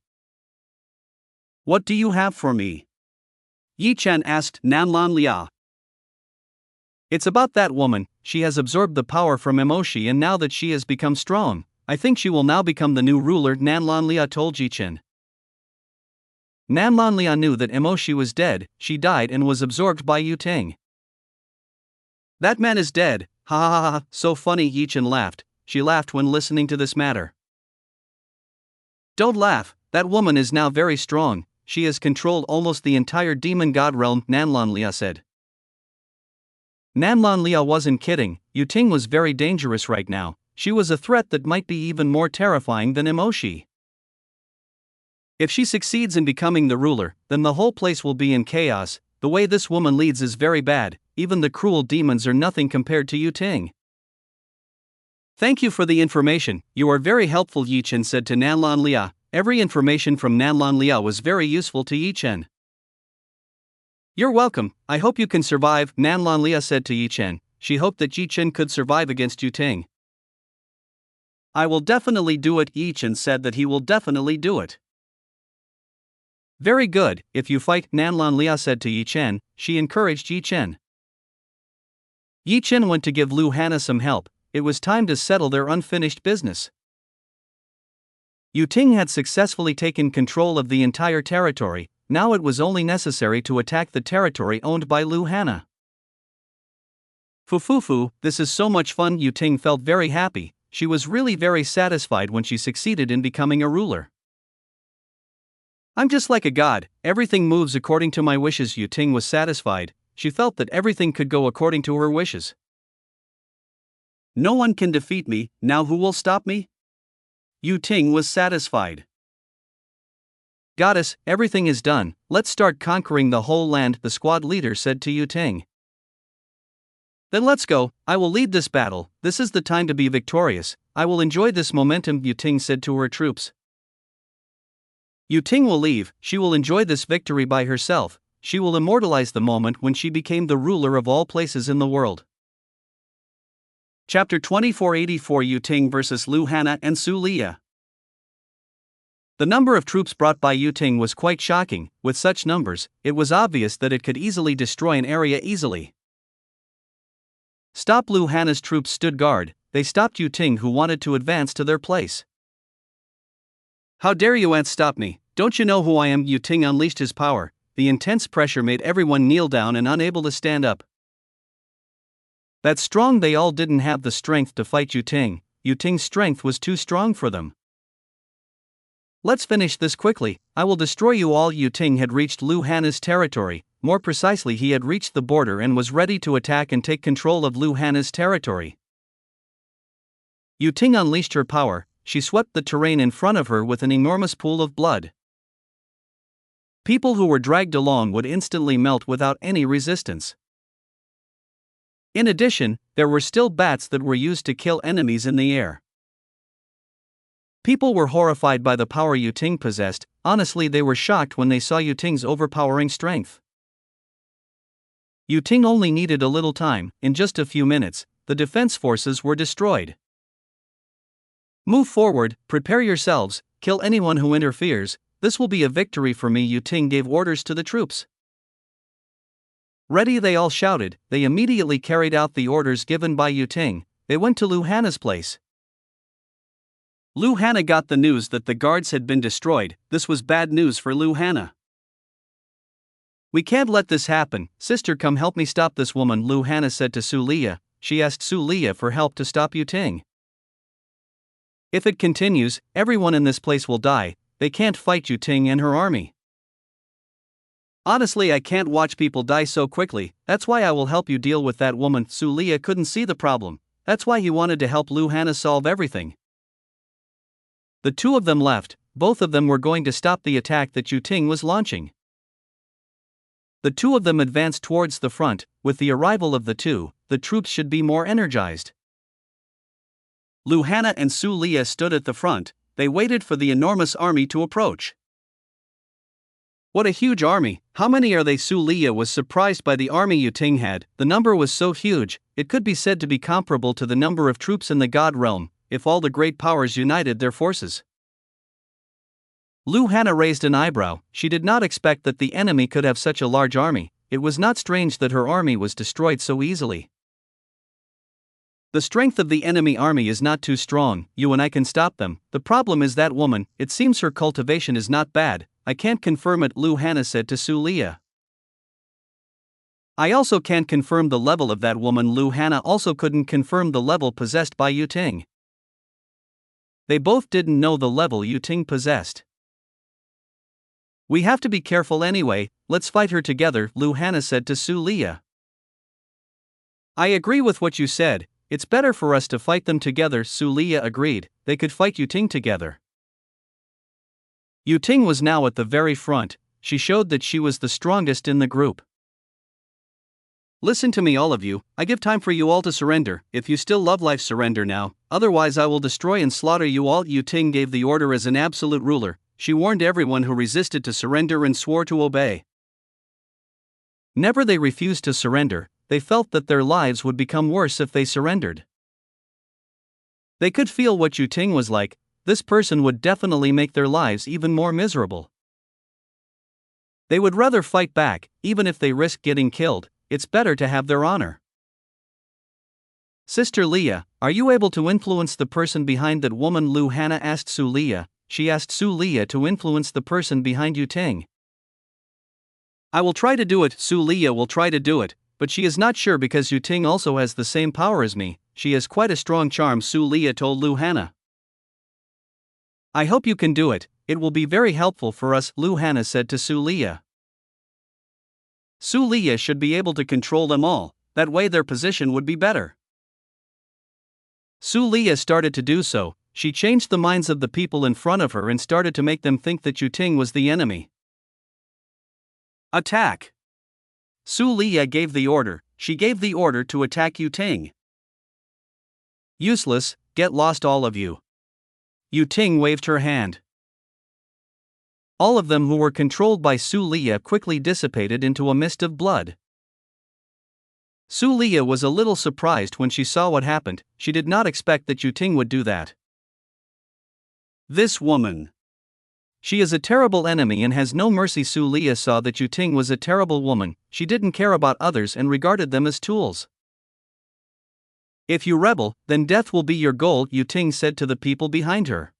What do you have for me? Yi Chen asked Nanlan Lia. It's about that woman. She has absorbed the power from Emoshi, and now that she has become strong, I think she will now become the new ruler, Nanlan Lia told Yi Chen. Nanlan Lia knew that Emoshi was dead. She died and was absorbed by Yu Ting. That man is dead. Ha ha ha ha, so funny. Yi Chen laughed. She laughed when listening to this matter. Don't laugh, that woman is now very strong. She has controlled almost the entire demon god realm, Nanlan Lia said. Nanlan Lia wasn't kidding. Yu Ting was very dangerous right now. She was a threat that might be even more terrifying than Emoshi. If she succeeds in becoming the ruler, then the whole place will be in chaos. The way this woman leads is very bad. Even the cruel demons are nothing compared to Yu Ting. Thank you for the information. You are very helpful, Yi Chen said to Nanlan Lia. Every information from Nanlan Lia was very useful to Yi Chen. You're welcome. I hope you can survive, Nanlan Lia said to Yi Chen. She hoped that Yi Chen could survive against Yu Ting. I will definitely do it. Yi Chen said that he will definitely do it. Very good. If you fight, Nanlan Lia said to Yi Chen. She encouraged Yi Chen. Yi Chen went to give Lu Hanna some help. It was time to settle their unfinished business. Yu Ting had successfully taken control of the entire territory. Now it was only necessary to attack the territory owned by Lu Hanna. Fufufu, this is so much fun. Yu Ting felt very happy. She was really very satisfied when she succeeded in becoming a ruler. I'm just like a god, everything moves according to my wishes. Yu Ting was satisfied. She felt that everything could go according to her wishes. No one can defeat me. Now who will stop me? Yu Ting was satisfied. Goddess, everything is done. Let's start conquering the whole land, the squad leader said to Yu Ting. Then let's go. I will lead this battle. This is the time to be victorious. I will enjoy this momentum, Yu Ting said to her troops. Yu Ting will leave. She will enjoy this victory by herself. She will immortalize the moment when she became the ruler of all places in the world. Chapter 2484 Yu Ting vs Lu Hanna and Su Lia. The number of troops brought by Yu Ting was quite shocking. With such numbers, it was obvious that it could easily destroy an area easily. Stop! Lu Hanna's troops stood guard. They stopped Yu Ting, who wanted to advance to their place. How dare you stop me? Don't you know who I am? Yu Ting unleashed his power. The intense pressure made everyone kneel down and unable to stand up. That's strong. They all didn't have the strength to fight Yu Ting. Yu Ting's strength was too strong for them. Let's finish this quickly. I will destroy you all. Yu Ting had reached Lu Hanna's territory. More precisely, he had reached the border and was ready to attack and take control of Lu Hanna's territory. Yu Ting unleashed her power. She swept the terrain in front of her with an enormous pool of blood. People who were dragged along would instantly melt without any resistance. In addition, there were still bats that were used to kill enemies in the air. People were horrified by the power Yu Ting possessed. Honestly, they were shocked when they saw Yu Ting's overpowering strength. Yu Ting only needed a little time. In just a few minutes, the defense forces were destroyed. Move forward, prepare yourselves, kill anyone who interferes. This will be a victory for me. Yu Ting gave orders to the troops. Ready, they all shouted. They immediately carried out the orders given by Yu Ting. They went to Lu Hanna's place. Lu Hanna got the news that the guards had been destroyed. This was bad news for Lu Hanna. We can't let this happen. Sister, come help me stop this woman, Lu Hanna said to Su Lia. she asked Su Liya for help to stop Yu Ting. If it continues, everyone in this place will die. They can't fight Yu Ting and her army. Honestly, I can't watch people die so quickly. That's why I will help you deal with that woman. Su Liya couldn't see the problem. That's why he wanted to help Lu Hana solve everything. The two of them left. Both of them were going to stop the attack that Yu Ting was launching. The two of them advanced towards the front. With the arrival of the two, the troops should be more energized. Lu Hana and Su Liya stood at the front. They waited for the enormous army to approach. What a huge army! How many are they? Su Liya was surprised by the army Yu Ting had. The number was so huge, it could be said to be comparable to the number of troops in the God realm, if all the great powers united their forces. Lu Hana raised an eyebrow. She did not expect that the enemy could have such a large army. It was not strange that her army was destroyed so easily. The strength of the enemy army is not too strong. You and I can stop them. The problem is that woman. It seems her cultivation is not bad. I can't confirm it, Lu Hana said to Su Liya. I also can't confirm the level of that woman. Lu Hana also couldn't confirm the level possessed by Yu Ting. They both didn't know the level Yu Ting possessed. We have to be careful anyway. Let's fight her together, Lu Hana said to Su Liya. I agree with what you said. It's better for us to fight them together. Su Liya agreed. They could fight Yu Ting together. Yu Ting was now at the very front. She showed that she was the strongest in the group. Listen to me, all of you. I give time for you all to surrender. If you still love life, surrender now. Otherwise I will destroy and slaughter you all. Yu Ting gave the order as an absolute ruler. She warned everyone who resisted to surrender and swore to obey. Never they refused to surrender. They felt that their lives would become worse if they surrendered. They could feel what Yu Ting was like. This person would definitely make their lives even more miserable. They would rather fight back, even if they risk getting killed. It's better to have their honor. Sister Liya, are you able to influence the person behind that woman? Lu Hana asked Su Liya. She asked Su Liya to influence the person behind Yu Ting. I will try to do it. Su Liya will try to do it, but she is not sure because Yu Ting also has the same power as me. She has quite a strong charm, Su Liya told Lu Hana. I hope you can do it. It will be very helpful for us, Lu Hana said to Su Liya. Su Liya should be able to control them all. That way their position would be better. Su Liya started to do so. She changed the minds of the people in front of her and started to make them think that Yu Ting was the enemy. Attack! Su Liya gave the order. She gave the order to attack Yu Ting. Useless, get lost all of you. Yu Ting waved her hand. All of them who were controlled by Su Liya quickly dissipated into a mist of blood. Su Liya was a little surprised when she saw what happened. She did not expect that Yu Ting would do that. This woman. She is a terrible enemy and has no mercy. Su Liya saw that Yu Ting was a terrible woman. She didn't care about others and regarded them as tools. If you rebel, then death will be your goal, Yu Ting said to the people behind her.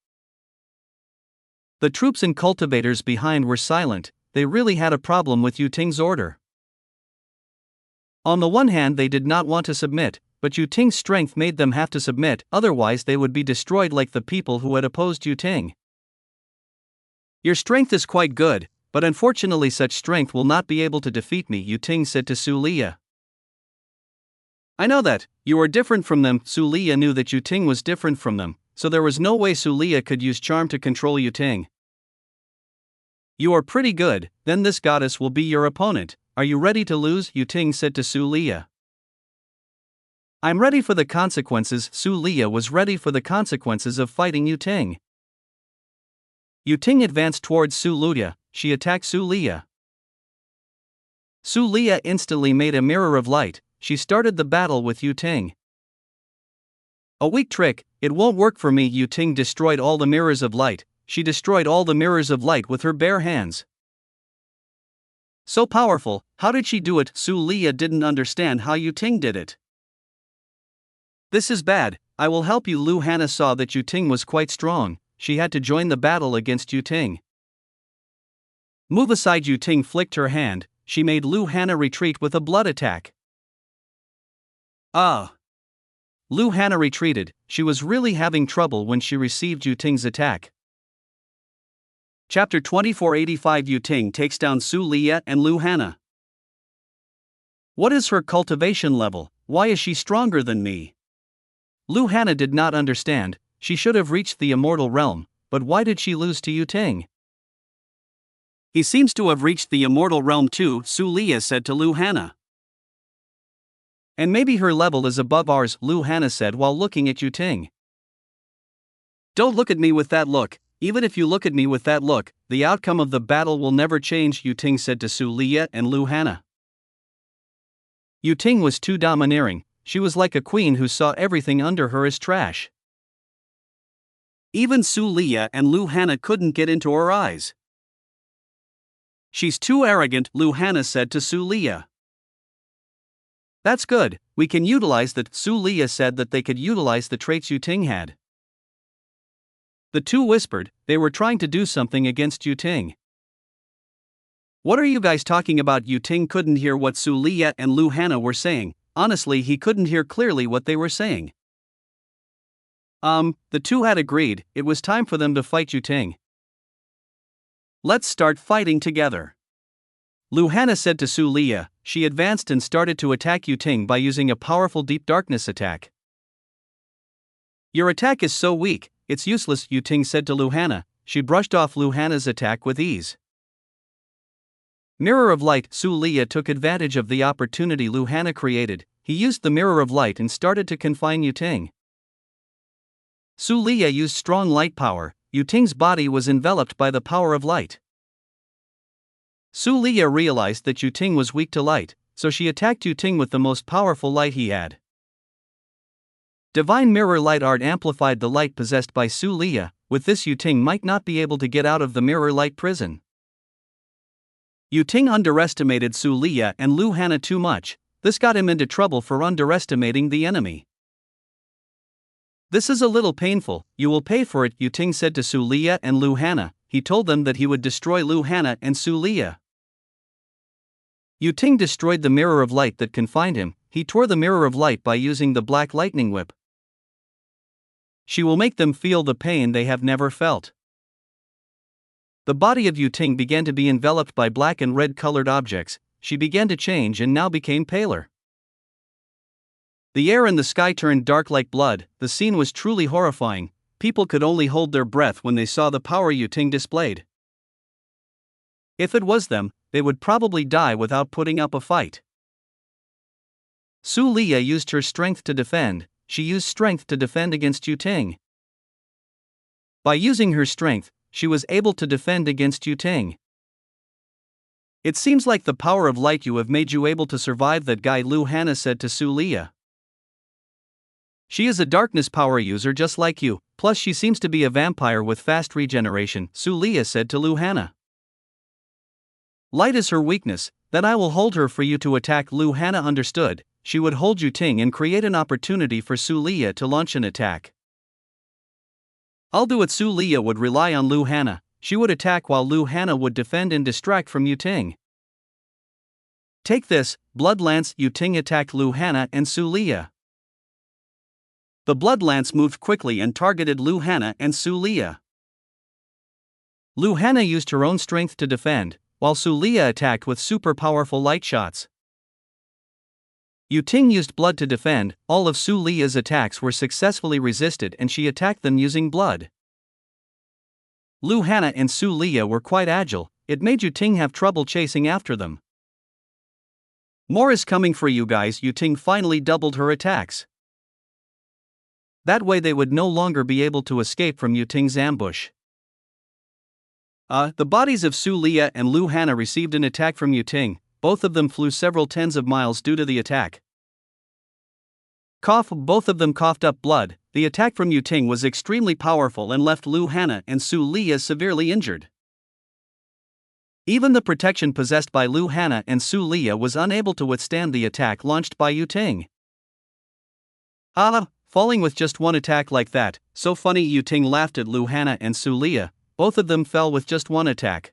The troops and cultivators behind were silent. They really had a problem with Yu Ting's order. On the one hand, they did not want to submit, but Yu Ting's strength made them have to submit, otherwise they would be destroyed like the people who had opposed Yu Ting. Your strength is quite good, but unfortunately such strength will not be able to defeat me, Yu Ting said to Su Liya. I know that, you are different from them. Su Liya knew that Yu Ting was different from them, so there was no way Su Liya could use charm to control Yu Ting. You are pretty good, then this goddess will be your opponent. Are you ready to lose? Yu Ting said to Su Liya. I'm ready for the consequences. Su Liya was ready for the consequences of fighting Yu Ting. Yu Ting advanced towards Su Liya. She attacked Su Liya. Su Liya instantly made a mirror of light. She started the battle with Yu Ting. A weak trick, it won't work for me. Yu Ting destroyed all the mirrors of light. She destroyed all the mirrors of light with her bare hands. So powerful, how did she do it? Su Liya didn't understand how Yu Ting did it. This is bad, I will help you. Lu Hana saw that Yu Ting was quite strong. She had to join the battle against Yu Ting. Move aside. Yu Ting flicked her hand. She made Lu Hana retreat with a blood attack. Ah! Lu Hana retreated. She was really having trouble when she received Yu Ting's attack. Chapter 2485 Yu Ting takes down Su Liya and Lu Hana. What is her cultivation level? Why is she stronger than me? Lu Hana did not understand. She should have reached the immortal realm, but why did she lose to Yu Ting? He seems to have reached the immortal realm too, Su Liya said to Lu Hana. And maybe her level is above ours, Lu Hana said while looking at Yu Ting. Don't look at me with that look. Even if you look at me with that look, the outcome of the battle will never change, Yu Ting said to Su Liya and Lu Hana. Yu Ting was too domineering. She was like a queen who saw everything under her as trash. Even Su Liya and Lu Hana couldn't get into her eyes. She's too arrogant, Lu Hana said to Su Liya. That's good, we can utilize that. Su Liya said that they could utilize the traits Yu Ting had. The two whispered. They were trying to do something against Yu Ting. What are you guys talking about? Yu Ting couldn't hear what Su Liya and Lu Hana were saying. Honestly, he couldn't hear clearly what they were saying. The two had agreed, it was time for them to fight Yu Ting. Let's start fighting together. Lu Hana said to Su Liya. She advanced and started to attack Yu Ting by using a powerful deep darkness attack. Your attack is so weak, it's useless, Yu Ting said to Lu Hana. She brushed off Lu Hana's attack with ease. Mirror of Light. Su Liya took advantage of the opportunity Lu Hana created. He used the Mirror of Light and started to confine Yu Ting. Su Liya used strong light power. Yu Ting's body was enveloped by the power of light. Su Liya realized that Yu Ting was weak to light, so she attacked Yu Ting with the most powerful light he had. Divine Mirror Light Art amplified the light possessed by Su Liya. With this, Yu Ting might not be able to get out of the Mirror Light prison. Yu Ting underestimated Su Liya and Lu Hana too much. This got him into trouble for underestimating the enemy. This is a little painful, you will pay for it, Yu Ting said to Su Liya and Lu Hana. He told them that he would destroy Lu Hana and Su Liya. Yu Ting destroyed the Mirror of Light that confined him. He tore the Mirror of Light by using the Black Lightning Whip. She will make them feel the pain they have never felt. The body of Yu Ting began to be enveloped by black and red colored objects. She began to change and now became paler. The air and the sky turned dark like blood. The scene was truly horrifying. People could only hold their breath when they saw the power Yu Ting displayed. If it was them, they would probably die without putting up a fight. Su Liya used her strength to defend. She used strength to defend against Yu Ting. By using her strength, she was able to defend against Yu Ting. It seems like the power of light you have made you able to survive that guy, Lu Hana said to Su Liya. She is a darkness power user just like you, plus she seems to be a vampire with fast regeneration, Su Liya said to Lu Hana. Light is her weakness, then I will hold her for you to attack. Lu Hana understood. She would hold Yu Ting and create an opportunity for Su Liya to launch an attack. I'll do it. Su Liya would rely on Lu Hana. She would attack while Lu Hana would defend and distract from Yu Ting. Take this, Blood Lance. Yu Ting attacked Lu Hana and Su Liya. The Blood Lance moved quickly and targeted Lu Hana and Su Liya. Lu Hana used her own strength to defend, while Su Liya attacked with super powerful light shots. Yu Ting used blood to defend. All of Su Liya's attacks were successfully resisted and she attacked them using blood. Lu Hana and Su Liya were quite agile. It made Yu Ting have trouble chasing after them. More is coming for you guys. Yu Ting finally doubled her attacks. That way they would no longer be able to escape from Yu Ting's ambush. The bodies of Su Liya and Lu Hana received an attack from Yu Ting. Both of them flew several tens of miles due to the attack. Cough, both of them coughed up blood. The attack from Yu Ting was extremely powerful and left Lu Hana and Su Liya severely injured. Even the protection possessed by Lu Hana and Su Liya was unable to withstand the attack launched by Yu Ting. Falling with just one attack like that, so funny. Yu Ting laughed at Lu Hana and Su Liya. Both of them fell with just one attack.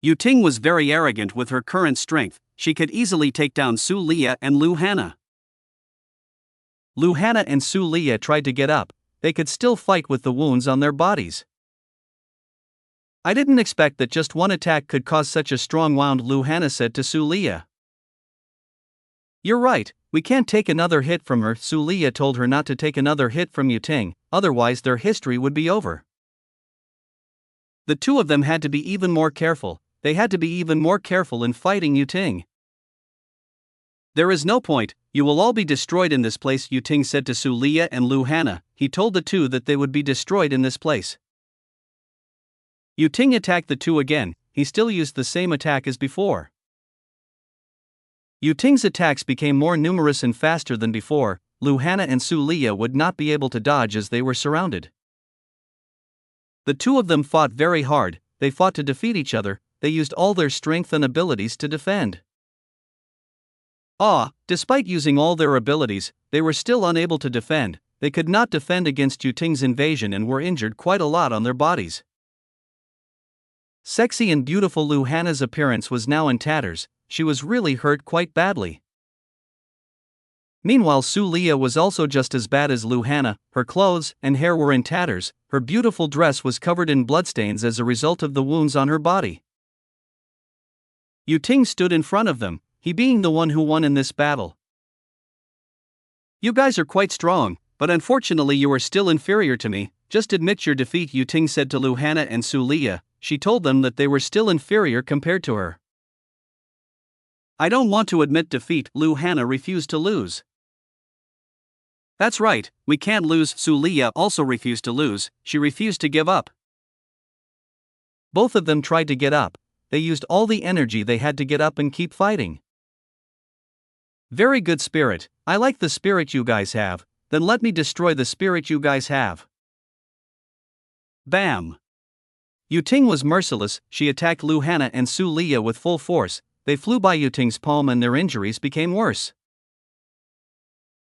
Yu Ting was very arrogant with her current strength. She could easily take down Su Liya and Lu Hana. Lu Hana and Su Leah tried to get up, they could still fight with the wounds on their bodies. I didn't expect that just one attack could cause such a strong wound, Lu Hana said to Su Leah. You're right, we can't take another hit from her. Su Leah told her not to take another hit from Yu Ting, otherwise their history would be over. The two of them had to be even more careful, they had to be even more careful in fighting Yu Ting. There is no point, you will all be destroyed in this place, Yu Ting said to Su Leah and Lu Hana. He told the two that they would be destroyed in this place. Yu Ting attacked the two again, he still used the same attack as before. Yu Ting's attacks became more numerous and faster than before. Lu Hana and Su Leah would not be able to dodge as they were surrounded. The two of them fought very hard, they fought to defeat each other, they used all their strength and abilities to defend. Despite using all their abilities, they were still unable to defend, they could not defend against Yu Ting's invasion and were injured quite a lot on their bodies. Sexy and beautiful Lu Hana's appearance was now in tatters, she was really hurt quite badly. Meanwhile, Su Leah was also just as bad as Lu Hana, her clothes and hair were in tatters, her beautiful dress was covered in bloodstains as a result of the wounds on her body. Yu Ting stood in front of them, he being the one who won in this battle. You guys are quite strong, but unfortunately you are still inferior to me, just admit your defeat, Yu Ting said to Lu Hana and Su Leah. She told them that they were still inferior compared to her. I don't want to admit defeat, Lu Hana refused to lose. That's right, we can't lose, Su Leah also refused to lose, she refused to give up. Both of them tried to get up, they used all the energy they had to get up and keep fighting. Very good spirit, I like the spirit you guys have, then let me destroy the spirit you guys have. Bam! Yu Ting was merciless, she attacked Lu Hana and Su Leah with full force, they flew by Yu Ting's palm and their injuries became worse.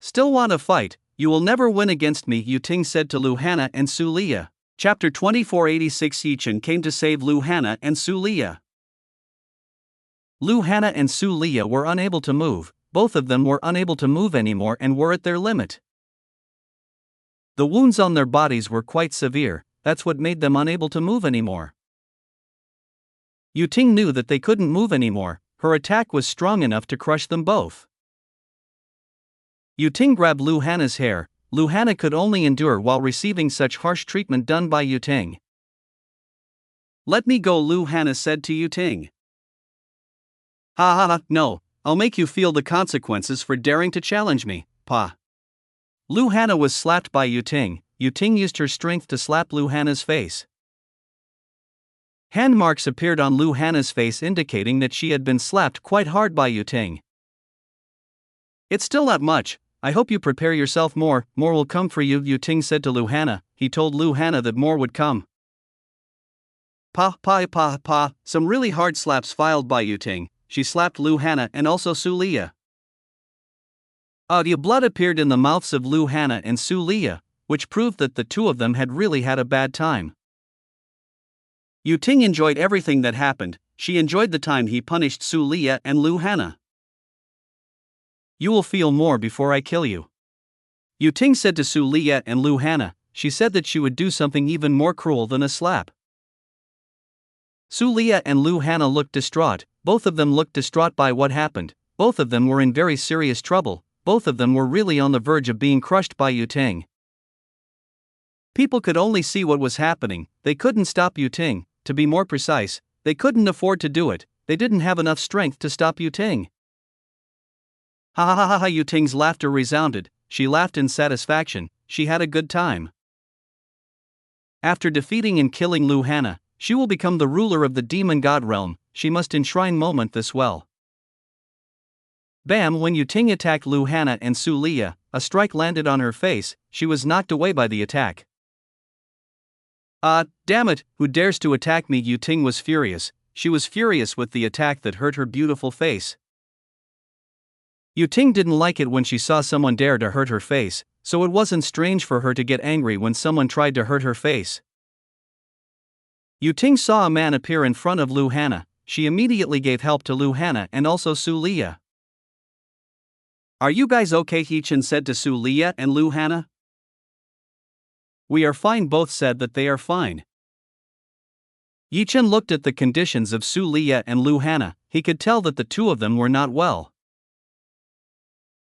Still want to fight, you will never win against me, Yu Ting said to Lu Hana and Su Leah. Chapter 2486 Yi Chen came to save Lu Hana and Su Leah. Lu Hana and Su Leah were unable to move, both of them were unable to move anymore and were at their limit. The wounds on their bodies were quite severe, that's what made them unable to move anymore. Yu Ting knew that they couldn't move anymore, her attack was strong enough to crush them both. Yu Ting grabbed Lu Hana's hair, Lu Hana could only endure while receiving such harsh treatment done by Yu Ting. Let me go, Lu Hana said to Yu Ting. No, I'll make you feel the consequences for daring to challenge me, pa. Lu Hana was slapped by Yu Ting. Yu Ting used her strength to slap Lu Hana's face. Hand marks appeared on Lu Hana's face indicating that she had been slapped quite hard by Yu Ting. It's still not much, I hope you prepare yourself more will come for you, Yu Ting said to Lu Hana. He told Lu Hana that more would come. Some really hard slaps filed by Yu Ting, she slapped Lu Hana and also Su Leah. Blood appeared in the mouths of Lu Hana and Su Leah, which proved that the two of them had really had a bad time. Yu Ting enjoyed everything that happened, she enjoyed the time he punished Su Leah and Lu Hana. You will feel more before I kill you. Yu Ting said to Su Leah and Lu Hana, she said that she would do something even more cruel than a slap. Su Leah and Lu Hana looked distraught, both of them looked distraught by what happened, both of them were in very serious trouble, both of them were really on the verge of being crushed by Yu Ting. People could only see what was happening, they couldn't stop Yu Ting, to be more precise, they couldn't afford to do it, they didn't have enough strength to stop Yu Ting. Yu Ting's laughter resounded, she laughed in satisfaction, she had a good time. After defeating and killing Lu Hana, she will become the ruler of the demon god realm, she must enshrine Moment this well. Bam! When Yu Ting attacked Lu Hana and Su Leah, a strike landed on her face, she was knocked away by the attack. Damn it, who dares to attack me? Yu Ting was furious, she was furious with the attack that hurt her beautiful face. Yu Ting didn't like it when she saw someone dare to hurt her face, so it wasn't strange for her to get angry when someone tried to hurt her face. Yu Ting saw a man appear in front of Lu Hana, she immediately gave help to Lu Hana and also Su Leah. Are you guys okay? Yi Chen said to Su Liya and Lu Hana. We are fine, both said that they are fine. Yi Chen looked at the conditions of Su Liya and Lu Hana. He could tell that the two of them were not well.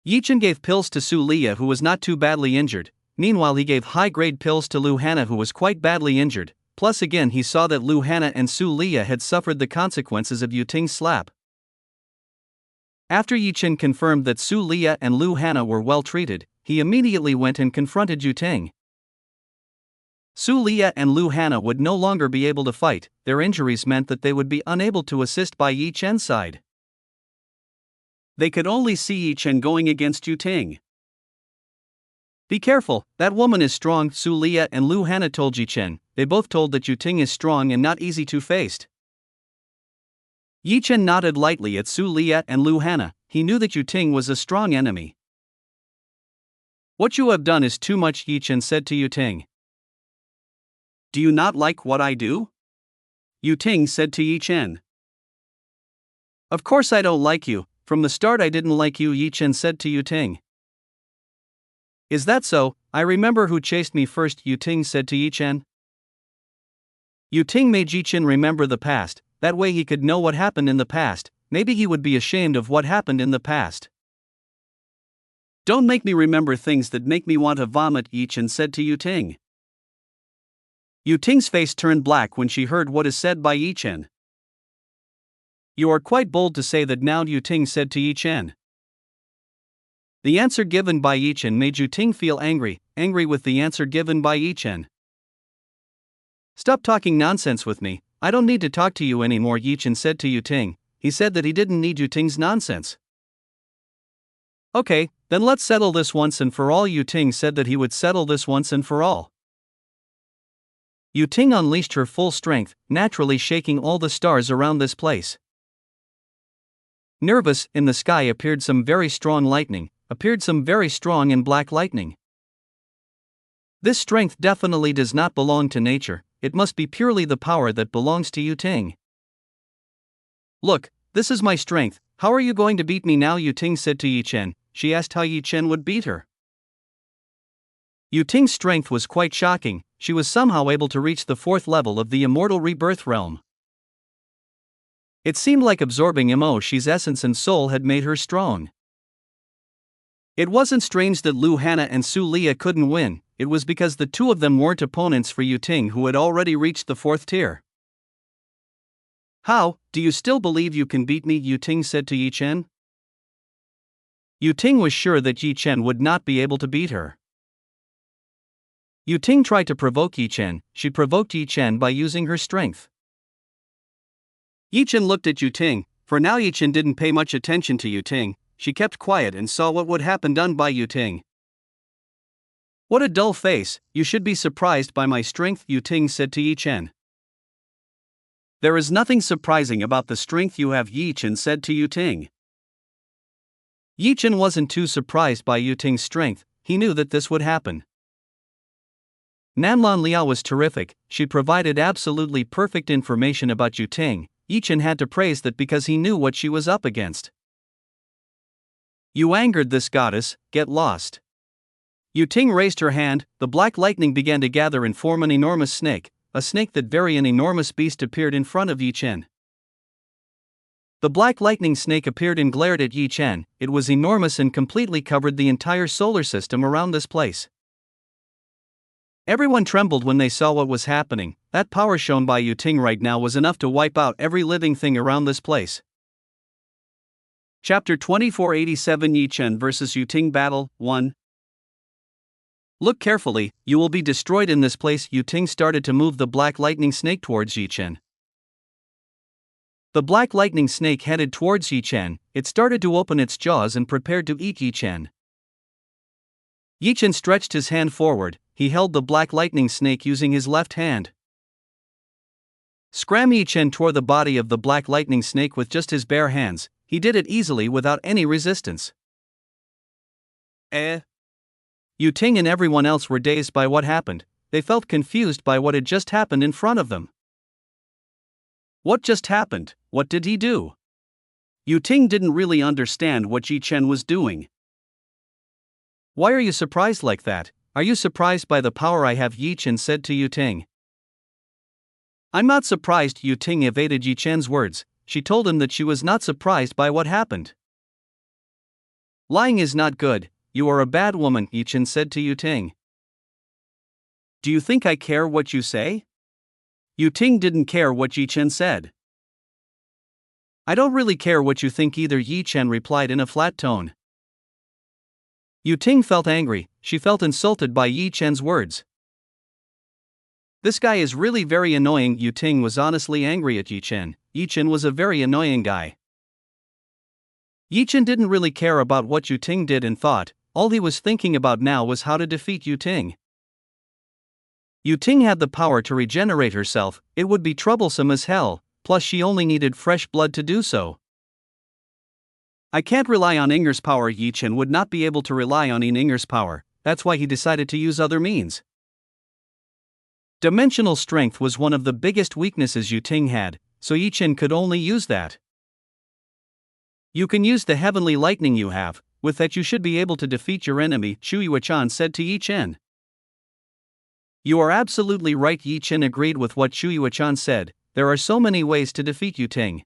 Yi Chen gave pills to Su Liya, who was not too badly injured. Meanwhile, he gave high-grade pills to Lu Hana, who was quite badly injured. Plus again he saw that Lu Hana and Su Liya had suffered the consequences of Yu Ting's slap. After Yi Chen confirmed that Su Liya and Lu Hana were well treated, he immediately went and confronted Yu Ting. Su Liya and Lu Hana would no longer be able to fight. Their injuries meant that they would be unable to assist by Yi Chen's side. They could only see Yi Chen going against Yu Ting. Be careful, that woman is strong, Su Liya and Lu Hana told Yi Chen. They both told that Yu Ting is strong and not easy to face. Yi Chen nodded lightly at Su Liya and Lu Hana. He knew that Yu Ting was a strong enemy. What you have done is too much, Yi Chen said to Yu Ting. Do you not like what I do? Yu Ting said to Yi Chen. Of course I don't like you. From the start I didn't like you, Yi Chen said to Yu Ting. Is that so? I remember who chased me first, Yu Ting said to Yi Chen. Yu Ting made Yi Chen remember the past. That way he could know what happened in the past. Maybe he would be ashamed of what happened in the past. Don't make me remember things that make me want to vomit, Yi Chen said to Yu Ting. Yu Ting's face turned black when she heard what is said by Yi Chen. You are quite bold to say that now, Yu Ting said to Yi Chen. The answer given by Yi Chen made Yu Ting feel angry with the answer given by Yi Chen. Stop talking nonsense with me, I don't need to talk to you anymore, Yi Chen said to Yu Ting. He said that he didn't need Yu Ting's nonsense. Okay, then let's settle this once and for all, Yu Ting said that he would settle this once and for all. Yu Ting unleashed her full strength, naturally shaking all the stars around this place. Nervous, in the sky appeared some very strong and black lightning. This strength definitely does not belong to nature, it must be purely the power that belongs to Yu Ting. Look, this is my strength, how are you going to beat me now, Yu Ting said to Yi Chen. She asked how Yi Chen would beat her. Yu Ting's strength was quite shocking, she was somehow able to reach the 4th level of the immortal rebirth realm. It seemed like absorbing Mo-Shi's essence and soul had made her strong. It wasn't strange that Lu Hana and Su Liya couldn't win, it was because the two of them weren't opponents for Yu Ting, who had already reached the 4th tier. How, do you still believe you can beat me, Yu Ting said to Yi Chen? Yu Ting was sure that Yi Chen would not be able to beat her. Yu Ting tried to provoke Yi Chen, she provoked Yi Chen by using her strength. Yi Chen looked at Yu Ting. For now Yi Chen didn't pay much attention to Yu Ting, she kept quiet and saw what would happen done by Yu Ting. What a dull face, you should be surprised by my strength, Yu Ting said to Yi Chen. There is nothing surprising about the strength you have, Yi Chen said to Yu Ting. Yi Chen wasn't too surprised by Yu Ting's strength, he knew that this would happen. Nanlan Liao was terrific, she provided absolutely perfect information about Yu Ting. Yi Chen had to praise that because he knew what she was up against. You angered this goddess, get lost. Yu Ting raised her hand, the black lightning began to gather and form an enormous snake, a snake that very enormous beast appeared in front of Yi Chen. The black lightning snake appeared and glared at Yi Chen, it was enormous and completely covered the entire solar system around this place. Everyone trembled when they saw what was happening, that power shown by Yu Ting right now was enough to wipe out every living thing around this place. Chapter 2487 Yi Chen vs Yu Ting Battle 1. Look carefully, you will be destroyed in this place. Yu Ting started to move the black lightning snake towards Yi Chen. The black lightning snake headed towards Yi Chen, it started to open its jaws and prepared to eat Yi Chen. Yi Chen stretched his hand forward, he held the black lightning snake using his left hand. Scram! Yi Chen tore the body of the black lightning snake with just his bare hands, he did it easily without any resistance. Yu Ting and everyone else were dazed by what happened, they felt confused by what had just happened in front of them. What just happened? What did he do? Yu Ting didn't really understand what Yi Chen was doing. Why are you surprised like that? Are you surprised by the power I have? Yi Chen said to Yu Ting. I'm not surprised. Yu Ting evaded Yi Chen's words. She told him that she was not surprised by what happened. Lying is not good. You are a bad woman, Yi Chen said to Yu Ting. Do you think I care what you say? Yu Ting didn't care what Yi Chen said. I don't really care what you think either, Yi Chen replied in a flat tone. Yu Ting felt angry. She felt insulted by Yi Chen's words. This guy is really very annoying. Yu Ting was honestly angry at Yi Chen. Yi Chen was a very annoying guy. Yi Chen didn't really care about what Yu Ting did and thought. All he was thinking about now was how to defeat Yu Ting. Yu Ting had the power to regenerate herself. It would be troublesome as hell, plus she only needed fresh blood to do so. I can't rely on Inger's power. Yi Chen would not be able to rely on Inger's power, that's why he decided to use other means. Dimensional strength was one of the biggest weaknesses Yu Ting had, so Yi Chen could only use that. You can use the heavenly lightning you have, with that you should be able to defeat your enemy, Chu Yuechan said to Yi Chen. You are absolutely right. Yi Chen agreed with what Chu Yuechan said. There are so many ways to defeat Yu Ting.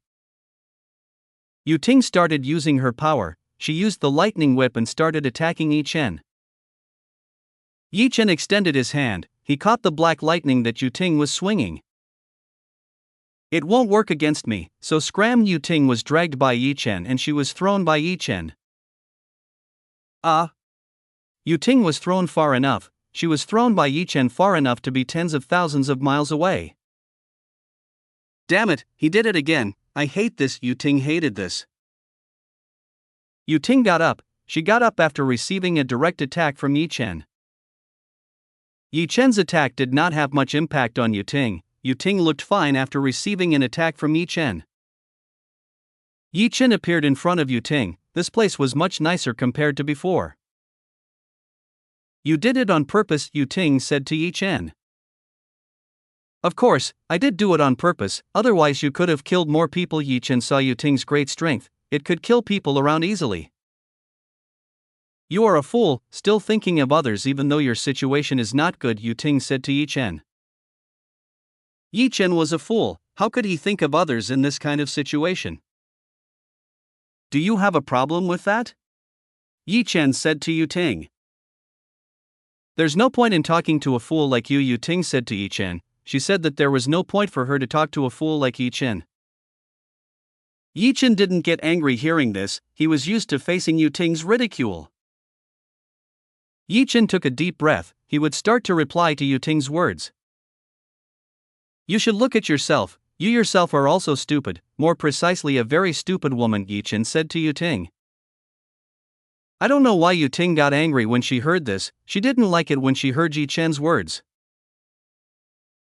Yu Ting started using her power. She used the lightning whip and started attacking Yi Chen. Yi Chen extended his hand. He caught the black lightning that Yu Ting was swinging. It won't work against me, so scram. Yu Ting was dragged by Yi Chen and she was thrown by Yi Chen. Yu Ting was thrown far enough. She was thrown by Yi Chen far enough to be tens of thousands of miles away. Damn it, he did it again. I hate this. Yu Ting hated this. Yu Ting got up. She got up after receiving a direct attack from Yi Chen. Yi Chen's attack did not have much impact on Yu Ting. Yu Ting looked fine after receiving an attack from Yi Chen. Yi Chen appeared in front of Yu Ting. This place was much nicer compared to before. You did it on purpose, Yu Ting said to Yi Chen. Of course, I did do it on purpose, otherwise you could have killed more people. Yi Chen saw Yu Ting's great strength. It could kill people around easily. You are a fool, still thinking of others even though your situation is not good, Yu Ting said to Yi Chen. Yi Chen was a fool. How could he think of others in this kind of situation? Do you have a problem with that? Yi Chen said to Yu Ting. There's no point in talking to a fool like you, Yu Ting said to Yi Chen. She said that there was no point for her to talk to a fool like Yi Chen. Yi Chen didn't get angry hearing this. He was used to facing Yu Ting's ridicule. Yi Chen took a deep breath. He would start to reply to Yu Ting's words. You should look at yourself. You yourself are also stupid, more precisely a very stupid woman, Yi Chen said to Yu Ting. I don't know why Yu Ting got angry when she heard this. She didn't like it when she heard Yi Chen's words.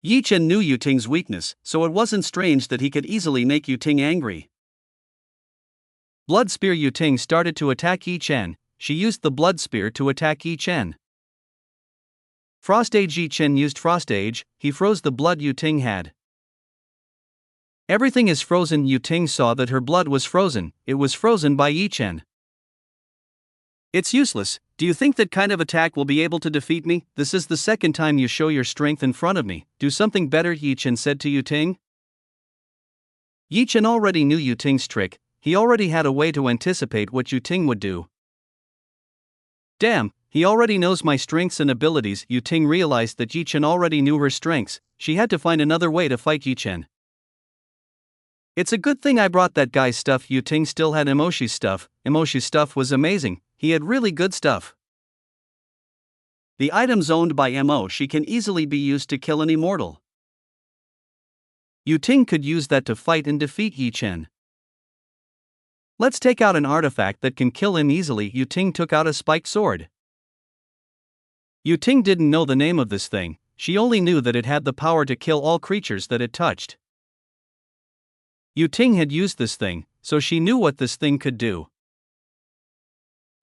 Yi Chen knew Yu Ting's weakness, so it wasn't strange that he could easily make Yu Ting angry. Blood Spear. Yu Ting started to attack Yi Chen. She used the Blood Spear to attack Yi Chen. Frost Age. Yi Chen used Frost Age. He froze the blood Yu Ting had. Everything is frozen. Yu Ting saw that her blood was frozen. It was frozen by Yi Chen. It's useless. Do you think that kind of attack will be able to defeat me? This is the second time you show your strength in front of me. Do something better, Yi Chen said to Yu Ting. Yi Chen already knew Yu Ting's trick. He already had a way to anticipate what Yu Ting would do. Damn, he already knows my strengths and abilities. Yu Ting realized that Yi Chen already knew her strengths. She had to find another way to fight Yi Chen. It's a good thing I brought that guy's stuff. Yu Ting still had Emoshi's stuff. Emoshi's stuff was amazing. He had really good stuff. The items owned by Emoshi can easily be used to kill an immortal. Yu Ting could use that to fight and defeat Yi Chen. Let's take out an artifact that can kill him easily. Yu Ting took out a spiked sword. Yu Ting didn't know the name of this thing. She only knew that it had the power to kill all creatures that it touched. Yu Ting had used this thing, so she knew what this thing could do.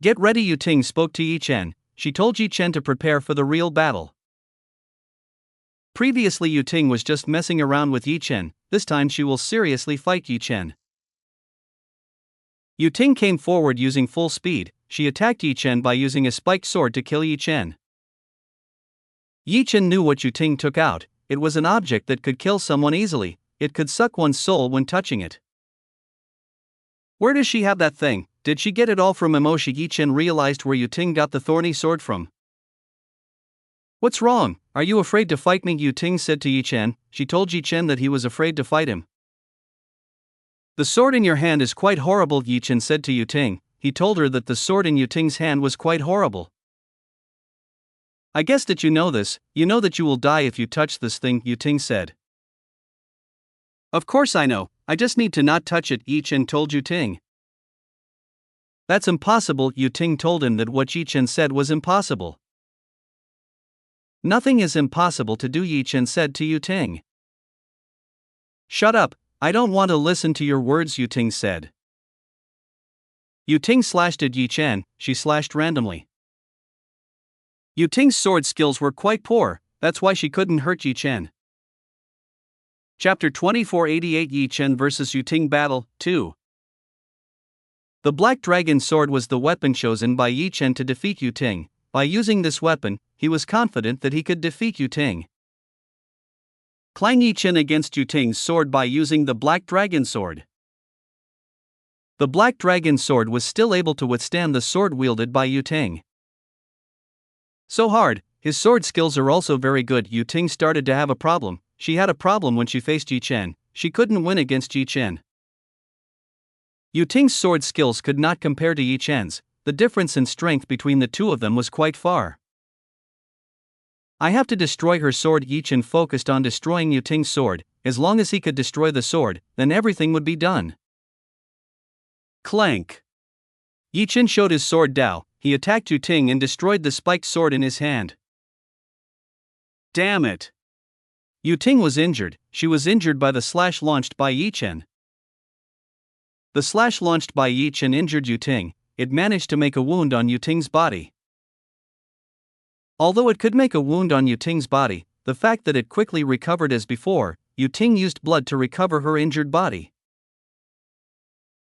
Get ready, Yu Ting spoke to Yi Chen. She told Yi Chen to prepare for the real battle. Previously Yu Ting was just messing around with Yi Chen. This time she will seriously fight Yi Chen. Yu Ting came forward using full speed. she attacked Yi Chen by using a spiked sword to kill Yi Chen. Yi Chen knew what Yu Ting took out. It was an object that could kill someone easily. It could suck one's soul when touching it. Where does she have that thing? Did she get it all from Emoshi? Yi Chen realized where Yu Ting got the thorny sword from. What's wrong? Are you afraid to fight me? Yu Ting said to Yi Chen. She told Yi Chen that he was afraid to fight him. The sword in your hand is quite horrible, Yi Chen said to Yu Ting. He told her that the sword in Yu Ting's hand was quite horrible. I guess that you know this. You know that you will die if you touch this thing, Yu Ting said. Of course I know. I just need to not touch it, Yi Chen told Yu Ting. That's impossible, Yu Ting told him that what Yi Chen said was impossible. Nothing is impossible to do, Yi Chen said to Yu Ting. Shut up, I don't want to listen to your words, Yu Ting said. Yu Ting slashed at Yi Chen. She slashed randomly. Yu Ting's sword skills were quite poor, that's why she couldn't hurt Yi Chen. Chapter 2488 Yi Chen vs Yu Ting Battle 2. The Black Dragon Sword was the weapon chosen by Yi Chen to defeat Yu Ting. By using this weapon, he was confident that he could defeat Yu Ting. Clang Yi Chen against Yu Ting's sword by using the Black Dragon Sword. The Black Dragon Sword was still able to withstand the sword wielded by Yu Ting. So hard, his sword skills are also very good. Yu Ting started to have a problem. She had a problem when she faced Yi Chen. She couldn't win against Yi Chen. Yu Ting's sword skills could not compare to Yi Chen's. The difference in strength between the two of them was quite far. I have to destroy her sword. Yi Chen focused on destroying Yu Ting's sword. As long as he could destroy the sword, then everything would be done. Clank. Yi Chen showed his sword Dao. He attacked Yu Ting and destroyed the spiked sword in his hand. Damn it! Yu Ting was injured. She was injured by the slash launched by Yi Chen. The slash launched by Yi Chen injured Yu Ting. It managed to make a wound on Yu Ting's body. Although it could make a wound on Yu Ting's body, the fact that it quickly recovered as before, Yu Ting used blood to recover her injured body.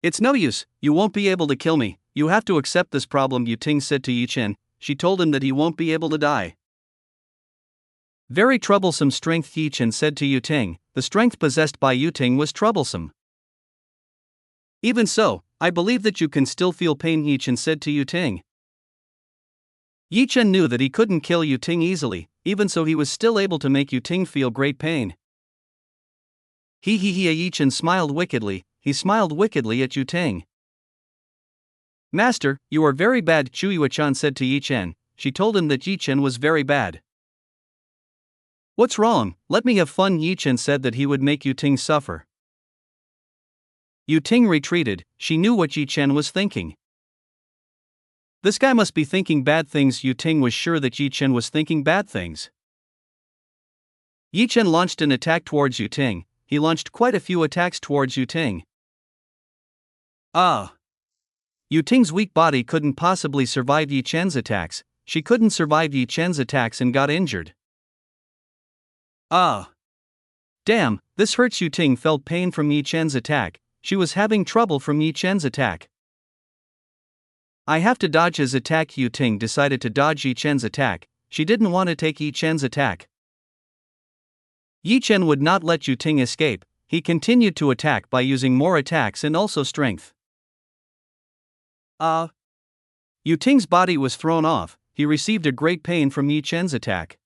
It's no use, you won't be able to kill me, you have to accept this problem, Yu Ting said to Yi Chen. She told him that he won't be able to die. Very troublesome strength, Yi Chen said to Yu Ting. The strength possessed by Yu Ting was troublesome. Even so, I believe that you can still feel pain, Yi Chen said to Yu Ting. Yi Chen knew that he couldn't kill Yu Ting easily, even so he was still able to make Yu Ting feel great pain. Yi Chen smiled wickedly. He smiled wickedly at Yu Ting. Master, you are very bad, Chuyi-chan said to Yi Chen. She told him that Yi Chen was very bad. What's wrong? Let me have fun. Yi Chen said that he would make Yu Ting suffer. Yu Ting retreated. She knew what Yi Chen was thinking. This guy must be thinking bad things. Yu Ting was sure that Yi Chen was thinking bad things. Yi Chen launched an attack towards Yu Ting. He launched quite a few attacks towards Yu Ting. Yu Ting's weak body couldn't possibly survive Yi Chen's attacks. She couldn't survive Yi Chen's attacks and got injured. Damn, this hurts. Yu Ting felt pain from Yi Chen's attack. She was having trouble from Yi Chen's attack. I have to dodge his attack. Yu Ting decided to dodge Yi Chen's attack. She didn't want to take Yi Chen's attack. Yi Chen would not let Yu Ting escape. He continued to attack by using more attacks and also strength. Yu Ting's body was thrown off. He received a great pain from Yi Chen's attack.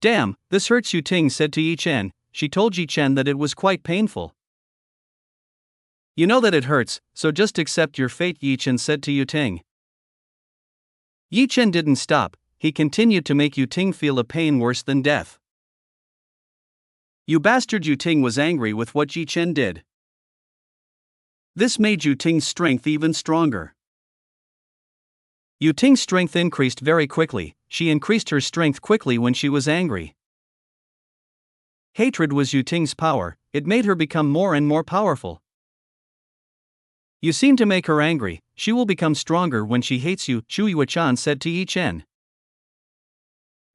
Damn, this hurts. Yu Ting said to Yi Chen. She told Yi Chen that it was quite painful. You know that it hurts, so just accept your fate, Yi Chen said to Yu Ting. Yi Chen didn't stop. He continued to make Yu Ting feel a pain worse than death. You bastard! Yu Ting was angry with what Yi Chen did. This made Yu Ting's strength even stronger. Yu Ting's strength increased very quickly. She increased her strength quickly when she was angry. Hatred was Yu Ting's power. It made her become more and more powerful. You seem to make her angry. She will become stronger when she hates you, Chuyi-chan said to Yi Chen.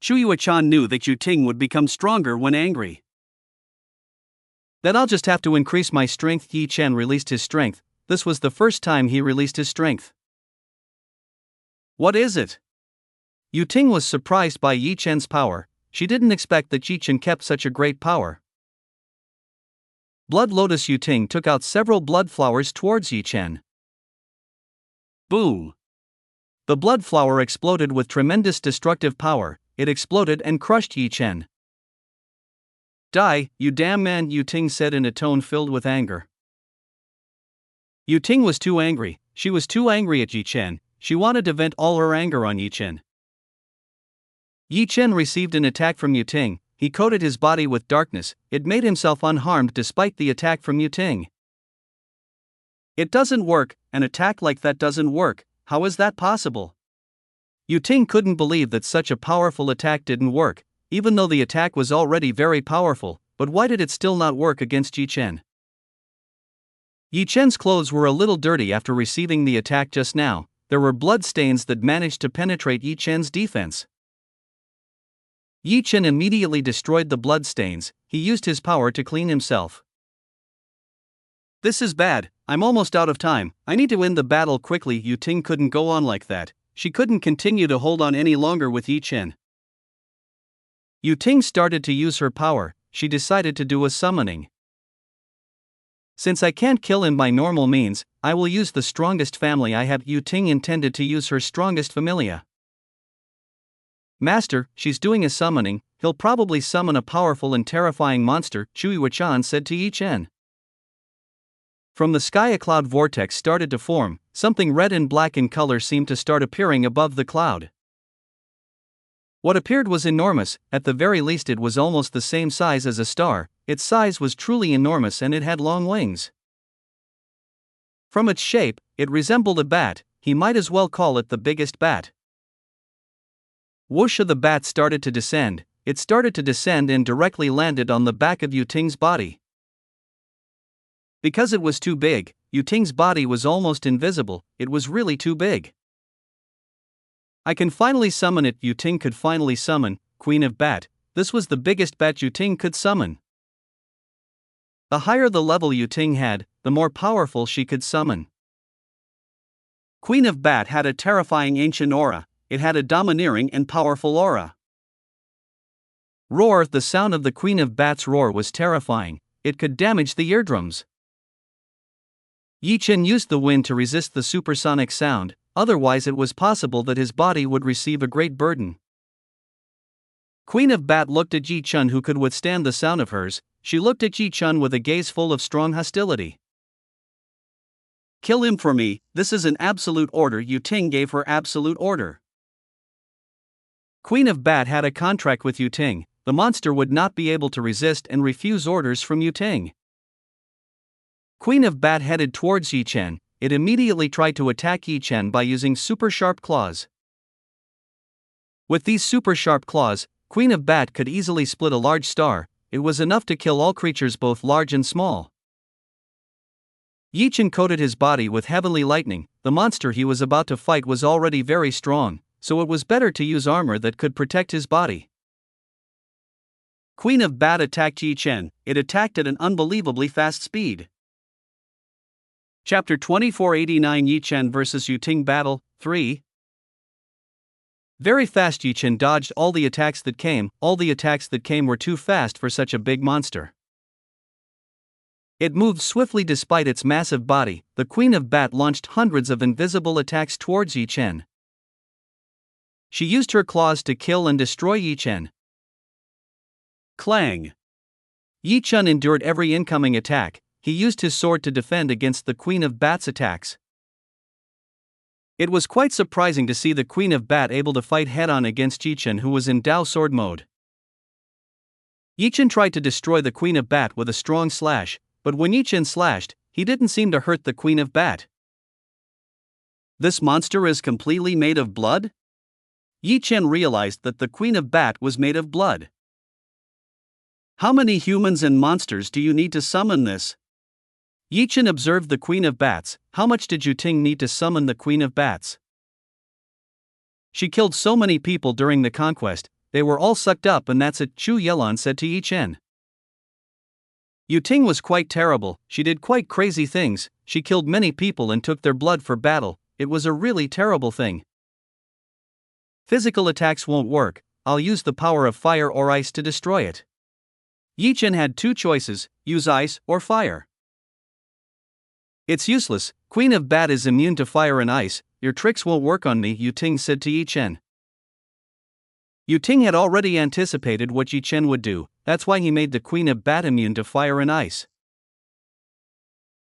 Chuyi-chan knew that Yu Ting would become stronger when angry. Then I'll just have to increase my strength. Yi Chen released his strength. This was the first time he released his strength. What is it? Yu Ting was surprised by Yi Chen's power. She didn't expect that Yi Chen kept such a great power. Blood Lotus Yu Ting took out several blood flowers towards Yi Chen. Boom! The blood flower exploded with tremendous destructive power. It exploded and crushed Yi Chen. Die, you damn man, Yu Ting said in a tone filled with anger. Yu Ting was too angry. She was too angry at Yi Chen. She wanted to vent all her anger on Yi Chen. Yi Chen received an attack from Yu Ting. He coated his body with darkness. It made himself unharmed despite the attack from Yu Ting. It doesn't work. An attack like that doesn't work. How is that possible? Yu Ting couldn't believe that such a powerful attack didn't work, even though the attack was already very powerful. But why did it still not work against Yi Chen? Yi Chen's clothes were a little dirty after receiving the attack just now. There were blood stains that managed to penetrate Yi Chen's defense. Yi Chen immediately destroyed the blood stains. He used his power to clean himself. This is bad. I'm almost out of time. I need to end the battle quickly. Yu Ting couldn't go on like that. She couldn't continue to hold on any longer with Yi Chen. Yu Ting started to use her power. She decided to do a summoning. Since I can't kill him by normal means, I will use the strongest family I have. Yu Ting intended to use her strongest familia. Master, she's doing a summoning. He'll probably summon a powerful and terrifying monster, Chui Wuchan said to Yi Chen. From the sky a cloud vortex started to form. Something red and black in color seemed to start appearing above the cloud. What appeared was enormous. At the very least it was almost the same size as a star. Its size was truly enormous and it had long wings. From its shape, it resembled a bat. He might as well call it the biggest bat. Whoosh! The bat started to descend. It started to descend and directly landed on the back of Yu Ting's body. Because it was too big, Yu Ting's body was almost invisible. It was really too big. I can finally summon it. Yu Ting could finally summon Queen of Bat. This was the biggest bat Yu Ting could summon. The higher the level Yu Ting had, the more powerful she could summon. Queen of Bat had a terrifying ancient aura. It had a domineering and powerful aura. Roar! The sound of the Queen of Bat's roar was terrifying. It could damage the eardrums. Yi Chen used the wind to resist the supersonic sound, otherwise it was possible that his body would receive a great burden. Queen of Bat looked at Yi Chen, who could withstand the sound of hers. She looked at Yi Chen with a gaze full of strong hostility. Kill him for me, this is an absolute order. Yu Ting gave her absolute order. Queen of Bat had a contract with Yu Ting. The monster would not be able to resist and refuse orders from Yu Ting. Queen of Bat headed towards Yi Chen. It immediately tried to attack Yi Chen by using super sharp claws. With these super sharp claws, Queen of Bat could easily split a large star. It was enough to kill all creatures both large and small. Yi Chen coated his body with heavenly lightning. The monster he was about to fight was already very strong, so it was better to use armor that could protect his body. Queen of Bat attacked Yi Chen. It attacked at an unbelievably fast speed. Chapter 2489 Yi Chen vs Yu Ting Battle 3. Very fast. Yi Chen dodged all the attacks that came. All the attacks that came were too fast for such a big monster. It moved swiftly despite its massive body. The Queen of Bat launched hundreds of invisible attacks towards Yi Chen. She used her claws to kill and destroy Yi Chen. Clang! Yi Chen endured every incoming attack. He used his sword to defend against the Queen of Bat's attacks. It was quite surprising to see the Queen of Bat able to fight head-on against Yi Chen, who was in Dao sword mode. Yi Chen tried to destroy the Queen of Bat with a strong slash, but when Yi Chen slashed, he didn't seem to hurt the Queen of Bat. This monster is completely made of blood? Yi Chen realized that the Queen of Bat was made of blood. How many humans and monsters do you need to summon this? Yi Chen observed the Queen of Bats. How much did Yu Ting need to summon the Queen of Bats? She killed so many people during the conquest, they were all sucked up, and that's it, Chu Yelan said to Yi Chen. Yu Ting was quite terrible. She did quite crazy things. She killed many people and took their blood for battle. It was a really terrible thing. Physical attacks won't work, I'll use the power of fire or ice to destroy it. Yi Chen had two choices, use ice or fire. It's useless, Queen of Bat is immune to fire and ice, your tricks won't work on me, Yu Ting said to Yi Chen. Yu Ting had already anticipated what Yi Chen would do, that's why he made the Queen of Bat immune to fire and ice.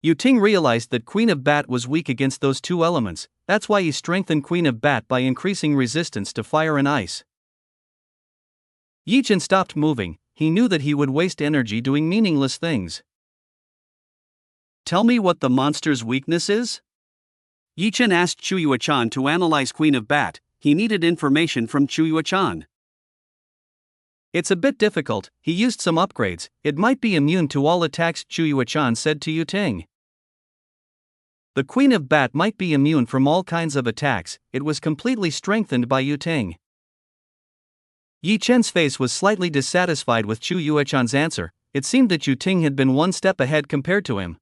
Yu Ting realized that Queen of Bat was weak against those two elements, that's why he strengthened Queen of Bat by increasing resistance to fire and ice. Yi Chen stopped moving, he knew that he would waste energy doing meaningless things. Tell me what the monster's weakness is? Yi Chen asked Chu Yuechan to analyze Queen of Bat, he needed information from Chu Yuechan. It's a bit difficult, he used some upgrades, it might be immune to all attacks, Chu Yuechan said to Yu Ting. The Queen of Bat might be immune from all kinds of attacks, it was completely strengthened by Yu Ting. Yi Chen's face was slightly dissatisfied with Chu Yuechan's answer, it seemed that Yu Ting had been one step ahead compared to him.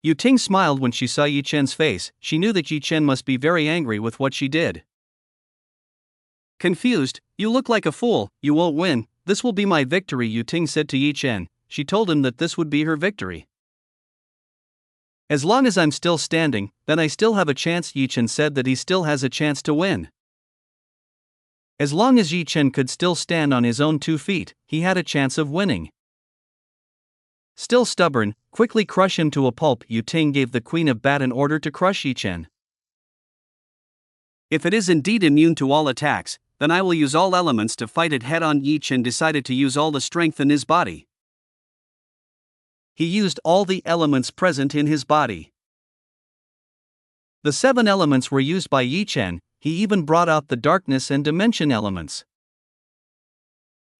Yu Ting smiled when she saw Yi Chen's face, she knew that Yi Chen must be very angry with what she did. Confused, you look like a fool, you won't win, this will be my victory, Yu Ting said to Yi Chen, she told him that this would be her victory. As long as I'm still standing, then I still have a chance, Yi Chen said that he still has a chance to win. As long as Yi Chen could still stand on his own 2 feet, he had a chance of winning. Still stubborn, quickly crush him to a pulp, Yu Ting gave the Queen of Bat an order to crush Yi Chen. If it is indeed immune to all attacks, then I will use all elements to fight it head on. Yi Chen decided to use all the strength in his body. He used all the elements present in his body. The 7 elements were used by Yi Chen, he even brought out the darkness and dimension elements.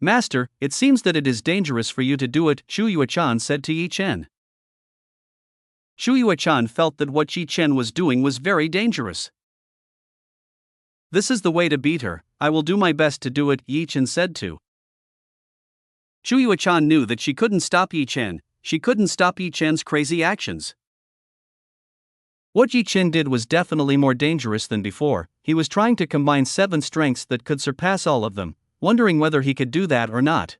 Master, it seems that it is dangerous for you to do it, Chu Yuechan said to Yi Chen. Chu Yuechan felt that what Yi Chen was doing was very dangerous. This is the way to beat her, I will do my best to do it, Yi Chen said to. Chu Yuechan knew that she couldn't stop Yi Chen, she couldn't stop Yi Chen's crazy actions. What Yi Chen did was definitely more dangerous than before, he was trying to combine 7 strengths that could surpass all of them, wondering whether he could do that or not.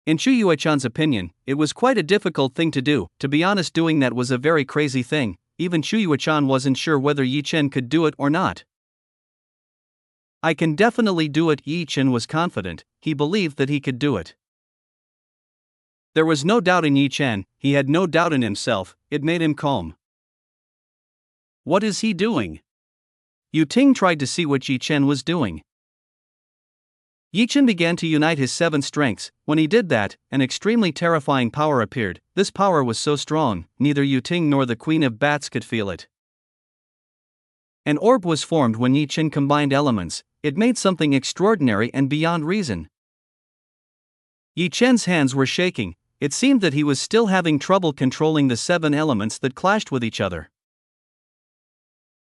In Chu Yuechan's opinion, it was quite a difficult thing to do, to be honest doing that was a very crazy thing, even Chu Yuechan wasn't sure whether Yi Chen could do it or not. I can definitely do it, Yi Chen was confident, he believed that he could do it. There was no doubt in Yi Chen, he had no doubt in himself, it made him calm. What is he doing? Yu Ting tried to see what Yi Chen was doing. Yi Chen began to unite his 7 strengths, when he did that, an extremely terrifying power appeared, this power was so strong, neither Yu Ting nor the Queen of Bats could feel it. An orb was formed when Yi Chen combined elements, it made something extraordinary and beyond reason. Yi Chen's hands were shaking, it seemed that he was still having trouble controlling the 7 elements that clashed with each other.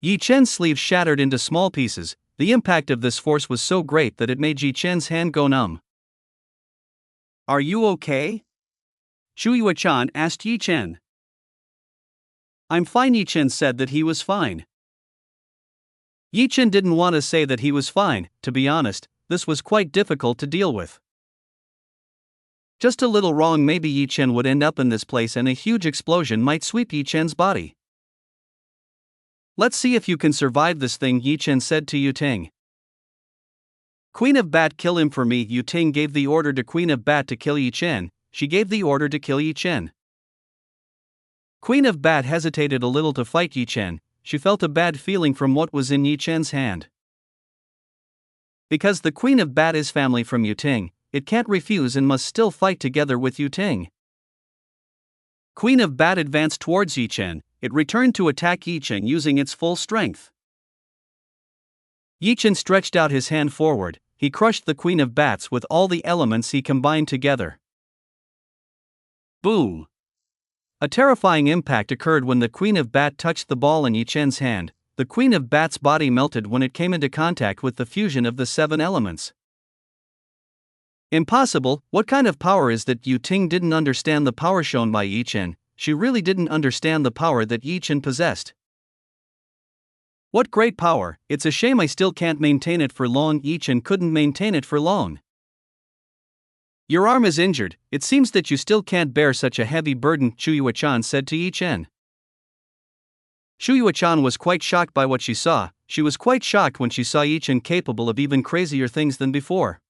Yi Chen's sleeve shattered into small pieces, the impact of this force was so great that it made Yi Chen's hand go numb. Are you okay? Chu Yuechan asked Yi Chen. I'm fine, Yi Chen said that he was fine. Yi Chen didn't want to say that he was fine, to be honest, this was quite difficult to deal with. Just a little wrong, maybe Yi Chen would end up in this place and a huge explosion might sweep Yi Chen's body. Let's see if you can survive this thing, Yi Chen said to Yu Ting. Queen of Bat, kill him for me. Yu Ting gave the order to Queen of Bat to kill Yi Chen, she gave the order to kill Yi Chen. Queen of Bat hesitated a little to fight Yi Chen, she felt a bad feeling from what was in Yi Chen's hand. Because the Queen of Bat is family from Yu Ting, it can't refuse and must still fight together with Yu Ting. Queen of Bat advanced towards Yi Chen, it returned to attack Yi Chen using its full strength. Yi Chen stretched out his hand forward, he crushed the Queen of Bats with all the elements he combined together. Boom! A terrifying impact occurred when the Queen of Bat touched the ball in Yi Chen's hand, the Queen of Bat's body melted when it came into contact with the fusion of the 7 elements. Impossible, what kind of power is that? Yu Ting didn't understand the power shown by Yi Chen, she really didn't understand the power that Yi Chen possessed. What great power, it's a shame I still can't maintain it for long. Yi Chen couldn't maintain it for long. Your arm is injured, it seems that you still can't bear such a heavy burden, Shu Yuechan said to Yi Chen. Shu Yuechan was quite shocked by what she saw. She was quite shocked when she saw Yi Chen capable of even crazier things than before.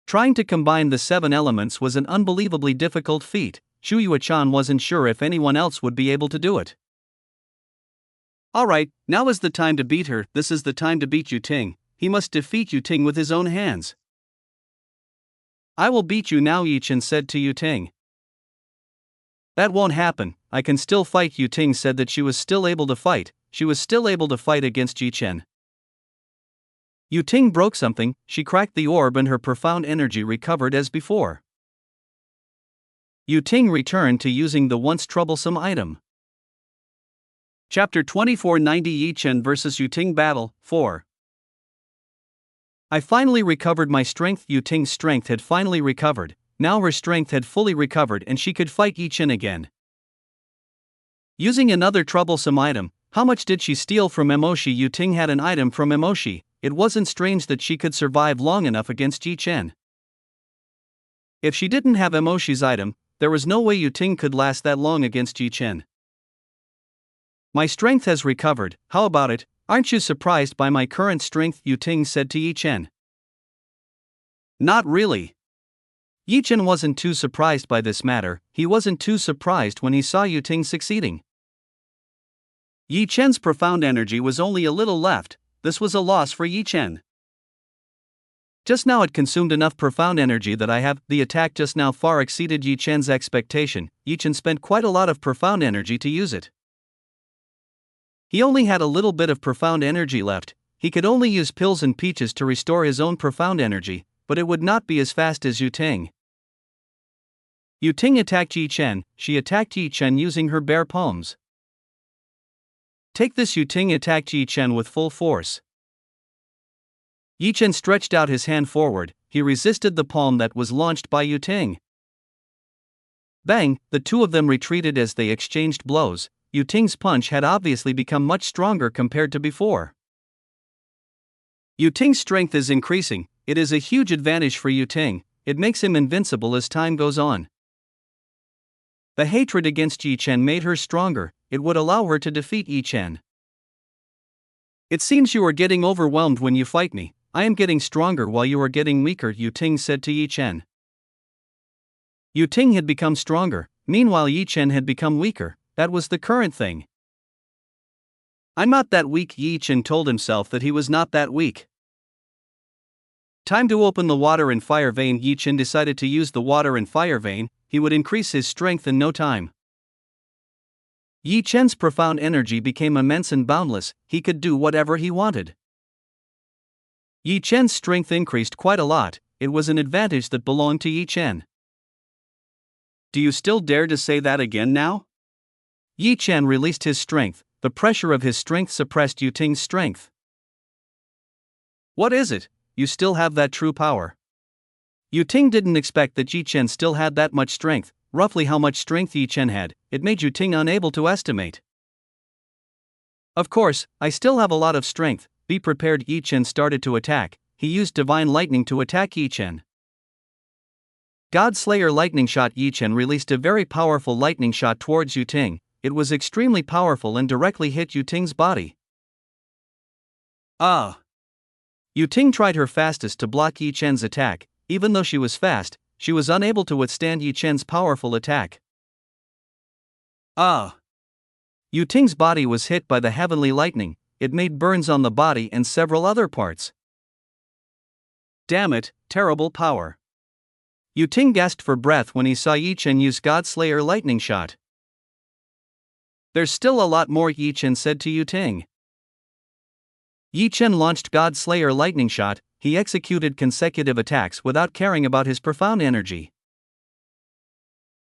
Trying to combine the 7 elements was an unbelievably difficult feat. Shu Yuechan wasn't sure if anyone else would be able to do it. Alright, now is the time to beat her. This is the time to beat Yu Ting. He must defeat Yu Ting with his own hands. I will beat you now, Yi Chen said to Yu Ting. That won't happen, I can still fight. Yu Ting said that she was still able to fight. She was still able to fight against Yi Chen. Yu Ting broke something, she cracked the orb and her profound energy recovered as before. Yu Ting returned to using the once troublesome item. Chapter 2490 Yi Chen vs Yu Ting Battle 4. I finally recovered my strength. Yu Ting's strength had finally recovered, now her strength had fully recovered and she could fight Yi Chen again. Using another troublesome item, how much did she steal from Emoshi? Yu Ting had an item from Emoshi, it wasn't strange that she could survive long enough against Yi Chen. If she didn't have Emoshi's item, there was no way Yu Ting could last that long against Yi Chen. My strength has recovered, how about it? Aren't you surprised by my current strength? Yu Ting said to Yi Chen. Not really. Yi Chen wasn't too surprised by this matter, he wasn't too surprised when he saw Yu Ting succeeding. Yi Chen's profound energy was only a little left, this was a loss for Yi Chen. Just now it consumed enough profound energy that the attack just now far exceeded Yi Chen's expectation. Yi Chen spent quite a lot of profound energy to use it. He only had a little bit of profound energy left, he could only use pills and peaches to restore his own profound energy, but it would not be as fast as Yu Ting. Yu Ting attacked Yi Chen, she attacked Yi Chen using her bare palms. Take this. Yu Ting attacked Yi Chen with full force. Yi Chen stretched out his hand forward, he resisted the palm that was launched by Yu Ting. Bang, the two of them retreated as they exchanged blows. Yu Ting's punch had obviously become much stronger compared to before. Yu Ting's strength is increasing, it is a huge advantage for Yu Ting, it makes him invincible as time goes on. The hatred against Yi Chen made her stronger, it would allow her to defeat Yi Chen. It seems you are getting overwhelmed when you fight me, I am getting stronger while you are getting weaker, Yu Ting said to Yi Chen. Yu Ting had become stronger, meanwhile Yi Chen had become weaker. That was the current thing. I'm not that weak. Yi Chen told himself that he was not that weak. Time to open the water and fire vein. Yi Chen decided to use the water and fire vein, he would increase his strength in no time. Yi Chen's profound energy became immense and boundless, he could do whatever he wanted. Yi Chen's strength increased quite a lot, it was an advantage that belonged to Yi Chen. Do you still dare to say that again now? Yi Chen released his strength, the pressure of his strength suppressed Yu Ting's strength. What is it? You still have that true power? Yu Ting didn't expect that Yi Chen still had that much strength, roughly how much strength Yi Chen had, it made Yu Ting unable to estimate. Of course, I still have a lot of strength, be prepared. Yi Chen started to attack, he used divine lightning to attack Yi Chen. God Slayer lightning shot. Yi Chen released a very powerful lightning shot towards Yu Ting. It was extremely powerful and directly hit Yu Ting's body. Yu Ting tried her fastest to block Yi Chen's attack, even though she was fast, she was unable to withstand Yi Chen's powerful attack. Yu Ting's body was hit by the heavenly lightning, it made burns on the body and several other parts. Damn it, terrible power. Yu Ting gasped for breath when he saw Yi Chen use God Slayer lightning shot. There's still a lot more, Yi Chen said to Yu Ting. Yi Chen launched God Slayer lightning shot, he executed consecutive attacks without caring about his profound energy.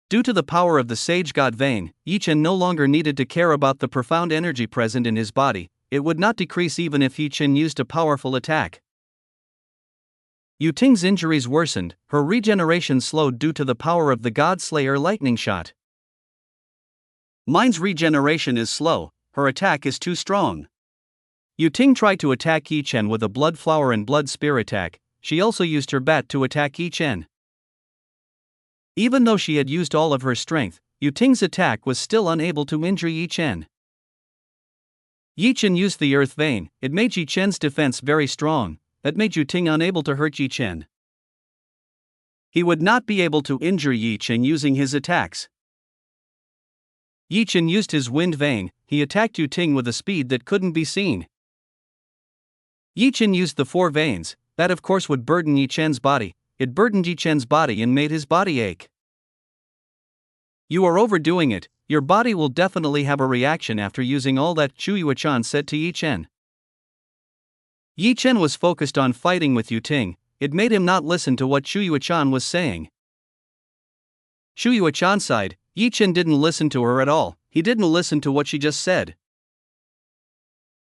Due to the power of the Sage God Vein, Yi Chen no longer needed to care about the profound energy present in his body, it would not decrease even if Yi Chen used a powerful attack. Yu Ting's injuries worsened, her regeneration slowed due to the power of the God Slayer lightning shot. Mine's regeneration is slow, her attack is too strong. Yu Ting tried to attack Yi Chen with a blood flower and blood spear attack. She also used her bat to attack Yi Chen. Even though she had used all of her strength, Yu Ting's attack was still unable to injure Yi Chen. Yi Chen used the earth vein. It made Yi Chen's defense very strong. That made Yu Ting unable to hurt Yi Chen. He would not be able to injure Yi Chen using his attacks. Yi Chen used his wind vein. He attacked Yu Ting with a speed that couldn't be seen. Yi Chen used the 4 veins. That of course would burden Yi Chen's body. It burdened Yi Chen's body and made his body ache. You are overdoing it. Your body will definitely have a reaction after using all that, Chu Yuechan said to Yi Chen. Yi Chen was focused on fighting with Yu Ting. It made him not listen to what Chu Yuechan was saying. Chu Yuechan sighed. Yi Chen didn't listen to her at all. He didn't listen to what she just said.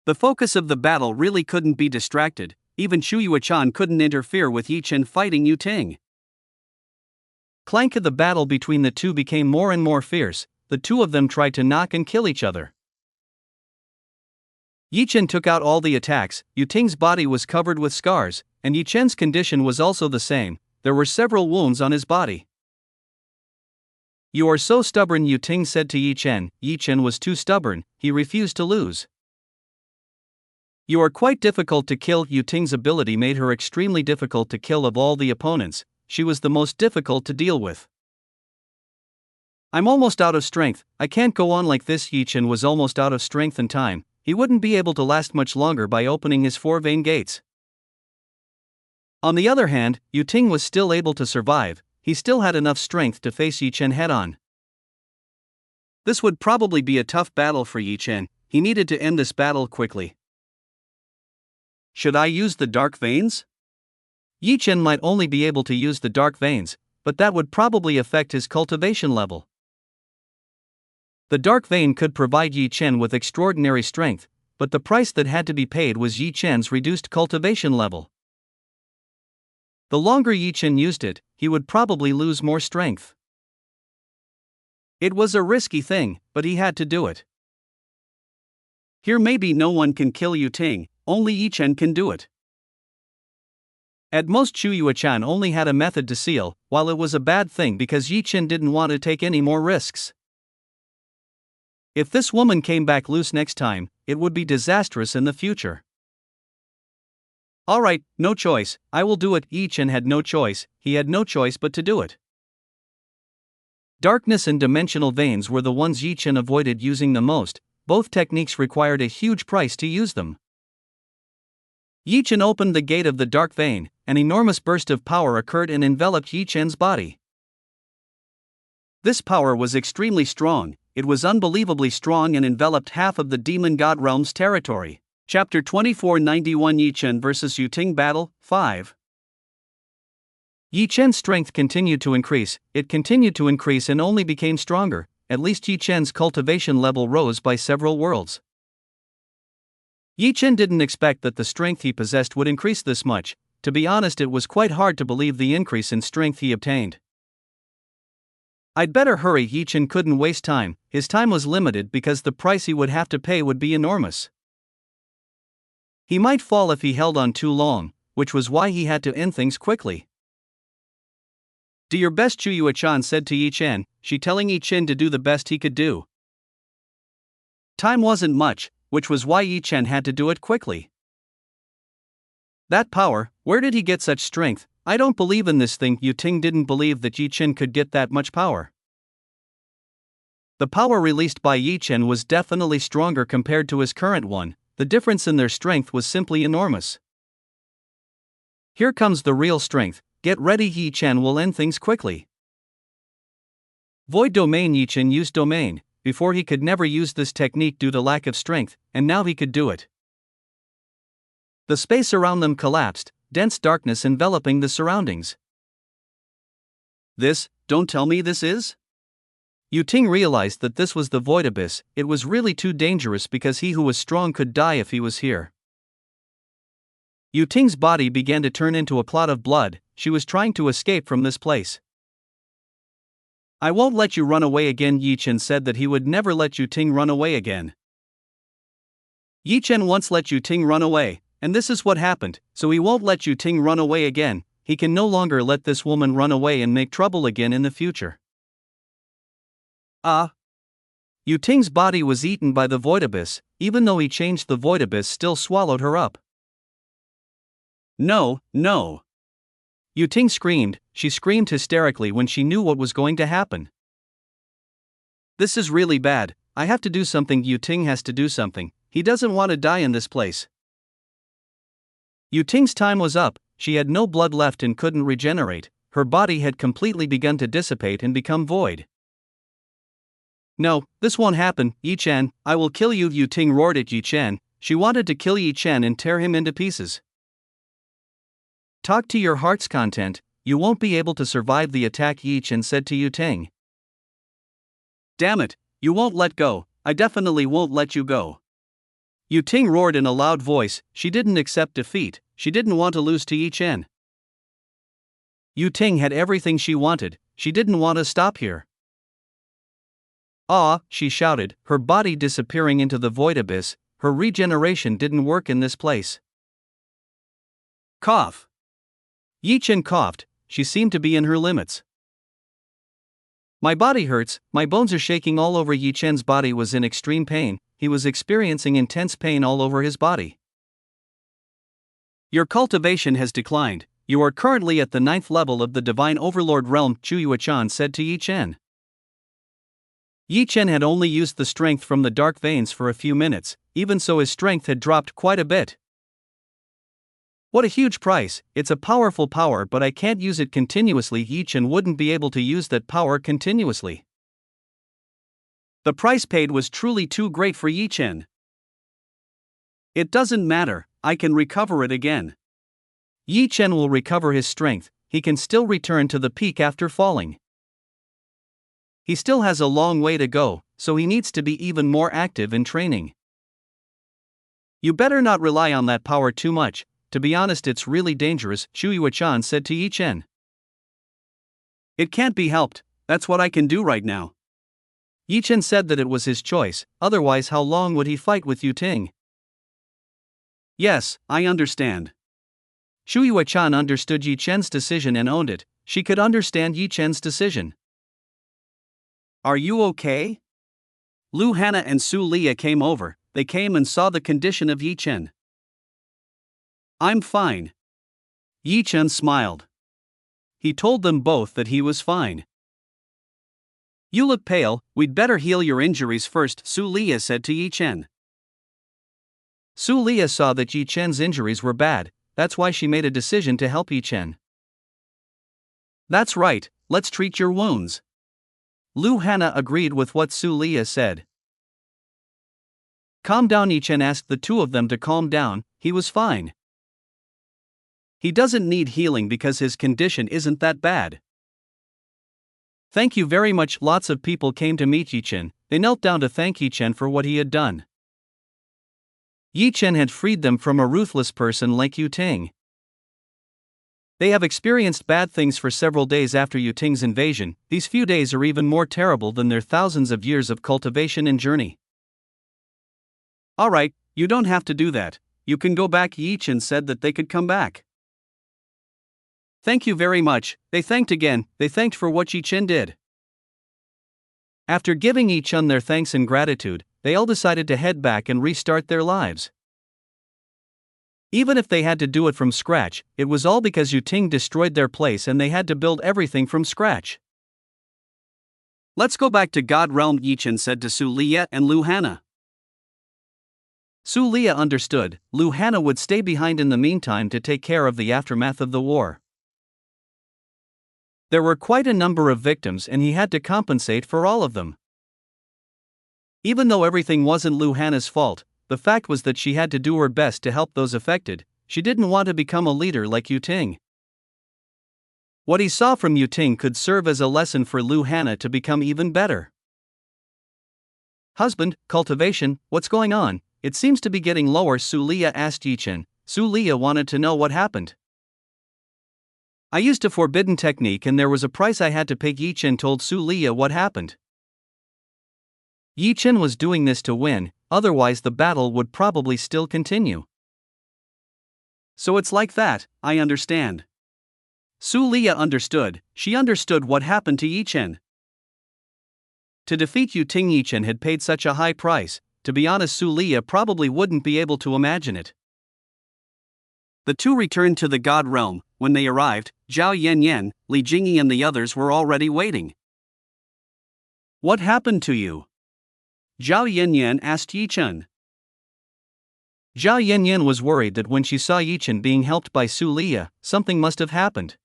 The focus of the battle really couldn't be distracted. Even Chu Yuechan couldn't interfere with Yi Chen fighting Yu Ting. Clank of the battle between the two became more and more fierce. The two of them tried to knock and kill each other. Yi Chen took out all the attacks. Yu Ting's body was covered with scars, and Yi Chen's condition was also the same. There were several wounds on his body. You are so stubborn, Yu Ting said to Yi Chen. Yi Chen was too stubborn. He refused to lose. You are quite difficult to kill. Yu Ting's ability made her extremely difficult to kill. Of all the opponents, she was the most difficult to deal with. I'm almost out of strength. I can't go on like this. Yi Chen was almost out of strength and time. He wouldn't be able to last much longer by opening his 4 vein gates. On the other hand, Yu Ting was still able to survive. He still had enough strength to face Yi Chen head on. This would probably be a tough battle for Yi Chen. He needed to end this battle quickly. Should I use the dark veins? Yi Chen might only be able to use the dark veins, but that would probably affect his cultivation level. The dark vein could provide Yi Chen with extraordinary strength, but the price that had to be paid was Yi Chen's reduced cultivation level. The longer Yi Chen used it, he would probably lose more strength. It was a risky thing, but he had to do it. Here maybe no one can kill Yu Ting, only Yi Chen can do it. At most, Chu Yuechan only had a method to seal, while it was a bad thing because Yi Chen didn't want to take any more risks. If this woman came back loose next time, it would be disastrous in the future. Alright, no choice, I will do it. Yi Chen had no choice, he had no choice but to do it. Darkness and dimensional veins were the ones Yi Chen avoided using the most. Both techniques required a huge price to use them. Yi Chen opened the gate of the dark vein. An enormous burst of power occurred and enveloped Yi Chen's body. This power was extremely strong. It was unbelievably strong and enveloped half of the Demon God Realm's territory. Chapter 2491 Yi Chen vs Yu Ting Battle 5. Yi Chen's strength continued to increase. It continued to increase and only became stronger. At least Yi Chen's cultivation level rose by several worlds. Yi Chen didn't expect that the strength he possessed would increase this much. To be honest, it was quite hard to believe the increase in strength he obtained. I'd better hurry. Yi Chen couldn't waste time. His time was limited because the price he would have to pay would be enormous. He might fall if he held on too long, which was why he had to end things quickly. Do your best, Chu Yuechan said to Yi Chen, she telling Yi Chen to do the best he could do. Time wasn't much, which was why Yi Chen had to do it quickly. That power, where did he get such strength? I don't believe in this thing. Yu Ting didn't believe that Yi Chen could get that much power. The power released by Yi Chen was definitely stronger compared to his current one. The difference in their strength was simply enormous. Here comes the real strength. Get ready, Yi Chen will end things quickly. Void Domain. Yi Chen used Domain. Before he could never use this technique due to lack of strength, and now he could do it. The space around them collapsed, dense darkness enveloping the surroundings. This, don't tell me this is? Yu Ting realized that this was the Void Abyss. It was really too dangerous because he who was strong could die if he was here. Yu Ting's body began to turn into a clot of blood. She was trying to escape from this place. I won't let you run away again. Yi Chen said that he would never let Yu Ting run away again. Yi Chen once let Yu Ting run away, and this is what happened, so he won't let Yu Ting run away again. He can no longer let this woman run away and make trouble again in the future. Yu Ting's body was eaten by the void abyss, even though he changed, the void abyss still swallowed her up. No, no. Yu Ting screamed. She screamed hysterically when she knew what was going to happen. This is really bad. I have to do something. Yu Ting has to do something. He doesn't want to die in this place. Yu Ting's time was up. She had no blood left and couldn't regenerate. Her body had completely begun to dissipate and become void. No, this won't happen, Yi Chen. I will kill you. Yu Ting roared at Yi Chen. She wanted to kill Yi Chen and tear him into pieces. Talk to your heart's content. You won't be able to survive the attack, Yi Chen said to Yu Ting. Damn it, you won't let go. I definitely won't let you go. Yu Ting roared in a loud voice. She didn't accept defeat. She didn't want to lose to Yi Chen. Yu Ting had everything she wanted. She didn't want to stop here. Ah, she shouted, her body disappearing into the void abyss. Her regeneration didn't work in this place. Cough. Yi Chen coughed. She seemed to be in her limits. My body hurts, my bones are shaking all over. Yi Chen's body was in extreme pain. He was experiencing intense pain all over his body. Your cultivation has declined. You are currently at the 9th level of the Divine Overlord realm, Chu Yuechan said to Yi Chen. Yi Chen had only used the strength from the dark veins for a few minutes, even so his strength had dropped quite a bit. What a huge price. It's a powerful power, but I can't use it continuously. Yi Chen wouldn't be able to use that power continuously. The price paid was truly too great for Yi Chen. It doesn't matter, I can recover it again. Yi Chen will recover his strength. He can still return to the peak after falling. He still has a long way to go, so he needs to be even more active in training. You better not rely on that power too much. To be honest, it's really dangerous, Chu Yuechan said to Yi Chen. It can't be helped, that's what I can do right now. Yi Chen said that it was his choice, otherwise how long would he fight with Yu Ting? Yes, I understand. Chu Yuechan understood Yi Chen's decision and owned it. She could understand Yi Chen's decision. Are you okay? Lu Hana and Su Lia came over. They came and saw the condition of Yi Chen. I'm fine. Yi Chen smiled. He told them both that he was fine. You look pale, we'd better heal your injuries first, Su Lia said to Yi Chen. Su Lia saw that Yi Chen's injuries were bad, that's why she made a decision to help Yi Chen. That's right, let's treat your wounds. Lu Hana agreed with what Su Lia said. Calm down, Yi Chen asked the two of them to calm down. He was fine. He doesn't need healing because his condition isn't that bad. Thank you very much. Lots of people came to meet Yi Chen. They knelt down to thank Yi Chen for what he had done. Yi Chen had freed them from a ruthless person like Yu Ting. They have experienced bad things for several days after Yu Ting's invasion. These few days are even more terrible than their thousands of years of cultivation and journey. Alright, you don't have to do that. You can go back. Yi Chen said that they could come back. Thank you very much. They thanked again. They thanked for what Yi Chen did. After giving Yi Chen their thanks and gratitude, they all decided to head back and restart their lives. Even if they had to do it from scratch, it was all because Yu Ting destroyed their place and they had to build everything from scratch. Let's go back to God Realm, Yi Chen said to Su Lia and Lu Hana. Su Lia understood. Lu Hana would stay behind in the meantime to take care of the aftermath of the war. There were quite a number of victims and he had to compensate for all of them. Even though everything wasn't Lu Hana's fault, the fact was that she had to do her best to help those affected. She didn't want to become a leader like Yu Ting. What he saw from Yu Ting could serve as a lesson for Lu Hana to become even better. Husband, cultivation, what's going on? It seems to be getting lower, Su Lia asked Yi Chen. Su Lia wanted to know what happened. I used a forbidden technique and there was a price I had to pay. Yi Chen told Su Lia what happened. Yi Chen was doing this to win, otherwise the battle would probably still continue. So it's like that, I understand. Su Liya understood, she understood what happened to Yi Chen. To defeat Yu Ting, Yi Chen had paid such a high price. To be honest, Su Liya probably wouldn't be able to imagine it. The two returned to the God Realm. When they arrived, Zhao Yanyan, Li Jingyi and the others were already waiting. What happened to you? Zhao Yanyan asked Yi Chen. Zhao Yanyan was worried that when she saw Yi Chen being helped by Su Liya, something must have happened.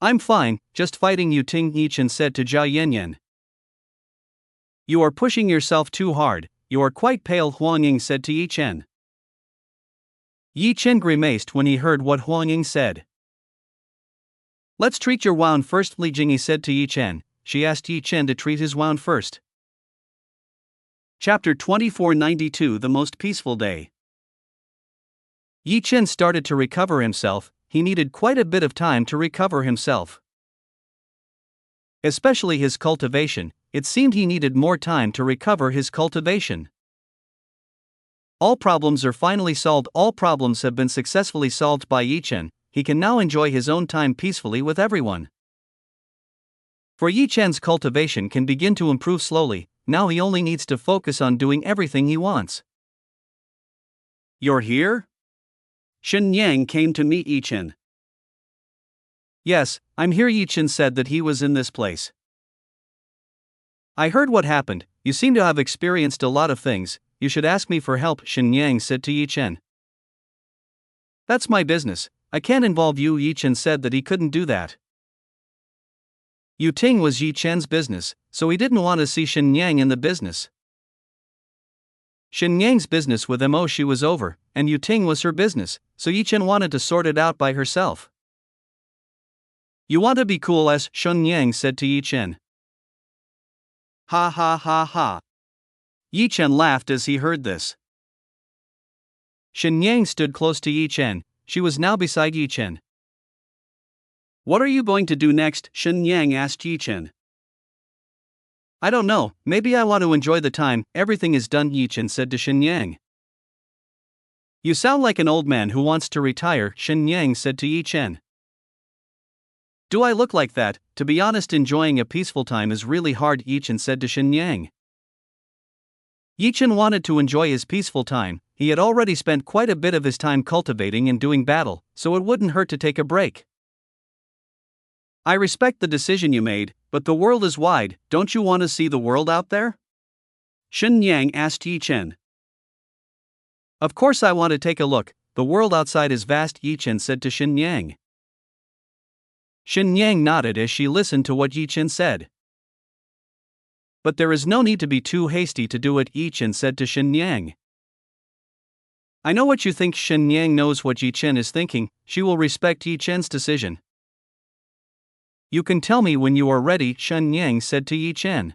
I'm fine, just fighting Yu Ting, Yi Chen said to Zhao Yanyan. You are pushing yourself too hard, you are quite pale, Huang Ying said to Yi Chen. Yi Chen grimaced when he heard what Huang Ying said. Let's treat your wound first, Li Jingyi said to Yi Chen. She asked Yi Chen to treat his wound first. Chapter 2492 The Most Peaceful Day. Yi Chen started to recover himself. He needed quite a bit of time to recover himself. Especially his cultivation, it seemed he needed more time to recover his cultivation. All problems are finally solved. All problems have been successfully solved by Yi Chen. He can now enjoy his own time peacefully with everyone. For Yi Chen's cultivation can begin to improve slowly. Now he only needs to focus on doing everything he wants. You're here? Shen Yang came to meet Yi Chen. Yes, I'm here. Yi Chen said that he was in this place. I heard what happened. You seem to have experienced a lot of things. You should ask me for help, Shen Yang said to Yi Chen. That's my business. I can't involve you. Yi Chen said that he couldn't do that. Yu Ting was Yi Chen's business, so he didn't want to see Shen Yang in the business. Shen Yang's business with Mo Shi was over, and Yu Ting was her business, so Yi Chen wanted to sort it out by herself. You want to be cool, as Shen Yang said to Yi Chen. Ha ha ha ha. Yi Chen laughed as he heard this. Shen Yang stood close to Yi Chen. She was now beside Yi Chen. What are you going to do next? Shen Yang asked Yi Chen. I don't know, maybe I want to enjoy the time. Everything is done, Yi Chen said to Shen Yang. You sound like an old man who wants to retire, Shen Yang said to Yi Chen. Do I look like that? To be honest, enjoying a peaceful time is really hard, Yi Chen said to Shen Yang. Yi Chen wanted to enjoy his peaceful time. He had already spent quite a bit of his time cultivating and doing battle, so it wouldn't hurt to take a break. I respect the decision you made, but the world is wide. Don't you want to see the world out there? Shen Yang asked Yi Chen. Of course I want to take a look. The world outside is vast, Yi Chen said to Shen Yang. Shen Yang nodded as she listened to what Yi Chen said. But there is no need to be too hasty to do it, Yi Chen said to Shen Yang. I know what you think. Shen Yang knows what Yi Chen is thinking. She will respect Yi Chen's decision. You can tell me when you are ready, Shen Yang said to Yi Chen.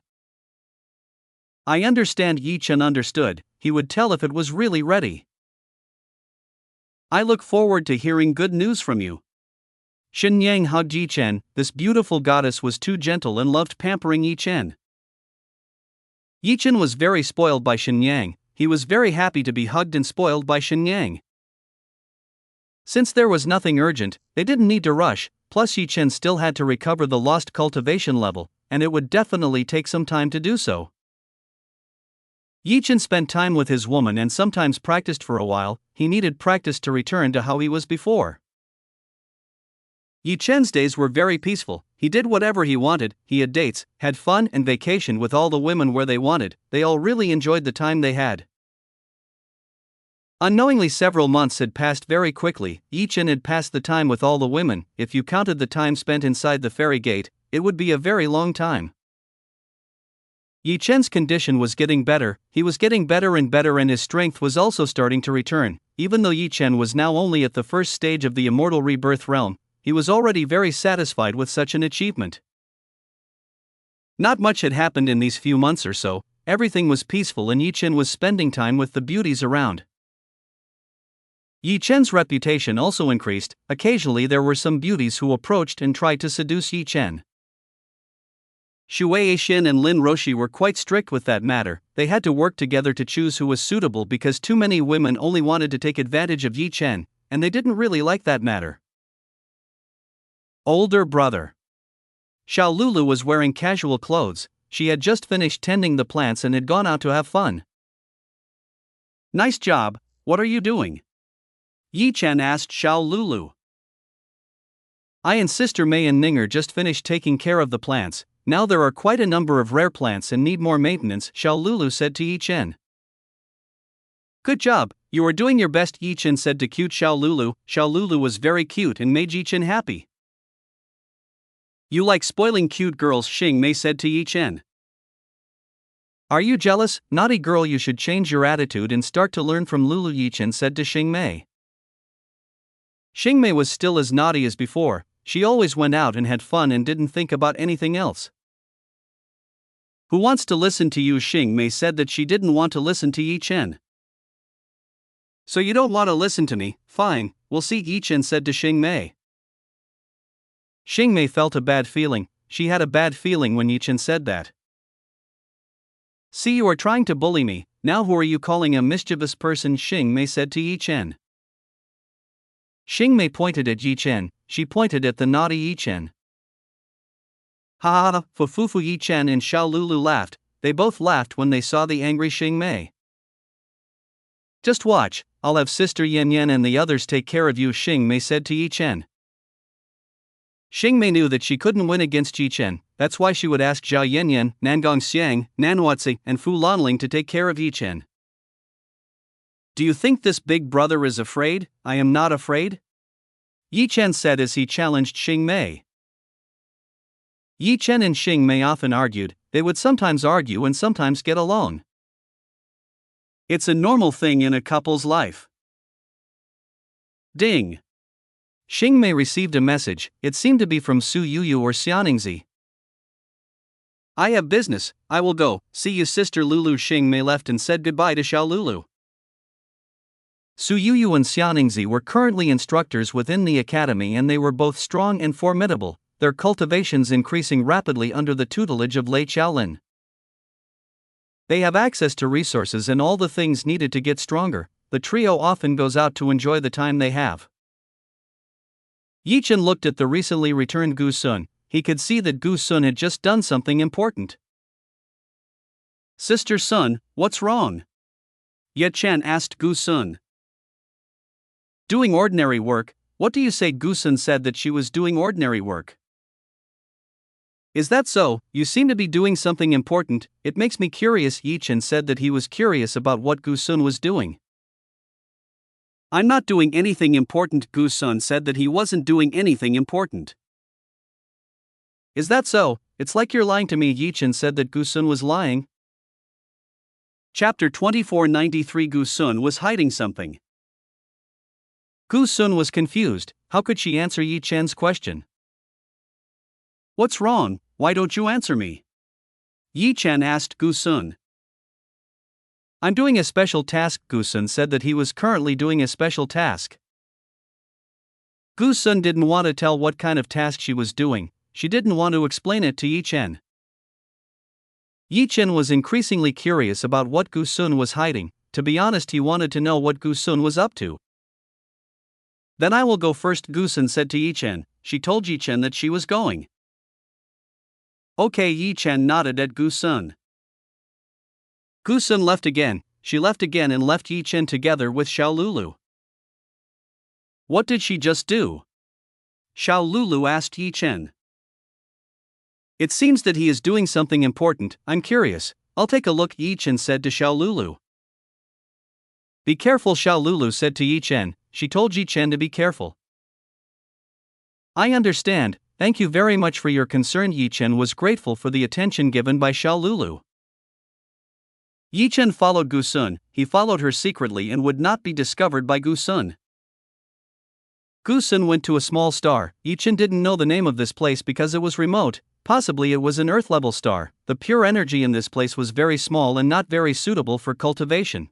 I understand. Yi Chen understood. He would tell if it was really ready. I look forward to hearing good news from you. Shen Yang hugged Yi Chen. This beautiful goddess was too gentle and loved pampering Yi Chen. Yi Chen was very spoiled by Shen Yang. He was very happy to be hugged and spoiled by Shen Yang. Since there was nothing urgent, they didn't need to rush. Plus Yi Chen still had to recover the lost cultivation level, and it would definitely take some time to do so. Yi Chen spent time with his woman and sometimes practiced for a while. He needed practice to return to how he was before. Yi Chen's days were very peaceful. He did whatever he wanted. He had dates, had fun and vacation with all the women where they wanted. They all really enjoyed the time they had. Unknowingly, several months had passed very quickly. Yi Chen had passed the time with all the women. If you counted the time spent inside the fairy gate, it would be a very long time. Yi Chen's condition was getting better. He was getting better and better, and his strength was also starting to return. Even though Yi Chen was now only at the first stage of the immortal rebirth realm, he was already very satisfied with such an achievement. Not much had happened in these few months or so. Everything was peaceful and Yi Chen was spending time with the beauties around. Yi Chen's reputation also increased. Occasionally there were some beauties who approached and tried to seduce Yi Chen. Xue Aixin and Lin Roshi were quite strict with that matter. They had to work together to choose who was suitable because too many women only wanted to take advantage of Yi Chen, and they didn't really like that matter. Older brother. Xiao Lulu was wearing casual clothes. She had just finished tending the plants and had gone out to have fun. Nice job, what are you doing? Yi Chen asked Xiao Lulu. I and Sister Mei and Ning are just finished taking care of the plants. Now there are quite a number of rare plants and need more maintenance, Xiao Lulu said to Yi Chen. Good job, you are doing your best, Yi Chen said to cute Xiao Lulu. Xiao Lulu was very cute and made Yi Chen happy. You like spoiling cute girls, Xing Mei said to Yi Chen. Are you jealous, naughty girl? You should change your attitude and start to learn from Lulu, Yi Chen said to Xing Mei. Xing Mei was still as naughty as before. She always went out and had fun and didn't think about anything else. Who wants to listen to you? Xing Mei said that she didn't want to listen to Yi Chen. So you don't want to listen to me? Fine, we'll see, Yi Chen said to Xing Mei. Xing Mei felt a bad feeling. She had a bad feeling when Yi Chen said that. See, you are trying to bully me. Now who are you calling a mischievous person? Xing Mei said to Yi Chen. Xing Mei pointed at Yi Chen. She pointed at the naughty Yi Chen. Ha ha ha, Fufufu. Yi Chen and Xiao Lulu laughed. They both laughed when they saw the angry Xing Mei. Just watch, I'll have Sister Yan Yan and the others take care of you, Xing Mei said to Yi Chen. Xing Mei knew that she couldn't win against Yi Chen, that's why she would ask Zhao Yanyan, Nangong Xiang, Nanhuazi, and Fu Lanling to take care of Yi Chen. Do you think this big brother is afraid? I am not afraid, Yi Chen said as he challenged Xing Mei. Yi Chen and Xing Mei often argued. They would sometimes argue and sometimes get along. It's a normal thing in a couple's life. Ding! Xing Mei received a message. It seemed to be from Su Yuyu or Xianingzi. I have business, I will go, see you, Sister Lulu. Xing Mei left and said goodbye to Xiao Lulu. Su Yuyu and Xianingzi were currently instructors within the academy and they were both strong and formidable, their cultivations increasing rapidly under the tutelage of Lei Qiaolin. They have access to resources and all the things needed to get stronger. The trio often goes out to enjoy the time they have. Yi Chen looked at the recently returned Gu Sun. He could see that Gu Sun had just done something important. Sister Sun, what's wrong? Ye Chen asked Gu Sun. Doing ordinary work. What do you say? Gu Sun said that she was doing ordinary work. Is that so? You seem to be doing something important. It makes me curious. Yi Chen said that he was curious about what Gu Sun was doing. I'm not doing anything important. Gu Sun said that he wasn't doing anything important. Is that so? It's like you're lying to me. Yi Chen said that Gu Sun was lying. Chapter 2493. Gu Sun was hiding something. Gu Sun was confused. How could she answer Yi Chen's question? What's wrong? Why don't you answer me? Yi Chen asked Gu Sun. I'm doing a special task. Gu Sun said that he was currently doing a special task. Gu Sun didn't want to tell what kind of task she was doing. She didn't want to explain it to Yi Chen. Yi Chen was increasingly curious about what Gu Sun was hiding. To be honest, he wanted to know what Gu Sun was up to. Then I will go first, Gu Sun said to Yi Chen. She told Yi Chen that she was going. Okay, Yi Chen nodded at Gu Sun. Gu Sun left again. She left again and left Yi Chen together with Xiao Lulu. What did she just do? Xiao Lulu asked Yi Chen. It seems that he is doing something important. I'm curious. I'll take a look, Yi Chen said to Xiao Lulu. Be careful, Xiao Lulu said to Yi Chen. She told Yi Chen to be careful. I understand. Thank you very much for your concern. Yi Chen was grateful for the attention given by Xiao Lulu. Yi Chen followed Gu Sun. He followed her secretly and would not be discovered by Gu Sun. Gu Sun went to a small star. Yi Chen didn't know the name of this place because it was remote. Possibly it was an Earth-level star. The pure energy in this place was very small and not very suitable for cultivation.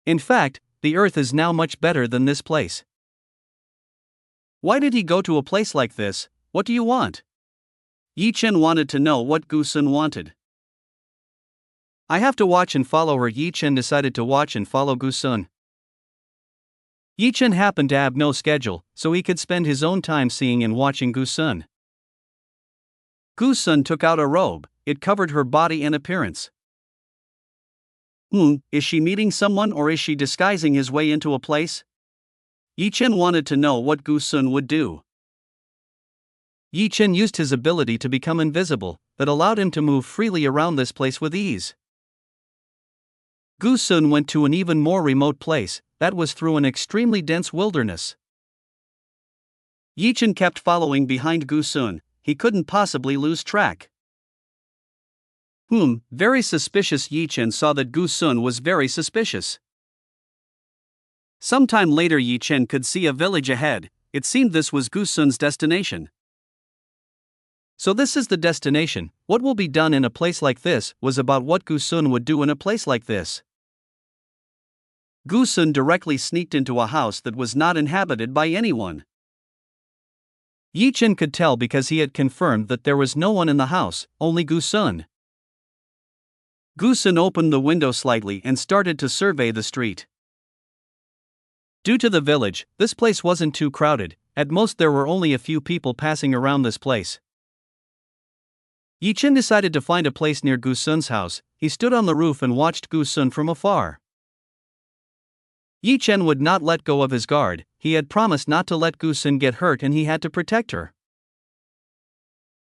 In fact, the Earth is now much better than this place. Why did he go to a place like this? What do you want? Yi Chen wanted to know what Gu Sun wanted. I have to watch and follow her. Yi Chen decided to watch and follow Gu Sun. Yi Chen happened to have no schedule, so he could spend his own time seeing and watching Gu Sun. Gu Sun took out a robe, it covered her body and appearance. Is she meeting someone or is she disguising his way into a place? Yi Chen wanted to know what Gu Sun would do. Yi Chen used his ability to become invisible, that allowed him to move freely around this place with ease. Gu Sun went to an even more remote place, that was through an extremely dense wilderness. Yi Chen kept following behind Gu Sun, he couldn't possibly lose track. Very suspicious. Yi Chen saw that Gu Sun was very suspicious. Sometime later Yi Chen could see a village ahead, it seemed this was Gu Sun's destination. So this is the destination, what will be done in a place like this was about what Gu Sun would do in a place like this. Gu Sun directly sneaked into a house that was not inhabited by anyone. Yi Chen could tell because he had confirmed that there was no one in the house, only Gu Sun. Gu Sun opened the window slightly and started to survey the street. Due to the village, this place wasn't too crowded, at most there were only a few people passing around this place. Yi Chen decided to find a place near Gu Sun's house, he stood on the roof and watched Gu Sun from afar. Yi Chen would not let go of his guard, he had promised not to let Gu Sun get hurt and he had to protect her.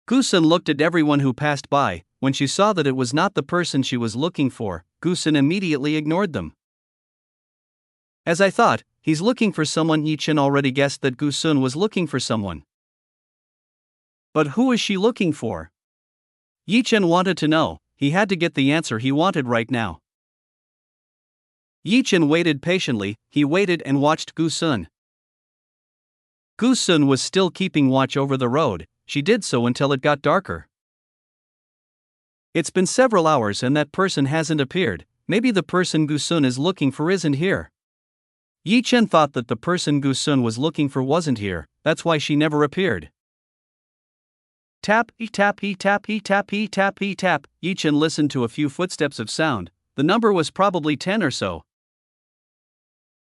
Gu Sun looked at everyone who passed by, when she saw that it was not the person she was looking for, Gu Sun immediately ignored them. As I thought, he's looking for someone. Yi Chen already guessed that Gu Sun was looking for someone. But who is she looking for? Yi Chen wanted to know, he had to get the answer he wanted right now. Yi Chen waited patiently, he waited and watched Gu Sun. Gu Sun was still keeping watch over the road, she did so until it got darker. It's been several hours and that person hasn't appeared, maybe the person Gu Sun is looking for isn't here. Yi Chen thought that the person Gu Sun was looking for wasn't here, that's why she never appeared. Tap, tap, tap, tap, tap, tap. Yi Chen listened to a few footsteps of sound, the number was probably 10 or so.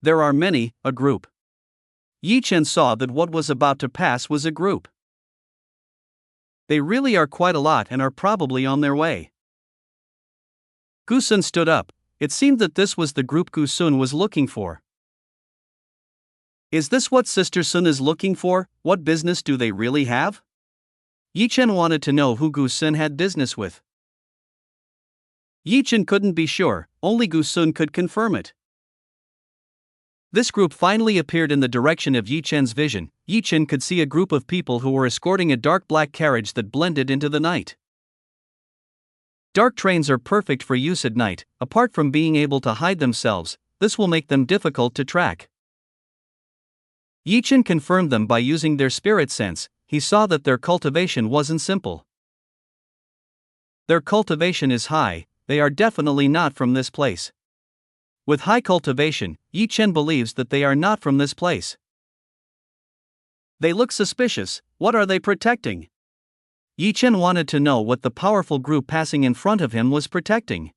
There are many, a group. Yi Chen saw that what was about to pass was a group. They really are quite a lot and are probably on their way. Gu Sun stood up, it seemed that this was the group Gu Sun was looking for. Is this what Sister Sun is looking for? What business do they really have? Yi Chen wanted to know who Gu Sun had business with. Yi Chen couldn't be sure, only Gu Sun could confirm it. This group finally appeared in the direction of Yi Chen's vision. Yi Chen could see a group of people who were escorting a dark black carriage that blended into the night. Dark trains are perfect for use at night, apart from being able to hide themselves, this will make them difficult to track. Yi Chen confirmed them by using their spirit sense, he saw that their cultivation wasn't simple. Their cultivation is high, they are definitely not from this place. With high cultivation, Yi Chen believes that they are not from this place. They look suspicious, what are they protecting? Yi Chen wanted to know what the powerful group passing in front of him was protecting.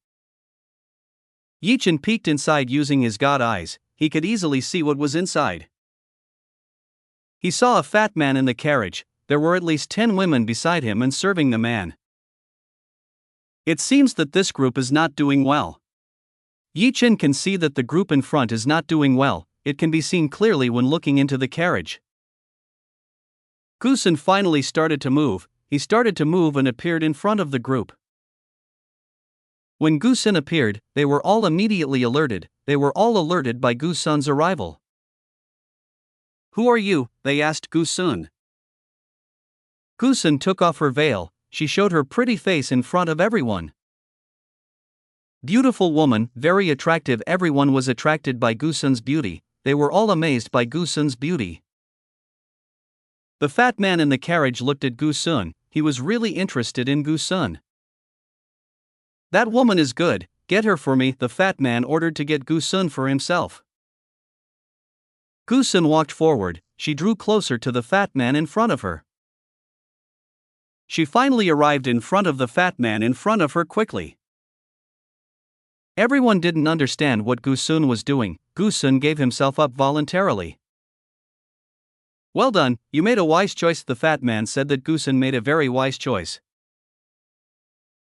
Yi Chen peeked inside using his god eyes, he could easily see what was inside. He saw a fat man in the carriage, there were at least 10 women beside him and serving the man. It seems that this group is not doing well. Yi Chen can see that the group in front is not doing well, it can be seen clearly when looking into the carriage. Gu Sun finally started to move, he started to move and appeared in front of the group. When Gu Sun appeared, they were all immediately alerted, they were all alerted by Gu Sun's arrival. Who are you? They asked Gu Sun. Gu Sun took off her veil, she showed her pretty face in front of everyone. Beautiful woman, very attractive. Everyone was attracted by Gu Sun's beauty, they were all amazed by Gu Sun's beauty. The fat man in the carriage looked at Gu Sun, he was really interested in Gu Sun. That woman is good, get her for me, the fat man ordered to get Gu Sun for himself. Gu Sun walked forward, she drew closer to the fat man in front of her. She finally arrived in front of the fat man in front of her quickly. Everyone didn't understand what Gusun was doing. Gusun gave himself up voluntarily. Well done, you made a wise choice. The fat man said that Gusun made a very wise choice.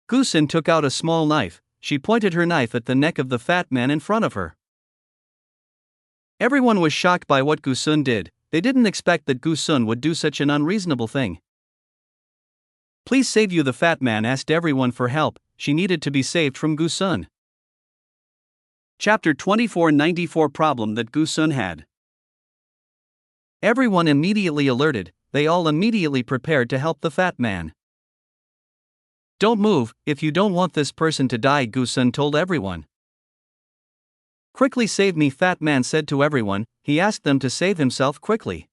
Gusun took out a small knife. She pointed her knife at the neck of the fat man in front of her. Everyone was shocked by what Gusun did. They didn't expect that Gusun would do such an unreasonable thing. Please save you. The fat man asked everyone for help. She needed to be saved from Gusun. Chapter 2494 Problem that Gusun had. Everyone immediately alerted. They all immediately prepared to help the fat man. Don't move, if you don't want this person to die, Gusun told everyone. Quickly save me, fat man said to everyone. He asked them to save himself quickly.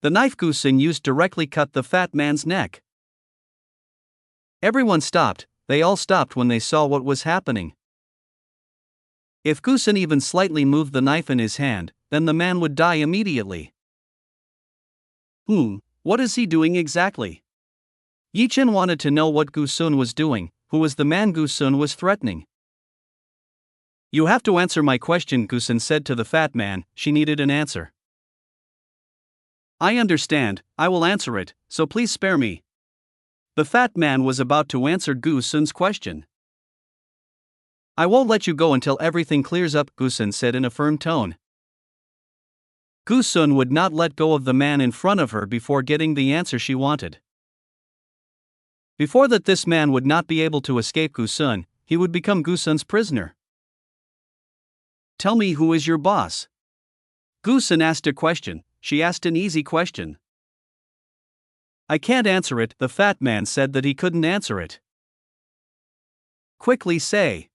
The knife Gusun used directly cut the fat man's neck. Everyone stopped. They all stopped when they saw what was happening. If Gusun even slightly moved the knife in his hand, then the man would die immediately. What is he doing exactly? Yi Chen wanted to know what Gusun was doing. Who was the man Gusun was threatening? You have to answer my question, Gusun said to the fat man. She needed an answer. I understand, I will answer it, so please spare me. The fat man was about to answer Gusun's question. I won't let you go until everything clears up, Gusun said in a firm tone. Gusun would not let go of the man in front of her before getting the answer she wanted. Before that, this man would not be able to escape Gusun. He would become Gusun's prisoner. Tell me, who is your boss? Gusun asked a question. She asked an easy question. I can't answer it. The fat man said that he couldn't answer it. Quickly say.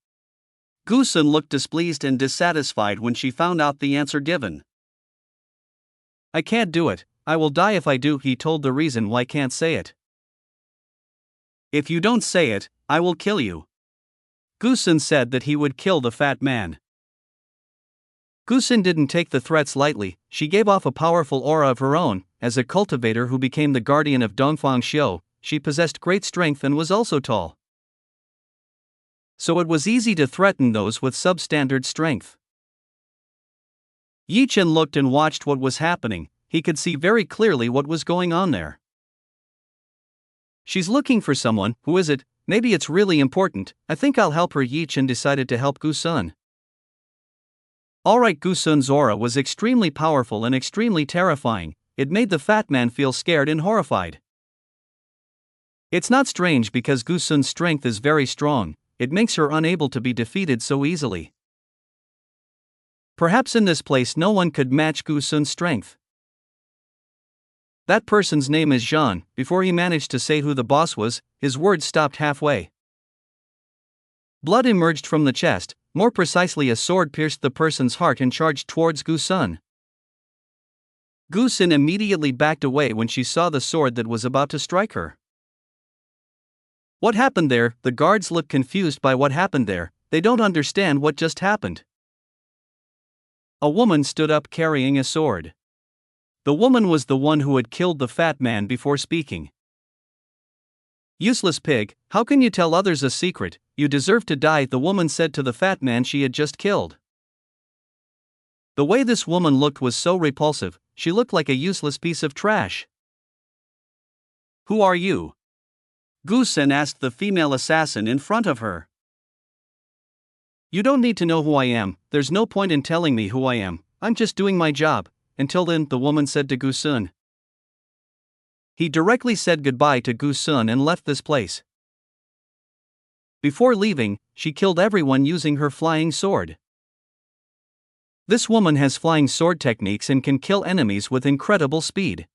Gusun looked displeased and dissatisfied when she found out the answer given. I can't do it. I will die if I do, he told the reason why can't say it. If you don't say it, I will kill you. Gusun said that he would kill the fat man. Gusun didn't take the threats lightly. She gave off a powerful aura of her own. As a cultivator who became the guardian of Dongfang Xiu, she possessed great strength and was also tall. So it was easy to threaten those with substandard strength. Yi Chen looked and watched what was happening. He could see very clearly what was going on there. She's looking for someone. Who is it? Maybe it's really important. I think I'll help her. Yi Chen decided to help Gusun. Alright, Gusun's aura was extremely powerful and extremely terrifying. It made the fat man feel scared and horrified. It's not strange because Gusun's strength is very strong. It makes her unable to be defeated so easily. Perhaps in this place no one could match Gusun's strength. That person's name is Jean. Before he managed to say who the boss was, his words stopped halfway. Blood emerged from the chest. More precisely, a sword pierced the person's heart and charged towards Gusun. Gusun immediately backed away when she saw the sword that was about to strike her. What happened there? The guards look confused by what happened there. They don't understand what just happened. A woman stood up carrying a sword. The woman was the one who had killed the fat man before speaking. Useless pig, how can you tell others a secret? You deserve to die, the woman said to the fat man she had just killed. The way this woman looked was so repulsive. She looked like a useless piece of trash. Who are you? Gusun asked the female assassin in front of her. You don't need to know who I am. There's no point in telling me who I am. I'm just doing my job. Until then, the woman said to Gusun. He directly said goodbye to Gusun and left this place. Before leaving, she killed everyone using her flying sword. This woman has flying sword techniques and can kill enemies with incredible speed.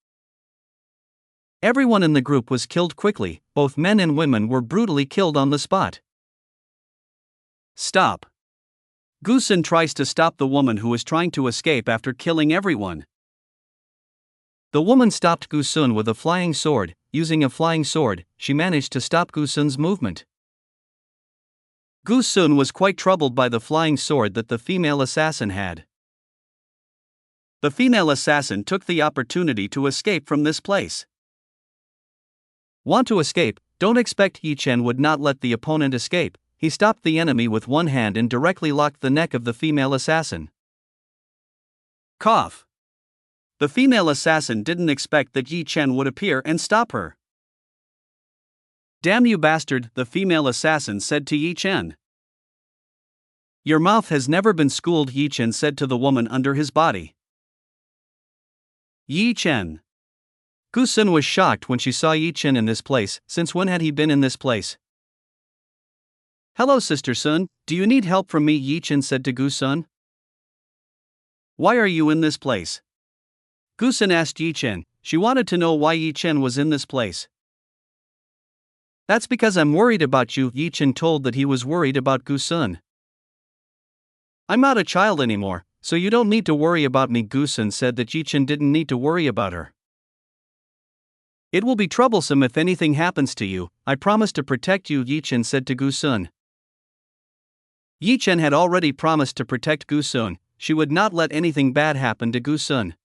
Everyone in the group was killed quickly. Both men and women were brutally killed on the spot. Stop. Gusun tries to stop the woman who is trying to escape after killing everyone. The woman stopped Gusun with a flying sword. Using a flying sword, she managed to stop Gusun's movement. Gusun was quite troubled by the flying sword that the female assassin had. The female assassin took the opportunity to escape from this place. Want to escape? Don't expect Yi Chen would not let the opponent escape. He stopped the enemy with one hand and directly locked the neck of the female assassin. Cough. The female assassin didn't expect that Yi Chen would appear and stop her. Damn you bastard, the female assassin said to Yi Chen. Your mouth has never been schooled, Yi Chen said to the woman under his body. Yi Chen. Gu Sun was shocked when she saw Yi Chen in this place. Since when had he been in this place? Hello Sister Sun, do you need help from me? Yi Chen said to Gu Sun. Why are you in this place? Gu Sun asked Yi Chen. She wanted to know why Yi Chen was in this place. That's because I'm worried about you, Yi Chen told that he was worried about Gu Sun. I'm not a child anymore, so you don't need to worry about me. Gu Sun said that Yi Chen didn't need to worry about her. It will be troublesome if anything happens to you. I promise to protect you, Yi Chen said to Gu Sun. Yi Chen had already promised to protect Gu Sun. She would not let anything bad happen to Gu Sun.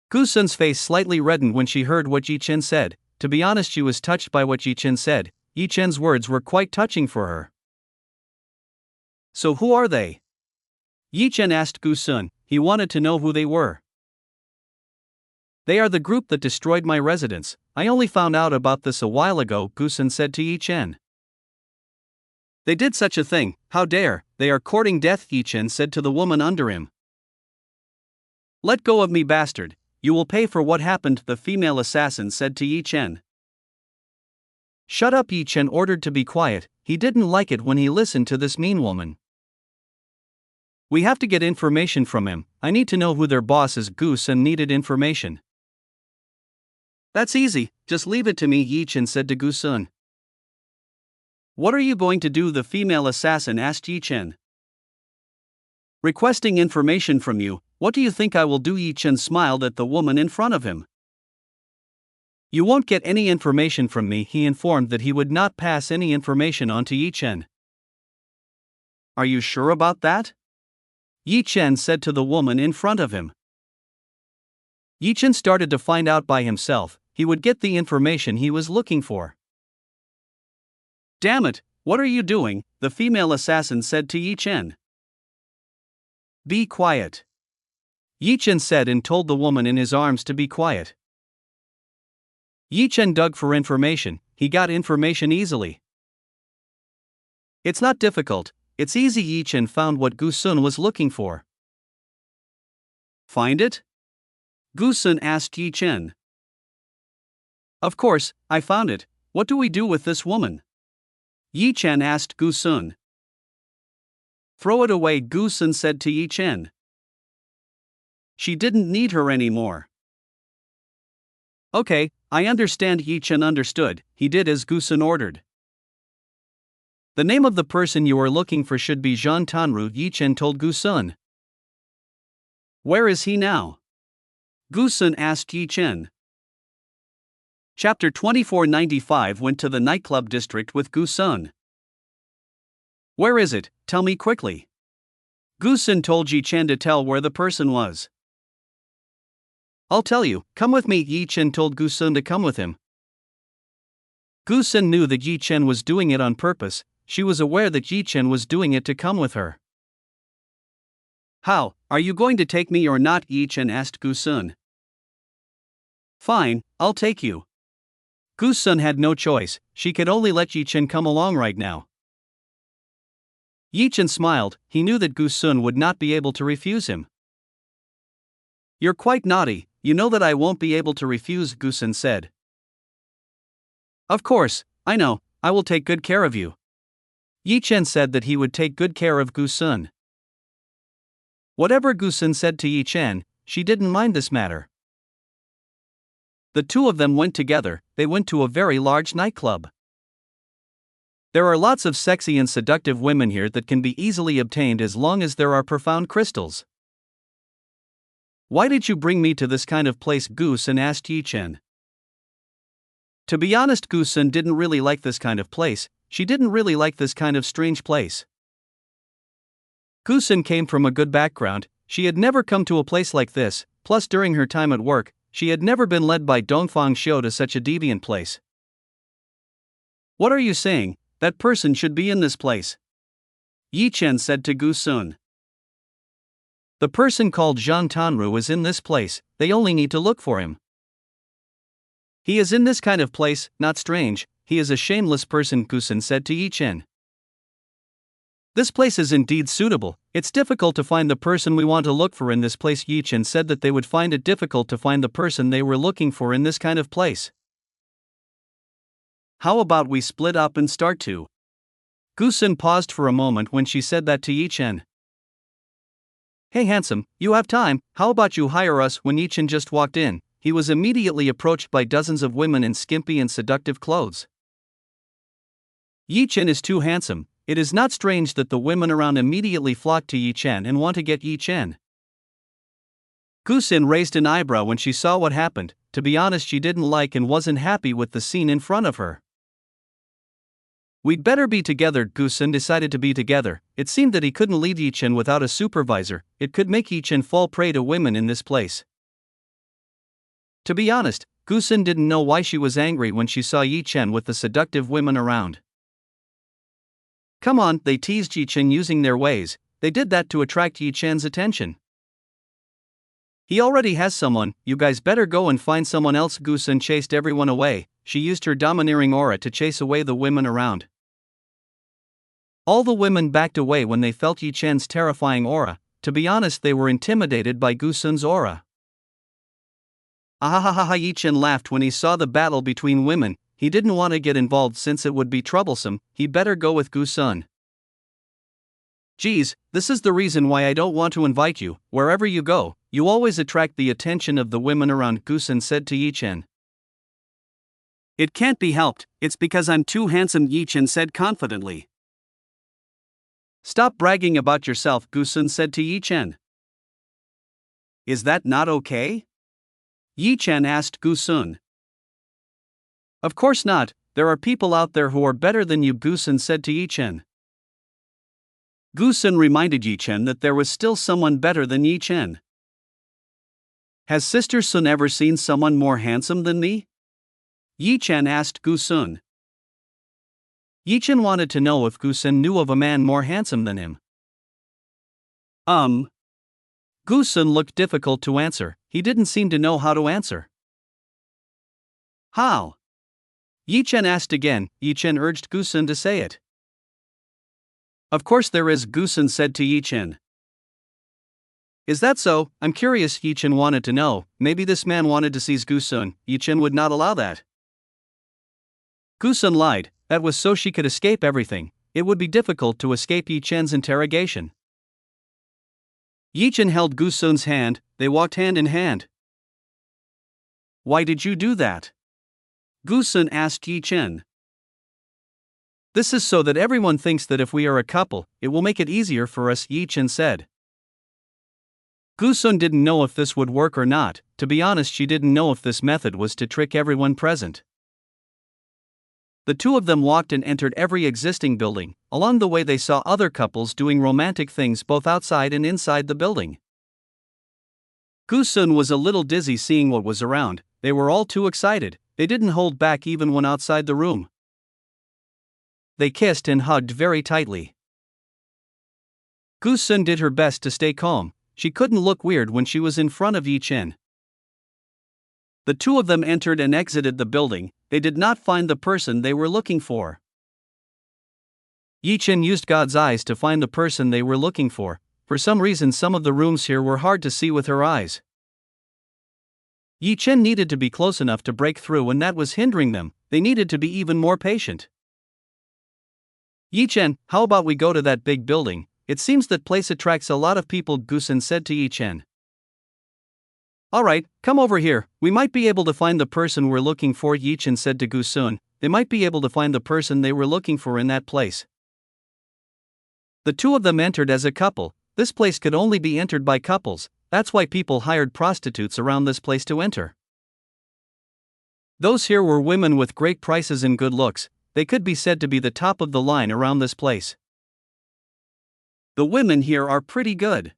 Gu Sun's face slightly reddened when she heard what Yi Chen said. To be honest, she was touched by what Yi Chen said. Yi Chen's words were quite touching for her. So who are they? Yi Chen asked Gu Sun. He wanted to know who they were. They are the group that destroyed my residence. I only found out about this a while ago, Gu Sun said to Yi Chen. They did such a thing, how dare, they are courting death, Yi Chen said to the woman under him. Let go of me, bastard, you will pay for what happened, the female assassin said to Yi Chen. Shut up, Yi Chen ordered to be quiet. He didn't like it when he listened to this mean woman. We have to get information from him. I need to know who their boss is. Gu Sun needed information. That's easy, just leave it to me, Yi Chen said to Gu Sun. What are you going to do? The female assassin asked Yi Chen. Requesting information from you. What do you think I will do? Yi Chen smiled at the woman in front of him. You won't get any information from me. He informed that he would not pass any information on to Yi Chen. Are you sure about that? Yi Chen said to the woman in front of him. Yi Chen started to find out by himself. He would get the information he was looking for. Damn it, what are you doing? The female assassin said to Yi Chen. Be quiet. Yi Chen said and told the woman in his arms to be quiet. Yi Chen dug for information. He got information easily. It's not difficult, it's easy. Yi Chen found what Gu Sun was looking for. Find it? Gu Sun asked Yi Chen. Of course, I found it. What do we do with this woman? Yi Chen asked Gu Sun. Throw it away, Gu Sun said to Yi Chen. She didn't need her anymore. Okay, I understand. Yi Chen understood. He did as Gu Sun ordered. The name of the person you are looking for should be Zhang Tanru, Yi Chen told Gu Sun. Where is he now? Gu Sun asked Yi Chen. Chapter 2495 went to the nightclub district with Gu Sun. Where is it? Tell me quickly. Gu Sun told Yi Chen to tell where the person was. I'll tell you, come with me. Yi Chen told Gu Sun to come with him. Gu Sun knew that Yi Chen was doing it on purpose. She was aware that Yi Chen was doing it to come with her. How, are you going to take me or not? Yi Chen asked Gu Sun. Fine, I'll take you. Gu Sun had no choice, she could only let Yi Chen come along right now. Yi Chen smiled, he knew that Gu Sun would not be able to refuse him. You're quite naughty, you know that I won't be able to refuse, Gu Sun said. Of course, I know, I will take good care of you. Yi Chen said that he would take good care of Gu Sun. Whatever Gu Sun said to Yi Chen, she didn't mind this matter. The two of them went together. They went to a very large nightclub. There are lots of sexy and seductive women here that can be easily obtained as long as there are profound crystals. Why did you bring me to this kind of place? Gu Sun asked Yi Chen. To be honest, Gu Sun didn't really like this kind of place. She didn't really like this kind of strange place. Gu Sun came from a good background. She had never come to a place like this, plus during her time at work, She had never been led by Dongfang Xiu to such a deviant place. What are you saying? That person should be in this place, Yi Chen said to Gu Sun. The person called Zhang Tanru is in this place, they only need to look for him. He is in this kind of place, not strange, he is a shameless person, Gu Sun said to Yi Chen. This place is indeed suitable, it's difficult to find the person we want to look for in this place. Yi Chen said that they would find it difficult to find the person they were looking for in this kind of place. How about we split up and start to? Gu Sun paused for a moment when she said that to Yi Chen. Hey handsome, you have time, how about you hire us? When Yi Chen just walked in, he was immediately approached by dozens of women in skimpy and seductive clothes. Yi Chen is too handsome. It is not strange that the women around immediately flocked to Yi Chen and want to get Yi Chen. Gu Sun raised an eyebrow when she saw what happened. To be honest, she didn't like and wasn't happy with the scene in front of her. We'd better be together. Gu Sun decided to be together. It seemed that he couldn't lead Yi Chen without a supervisor. It could make Yi Chen fall prey to women in this place. To be honest, Gu Sun didn't know why she was angry when she saw Yi Chen with the seductive women around. Come on, they teased Yi Chen using their ways. They did that to attract Yi Chen's attention. He already has someone, you guys better go and find someone else. Gu Sun chased everyone away. She used her domineering aura to chase away the women around. All the women backed away when they felt Yi Chen's terrifying aura. To be honest, they were intimidated by Gu Sun's aura. Ahahaha, Yi Chen laughed when he saw the battle between women. He didn't want to get involved since it would be troublesome. He better go with Gu Sun. Geez, this is the reason why I don't want to invite you. Wherever you go, you always attract the attention of the women around, Gu Sun said to Yi Chen. It can't be helped, it's because I'm too handsome, Yi Chen said confidently. Stop bragging about yourself, Gu Sun said to Yi Chen. Is that not okay? Yi Chen asked Gu Sun. Of course not, there are people out there who are better than you, Gu Sun said to Yi Chen. Gu Sun reminded Yi Chen that there was still someone better than Yi Chen. Has Sister Sun ever seen someone more handsome than me? Yi Chen asked Gu Sun. Yi Chen wanted to know if Gu Sun knew of a man more handsome than him. Gu Sun looked difficult to answer. He didn't seem to know how to answer. How? Yi Chen asked again. Yi Chen urged Gu Sun to say it. Of course there is, Gu Sun said to Yi Chen. Is that so? I'm curious, Yi Chen wanted to know. Maybe this man wanted to seize Gu Sun. Yi Chen would not allow that. Gu Sun lied. That was so she could escape everything. It would be difficult to escape Yi Chen's interrogation. Yi Chen held Gu Sun's hand. They walked hand in hand. Why did you do that? Gu Sun asked Yi Chen. This is so that everyone thinks that if we are a couple, it will make it easier for us, Yi Chen said. Gu Sun didn't know if this would work or not. To be honest, she didn't know if this method was to trick everyone present. The two of them walked and entered every existing building. Along the way they saw other couples doing romantic things both outside and inside the building. Gu Sun was a little dizzy seeing what was around. They were all too excited. They didn't hold back even when outside the room. They kissed and hugged very tightly. Gu Sun did her best to stay calm. She couldn't look weird when she was in front of Yi Chen. The two of them entered and exited the building. They did not find the person they were looking for. Yi Chen used God's eyes to find the person they were looking for. For some reason, some of the rooms here were hard to see with her eyes. Yi Chen needed to be close enough to break through, and that was hindering them. They needed to be even more patient. Yi Chen, how about we go to that big building? It seems that place attracts a lot of people, Gu Sun said to Yi Chen. Alright, come over here, we might be able to find the person we're looking for, Yi Chen said to Gu Sun. They might be able to find the person they were looking for in that place. The two of them entered as a couple. This place could only be entered by couples. That's why people hired prostitutes around this place to enter. Those here were women with great prices and good looks. They could be said to be the top of the line around this place. The women here are pretty good.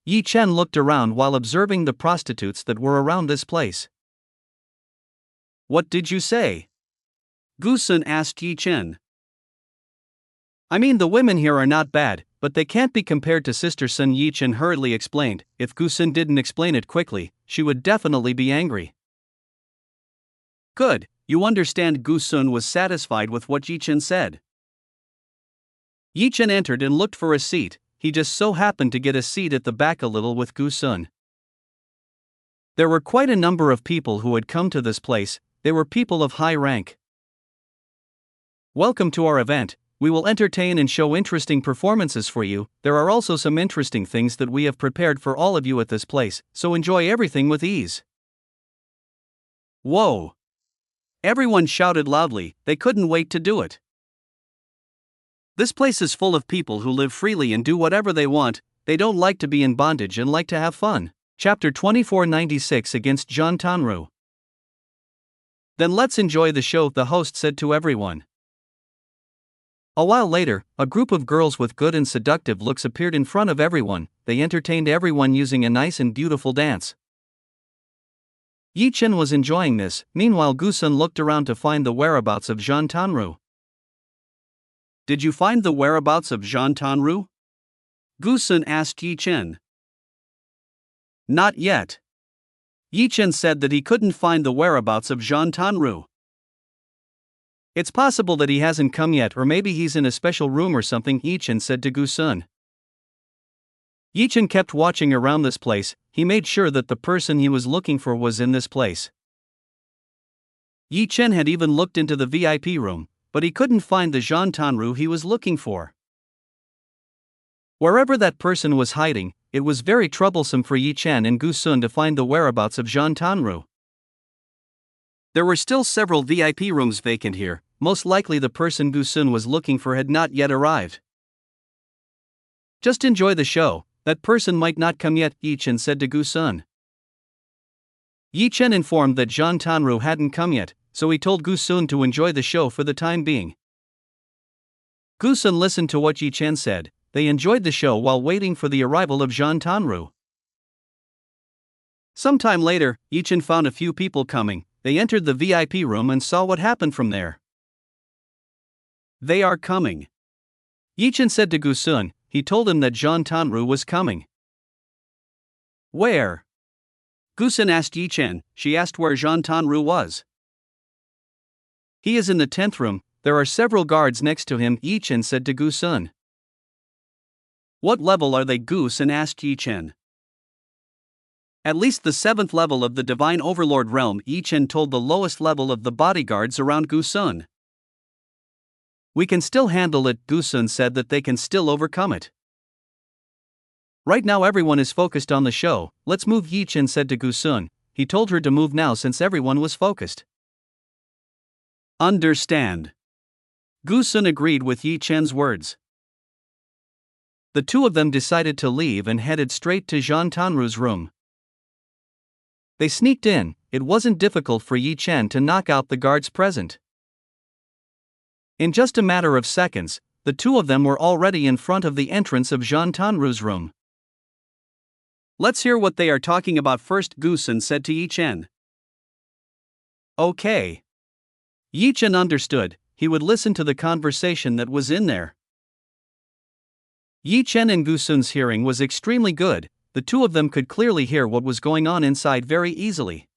Yi Chen looked around while observing the prostitutes that were around this place. What did you say? Gu Sun asked Yi Chen. I mean, the women here are not bad, but they can't be compared to Sister Sun, Yi Chen hurriedly explained. If Gu Sun didn't explain it quickly, she would definitely be angry. Good, you understand. Gu Sun was satisfied with what Yi Chen said. Yi Chen entered and looked for a seat. He just so happened to get a seat at the back a little with Gu Sun. There were quite a number of people who had come to this place. They were people of high rank. Welcome to our event. We will entertain and show interesting performances for you. There are also some interesting things that we have prepared for all of you at this place, so enjoy everything with ease. Whoa! Everyone shouted loudly, they couldn't wait to do it. This place is full of people who live freely and do whatever they want. They don't like to be in bondage and like to have fun. Chapter 2496 Against Jean Tanru. Then let's enjoy the show, the host said to everyone. A while later, a group of girls with good and seductive looks appeared in front of everyone. They entertained everyone using a nice and beautiful dance. Yi Chen was enjoying this. Meanwhile, Gu Sun looked around to find the whereabouts of Jean Tanru. Did you find the whereabouts of Jean Tanru? Gu Sun asked Yi Chen. Not yet. Yi Chen said that he couldn't find the whereabouts of Jean Tanru. It's possible that he hasn't come yet, or maybe he's in a special room or something, Yi Chen said to Gu Sun. Yi Chen kept watching around this place. He made sure that the person he was looking for was in this place. Yi Chen had even looked into the VIP room, but he couldn't find the Jean Tanru he was looking for. Wherever that person was hiding, it was very troublesome for Yi Chen and Gu Sun to find the whereabouts of Jean Tanru. There were still several VIP rooms vacant here. Most likely the person Gu Sun was looking for had not yet arrived. Just enjoy the show, that person might not come yet, Yi Chen said to Gu Sun. Yi Chen informed that Jean Tanru hadn't come yet, so he told Gu Sun to enjoy the show for the time being. Gu Sun listened to what Yi Chen said. They enjoyed the show while waiting for the arrival of Jean Tanru. Sometime later, Yi Chen found a few people coming. They entered the VIP room and saw what happened from there. They are coming, Yi Chen said to Gu Sun. He told him that Jean Tanru was coming. Where? Gu Sun asked Yi Chen. She asked where Jean Tanru was. He is in the 10th room. There are several guards next to him, Yi Chen said to Gu Sun. What level are they? Gu Sun asked Yi Chen. At least the 7th level of the Divine Overlord realm, Yi Chen told the lowest level of the bodyguards around Gu Sun. We can still handle it, Gu Sun said that they can still overcome it. Right now everyone is focused on the show. Let's move, Yi Chen said to Gu Sun. He told her to move now since everyone was focused. Understand. Gu Sun agreed with Yi Chen's words. The two of them decided to leave and headed straight to Jean Tanru's room. They sneaked in. It wasn't difficult for Yi Chen to knock out the guards present. In just a matter of seconds, the two of them were already in front of the entrance of Jean Tanru's room. Let's hear what they are talking about first, Gu Sun said to Yi Chen. Okay. Yi Chen understood. He would listen to the conversation that was in there. Yi Chen and Gu Sun's hearing was extremely good. The two of them could clearly hear what was going on inside very easily.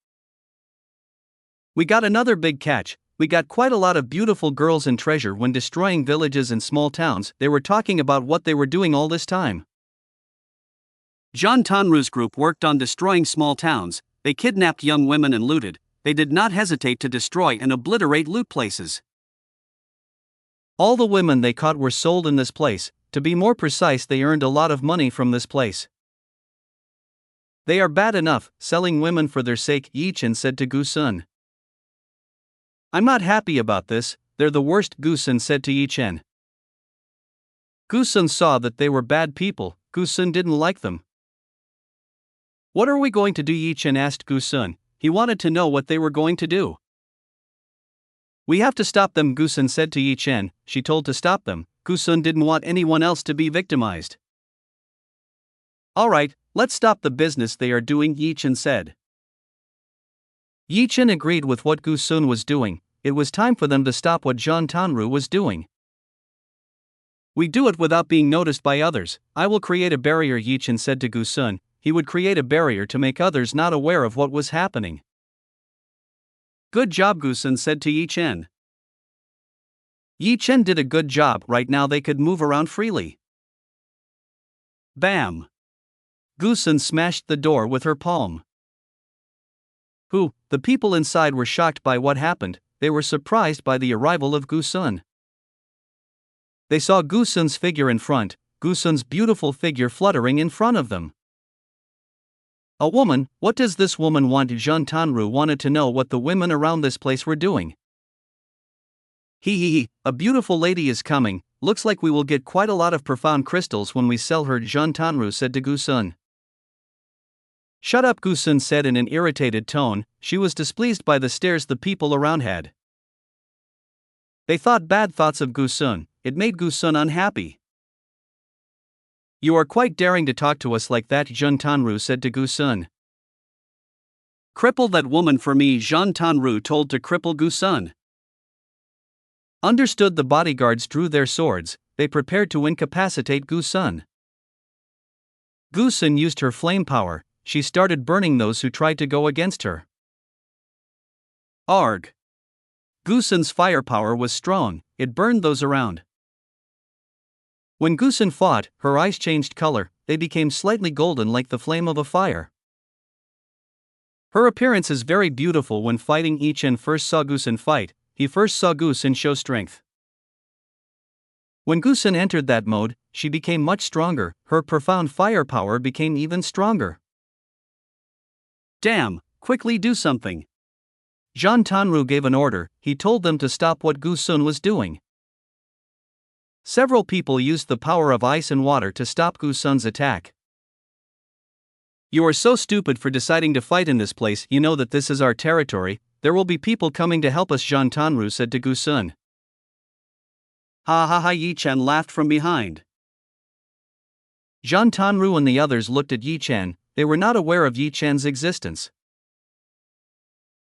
We got another big catch. We got quite a lot of beautiful girls and treasure when destroying villages and small towns. They were talking about what they were doing all this time. Jean Tanru's group worked on destroying small towns. They kidnapped young women and looted. They did not hesitate to destroy and obliterate loot places. All the women they caught were sold in this place. To be more precise, they earned a lot of money from this place. They are bad enough, selling women for their sake, Yi Chen said to Gu Sun. I'm not happy about this. They're the worst, Gu Sun said to Yi Chen. Gu Sun saw that they were bad people. Gu Sun didn't like them. What are we going to do? Yi Chen asked Gu Sun. He wanted to know what they were going to do. We have to stop them, Gu Sun said to Yi Chen. She told to stop them. Gu Sun didn't want anyone else to be victimized. Alright, let's stop the business they are doing, Yi Chen said. Yi Chen agreed with what Gu Sun was doing. It was time for them to stop what Zhang Tanru was doing. We do it without being noticed by others. I will create a barrier, Yi Chen said to Gu Sun. He would create a barrier to make others not aware of what was happening. Good job, Gu Sun said to Yi Chen. Yi Chen did a good job. Right now they could move around freely. Bam! Gu Sun smashed the door with her palm. The people inside were shocked by what happened. They were surprised by the arrival of Gu Sun. They saw Gu Sun's figure in front, Gu Sun's beautiful figure fluttering in front of them. A woman, what does this woman want? Zhang Tanru wanted to know what the women around this place were doing. A beautiful lady is coming, looks like we will get quite a lot of profound crystals when we sell her, Zhang Tanru said to Gu Sun. Shut up, Gu Sun said in an irritated tone. She was displeased by the stares the people around had. They thought bad thoughts of Gu Sun. It made Gu Sun unhappy. You are quite daring to talk to us like that, Zhang Tanru said to Gu Sun. Cripple that woman for me, Zhang Tanru told to cripple Gu Sun. Understood. The bodyguards drew their swords. They prepared to incapacitate Gu Sun. Gu Sun used her flame power. She started burning those who tried to go against her. Arg! Gu Sun's firepower was strong, it burned those around. When Gu Sun fought, her eyes changed color, they became slightly golden like the flame of a fire. Her appearance is very beautiful. When fighting, Yi Chen first saw Gu Sun fight, he first saw Gu Sun show strength. When Gu Sun entered that mode, she became much stronger, her profound firepower became even stronger. Damn, quickly do something. Zhang Tanru gave an order. He told them to stop what Gu Sun was doing. Several people used the power of ice and water to stop Gu Sun's attack. You are so stupid for deciding to fight in this place. You know that this is our territory. There will be people coming to help us, Zhang Tanru said to Gu Sun. Ha ha ha, Yi Chen laughed from behind. Zhang Tanru and the others looked at Yi Chen. They were not aware of Yi Chen's existence.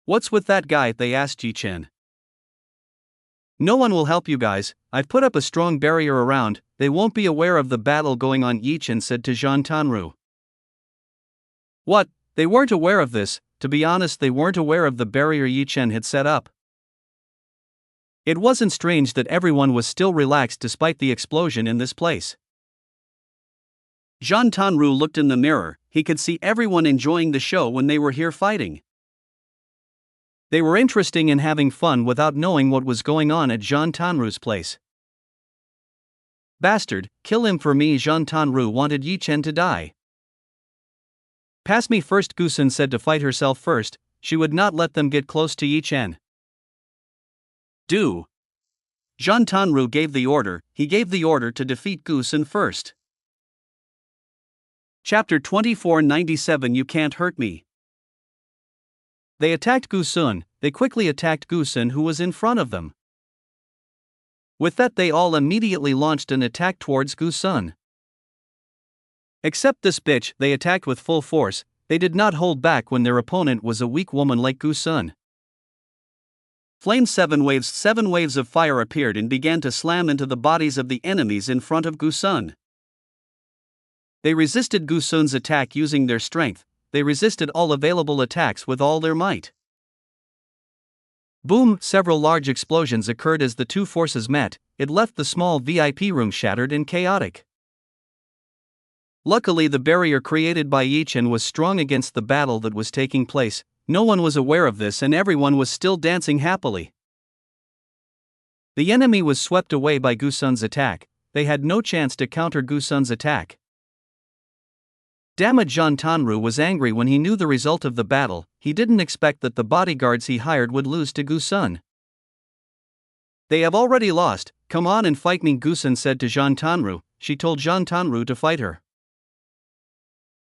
What's with that guy? They asked Yi Chen. No one will help you guys. I've put up a strong barrier around. They won't be aware of the battle going on, Yi Chen said to Zhang Tanru. What? They weren't aware of this? To be honest, they weren't aware of the barrier Yi Chen had set up. It wasn't strange that everyone was still relaxed despite the explosion in this place. Zhang Tanru looked in the mirror. He could see everyone enjoying the show when they were here fighting. They were interesting and having fun without knowing what was going on at Zhang Tanru's place. Bastard, kill him for me. Zhang Tanru wanted Yi Chen to die. Pass me first, Gu Sun said to fight herself first. She would not let them get close to Yi Chen. Do. Zhang Tanru gave the order. He gave the order to defeat Gu Sun first. Chapter 2497. You can't hurt me. They attacked Gu Sun. They quickly attacked Gu Sun, who was in front of them. With that, they all immediately launched an attack towards Gu Sun. Except this bitch, they attacked with full force. They did not hold back when their opponent was a weak woman like Gu Sun. Flame 7 waves of fire appeared and began to slam into the bodies of the enemies in front of Gu Sun. They resisted Gu Sun's attack using their strength. They resisted all available attacks with all their might. Boom! Several large explosions occurred as the two forces met. It left the small VIP room shattered and chaotic. Luckily, the barrier created by Yi Chen was strong against the battle that was taking place. No one was aware of this and everyone was still dancing happily. The enemy was swept away by Gu Sun's attack. They had no chance to counter Gu Sun's attack. Damn it, Zhang Tanru was angry when he knew the result of the battle. He didn't expect that the bodyguards he hired would lose to Gu Sun. They have already lost. Come on and fight me, Gu Sun said to Zhang Tanru. She told Zhang Tanru to fight her.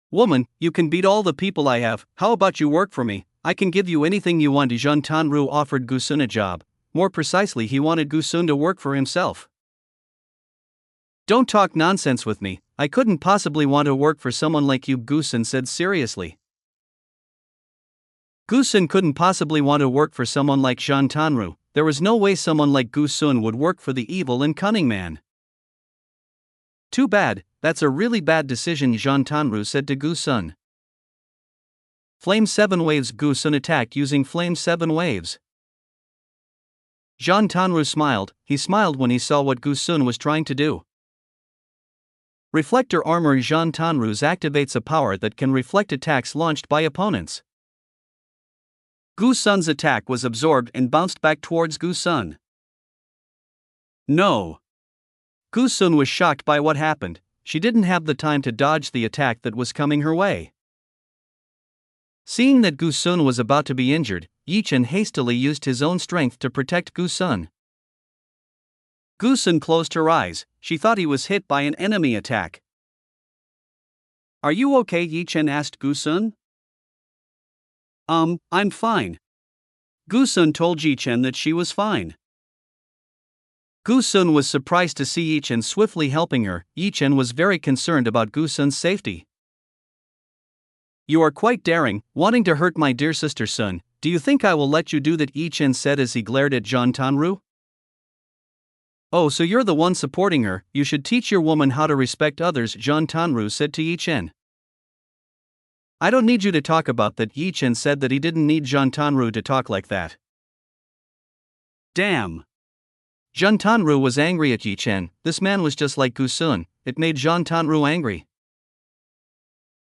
Woman, you can beat all the people I have. How about you work for me? I can give you anything you want. Zhang Tanru offered Gu Sun a job. More precisely, he wanted Gu Sun to work for himself. Don't talk nonsense with me. I couldn't possibly want to work for someone like you, Gusun said seriously. Gusun couldn't possibly want to work for someone like Jean Tanru. There was no way someone like Gusun would work for the evil and cunning man. Too bad, that's a really bad decision, Jean Tanru said to Gusun. Flame 7 waves. Gusun attacked using Flame 7 waves. Jean Tanru smiled. He smiled when he saw what Gusun was trying to do. Reflector Armor. Jean Tanru's activates a power that can reflect attacks launched by opponents. Gusun's attack was absorbed and bounced back towards Gusun. No. Gusun was shocked by what happened. She didn't have the time to dodge the attack that was coming her way. Seeing that Gusun was about to be injured, Yi Chen hastily used his own strength to protect Gusun. Gusun closed her eyes. She thought he was hit by an enemy attack. Are you okay? Yi Chen asked Gusun. I'm fine. Gusun told Yi Chen that she was fine. Gusun was surprised to see Yi Chen swiftly helping her. Yi Chen was very concerned about Gusun's safety. You are quite daring, wanting to hurt my dear sister Sun. Do you think I will let you do that? Yi Chen said as he glared at Jean Tanru. Oh, so you're the one supporting her. You should teach your woman how to respect others, Jean Tanru said to Yi Chen. I don't need you to talk about that. Yi Chen said that he didn't need Jean Tanru to talk like that. Damn. Jean Tanru was angry at Yi Chen. This man was just like Gusun. It made Jean Tanru angry.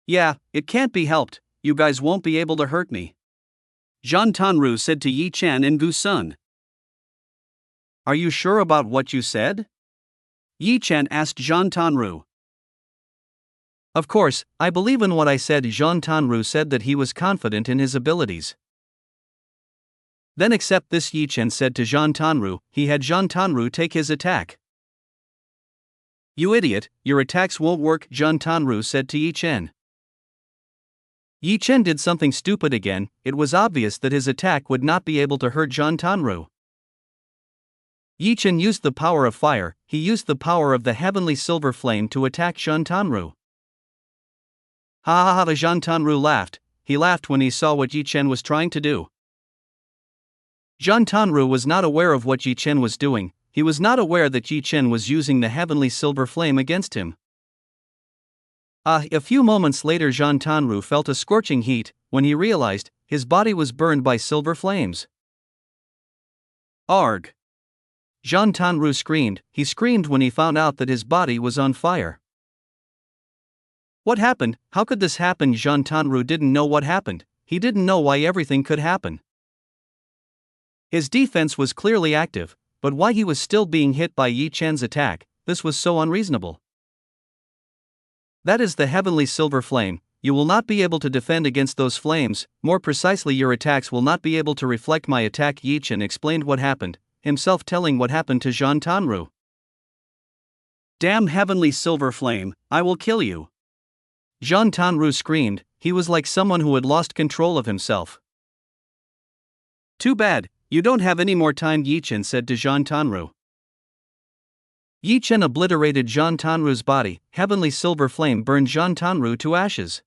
Yeah, it can't be helped. You guys won't be able to hurt me, Jean Tanru said to Yi Chen and Gusun. Are you sure about what you said? Yi Chen asked Jean Tanru. Of course, I believe in what I said. Jean Tanru said that he was confident in his abilities. Then accept this, Yi Chen said to Jean Tanru. He had Jean Tanru take his attack. You idiot, your attacks won't work, Jean Tanru said to Yi Chen. Yi Chen did something stupid again. It was obvious that his attack would not be able to hurt Jean Tanru. Yi Chen used the power of fire. He used the power of the heavenly silver flame to attack Jean Tanru. Ha ha ha! Jean Tanru laughed. He laughed when he saw what Yi Chen was trying to do. Jean Tanru was not aware of what Yi Chen was doing. He was not aware that Yi Chen was using the heavenly silver flame against him. A few moments later, Jean Tanru felt a scorching heat. When he realized, his body was burned by silver flames. Arg! Jean Tanru screamed. He screamed when he found out that his body was on fire. What happened? How could this happen? Jean Tanru didn't know what happened. He didn't know why everything could happen. His defense was clearly active, but why he was still being hit by Yi Chen's attack, this was so unreasonable. That is the heavenly silver flame. You will not be able to defend against those flames. More precisely, your attacks will not be able to reflect my attack. Yi Chen explained what happened, himself telling what happened to Jean Tanru. Damn heavenly silver flame, I will kill you! Jean Tanru screamed. He was like someone who had lost control of himself. Too bad, you don't have any more time, Yi Chen said to Jean Tanru. Yi Chen obliterated Jean Tanru's body. Heavenly silver flame burned Jean Tanru to ashes.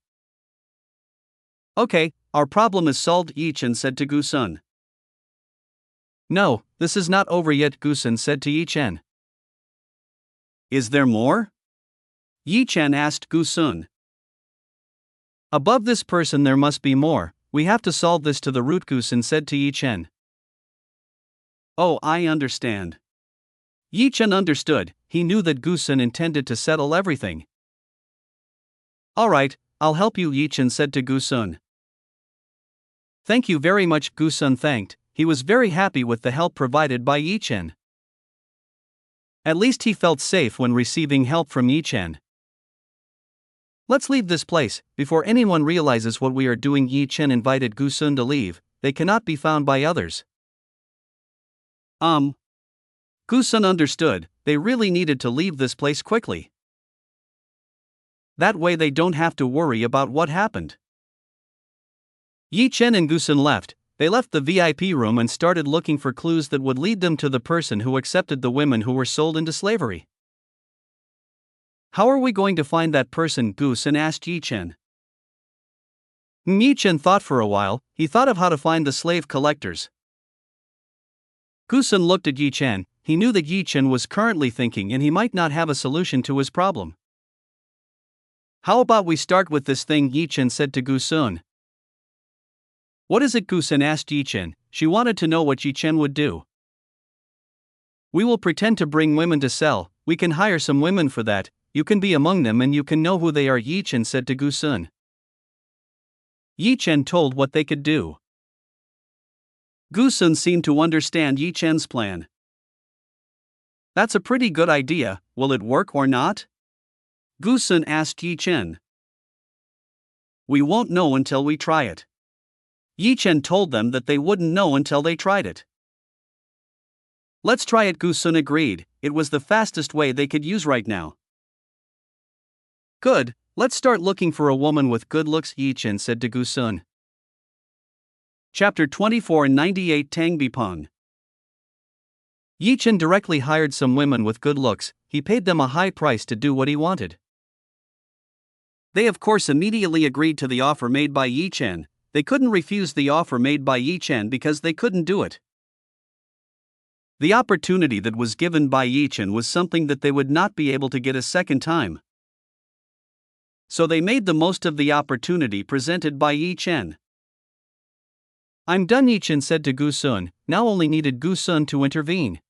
Okay, our problem is solved, Yi Chen said to Gusun. No, this is not over yet, Gusun said to Yi Chen. Is there more? Yi Chen asked Gusun. Above this person there must be more. We have to solve this to the root, Gusun said to Yi Chen. Oh, I understand. Yi Chen understood. He knew that Gusun intended to settle everything. Alright, I'll help you, Yi Chen said to Gusun. Thank you very much, Gusun thanked. He was very happy with the help provided by Yi Chen. At least he felt safe when receiving help from Yi Chen. Let's leave this place, before anyone realizes what we are doing. Yi Chen invited Gusun to leave. They cannot be found by others. Gusun understood. They really needed to leave this place quickly. That way they don't have to worry about what happened. Yi Chen and Gusun left. They left the VIP room and started looking for clues that would lead them to the person who accepted the women who were sold into slavery. How are we going to find that person, Gu Sun asked Yi Chen. Yi Chen thought for a while. He thought of how to find the slave collectors. Gu Sun looked at Yi Chen. He knew that Yi Chen was currently thinking and he might not have a solution to his problem. How about we start with this thing, Yi Chen said to Gu Sun. What is it, Gu Sun asked Yi Chen. She wanted to know what Yi Chen would do. We will pretend to bring women to sell. We can hire some women for that. You can be among them and you can know who they are, Yi Chen said to Gu Sun. Yi Chen told what they could do. Gu Sun seemed to understand Yi Chen's plan. That's a pretty good idea. Will it work or not? Gu Sun asked Yi Chen. We won't know until we try it. Yi Chen told them that they wouldn't know until they tried it. Let's try it, Gu Sun agreed. It was the fastest way they could use right now. Good, let's start looking for a woman with good looks, Yi Chen said to Gu Sun. Chapter 24 98 Tang Bipeng. Yi Chen directly hired some women with good looks. He paid them a high price to do what he wanted. They of course immediately agreed to the offer made by Yi Chen. They couldn't refuse the offer made by Yi Chen because they couldn't do it. The opportunity that was given by Yi Chen was something that they would not be able to get a second time. So they made the most of the opportunity presented by Yi Chen. I'm done, Yi Chen said to Gu Sun, now only needed Gu Sun to intervene.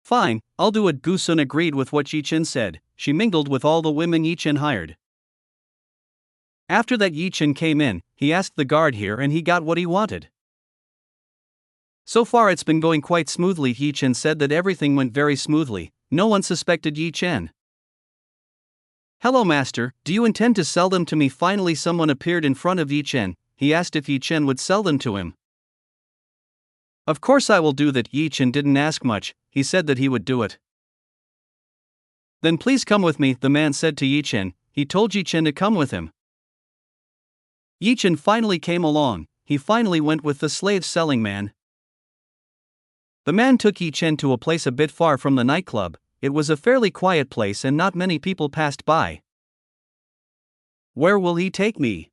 Fine, I'll do it, Gu Sun agreed with what Yi Chen said. She mingled with all the women Yi Chen hired. After that, Yi Chen came in, he asked the guard here and he got what he wanted. So far it's been going quite smoothly, Yi Chen said that everything went very smoothly. No one suspected Yi Chen. Hello master, do you intend to sell them to me? Finally someone appeared in front of Yi Chen. He asked if Yi Chen would sell them to him. Of course I will do that. Yi Chen didn't ask much, he said that he would do it. Then please come with me, the man said to Yi Chen. He told Yi Chen to come with him. Yi Chen finally came along. He finally went with the slave selling man. The man took Yi Chen to a place a bit far from the nightclub. It was a fairly quiet place and not many people passed by. Where will he take me?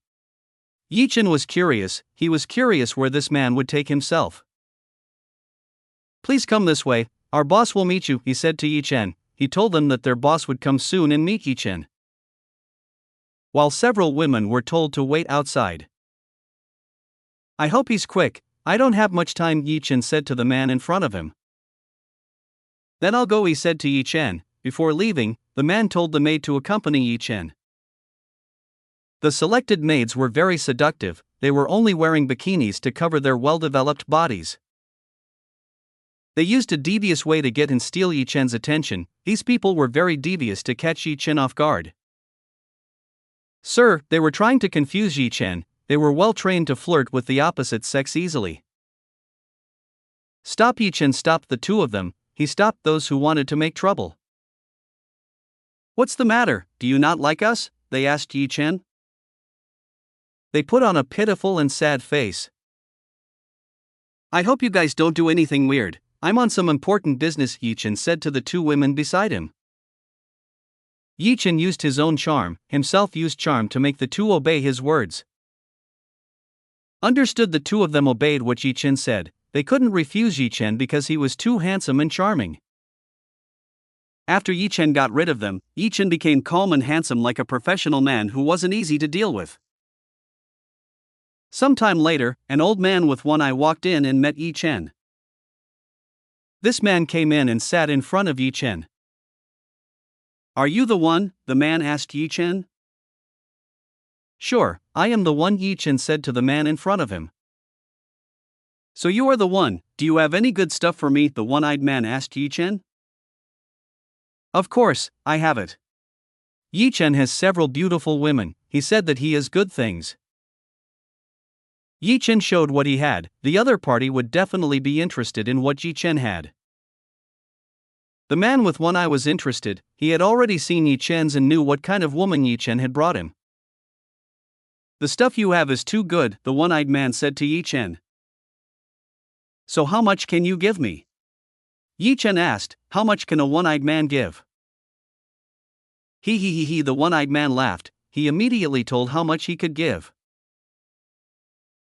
Yi Chen was curious. He was curious where this man would take himself. Please come this way, our boss will meet you, he said to Yi Chen. He told them that their boss would come soon and meet Yi Chen. While several women were told to wait outside. I hope he's quick, I don't have much time, Yi Chen said to the man in front of him. Then I'll go, he said to Yi Chen. Before leaving, the man told the maid to accompany Yi Chen. The selected maids were very seductive. They were only wearing bikinis to cover their well-developed bodies. They used a devious way to get and steal Yi Chen's attention. These people were very devious to catch Yi Chen off guard. Sir, they were trying to confuse Yi Chen. They were well trained to flirt with the opposite sex easily. Stop, Yi Chen stopped the two of them. He stopped those who wanted to make trouble. What's the matter, do you not like us? They asked Yi Chen. They put on a pitiful and sad face. I hope you guys don't do anything weird. I'm on some important business, Yi Chen said to the two women beside him. Yi Chen used his own charm, himself used charm to make the two obey his words. Understood, the two of them obeyed what Yi Chen said. They couldn't refuse Yi Chen because he was too handsome and charming. After Yi Chen got rid of them, Yi Chen became calm and handsome like a professional man who wasn't easy to deal with. Sometime later, an old man with one eye walked in and met Yi Chen. This man came in and sat in front of Yi Chen. Are you the one? The man asked Yi Chen. Sure, I am the one, Yi Chen said to the man in front of him. So you are the one, do you have any good stuff for me? The one-eyed man asked Yi Chen. Of course, I have it. Yi Chen has several beautiful women. He said that he has good things. Yi Chen showed what he had. The other party would definitely be interested in what Yi Chen had. The man with one eye was interested. He had already seen Yi Chen's and knew what kind of woman Yi Chen had brought him. The stuff you have is too good, the one-eyed man said to Yi Chen. So how much can you give me? Yi Chen asked, how much can a one-eyed man give? He, the one-eyed man laughed. He immediately told how much he could give.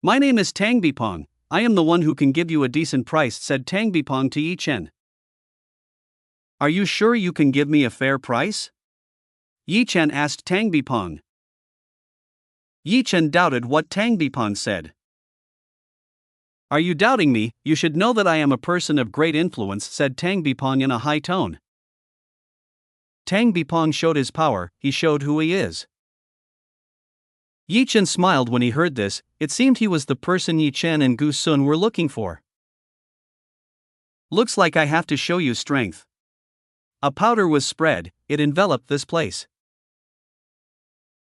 My name is Tang Bipong. I am the one who can give you a decent price, said Tang Bipong to Yi Chen. Are you sure you can give me a fair price? Yi Chen asked Tang Bipong. Yi Chen doubted what Tang Bipong said. Are you doubting me? You should know that I am a person of great influence, said Tang Bipong in a high tone. Tang Bipong showed his power, he showed who he is. Yi Chen smiled when he heard this. It seemed he was the person Yi Chen and Gu Sun were looking for. Looks like I have to show you strength. A powder was spread, it enveloped this place.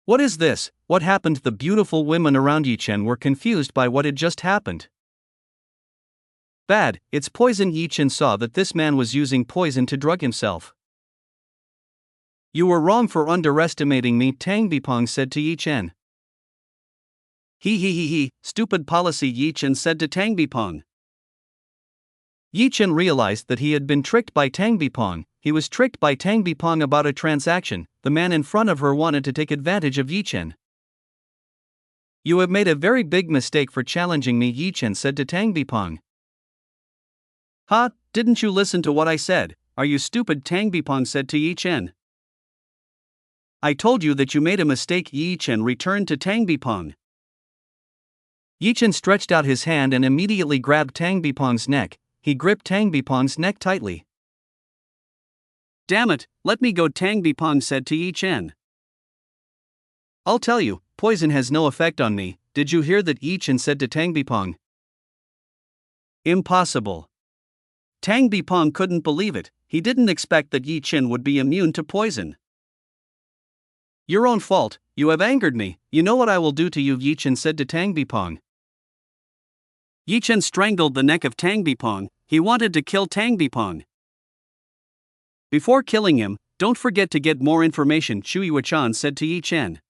What is this? What happened? The beautiful women around Yi Chen were confused by what had just happened. Bad, it's poison. Yi Chen saw that this man was using poison to drug himself. You were wrong for underestimating me, Tang Bipong said to Yi Chen. He, stupid policy, Yi Chen said to Tang Bipong. Yi Chen realized that he had been tricked by Tang Bipong. He was tricked by Tang Bipong about a transaction. The man in front of her wanted to take advantage of Yi Chen. You have made a very big mistake for challenging me, Yi Chen said to Tang Bipong. Ha, didn't you listen to what I said? Are you stupid? Tang Bipong said to Yi Chen. I told you that you made a mistake, Yi Chen returned to Tang Bipong. Yi Chen stretched out his hand and immediately grabbed Tang Bipong's neck. He gripped Tang Bipong's neck tightly. Damn it, let me go, Tang Bipong said to Yi Chen. I'll tell you, poison has no effect on me. Did you hear that? Yi Chen said to Tang Bipong. Impossible. Tang Bipong couldn't believe it. He didn't expect that Yi Chen would be immune to poison. Your own fault, you have angered me. You know what I will do to you, Yi Chen said to Tang Bipong. Yi Chen strangled the neck of Tang Bipong. He wanted to kill Tang Bipong. Before killing him, don't forget to get more information, Chu Yuechan said to Yi Chen.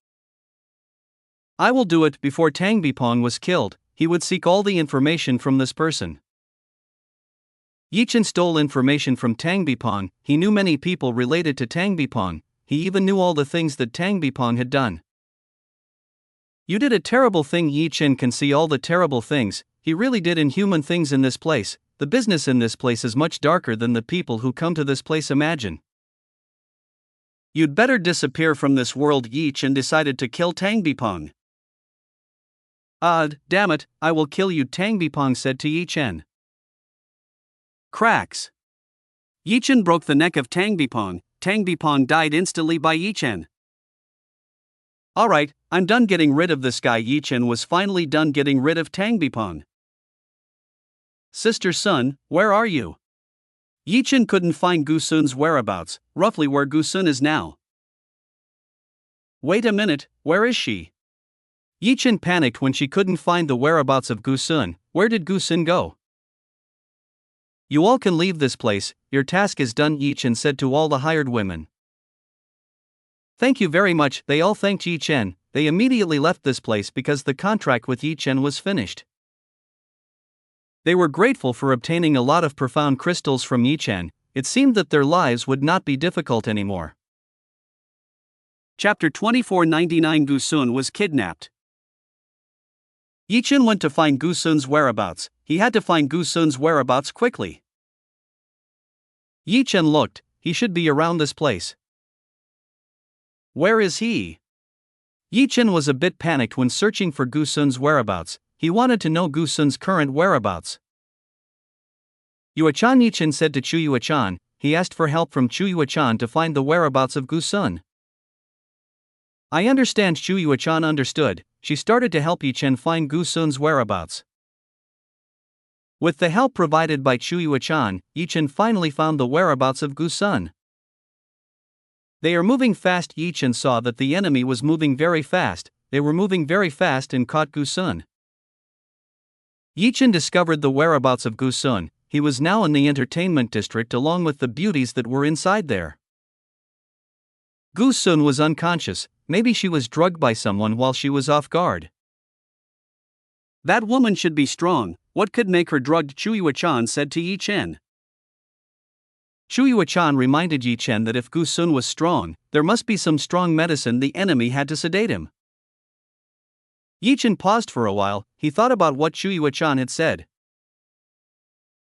I will do it. Before Tang Bipong was killed, he would seek all the information from this person. Yi Chen stole information from Tang Bipong. He knew many people related to Tang Bipong. He even knew all the things that Tang Bipong had done. You did a terrible thing. Yi Chen can see all the terrible things he really did inhuman things in this place. The business in this place is much darker than the people who come to this place imagine. You'd better disappear from this world. Yi Chen decided to kill Tang Bipong. Damn it, I will kill you, Tang Bipong said to Yi Chen. Cracks. Yi Chen broke the neck of Tang Bipong. Tang Bipong died instantly by Yi Chen. Alright, I'm done getting rid of this guy. Yi Chen was finally done getting rid of Tang Bipong. Sister Sun, where are you? Yi Chen couldn't find Gu Sun's whereabouts, roughly where Gu Sun is now. Wait a minute, where is she? Yi Chen panicked when she couldn't find the whereabouts of Gu Sun. Where did Gu Sun go? You all can leave this place, your task is done, Yi Chen said to all the hired women. Thank you very much, they all thanked Yi Chen. They immediately left this place because the contract with Yi Chen was finished. They were grateful for obtaining a lot of profound crystals from Yi Chen. It seemed that their lives would not be difficult anymore. Chapter 2499 Gu Sun was kidnapped. Yi Chen went to find Gu Sun's whereabouts. He had to find Gu Sun's whereabouts quickly. Yi Chen looked, he should be around this place. Where is he? Yi Chen was a bit panicked when searching for Gu Sun's whereabouts. He wanted to know Gu Sun's current whereabouts. Yuechan, Yi Chen said to Chu Yuechan. He asked for help from Chu Yuechan to find the whereabouts of Gu Sun. I understand. Chu Yuechan understood. She started to help Yi Chen find Gu Sun's whereabouts. With the help provided by Chu Yuechan, Yi Chen finally found the whereabouts of Gu Sun. They are moving fast. Yi Chen saw that the enemy was moving very fast. They were moving very fast and caught Gu Sun. Yi Chen discovered the whereabouts of Gu Sun. He was now in the entertainment district along with the beauties that were inside there. Gu Sun was unconscious. Maybe she was drugged by someone while she was off guard. That woman should be strong. What could make her drugged? Chu Yuechan said to Yi Chen. Chu Yuechan reminded Yi Chen that if Gu Sun was strong, there must be some strong medicine the enemy had to sedate him. Yi Chen paused for a while. He thought about what Chu Yuechan had said.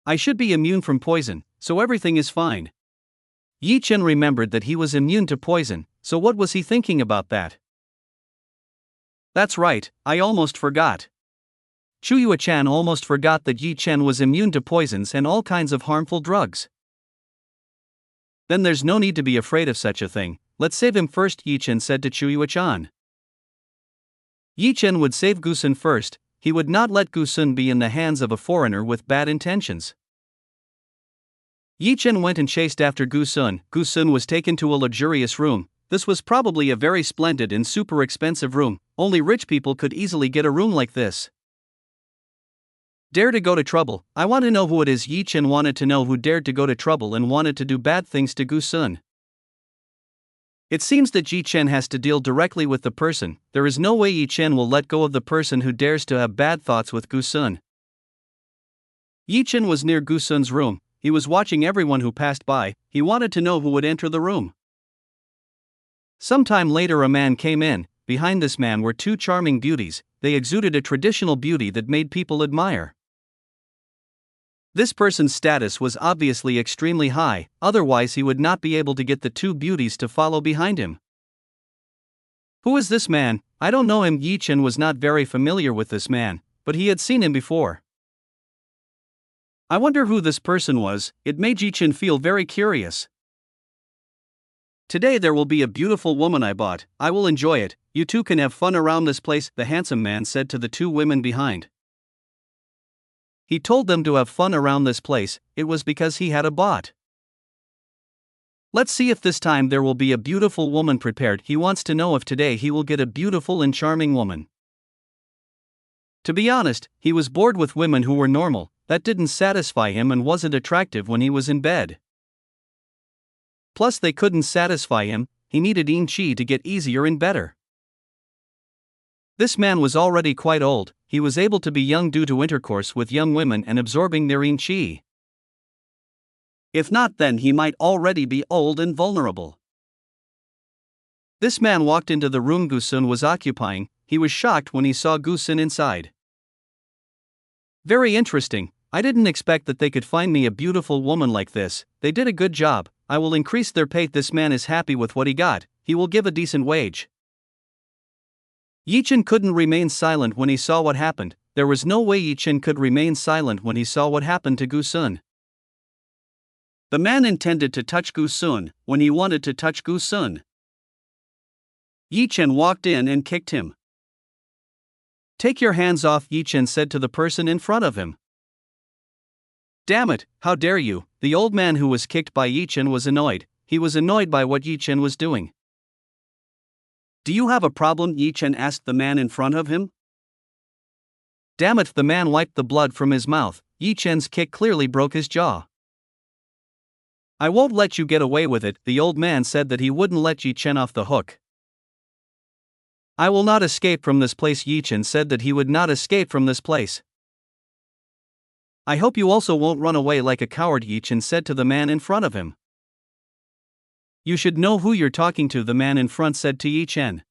I should be immune from poison, so everything is fine. Yi Chen remembered that he was immune to poison, so what was he thinking about that? That's right, I almost forgot. Chu Yuechan almost forgot that Yi Chen was immune to poisons and all kinds of harmful drugs. Then there's no need to be afraid of such a thing. Let's save him first, Yi Chen said to Chu Yuechan. Yi Chen would save Gu Sun first. He would not let Gu Sun be in the hands of a foreigner with bad intentions. Yi Chen went and chased after Gu Sun. Gu Sun was taken to a luxurious room. This was probably a very splendid and super expensive room. Only rich people could easily get a room like this. Dare to go to trouble. I want to know who it is. Yi Chen wanted to know who dared to go to trouble and wanted to do bad things to Gu Sun. It seems that Yi Chen has to deal directly with the person. There is no way Yi Chen will let go of the person who dares to have bad thoughts with Gu Sun. Yi Chen was near Gu Sun's room. He was watching everyone who passed by. He wanted to know who would enter the room. Sometime later a man came in. Behind this man were two charming beauties. They exuded a traditional beauty that made people admire. This person's status was obviously extremely high, otherwise he would not be able to get the two beauties to follow behind him. Who is this man? I don't know him. Yi Chen was not very familiar with this man, but he had seen him before. I wonder who this person was. It made Yi Chen feel very curious. Today there will be a beautiful woman I bought. I will enjoy it. You two can have fun around this place, the handsome man said to the two women behind. He told them to have fun around this place. It was because he had a bot. Let's see if this time there will be a beautiful woman prepared. He wants to know if today he will get a beautiful and charming woman. To be honest, he was bored with women who were normal. That didn't satisfy him and wasn't attractive when he was in bed. Plus they couldn't satisfy him. He needed Yin Qi to get easier and better. This man was already quite old. He was able to be young due to intercourse with young women and absorbing their Yin Qi. If not, then he might already be old and vulnerable. This man walked into the room Gu Sun was occupying. He was shocked when he saw Gu Sun inside. Very interesting. I didn't expect that they could find me a beautiful woman like this. They did a good job. I will increase their pay. This man is happy with what he got. He will give a decent wage. Yi Chen couldn't remain silent when he saw what happened. There was no way Yi Chen could remain silent when he saw what happened to Gu Sun. The man intended to touch Gu Sun when he wanted to touch Gu Sun. Yi Chen walked in and kicked him. Take your hands off, Yi Chen said to the person in front of him. Damn it, how dare you? The old man who was kicked by Yi Chen was annoyed. He was annoyed by what Yi Chen was doing. Do you have a problem? Yi Chen asked the man in front of him. Damn it, the man wiped the blood from his mouth. Yi Chen's kick clearly broke his jaw. I won't let you get away with it. The old man said that he wouldn't let Yi Chen off the hook. I will not escape from this place. Yi Chen said that he would not escape from this place. I hope you also won't run away like a coward, Yi Chen said to the man in front of him. You should know who you're talking to, the man in front said to Yi Chen.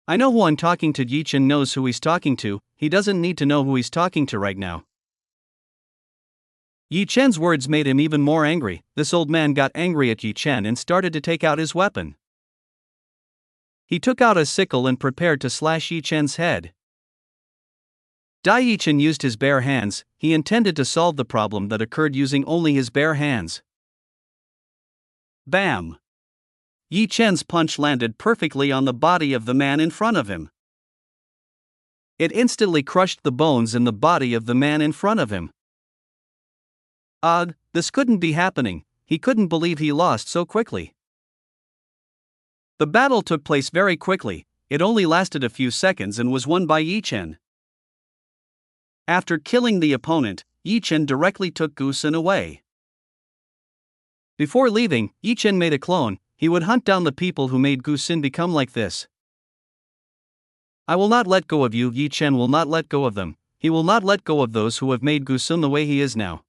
I know who I'm talking to. Yi Chen knows who he's talking to. He doesn't need to know who he's talking to right now. Yi Chen's words made him even more angry. This old man got angry at Yi Chen and started to take out his weapon. He took out a sickle and prepared to slash Yi Chen's head. Yi Chen used his bare hands. He intended to solve the problem that occurred using only his bare hands. Bam! Yi Chen's punch landed perfectly on the body of the man in front of him. It instantly crushed the bones in the body of the man in front of him. Ugh, this couldn't be happening. He couldn't believe he lost so quickly. The battle took place very quickly. It only lasted a few seconds and was won by Yi Chen. After killing the opponent, Yi Chen directly took Gu Sun away. Before leaving, Yi Chen made a clone. He would hunt down the people who made Gu Sun become like this. I will not let go of you. Yi Chen will not let go of them. He will not let go of those who have made Gu Sun the way he is now.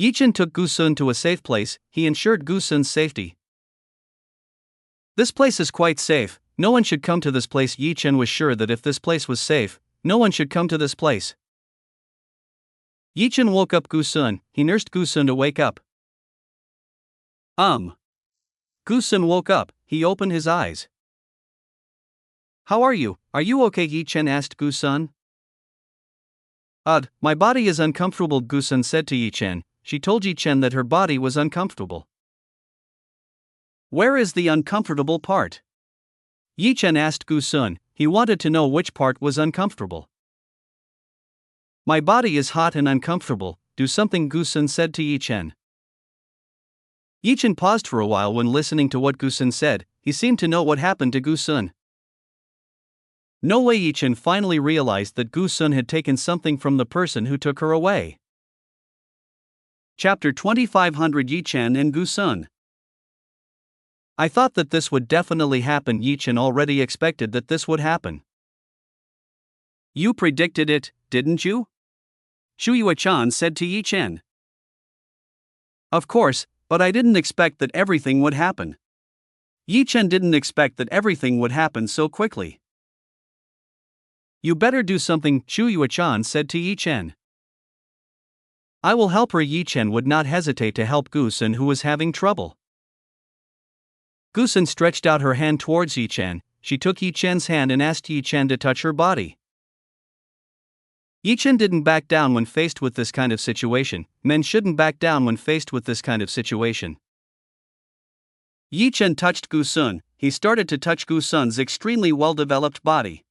Yi Chen took Gu Sun to a safe place. He ensured Gu Sun's safety. This place is quite safe. No one should come to this place. Yi Chen was sure that if this place was safe, no one should come to this place. Yi Chen woke up Gu Sun. He nursed Gu Sun to wake up. Gu Sun woke up. He opened his eyes. How are you? Are you okay? Yi Chen asked Gu Sun. My body is uncomfortable, Gu Sun said to Yi Chen. She told Yi Chen that her body was uncomfortable. Where is the uncomfortable part? Yi Chen asked Gu Sun. He wanted to know which part was uncomfortable. My body is hot and uncomfortable. Do something, Gu Sun said to Yi Chen. Yi Chen paused for a while when listening to what Gu Sun said. He seemed to know what happened to Gu Sun. No way. Yi Chen finally realized that Gu Sun had taken something from the person who took her away. Chapter 2500 Yi Chen and Gu Sun. I thought that this would definitely happen. Yi Chen already expected that this would happen. You predicted it, didn't you? Shu Yuechan said to Yi Chen. Of course, but I didn't expect that everything would happen. Yi Chen didn't expect that everything would happen so quickly. You better do something, Shu Yuechan said to Yi Chen. I will help her. Yi Chen would not hesitate to help Gu Sun, who was having trouble. Gu Sun stretched out her hand towards Yi Chen. She took Yi Chen's hand and asked Yi Chen to touch her body. Yi Chen didn't back down when faced with this kind of situation. Men shouldn't back down when faced with this kind of situation. Yi Chen touched Gu Sun. He started to touch Gu Sun's extremely well-developed body.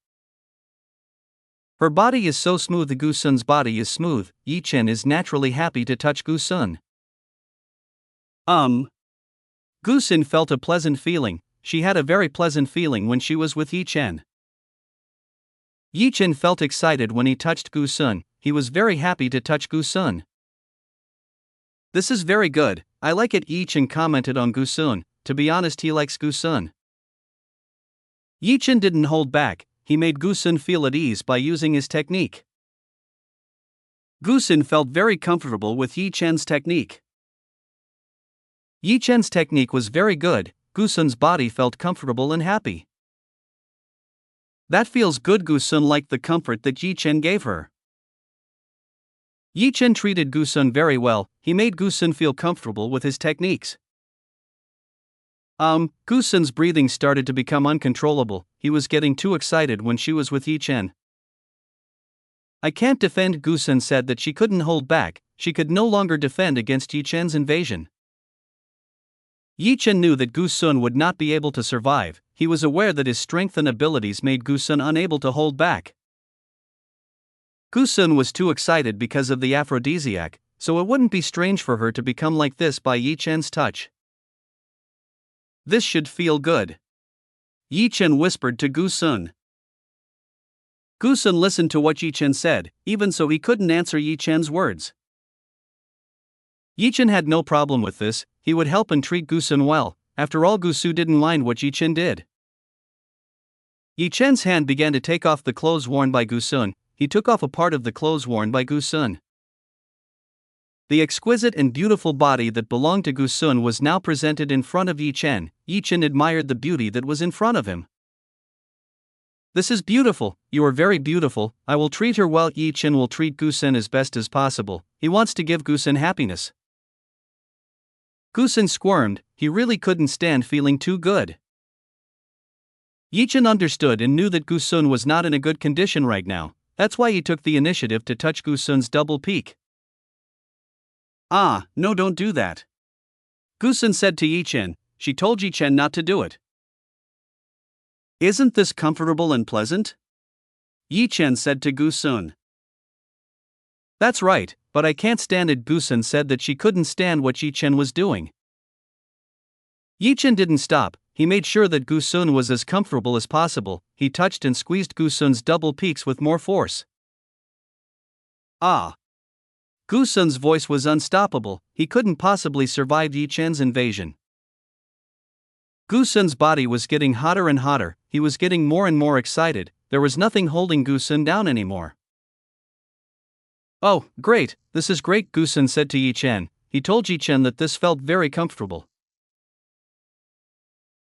Her body is so smooth. Gu Sun's body is smooth. Yi Chen is naturally happy to touch Gu Sun. Gu Sun felt a pleasant feeling. She had a very pleasant feeling when she was with Yi Chen. Yi Chen felt excited when he touched Gu Sun. He was very happy to touch Gu Sun. This is very good. I like it. Yi Chen commented on Gu Sun. To be honest, he likes Gu Sun. Yi Chen didn't hold back. He made Gu Sun feel at ease by using his technique. Gu Sun felt very comfortable with Yi Chen's technique. Yi Chen's technique was very good. Gu Sun's body felt comfortable and happy. That feels good. Gu Sun liked the comfort that Yi Chen gave her. Yi Chen treated Gu Sun very well. He made Gu Sun feel comfortable with his techniques. Gu Sun's breathing started to become uncontrollable. He was getting too excited when she was with Yi Chen. I can't defend. Gu Sun said that she couldn't hold back. She could no longer defend against Yi Chen's invasion. Yi Chen knew that Gu Sun would not be able to survive. He was aware that his strength and abilities made Gu Sun unable to hold back. Gu Sun was too excited because of the aphrodisiac, so it wouldn't be strange for her to become like this by Yi Chen's touch. This should feel good. Yi Chen whispered to Gu Sun. Gu Sun listened to what Yi Chen said. Even so, he couldn't answer Yi Chen's words. Yi Chen had no problem with this. He would help and treat Gu Sun well. After all, Gu Sun didn't mind what Yi Chen did. Yi Chen's hand began to take off the clothes worn by Gu Sun. He took off a part of the clothes worn by Gu Sun. The exquisite and beautiful body that belonged to Gu Sun was now presented in front of Yi Chen. Yi Chen admired the beauty that was in front of him. This is beautiful. You are very beautiful. I will treat her well. Yi Chen will treat Gu Sun as best as possible. He wants to give Gu Sun happiness. Gu Sun squirmed. He really couldn't stand feeling too good. Yi Chen understood and knew that Gu Sun was not in a good condition right now. That's why he took the initiative to touch Gu Sun's double peak. No, don't do that. Gu Sun said to Yi Chen. She told Yi Chen not to do it. Isn't this comfortable and pleasant? Yi Chen said to Gu Sun. That's right, but I can't stand it. Gu Sun said that she couldn't stand what Yi Chen was doing. Yi Chen didn't stop. He made sure that Gu Sun was as comfortable as possible. He touched and squeezed Gu Sun's double peaks with more force. Gu Sun's voice was unstoppable. He couldn't possibly survive Yi Chen's invasion. Gu Sun's body was getting hotter and hotter. He was getting more and more excited. There was nothing holding Gu Sun down anymore. Oh, great, this is great, Gu Sun said to Yi Chen. he told Yi Chen that this felt very comfortable.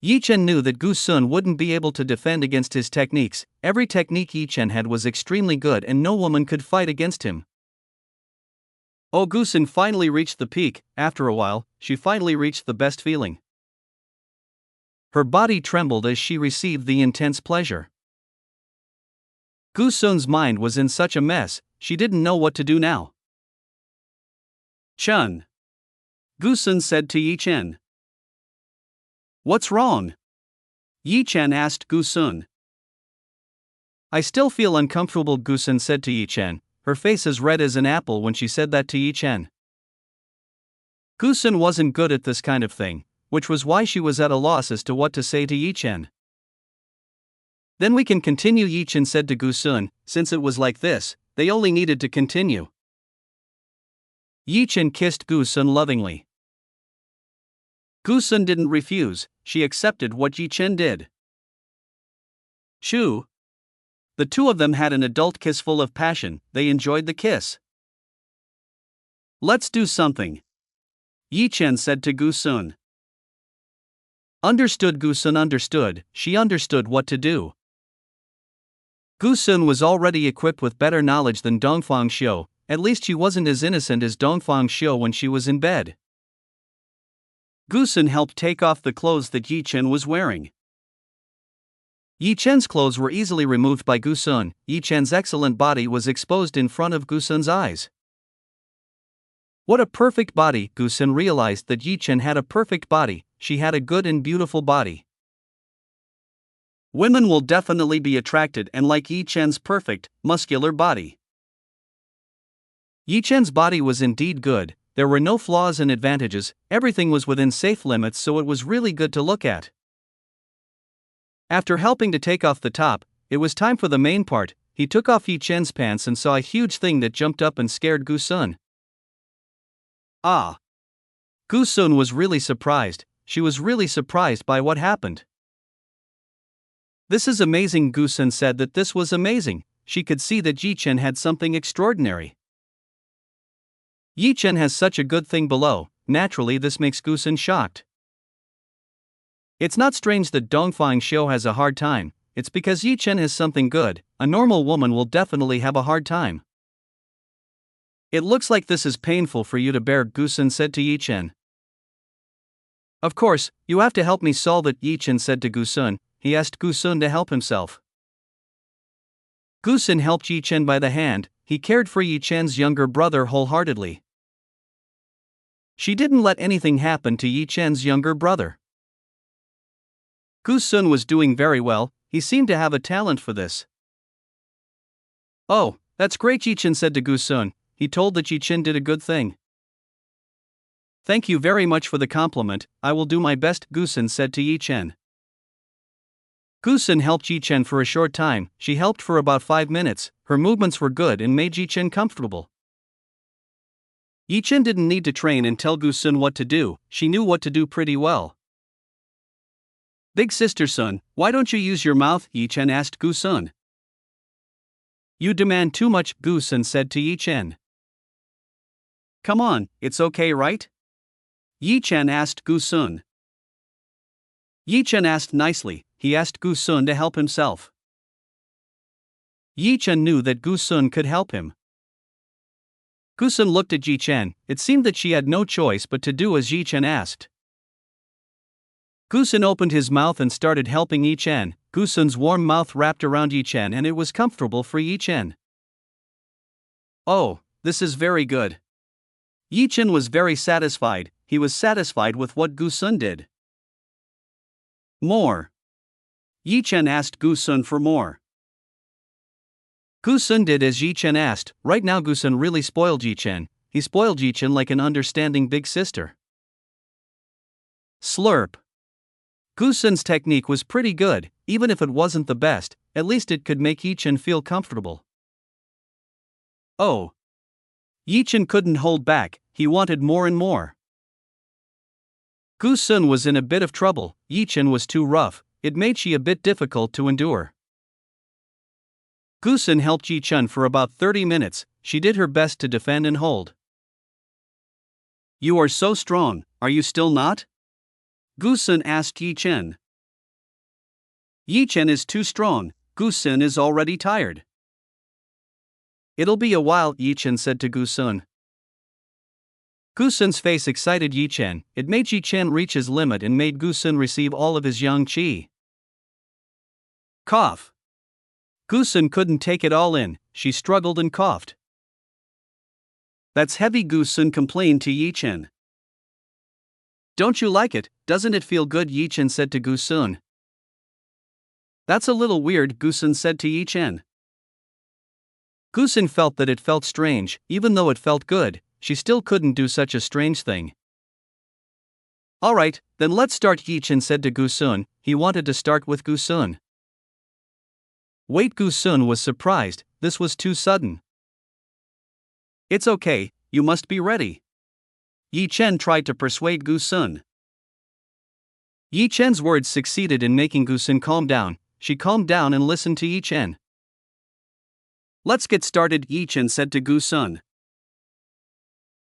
Yi Chen knew that Gu Sun wouldn't be able to defend against his techniques. Every technique Yi Chen had was extremely good and no woman could fight against him. Oh, Gu Sun finally reached the peak. After a while, she finally reached the best feeling. Her body trembled as she received the intense pleasure. Gu Sun's mind was in such a mess, she didn't know what to do now. Chun. Gu Sun said to Yi Chen. What's wrong? Yi Chen asked Gu Sun. I still feel uncomfortable, Gu Sun said to Yi Chen, her face as red as an apple when she said that to Yi Chen. Gu Sun wasn't good at this kind of thing, which was why she was at a loss as to what to say to Yi Chen. Then we can continue, Yi Chen said to Gu Sun. Since it was like this, they only needed to continue. Yi Chen kissed Gu Sun lovingly. Gu Sun didn't refuse, she accepted what Yi Chen did. Shoo! The two of them had an adult kiss full of passion. They enjoyed the kiss. Let's do something, Yi Chen said to Gu Sun. Understood. Gu Sun understood, she understood what to do. Gu Sun was already equipped with better knowledge than Dongfang Xiu, at least she wasn't as innocent as Dongfang Xiu when she was in bed. Gu Sun helped take off the clothes that Yi Chen was wearing. Yi Chen's clothes were easily removed by Gu Sun. Yi Chen's excellent body was exposed in front of Gu Sun's eyes. What a perfect body! Gu Sun realized that Yi Chen had a perfect body, she had a good and beautiful body. Women will definitely be attracted and like Yi Chen's perfect, muscular body. Yi Chen's body was indeed good, there were no flaws and advantages, everything was within safe limits, so it was really good to look at. After helping to take off the top, it was time for the main part. He took off Yi Chen's pants and saw a huge thing that jumped up and scared Gu Sun. Ah! Gu Sun was really surprised, she was really surprised by what happened. This is amazing. Gu Sun said that this was amazing, she could see that Yi Chen had something extraordinary. Yi Chen has such a good thing below, naturally this makes Gu Sun shocked. It's not strange that Dongfang Xiu has a hard time, it's because Yi Chen has something good, a normal woman will definitely have a hard time. It looks like this is painful for you to bear, Gu Sun said to Yi Chen. Of course, you have to help me solve it, Yi Chen said to Gu Sun. He asked Gu Sun to help himself. Gu Sun helped Yi Chen by the hand, he cared for Yi Chen's younger brother wholeheartedly. She didn't let anything happen to Yi Chen's younger brother. Gu Sun was doing very well, he seemed to have a talent for this. Oh, that's great, Yi Chen said to Gu Sun, he told that Yi Chen did a good thing. Thank you very much for the compliment, I will do my best, Gu Sun said to Yi Chen. Gu Sun helped Yi Chen for a short time, she helped for about 5 minutes, her movements were good and made Yi Chen comfortable. Yi Chen didn't need to train and tell Gu Sun what to do, she knew what to do pretty well. Big sister Sun, why don't you use your mouth? Yi Chen asked Gu Sun. You demand too much, Gu Sun said to Yi Chen. Come on, it's okay, right? Yi Chen asked Gu Sun. Yi Chen asked nicely, he asked Gu Sun to help himself. Yi Chen knew that Gu Sun could help him. Gu Sun looked at Yi Chen, it seemed that she had no choice but to do as Yi Chen asked. Gu Sun opened his mouth and started helping Yi Chen. Gu Sun's warm mouth wrapped around Yi Chen and it was comfortable for Yi Chen. Oh, this is very good. Yi Chen was very satisfied, he was satisfied with what Gu Sun did. More. Yi Chen asked Gu Sun for more. Gu Sun did as Yi Chen asked. Right now Gu Sun really spoiled Yi Chen, he spoiled Yi Chen like an understanding big sister. Slurp. Gu Sun's technique was pretty good, even if it wasn't the best, at least it could make Yi Chen feel comfortable. Oh. Yi Chen couldn't hold back, he wanted more and more. Gu Sun was in a bit of trouble, Yi Chen was too rough, it made she a bit difficult to endure. Gu Sun helped Yi Chen for about 30 minutes, she did her best to defend and hold. You are so strong, are you still not? Gu Sun asked Yi Chen. Yi Chen is too strong, Gu Sun is already tired. It'll be a while, Yi Chen said to Gu Sun. Gu Sun's face excited Yi Chen. It made Yi Chen reach his limit and made Gu Sun receive all of his yang qi. Cough. Gu Sun couldn't take it all in, she struggled and coughed. That's heavy, Gu Sun complained to Yi Chen. Don't you like it, doesn't it feel good, Yi Chen said to Gu Sun. That's a little weird, Gu Sun said to Yi Chen. Gu Sun felt that it felt strange, even though it felt good, she still couldn't do such a strange thing. Alright, then let's start, Yi Chen said to Gu Sun. He wanted to start with Gu Sun. Wait, Gu Sun was surprised, this was too sudden. It's okay, you must be ready. Yi Chen tried to persuade Gu Sun. Yi Chen's words succeeded in making Gu Sun calm down. She calmed down and listened to Yi Chen. Let's get started, Yi Chen said to Gu Sun.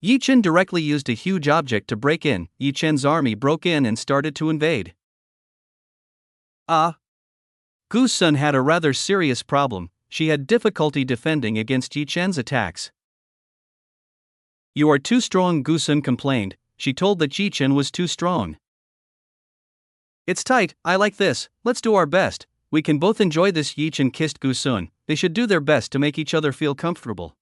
Yi Chen directly used a huge object to break in. Yi Chen's army broke in and started to invade. Gu Sun had a rather serious problem. She had difficulty defending against Yi Chen's attacks. You are too strong, Gu Sun complained. She told that Yi Chen was too strong. It's tight, I like this, let's do our best. We can both enjoy this, Yi Chen kissed Gu Sun. They should do their best to make each other feel comfortable.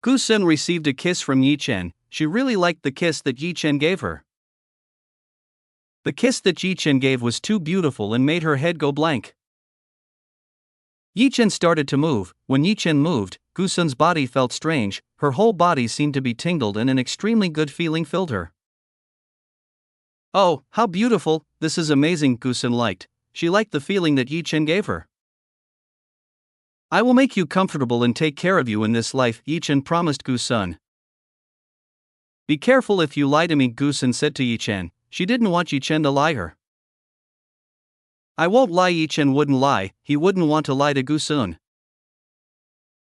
Gu Sun received a kiss from Yi Chen. She really liked the kiss that Yi Chen gave her. The kiss that Yi Chen gave was too beautiful and made her head go blank. Yi Chen started to move. When Yi Chen moved, Gu Sun's body felt strange. Her whole body seemed to be tingled and an extremely good feeling filled her. Oh, how beautiful, this is amazing, Gu Sun liked. She liked the feeling that Yi Chen gave her. I will make you comfortable and take care of you in this life, Yi Chen promised Gu Sun. Be careful if you lie to me, Gu Sun said to Yi Chen. She didn't want Yi Chen to lie her. I won't lie, Yi Chen wouldn't lie, he wouldn't want to lie to Gu Sun.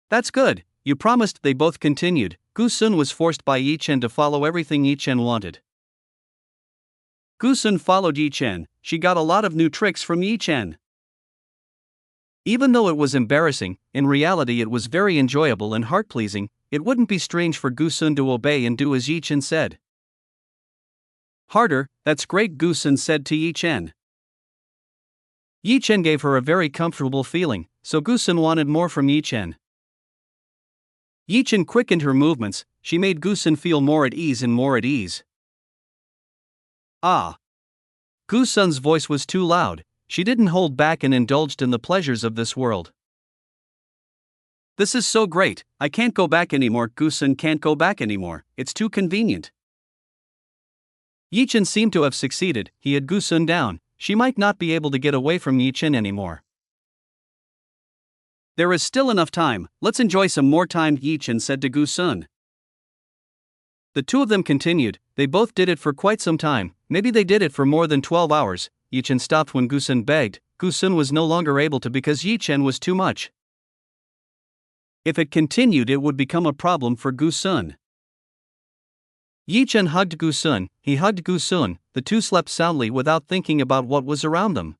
That's good, you promised, they both continued. Gu Sun was forced by Yi Chen to follow everything Yi Chen wanted. Gu Sun followed Yi Chen. She got a lot of new tricks from Yi Chen. Even though it was embarrassing, in reality it was very enjoyable and heart-pleasing. It wouldn't be strange for Gu Sun to obey and do as Yi Chen said. Harder, that's great, Gu Sun said to Yi Chen. Yi Chen gave her a very comfortable feeling, so Gu Sun wanted more from Yi Chen. Yi Chen quickened her movements. She made Gu Sun feel more at ease and more at ease. Gu Sun's voice was too loud. She didn't hold back and indulged in the pleasures of this world. This is so great, I can't go back anymore. Gu Sun can't go back anymore, it's too convenient. Yi Chen seemed to have succeeded. He had Gu Sun down. She might not be able to get away from Yi Chen anymore. There is still enough time, let's enjoy some more time, Yi Chen said to Gu Sun. The two of them continued. They both did it for quite some time. Maybe they did it for more than 12 hours. Yi Chen stopped when Gu Sun begged. Gu Sun was no longer able to because Yi Chen was too much. If it continued, it would become a problem for Gu Sun. Yi Chen hugged Gu Sun. He hugged Gu Sun. The two slept soundly without thinking about what was around them.